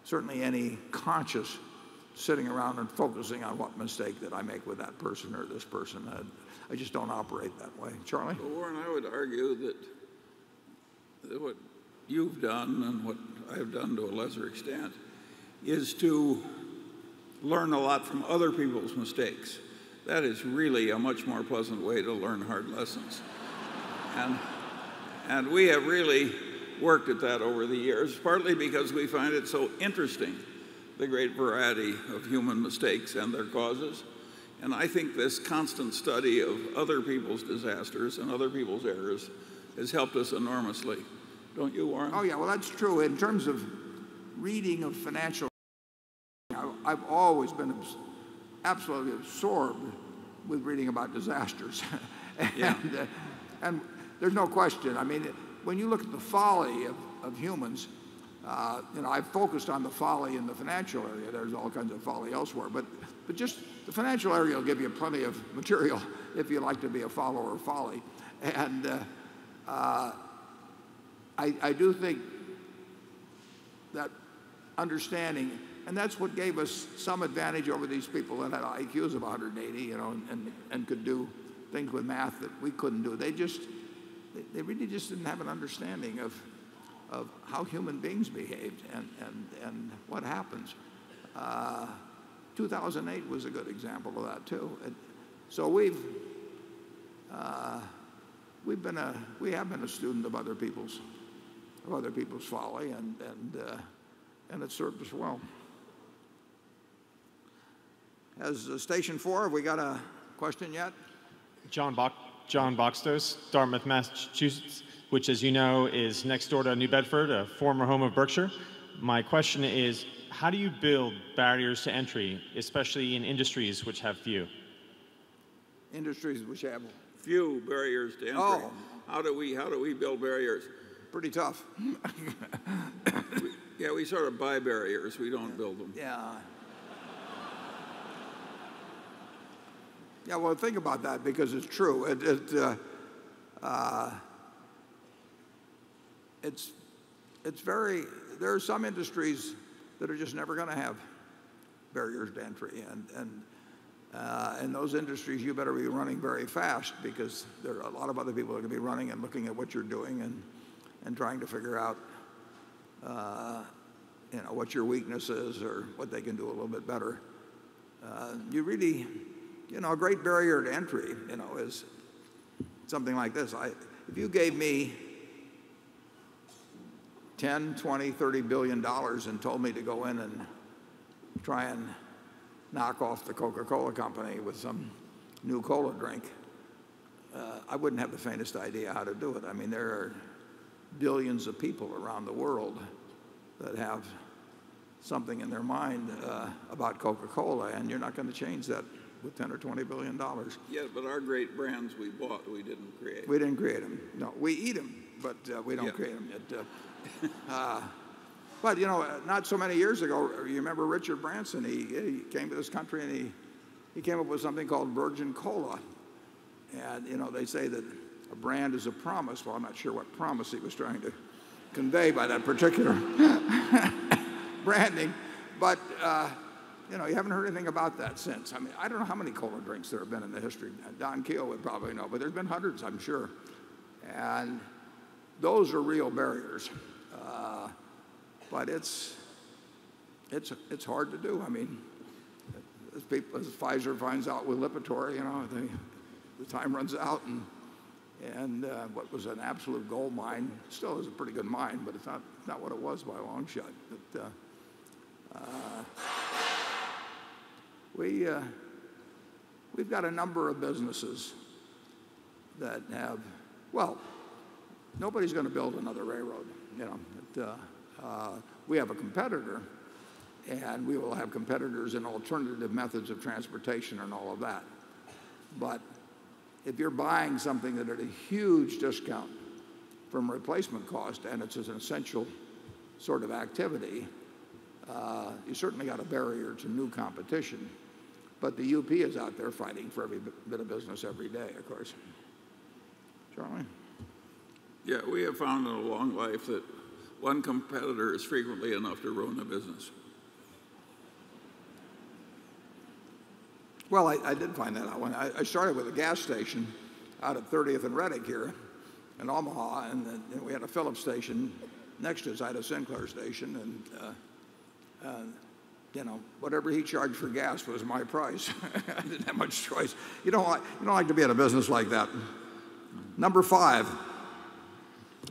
certainly any conscious sitting around and focusing on what mistake that I make with that person or this person. I just don't operate that way. Charlie? Well, Warren, I would argue that what you've done and what I've done to a lesser extent is to learn a lot from other people's mistakes. That is really a much more pleasant way to learn hard lessons. And we have really worked at that over the years, partly because we find it so interesting, the great variety of human mistakes and their causes. And I think this constant study of other people's disasters and other people's errors has helped us enormously. Don't you, Warren? Oh, yeah, well, that's true. In terms of reading of financial, I've always been absolutely absorbed with reading about disasters. And there's no question. I mean, when you look at the folly of humans, I've focused on the folly in the financial area. There's all kinds of folly elsewhere. But just the financial area will give you plenty of material if you like to be a follower of folly. And I do think that understanding, and that's what gave us some advantage over these people that had IQs of 180, and could do things with math that we couldn't do. They really just didn't have an understanding of how human beings behaved and what happens. 2008 was a good example of that too. So we have been a student of other people's folly, and it served us well. As Station 4, have we got a question yet? John Boxtos, Dartmouth, Massachusetts, which, as you know, is next door to New Bedford, a former home of Berkshire. My question is, how do you build barriers to entry, especially in industries which have few? Industries which have few barriers to entry. Oh. How do we build barriers? Pretty tough. We sort of buy barriers. We don't build them. Yeah. Yeah, well, think about that because it's true. There are some industries that are just never going to have barriers to entry, and in those industries you better be running very fast because there are a lot of other people that are going to be running and looking at what you're doing and trying to figure out what your weakness is or what they can do a little bit better. You really, a great barrier to entry, is something like this. If you gave me $10, $20, $30 billion and told me to go in and try and knock off the Coca-Cola company with some new cola drink, I wouldn't have the faintest idea how to do it. I mean, there are billions of people around the world that have something in their mind about Coca-Cola, and you're not going to change that with $10 or $20 billion. Yeah, but our great brands we bought, we didn't create. We didn't create them. No, we eat them, but we don't create them yet. But not so many years ago, you remember Richard Branson? He came to this country and he came up with something called Virgin Cola. And they say that a brand is a promise. Well, I'm not sure what promise he was trying to convey by that particular branding, but you haven't heard anything about that since. I mean, I don't know how many cola drinks there have been in the history. Don Keogh would probably know, but there's been hundreds, I'm sure. And those are real barriers. But it's hard to do. I mean, as Pfizer finds out with Lipitor, the time runs out, and what was an absolute gold mine still is a pretty good mine, but it's not what it was by a long shot. But, we've got a number of businesses that have, well, nobody's going to build another railroad. We have a competitor, and we will have competitors in alternative methods of transportation and all of that. But if you're buying something that at a huge discount from replacement cost, and it's an essential sort of activity, you certainly got a barrier to new competition. But the UP is out there fighting for every bit of business every day, of course. Charlie? Yeah, we have found in a long life that one competitor is frequently enough to ruin a business. Well, I did find that out when I started with a gas station out at 30th and Reddick here in Omaha, and then we had a Phillips station next to us. I had a Sinclair station, and whatever he charged for gas was my price. I didn't have much choice. You don't like to be in a business like that. Number 5.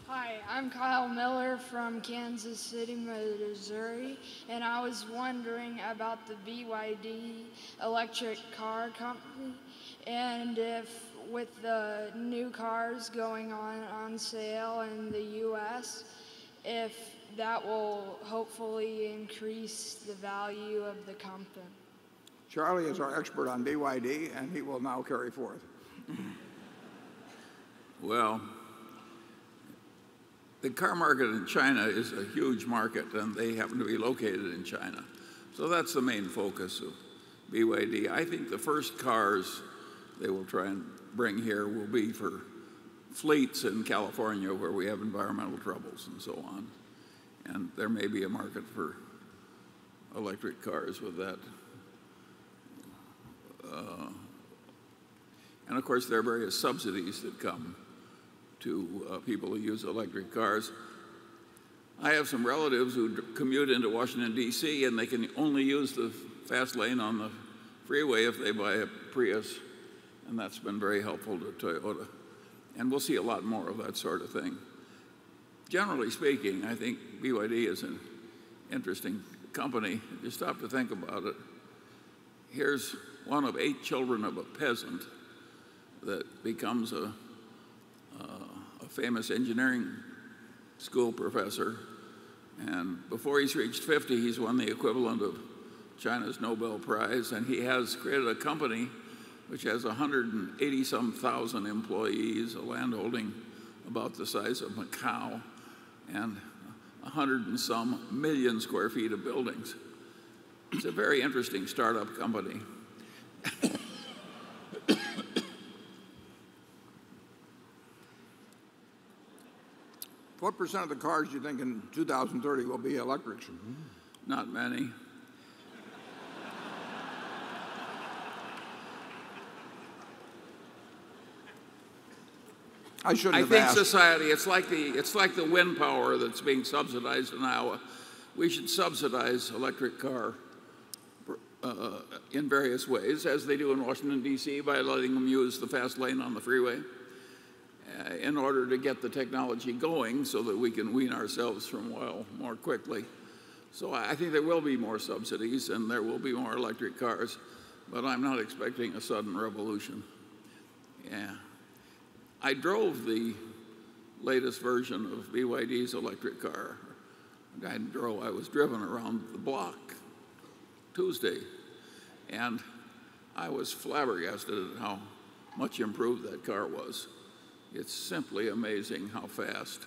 Hi, I'm Kyle Miller from Kansas City, Missouri, and I was wondering about the BYD electric car company, and if with the new cars going on sale in the U.S., if that will hopefully increase the value of the company. Charlie is our expert on BYD, and he will now carry forth. Well, the car market in China is a huge market, and they happen to be located in China. So that's the main focus of BYD. I think the first cars they will try and bring here will be for fleets in California where we have environmental troubles and so on. And there may be a market for electric cars with that. And of course, there are various subsidies that come to people who use electric cars. I have some relatives who commute into Washington, D.C., and they can only use the fast lane on the freeway if they buy a Prius, and that's been very helpful to Toyota. And we'll see a lot more of that sort of thing. Generally speaking, I think BYD is an interesting company. If you stop to think about it, here's one of 8 children of a peasant that becomes a famous engineering school professor. And before he's reached 50, he's won the equivalent of China's Nobel Prize. And he has created a company which has 180-some thousand employees, a landholding about the size of Macau, and 100-some million square feet of buildings. It's a very interesting startup company. What percent of the cars do you think in 2030 will be electrics? Not many. I shouldn't I have think asked. society, it's like the wind power that's being subsidized in Iowa. We should subsidize electric car in various ways, as they do in Washington, D.C., by letting them use the fast lane on the freeway in order to get the technology going so that we can wean ourselves from oil more quickly. So I think there will be more subsidies and there will be more electric cars, but I'm not expecting a sudden revolution. Yeah. I drove the latest version of BYD's electric car. I was driven around the block Tuesday, and I was flabbergasted at how much improved that car was. It's simply amazing how fast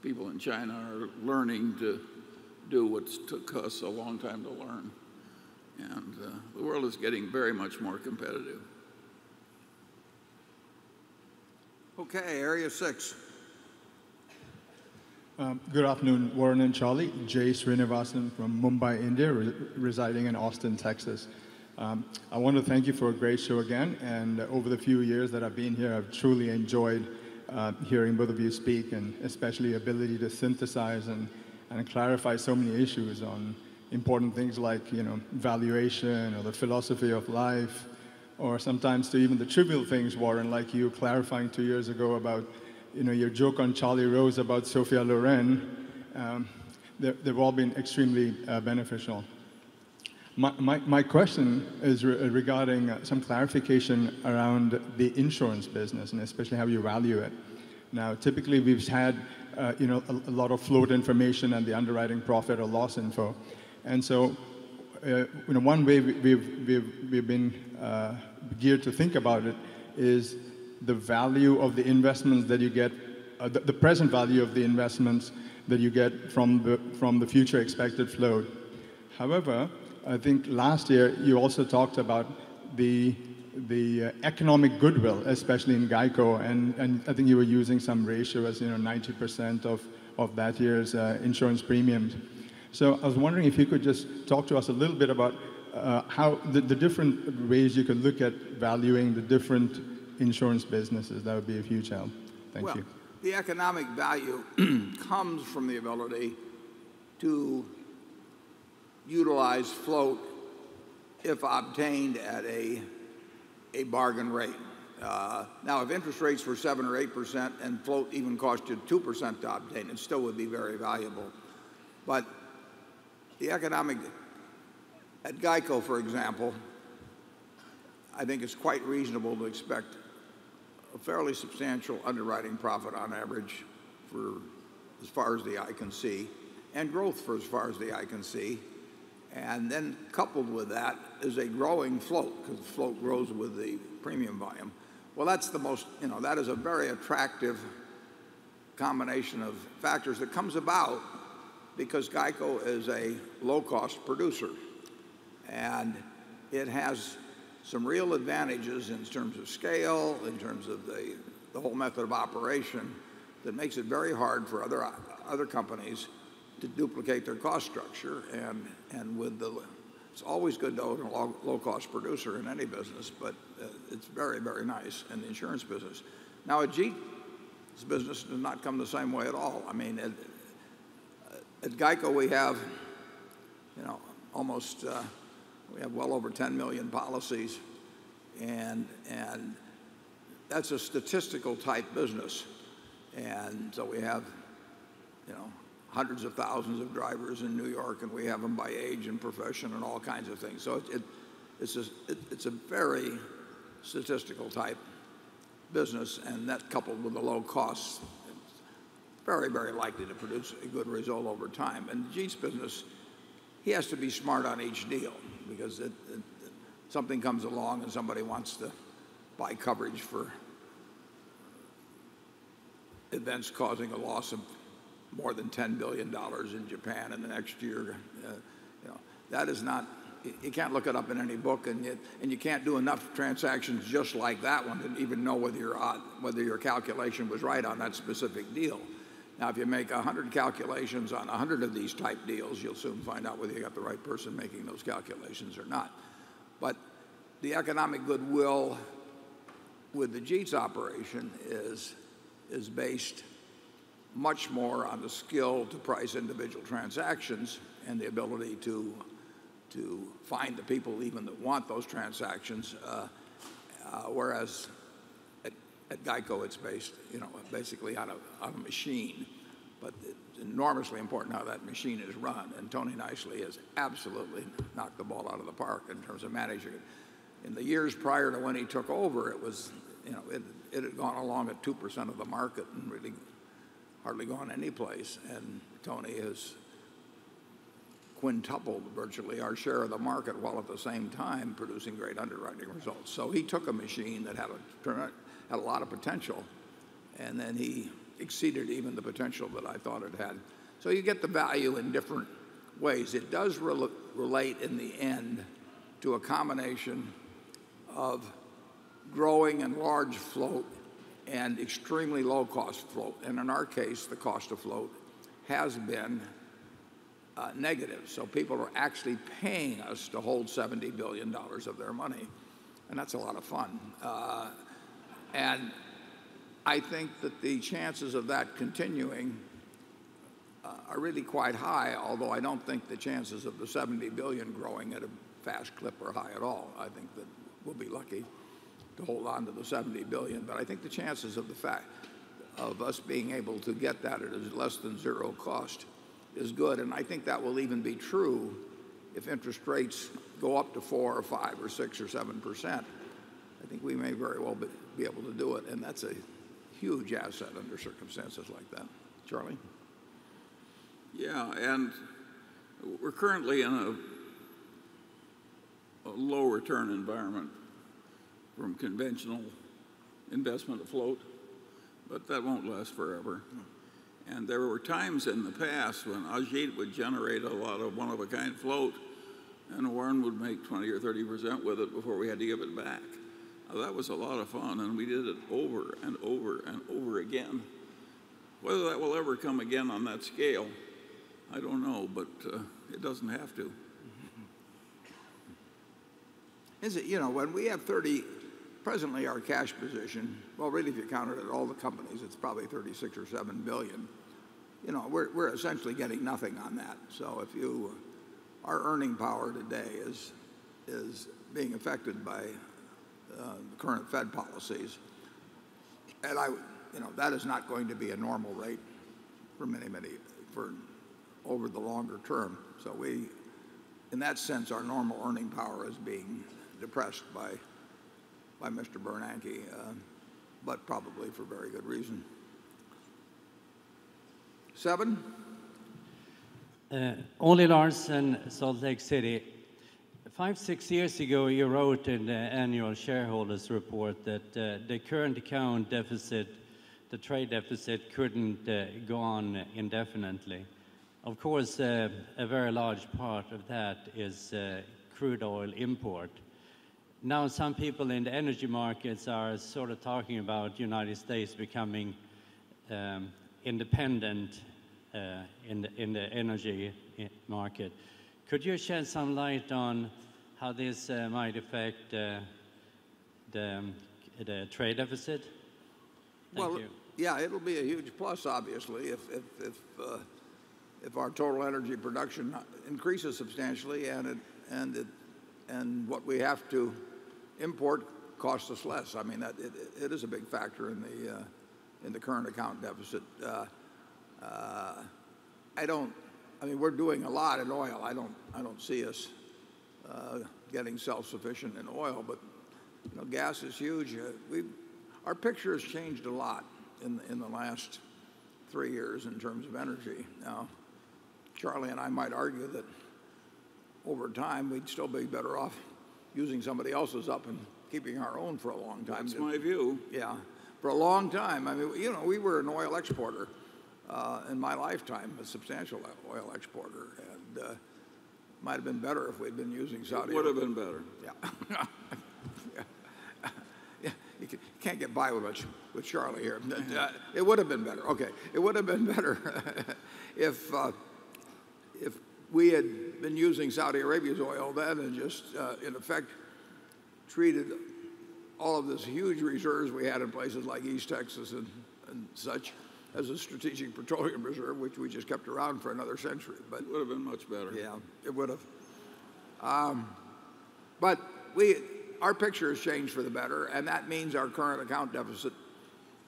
people in China are learning to do what took us a long time to learn. And the world is getting very much more competitive. Okay, Area 6. Good afternoon, Warren and Charlie. Jay Srinivasan from Mumbai, India, residing in Austin, Texas. I want to thank you for a great show again, and over the few years that I've been here, I've truly enjoyed hearing both of you speak, and especially ability to synthesize and clarify so many issues on important things like, valuation or the philosophy of life, or sometimes to even the trivial things, Warren, like you clarifying 2 years ago about your joke on Charlie Rose about Sophia Loren. They've all been extremely beneficial. My question is regarding some clarification around the insurance business, and especially how you value it. Now, typically we've had a lot of float information and the underwriting profit or loss info, and so one way we've been geared to think about it is the value of the investments that you get, the present value of the investments that you get from the future expected float. However, I think last year you also talked about the economic goodwill, especially in GEICO, and I think you were using some ratio as 90% of that year's insurance premiums. So I was wondering if you could just talk to us a little bit about how the different ways you could look at valuing the different insurance businesses. That would be a huge help. Thank you. The economic value comes from the ability to utilize float if obtained at a bargain rate. Now, if interest rates were 7 or 8% and float even cost you 2% to obtain, it still would be very valuable. But the economic, at GEICO, for example, I think it's quite reasonable to expect a fairly substantial underwriting profit on average for as far as the eye can see, and growth for as far as the eye can see. And then coupled with that is a growing float, because the float grows with the premium volume. Well, that's the most, that is a very attractive combination of factors that comes about because GEICO is a low-cost producer. And it has some real advantages in terms of scale, in terms of the whole method of operation that makes it very hard for other companies to duplicate their cost structure. And it's always good to own a low-cost producer in any business, but it's very, very nice in the insurance business. Now, Ajit's business does not come the same way at all. I mean, at GEICO we have, we have well over 10 million policies, and that's a statistical type business. And so we have, hundreds of thousands of drivers in New York, and we have them by age and profession and all kinds of things. So it's a very statistical type business, and that coupled with the low costs, it's very, very likely to produce a good result over time. And Ajit's business, he has to be smart on each deal, because something comes along and somebody wants to buy coverage for events causing a loss of more than $10 billion in Japan in the next year. That is not, you can't look it up in any book, and you can't do enough transactions just like that one to even know whether your calculation was right on that specific deal. Now, if you make 100 calculations on 100 of these type deals, you'll soon find out whether you got the right person making those calculations or not. But the economic goodwill with the Ajit's operation is based much more on the skill to price individual transactions and the ability to find the people even that want those transactions, whereas at GEICO it's based, basically on a machine. But it's enormously important how that machine is run, and Tony Nicely has absolutely knocked the ball out of the park in terms of managing it. In the years prior to when he took over, it was, it had gone along at 2% of the market and really hardly gone any place. And Tony has quintupled virtually our share of the market while at the same time producing great underwriting results. So he took a machine that had a lot of potential, and then he exceeded even the potential that I thought it had. So you get the value in different ways. It does relate in the end to a combination of growing and large float and extremely low cost float. And in our case, the cost of float has been negative. So people are actually paying us to hold $70 billion of their money. And that's a lot of fun. And I think that the chances of that continuing are really quite high, although I don't think the chances of the $70 billion growing at a fast clip are high at all. I think that we'll be lucky to hold on to the $70 billion, but I think the chances of the fact of us being able to get that at less than zero cost is good, and I think that will even be true if interest rates go up to 4 or 5 or 6 or 7%. I think we may very well be able to do it, and that's a huge asset under circumstances like that. Charlie? Yeah, and we're currently in a low return environment from conventional investment afloat, but that won't last forever. And there were times in the past when Ajit would generate a lot of one-of-a-kind float, and Warren would make 20 or 30% with it before we had to give it back. Now, that was a lot of fun, and we did it over and over and over again. Whether that will ever come again on that scale, I don't know, but it doesn't have to. Is it, when we have presently our cash position, well, really if you count it at all the companies, it's probably 36 or 7 billion. We're essentially getting nothing on that. So our earning power today is being affected by the current Fed policies. And that is not going to be a normal rate for over the longer term. So in that sense, our normal earning power is being depressed by Mr. Bernanke, but probably for very good reason. 7. Ole Larsen, Salt Lake City. 5-6 years ago, you wrote in the annual shareholders report that the current account deficit, the trade deficit, couldn't go on indefinitely. Of course, a very large part of that is crude oil import. Now, some people in the energy markets are sort of talking about United States becoming independent in the energy market. Could you shed some light on how this might affect the trade deficit? Thank you. Yeah, it'll be a huge plus, obviously, if our total energy production increases substantially and what we have to import costs us less. I mean, it is a big factor in the current account deficit. I mean, we're doing a lot in oil. I don't see us getting self-sufficient in oil, but gas is huge. Our picture has changed a lot in the last 3 years in terms of energy. Now, Charlie and I might argue that over time we'd still be better off using somebody else's up and keeping our own for a long time. That's my view. Yeah, for a long time. I mean, we were an oil exporter in my lifetime, a substantial oil exporter, and might have been better if we'd been using Saudi. It would have been better. Yeah. Yeah. You can't get by with Charlie here. It would have been better. Okay, it would have been better if we had been using Saudi Arabia's oil then and just, in effect, treated all of this huge reserves we had in places like East Texas and such as a strategic petroleum reserve, which we just kept around for another century. But it would have been much better. Yeah, it would have. But our picture has changed for the better, and that means our current account deficit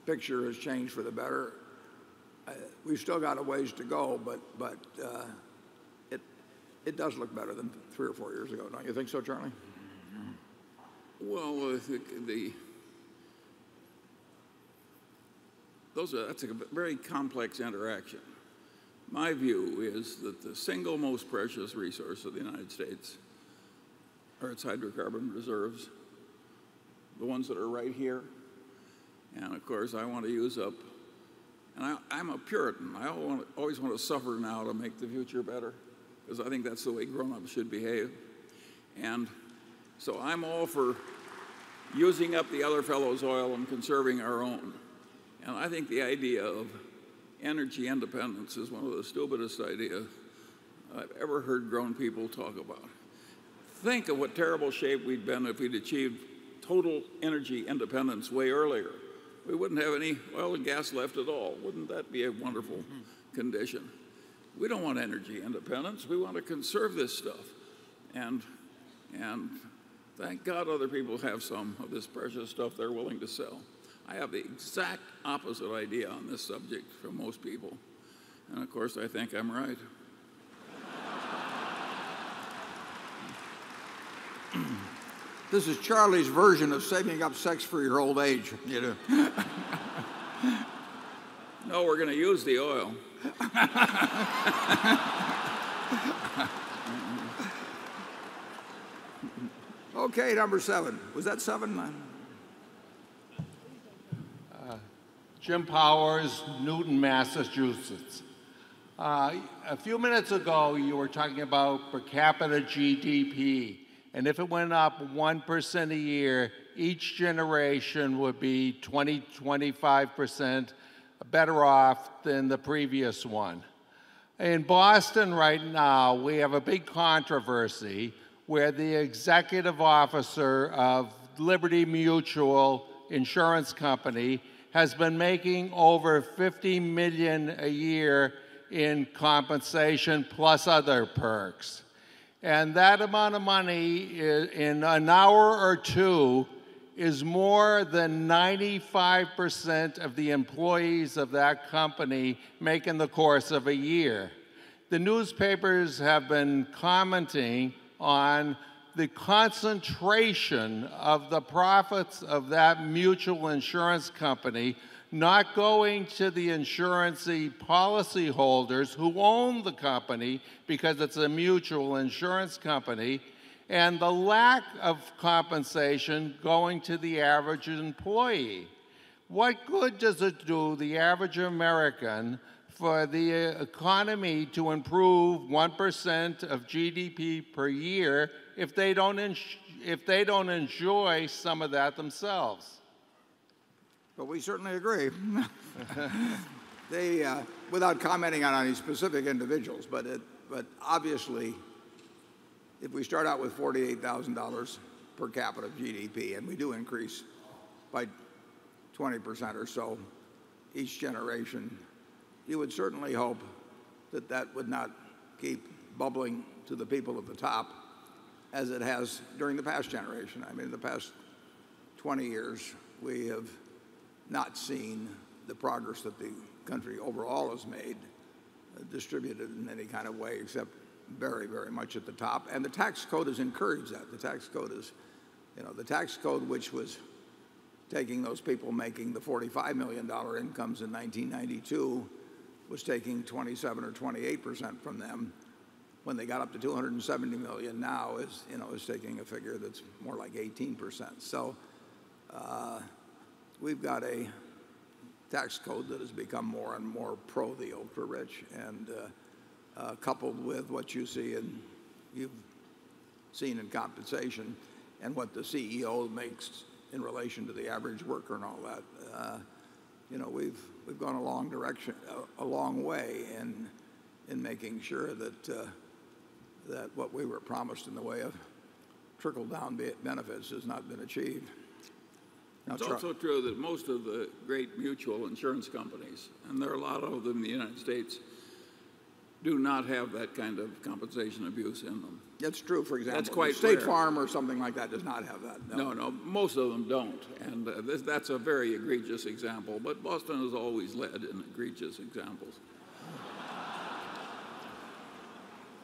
picture has changed for the better. We've still got a ways to go, but it does look better than 3 or 4 years ago. Don't you think so, Charlie? Well, that's a very complex interaction. My view is that the single most precious resource of the United States are its hydrocarbon reserves, the ones that are right here. And of course, I want to use up, and I'm a Puritan. I always want to suffer now to make the future better, because I think that's the way grown-ups should behave. And so I'm all for using up the other fellow's oil and conserving our own. And I think the idea of energy independence is one of the stupidest ideas I've ever heard grown people talk about. Think of what terrible shape we'd been if we'd achieved total energy independence way earlier. We wouldn't have any oil and gas left at all. Wouldn't that be a wonderful condition? We don't want energy independence. We want to conserve this stuff. And thank God other people have some of this precious stuff they're willing to sell. I have the exact opposite idea on this subject from most people. And of course, I think I'm right. This is Charlie's version of saving up sex for your old age. No, we're going to use the oil. Okay, number 7. Was that 7? Jim Powers, Newton, Massachusetts. A few minutes ago, you were talking about per capita GDP, and if it went up 1% a year, each generation would be 25% better off than the previous one. In Boston right now, we have a big controversy where the executive officer of Liberty Mutual Insurance Company has been making over $50 million a year in compensation plus other perks. And that amount of money in an hour or two is more than 95% of the employees of that company make in the course of a year. The newspapers have been commenting on the concentration of the profits of that mutual insurance company not going to the insurance-y policyholders who own the company because it's a mutual insurance company, and the lack of compensation going to the average employee. What good does it do the average American for the economy to improve 1% of GDP per year if they don't enjoy some of that themselves? But we certainly agree. Without commenting on any specific individuals, but obviously, if we start out with $48,000 per capita GDP, and we do increase by 20% or so each generation, you would certainly hope that that would not keep bubbling to the people at the top as it has during the past generation. I mean, in the past 20 years, we have not seen the progress that the country overall has made distributed in any kind of way except very, very much at the top. And the tax code has encouraged that. The tax code is, the tax code which was taking those people making the $45 million incomes in 1992 was taking 27 or 28% from them. When they got up to 270 million now is taking a figure that's more like 18%. So we've got a tax code that has become more and more pro the ultra rich, and coupled with what you've seen in compensation and what the CEO makes in relation to the average worker and all that, we've gone a long way in making sure that what we were promised in the way of trickle-down benefits has not been achieved. Now, it's also true that most of the great mutual insurance companies, and there are a lot of them in the United States, do not have that kind of compensation abuse in them. That's true, for example. That's quite State rare. Farm or something like that does not have that. No, most of them don't. And that's a very egregious example. But Boston has always led in egregious examples.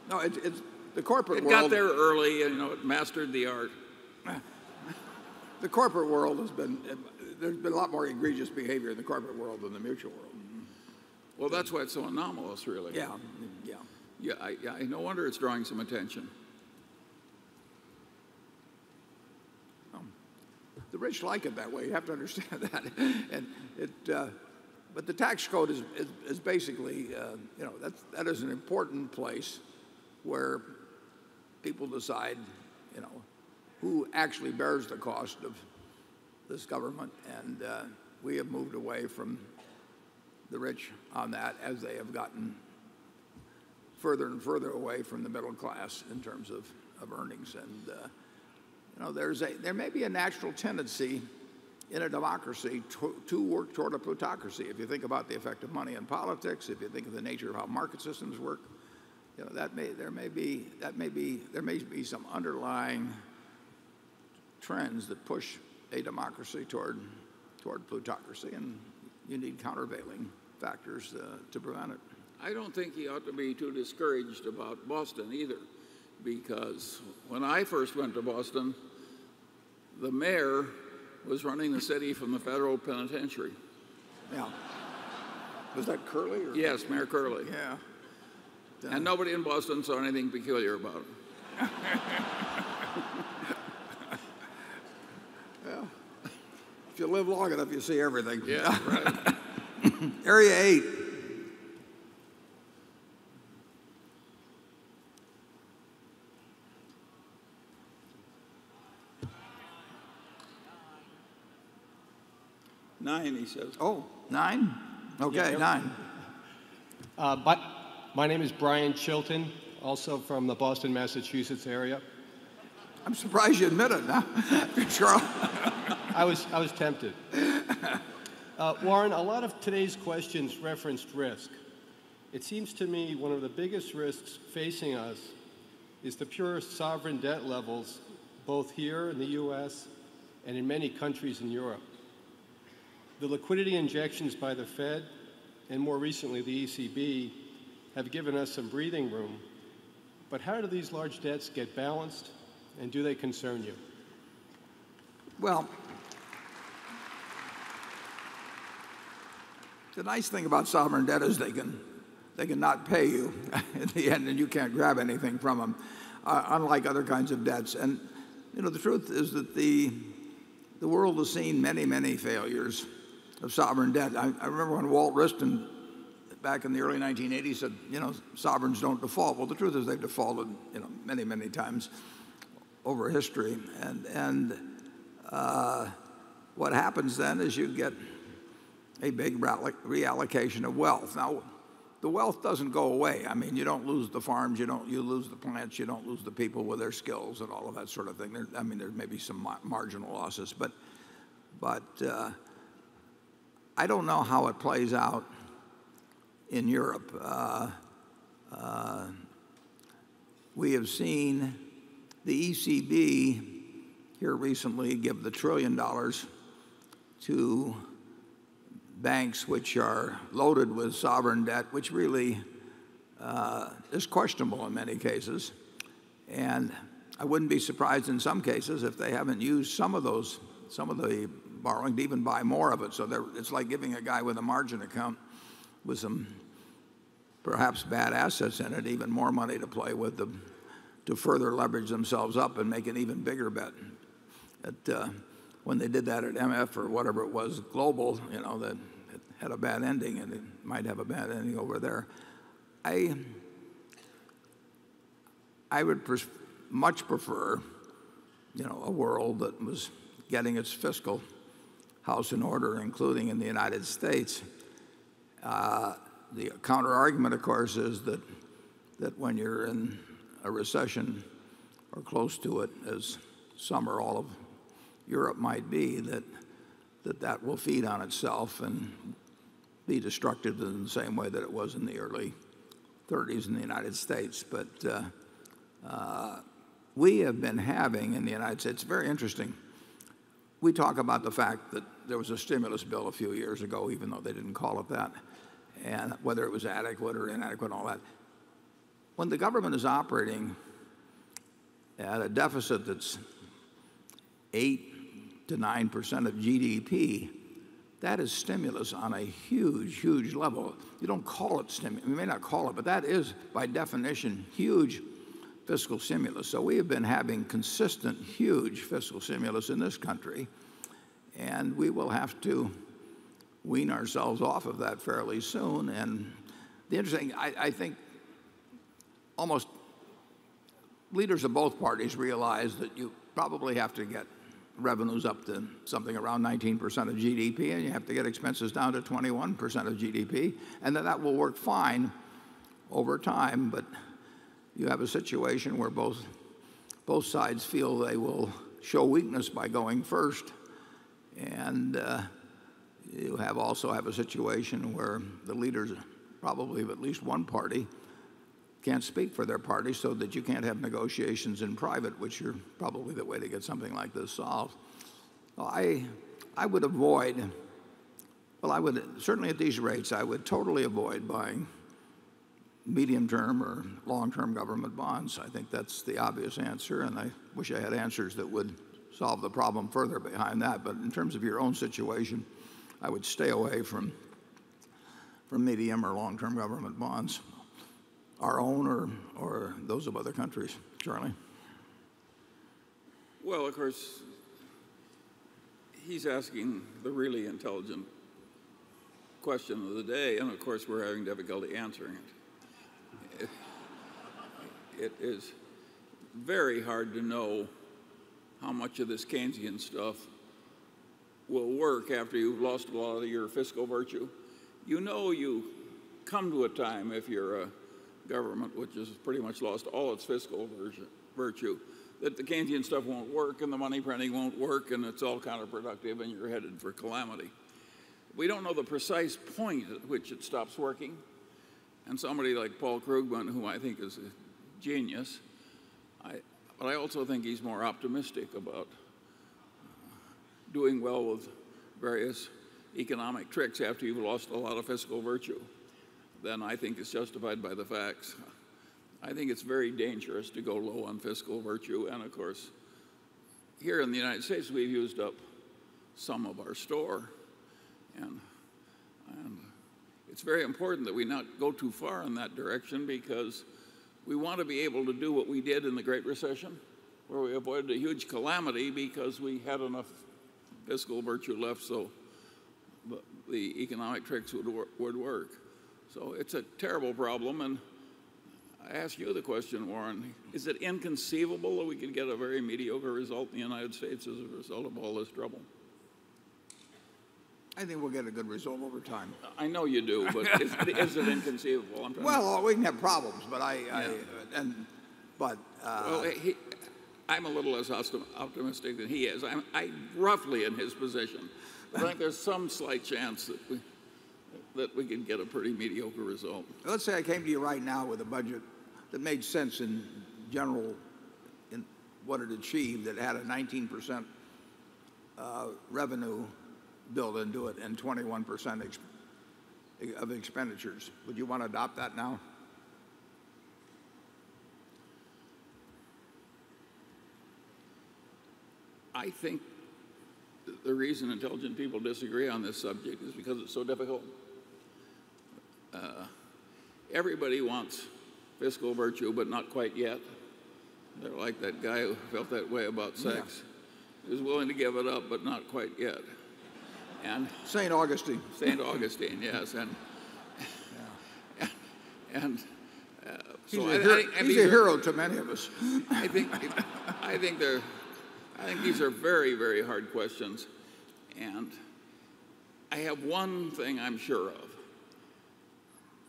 No, it's the corporate world. It got there early, and it mastered the art. The corporate world there's been a lot more egregious behavior in the corporate world than the mutual world. Well, that's why it's so anomalous, really. Yeah. No wonder it's drawing some attention. The rich like it that way. You have to understand that. And but the tax code is basically, that is an important place where people decide, who actually bears the cost of this government, and we have moved away from the rich on that as they have gotten further and further away from the middle class in terms of earnings. And there may be a natural tendency in a democracy to work toward a plutocracy. If you think about the effect of money in politics, if you think of the nature of how market systems work, there may be some underlying trends that push a democracy toward plutocracy, and you need countervailing factors to prevent it. I don't think he ought to be too discouraged about Boston either, because when I first went to Boston, the mayor was running the city from the federal penitentiary. Yeah. Was that Curley? Yes, Mayor Curley. Yeah. And nobody in Boston saw anything peculiar about it. Well, if you live long enough, you see everything. Yeah, right. Area 8. Nine, he says. Oh, 9? Okay, Yeah. 9. But my name is Brian Chilton, also from the Boston, Massachusetts area. I'm surprised you admit it now, Charles. I was tempted. Warren, a lot of today's questions referenced risk. It seems to me one of the biggest risks facing us is the pure sovereign debt levels, both here in the U.S. and in many countries in Europe. The liquidity injections by the Fed, and more recently the ECB, have given us some breathing room. But how do these large debts get balanced, and do they concern you? Well, the nice thing about sovereign debt is they can not pay you in the end, and you can't grab anything from them, unlike other kinds of debts. And the truth is that the world has seen many, many failures of sovereign debt. I remember when Walt Wriston, back in the early 1980s, said, sovereigns don't default. Well, the truth is they've defaulted, many, many times over history. And what happens then is you get a big reallocation of wealth. Now, the wealth doesn't go away. I mean, you don't lose the farms, you lose the plants, you don't lose the people with their skills and all of that sort of thing. There may be some marginal losses, but I don't know how it plays out in Europe. We have seen the ECB here recently give the $1 trillion to banks which are loaded with sovereign debt, which really is questionable in many cases. And I wouldn't be surprised in some cases if they haven't used some of the borrowing to even buy more of it. So it's like giving a guy with a margin account with some perhaps bad assets in it even more money to play with to further leverage themselves up and make an even bigger bet. When they did that at MF or whatever it was, Global, that it had a bad ending, and it might have a bad ending over there. I would much prefer, a world that was getting its fiscal house in order, including in the United States. The counter argument, of course, is that when you're in a recession or close to it, as some or all of Europe might be, that will feed on itself and be destructive in the same way that it was in the early 30s in the United States. But we have been having in the United States, very interesting, we talk about the fact that there was a stimulus bill a few years ago, even though they didn't call it that, and whether it was adequate or inadequate and all that. When the government is operating at a deficit that's 8 to 9% of GDP, that is stimulus on a huge, huge level. You don't call it stimulus. You may not call it, but that is, by definition, huge fiscal stimulus. So we have been having consistent, huge fiscal stimulus in this country, and we will have to wean ourselves off of that fairly soon. And the interesting, I think almost leaders of both parties realize that you probably have to get revenues up to something around 19% of GDP, and you have to get expenses down to 21% of GDP, and that will work fine over time. But you have a situation where both sides feel they will show weakness by going first, and you also have a situation where the leaders, probably of at least one party, can't speak for their party, so that you can't have negotiations in private, which are probably the way to get something like this solved. I would avoid, certainly at these rates, I would totally avoid buying medium-term or long-term government bonds. I think that's the obvious answer, and I wish I had answers that would solve the problem further behind that. But in terms of your own situation, I would stay away from medium or long-term government bonds, our own or those of other countries. Charlie? Well, of course, he's asking the really intelligent question of the day, and of course we're having difficulty answering it. It is very hard to know how much of this Keynesian stuff will work after you've lost a lot of your fiscal virtue. You come to a time, if you're a government which has pretty much lost all its fiscal virtue, that the Keynesian stuff won't work and the money printing won't work and it's all counterproductive and you're headed for calamity. We don't know the precise point at which it stops working. And somebody like Paul Krugman, who I think is a genius, but I also think he's more optimistic about doing well with various economic tricks after you've lost a lot of fiscal virtue than I think is justified by the facts. I think it's very dangerous to go low on fiscal virtue, and of course, here in the United States, we've used up some of our store, and it's very important that we not go too far in that direction, because we want to be able to do what we did in the Great Recession, where we avoided a huge calamity because we had enough fiscal virtue left so the economic tricks would work. So it's a terrible problem, and I ask you the question, Warren, is it inconceivable that we could get a very mediocre result in the United States as a result of all this trouble? I think we'll get a good result over time. I know you do, but is it inconceivable? Well, we can have problems, but I'm a little less optimistic than he is. I'm roughly in his position. But I think there's some slight chance that we can get a pretty mediocre result. Let's say I came to you right now with a budget that made sense in general in what it achieved, that had a 19% revenue built into it and 21% of expenditures. Would you want to adopt that now? I think the reason intelligent people disagree on this subject is because it's so difficult. Everybody wants fiscal virtue, but not quite yet. They're like that guy who felt that way about sex. He was willing to give it up, but not quite yet. And St. Augustine. St. Augustine, yes. He's a hero to many of us. I think these are very, very hard questions. And I have one thing I'm sure of,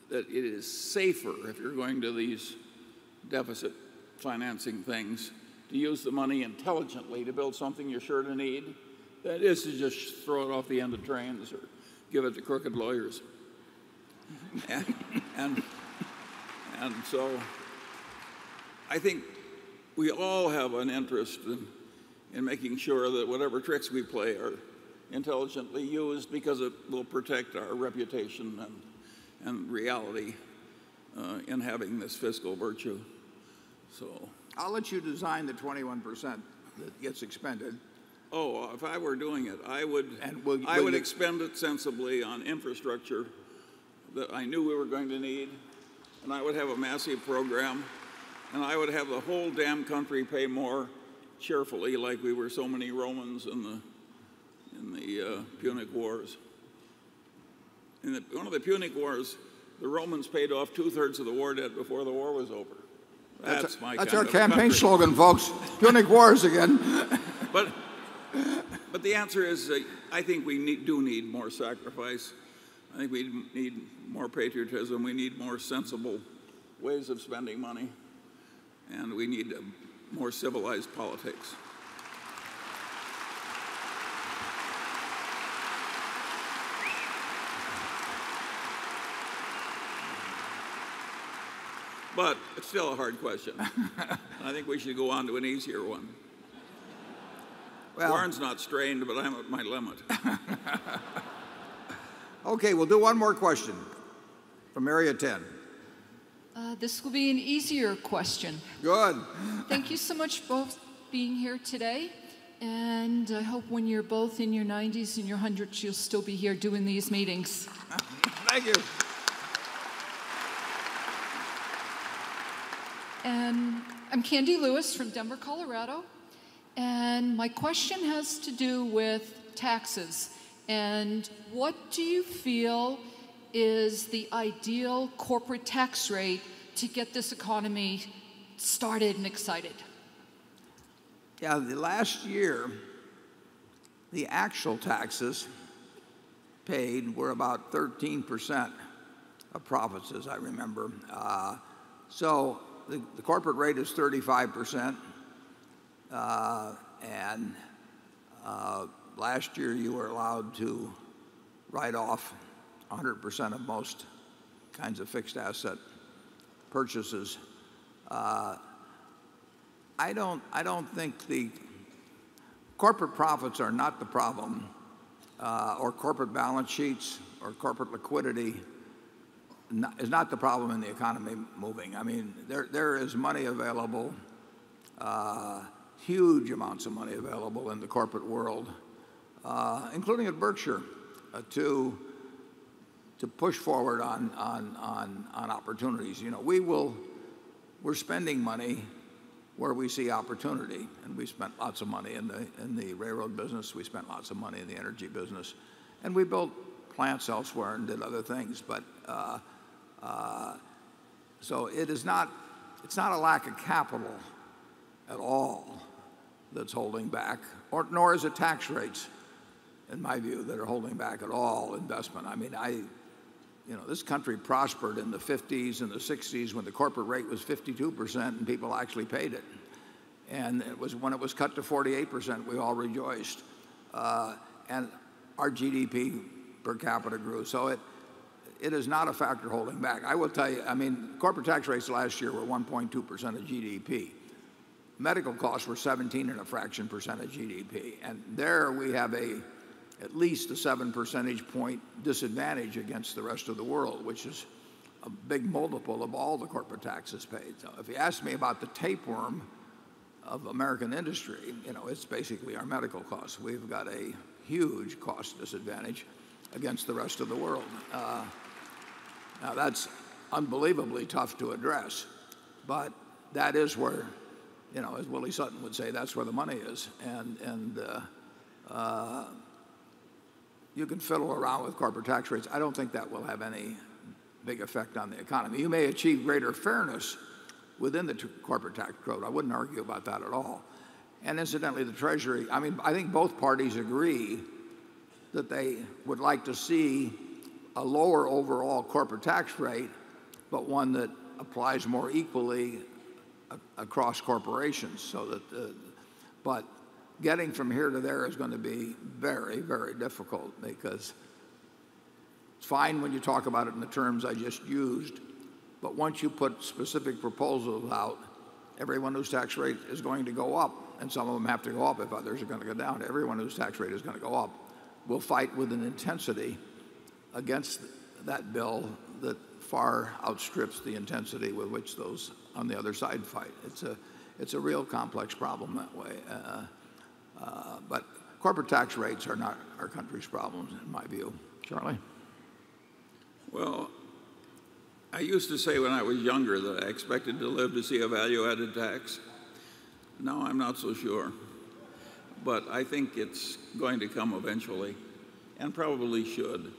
that it is safer, if you're going to these deficit financing things, to use the money intelligently to build something you're sure to need, than it is to just throw it off the end of trains or give it to crooked lawyers. And so I think we all have an interest in making sure that whatever tricks we play are intelligently used, because it will protect our reputation and reality in having this fiscal virtue. So I'll let you design the 21% that gets expended. Oh, if I were doing it, I would expend it sensibly on infrastructure that I knew we were going to need, and I would have a massive program, and I would have the whole damn country pay more cheerfully, like we were so many Romans in the Punic Wars. In one of the Punic Wars, the Romans paid off 2/3 of the war debt before the war was over. That's our campaign slogan, folks. Punic Wars again. But the answer is, I think we do need more sacrifice. I think we need more patriotism. We need more sensible ways of spending money. And we need more civilized politics. But it's still a hard question. I think we should go on to an easier one. Warren's not strained, but I'm at my limit. Okay, we'll do one more question from Area 10. This will be an easier question. Good. Thank you so much both being here today. And I hope when you're both in your 90s and your 100s, you'll still be here doing these meetings. Thank you. And I'm Candy Lewis from Denver, Colorado. And my question has to do with taxes. And what do you feel is the ideal corporate tax rate to get this economy started and excited? Yeah, the last year, the actual taxes paid were about 13% of profits, as I remember. So the corporate rate is 35%. And last year you were allowed to write off 100% of most kinds of fixed asset purchases. I don't think the corporate profits are not the problem, or corporate balance sheets or corporate liquidity is not the problem in the economy moving. I mean, there is money available, huge amounts of money available in the corporate world, including at Berkshire, to push forward on opportunities. You know, we're spending money where we see opportunity, and we spent lots of money in the railroad business. We spent lots of money in the energy business, and we built plants elsewhere and did other things. But so it's not a lack of capital at all that's holding back, nor is it tax rates, in my view, that are holding back at all investment. I mean, this country prospered in the 50s and the 60s when the corporate rate was 52% and people actually paid it. And it was when it was cut to 48%, we all rejoiced. And our GDP per capita grew. So it is not a factor holding back. I will tell you, I mean, corporate tax rates last year were 1.2% of GDP. Medical costs were 17 and a fraction percent of GDP. And there we have at least a 7 percentage point disadvantage against the rest of the world, which is a big multiple of all the corporate taxes paid. So if you ask me about the tapeworm of American industry, it's basically our medical costs. We've got a huge cost disadvantage against the rest of the world. Now that's unbelievably tough to address, but that is where, as Willie Sutton would say, that's where the money is. And you can fiddle around with corporate tax rates. I don't think that will have any big effect on the economy. You may achieve greater fairness within the corporate tax code. I wouldn't argue about that at all. And incidentally, the Treasury, I think both parties agree that they would like to see a lower overall corporate tax rate, but one that applies more equally across corporations. So that, but getting from here to there is going to be very, very difficult, because it's fine when you talk about it in the terms I just used, but once you put specific proposals out, everyone whose tax rate is going to go up, and some of them have to go up if others are going to go down. Everyone whose tax rate is going to go up will fight with an intensity against that bill that far outstrips the intensity with which those on the other side fight. It's a real complex problem that way. But corporate tax rates are not our country's problems, in my view. Charlie? Well, I used to say when I was younger that I expected to live to see a value-added tax. Now I'm not so sure. But I think it's going to come eventually, and probably should.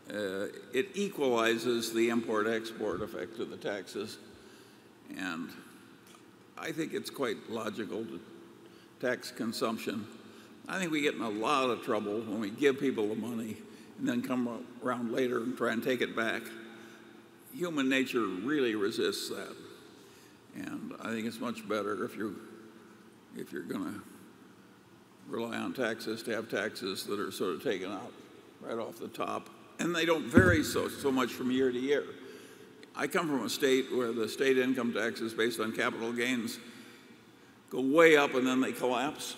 It equalizes the import-export effect of the taxes, and I think it's quite logical to tax consumption. I think we get in a lot of trouble when we give people the money and then come around later and try and take it back. Human nature really resists that, and I think it's much better if you're going to rely on taxes to have taxes that are sort of taken out right off the top, and they don't vary so much from year to year. I come from a state where the state income taxes based on capital gains go way up and then they collapse.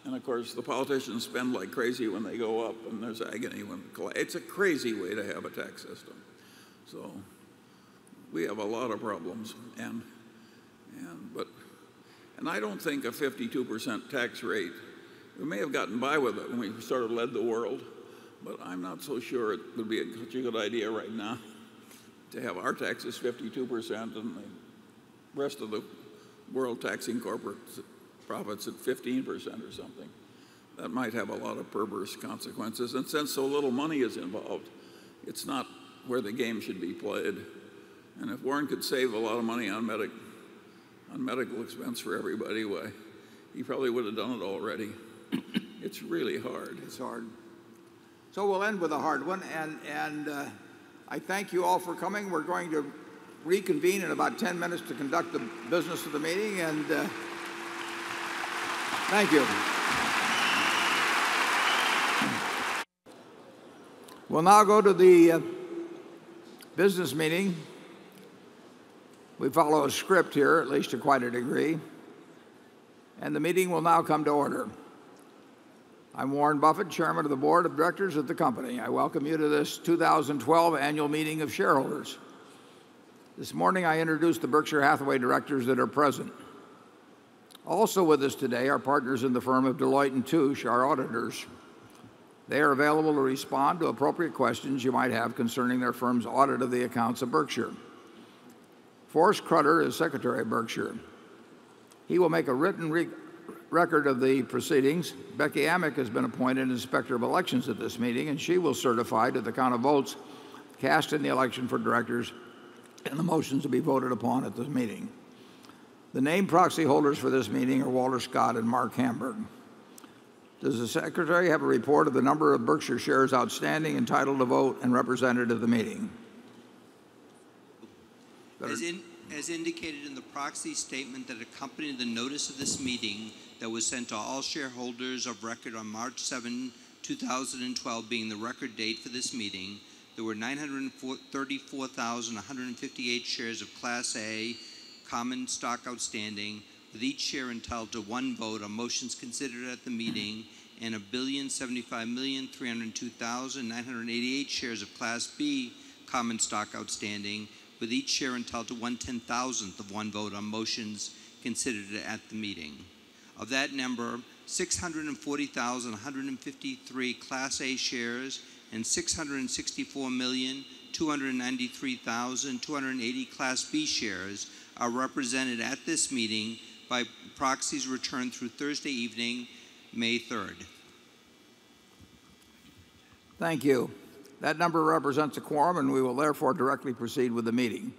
And of course, the politicians spend like crazy when they go up, and there's agony when they collapse. It's a crazy way to have a tax system. So we have a lot of problems, and I don't think a 52% tax rate. We may have gotten by with it when we sort of led the world, but I'm not so sure it would be such a good idea right now to have our taxes 52% and the rest of the world taxing corporate profits at 15% or something. That might have a lot of perverse consequences. And since so little money is involved, it's not where the game should be played. And if Warren could save a lot of money on medical expense for everybody, why, he probably would have done it already. It's really hard. It's hard. So we'll end with a hard one, and I thank you all for coming. We're going to reconvene in about 10 minutes to conduct the business of the meeting, and thank you. We'll now go to the business meeting. We follow a script here, at least to quite a degree, and the meeting will now come to order. I'm Warren Buffett, Chairman of the Board of Directors of the company. I welcome you to this 2012 annual meeting of shareholders. This morning I introduced the Berkshire Hathaway directors that are present. Also with us today are partners in the firm of Deloitte & Touche, our auditors. They are available to respond to appropriate questions you might have concerning their firm's audit of the accounts of Berkshire. Forrest Crutter is Secretary of Berkshire. He will make a written record of the proceedings. Becky Amick has been appointed Inspector of Elections at this meeting, and she will certify to the count of votes cast in the election for directors and the motions to be voted upon at this meeting. The named proxy holders for this meeting are Walter Scott and Mark Hamburg. Does the Secretary have a report of the number of Berkshire shares outstanding, entitled to vote, and represented at the meeting? As indicated in the proxy statement that accompanied the notice of this meeting that was sent to all shareholders of record on March 7, 2012, being the record date for this meeting, there were 934,158 shares of Class A common stock outstanding, with each share entitled to one vote on motions considered at the meeting, and 1,075,302,988 shares of Class B common stock outstanding, with each share entitled to 1/10,000th of one vote on motions considered at the meeting. Of that number, 640,153 Class A shares and 664,293,280 Class B shares are represented at this meeting by proxies returned through Thursday evening, May 3rd. Thank you. That number represents a quorum, and we will therefore directly proceed with the meeting.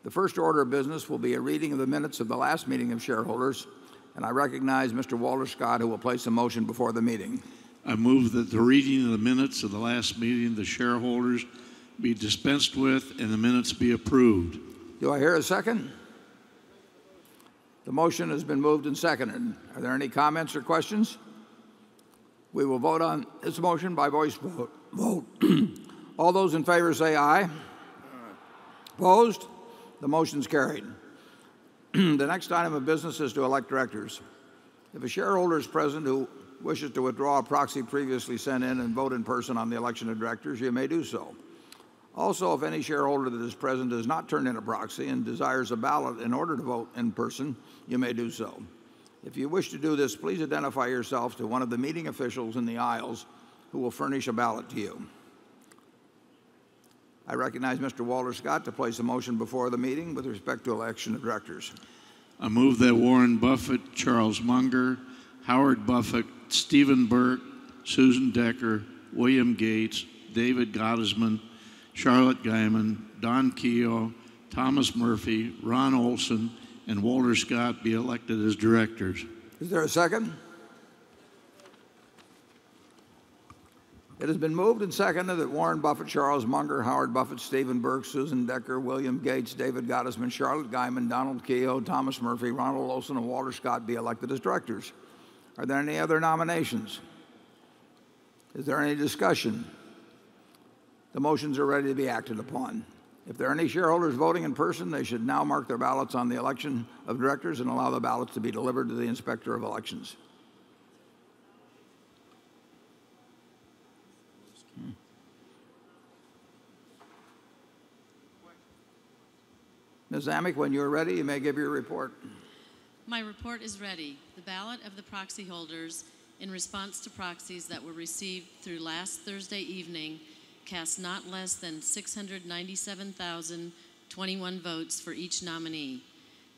The first order of business will be a reading of the minutes of the last meeting of shareholders, and I recognize Mr. Walter Scott, who will place a motion before the meeting. I move that the reading of the minutes of the last meeting of the shareholders be dispensed with and the minutes be approved. Do I hear a second? The motion has been moved and seconded. Are there any comments or questions? We will vote on this motion by voice vote. All those in favor say aye. Opposed? The motion's carried. The next item of business is to elect directors. If a shareholder is present who wishes to withdraw a proxy previously sent in and vote in person on the election of directors, you may do so. Also, if any shareholder that is present does not turn in a proxy and desires a ballot in order to vote in person, you may do so. If you wish to do this, please identify yourself to one of the meeting officials in the aisles who will furnish a ballot to you. I recognize Mr. Walter Scott to place a motion before the meeting with respect to election of directors. I move that Warren Buffett, Charles Munger, Howard Buffett, Stephen Burke, Susan Decker, William Gates, David Gottesman, Charlotte Guyman, Don Keogh, Thomas Murphy, Ron Olson, and Walter Scott be elected as directors. Is there a second? It has been moved and seconded that Warren Buffett, Charles Munger, Howard Buffett, Stephen Burke, Susan Decker, William Gates, David Gottesman, Charlotte Guyman, Donald Keogh, Thomas Murphy, Ronald Olson, and Walter Scott be elected as directors. Are there any other nominations? Is there any discussion? The motions are ready to be acted upon. If there are any shareholders voting in person, they should now mark their ballots on the election of directors and allow the ballots to be delivered to the Inspector of Elections. Ms. Amick, when you're ready, you may give your report. My report is ready. The ballot of the proxy holders in response to proxies that were received through last Thursday evening cast not less than 697,021 votes for each nominee.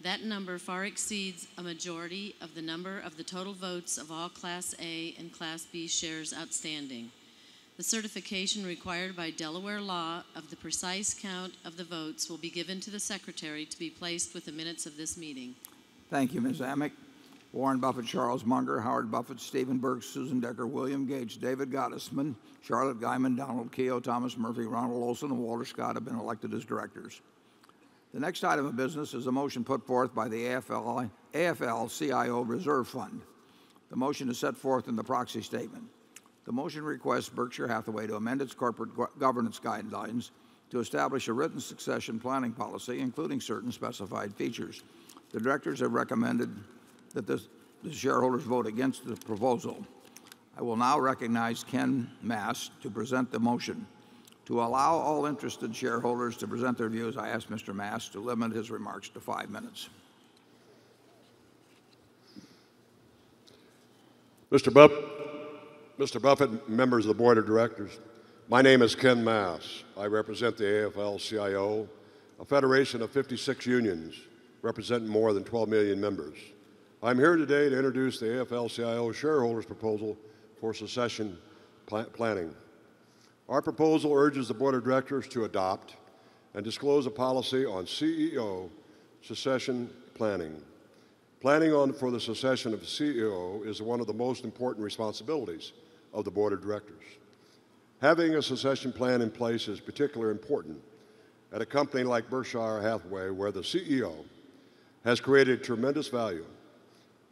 That number far exceeds a majority of the number of the total votes of all Class A and Class B shares outstanding. The certification required by Delaware law of the precise count of the votes will be given to the Secretary to be placed with the minutes of this meeting. Thank you, Ms. Amick. Warren Buffett, Charles Munger, Howard Buffett, Stephen Burke, Susan Decker, William Gates, David Gottesman, Charlotte Guyman, Donald Keogh, Thomas Murphy, Ronald Olson, and Walter Scott have been elected as directors. The next item of business is a motion put forth by the AFL-CIO Reserve Fund. The motion is set forth in the proxy statement. The motion requests Berkshire Hathaway to amend its corporate governance guidelines to establish a written succession planning policy, including certain specified features. The directors have recommended that the shareholders vote against the proposal. I will now recognize Ken Mass to present the motion. To allow all interested shareholders to present their views, I ask Mr. Mass to limit his remarks to 5 minutes. Mr. Buffett, Mr. Buffett, members of the Board of Directors, my name is Ken Mass. I represent the AFL-CIO, a federation of 56 unions representing more than 12 million members. I'm here today to introduce the AFL-CIO shareholders proposal for succession planning. Our proposal urges the Board of Directors to adopt and disclose a policy on CEO succession planning. Planning for the succession of the CEO is one of the most important responsibilities of the Board of Directors. Having a succession plan in place is particularly important at a company like Berkshire Hathaway, where the CEO has created tremendous value.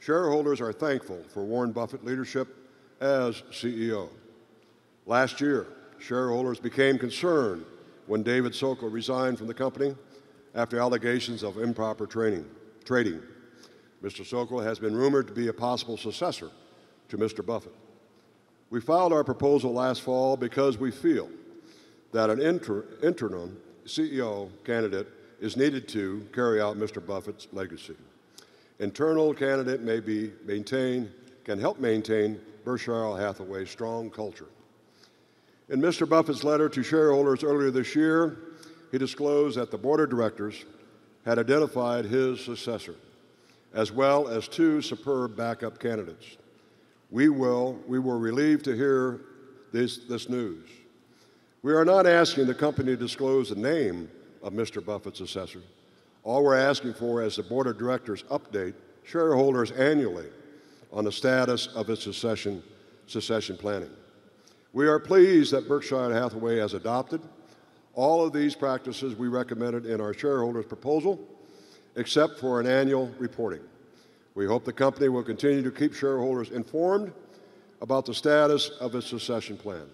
Shareholders are thankful for Warren Buffett's leadership as CEO. Last year, shareholders became concerned when David Sokol resigned from the company after allegations of improper trading. Mr. Sokol has been rumored to be a possible successor to Mr. Buffett. We filed our proposal last fall because we feel that an interim CEO candidate is needed to carry out Mr. Buffett's legacy. Internal candidate can help maintain Berkshire Hathaway's strong culture. In Mr. Buffett's letter to shareholders earlier this year, he disclosed that the Board of Directors had identified his successor, as well as 2 superb backup candidates. We were relieved to hear this news. We are not asking the company to disclose the name of Mr. Buffett's successor. All we're asking for is the Board of Directors update shareholders annually on the status of its succession planning. We are pleased that Berkshire Hathaway has adopted all of these practices we recommended in our shareholders' proposal, except for an annual reporting. We hope the company will continue to keep shareholders informed about the status of its succession plan.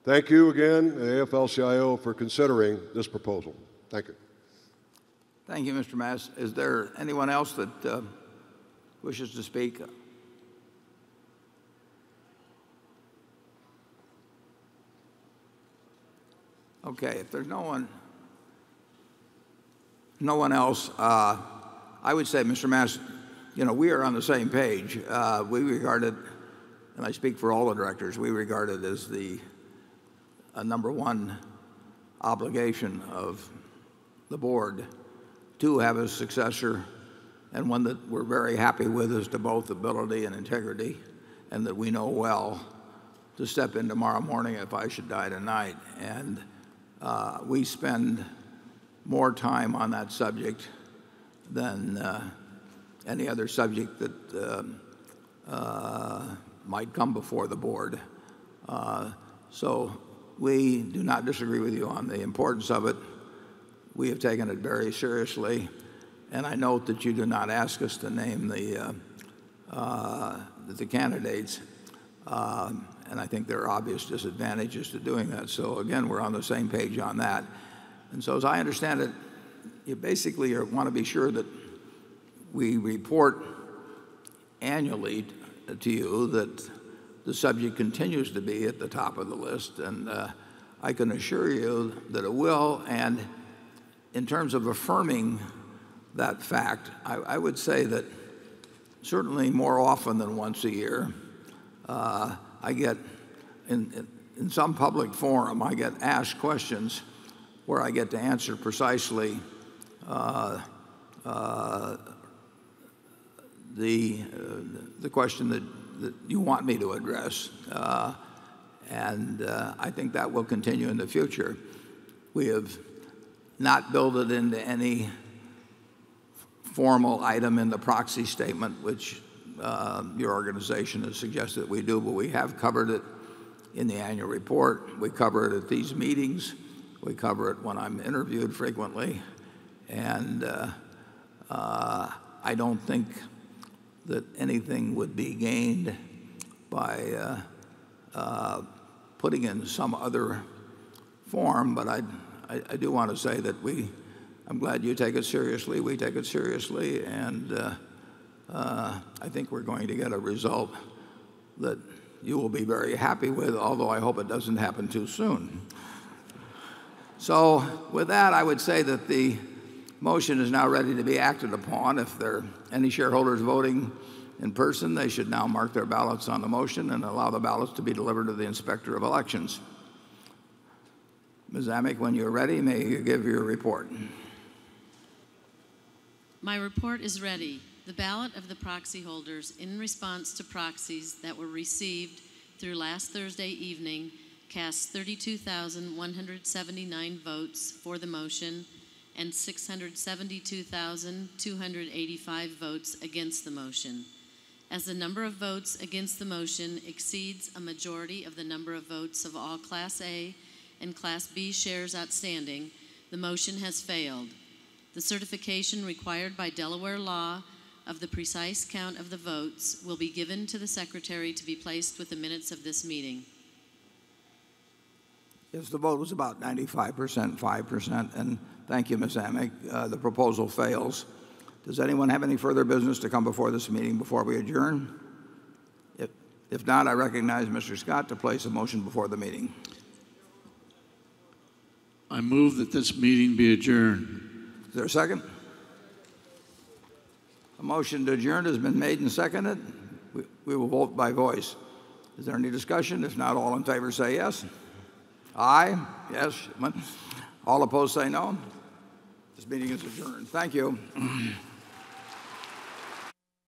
Thank you again, the AFL-CIO, for considering this proposal. Thank you. Thank you, Mr. Mass. Is there anyone else that wishes to speak? Okay, if there's no one else, I would say, Mr. Mass, we are on the same page. We regard it, and I speak for all the directors, we regard it as the number one obligation of the board to have a successor, and one that we're very happy with as to both ability and integrity, and that we know well to step in tomorrow morning if I should die tonight. And we spend more time on that subject than any other subject that might come before the board. So we do not disagree with you on the importance of it. We have taken it very seriously, and I note that you do not ask us to name the candidates, and I think there are obvious disadvantages to doing that. So again, we're on the same page on that. And so as I understand it, you basically want to be sure that we report annually to you that the subject continues to be at the top of the list, and I can assure you that it will. And in terms of affirming that fact, I would say that certainly more often than once a year, I get, in some public forum, I get asked questions where I get to answer precisely the question that you want me to address. And I think that will continue in the future. We have not built it into any formal item in the proxy statement, which your organization has suggested that we do, but we have covered it in the annual report. We cover it at these meetings. We cover it when I'm interviewed frequently. And I don't think that anything would be gained by putting in some other form, but I do want to say that I'm glad you take it seriously, we take it seriously, and I think we're going to get a result that you will be very happy with, although I hope it doesn't happen too soon. So with that, I would say that the motion is now ready to be acted upon. If there are any shareholders voting in person, they should now mark their ballots on the motion and allow the ballots to be delivered to the Inspector of Elections. Ms. Amick, when you're ready, may you give your report. My report is ready. The ballot of the proxy holders in response to proxies that were received through last Thursday evening cast 32,179 votes for the motion and 672,285 votes against the motion. As the number of votes against the motion exceeds a majority of the number of votes of all Class A and Class B shares outstanding, the motion has failed. The certification required by Delaware law of the precise count of the votes will be given to the Secretary to be placed with the minutes of this meeting. Yes, the vote was about 95%, 5%, and thank you, Ms. Amick. The proposal fails. Does anyone have any further business to come before this meeting before we adjourn? If not, I recognize Mr. Scott to place a motion before the meeting. I move that this meeting be adjourned. Is there a second? A motion to adjourn has been made and seconded. We will vote by voice. Is there any discussion? If not, all in favor say yes. Aye. Yes. All opposed say no. This meeting is adjourned. Thank you.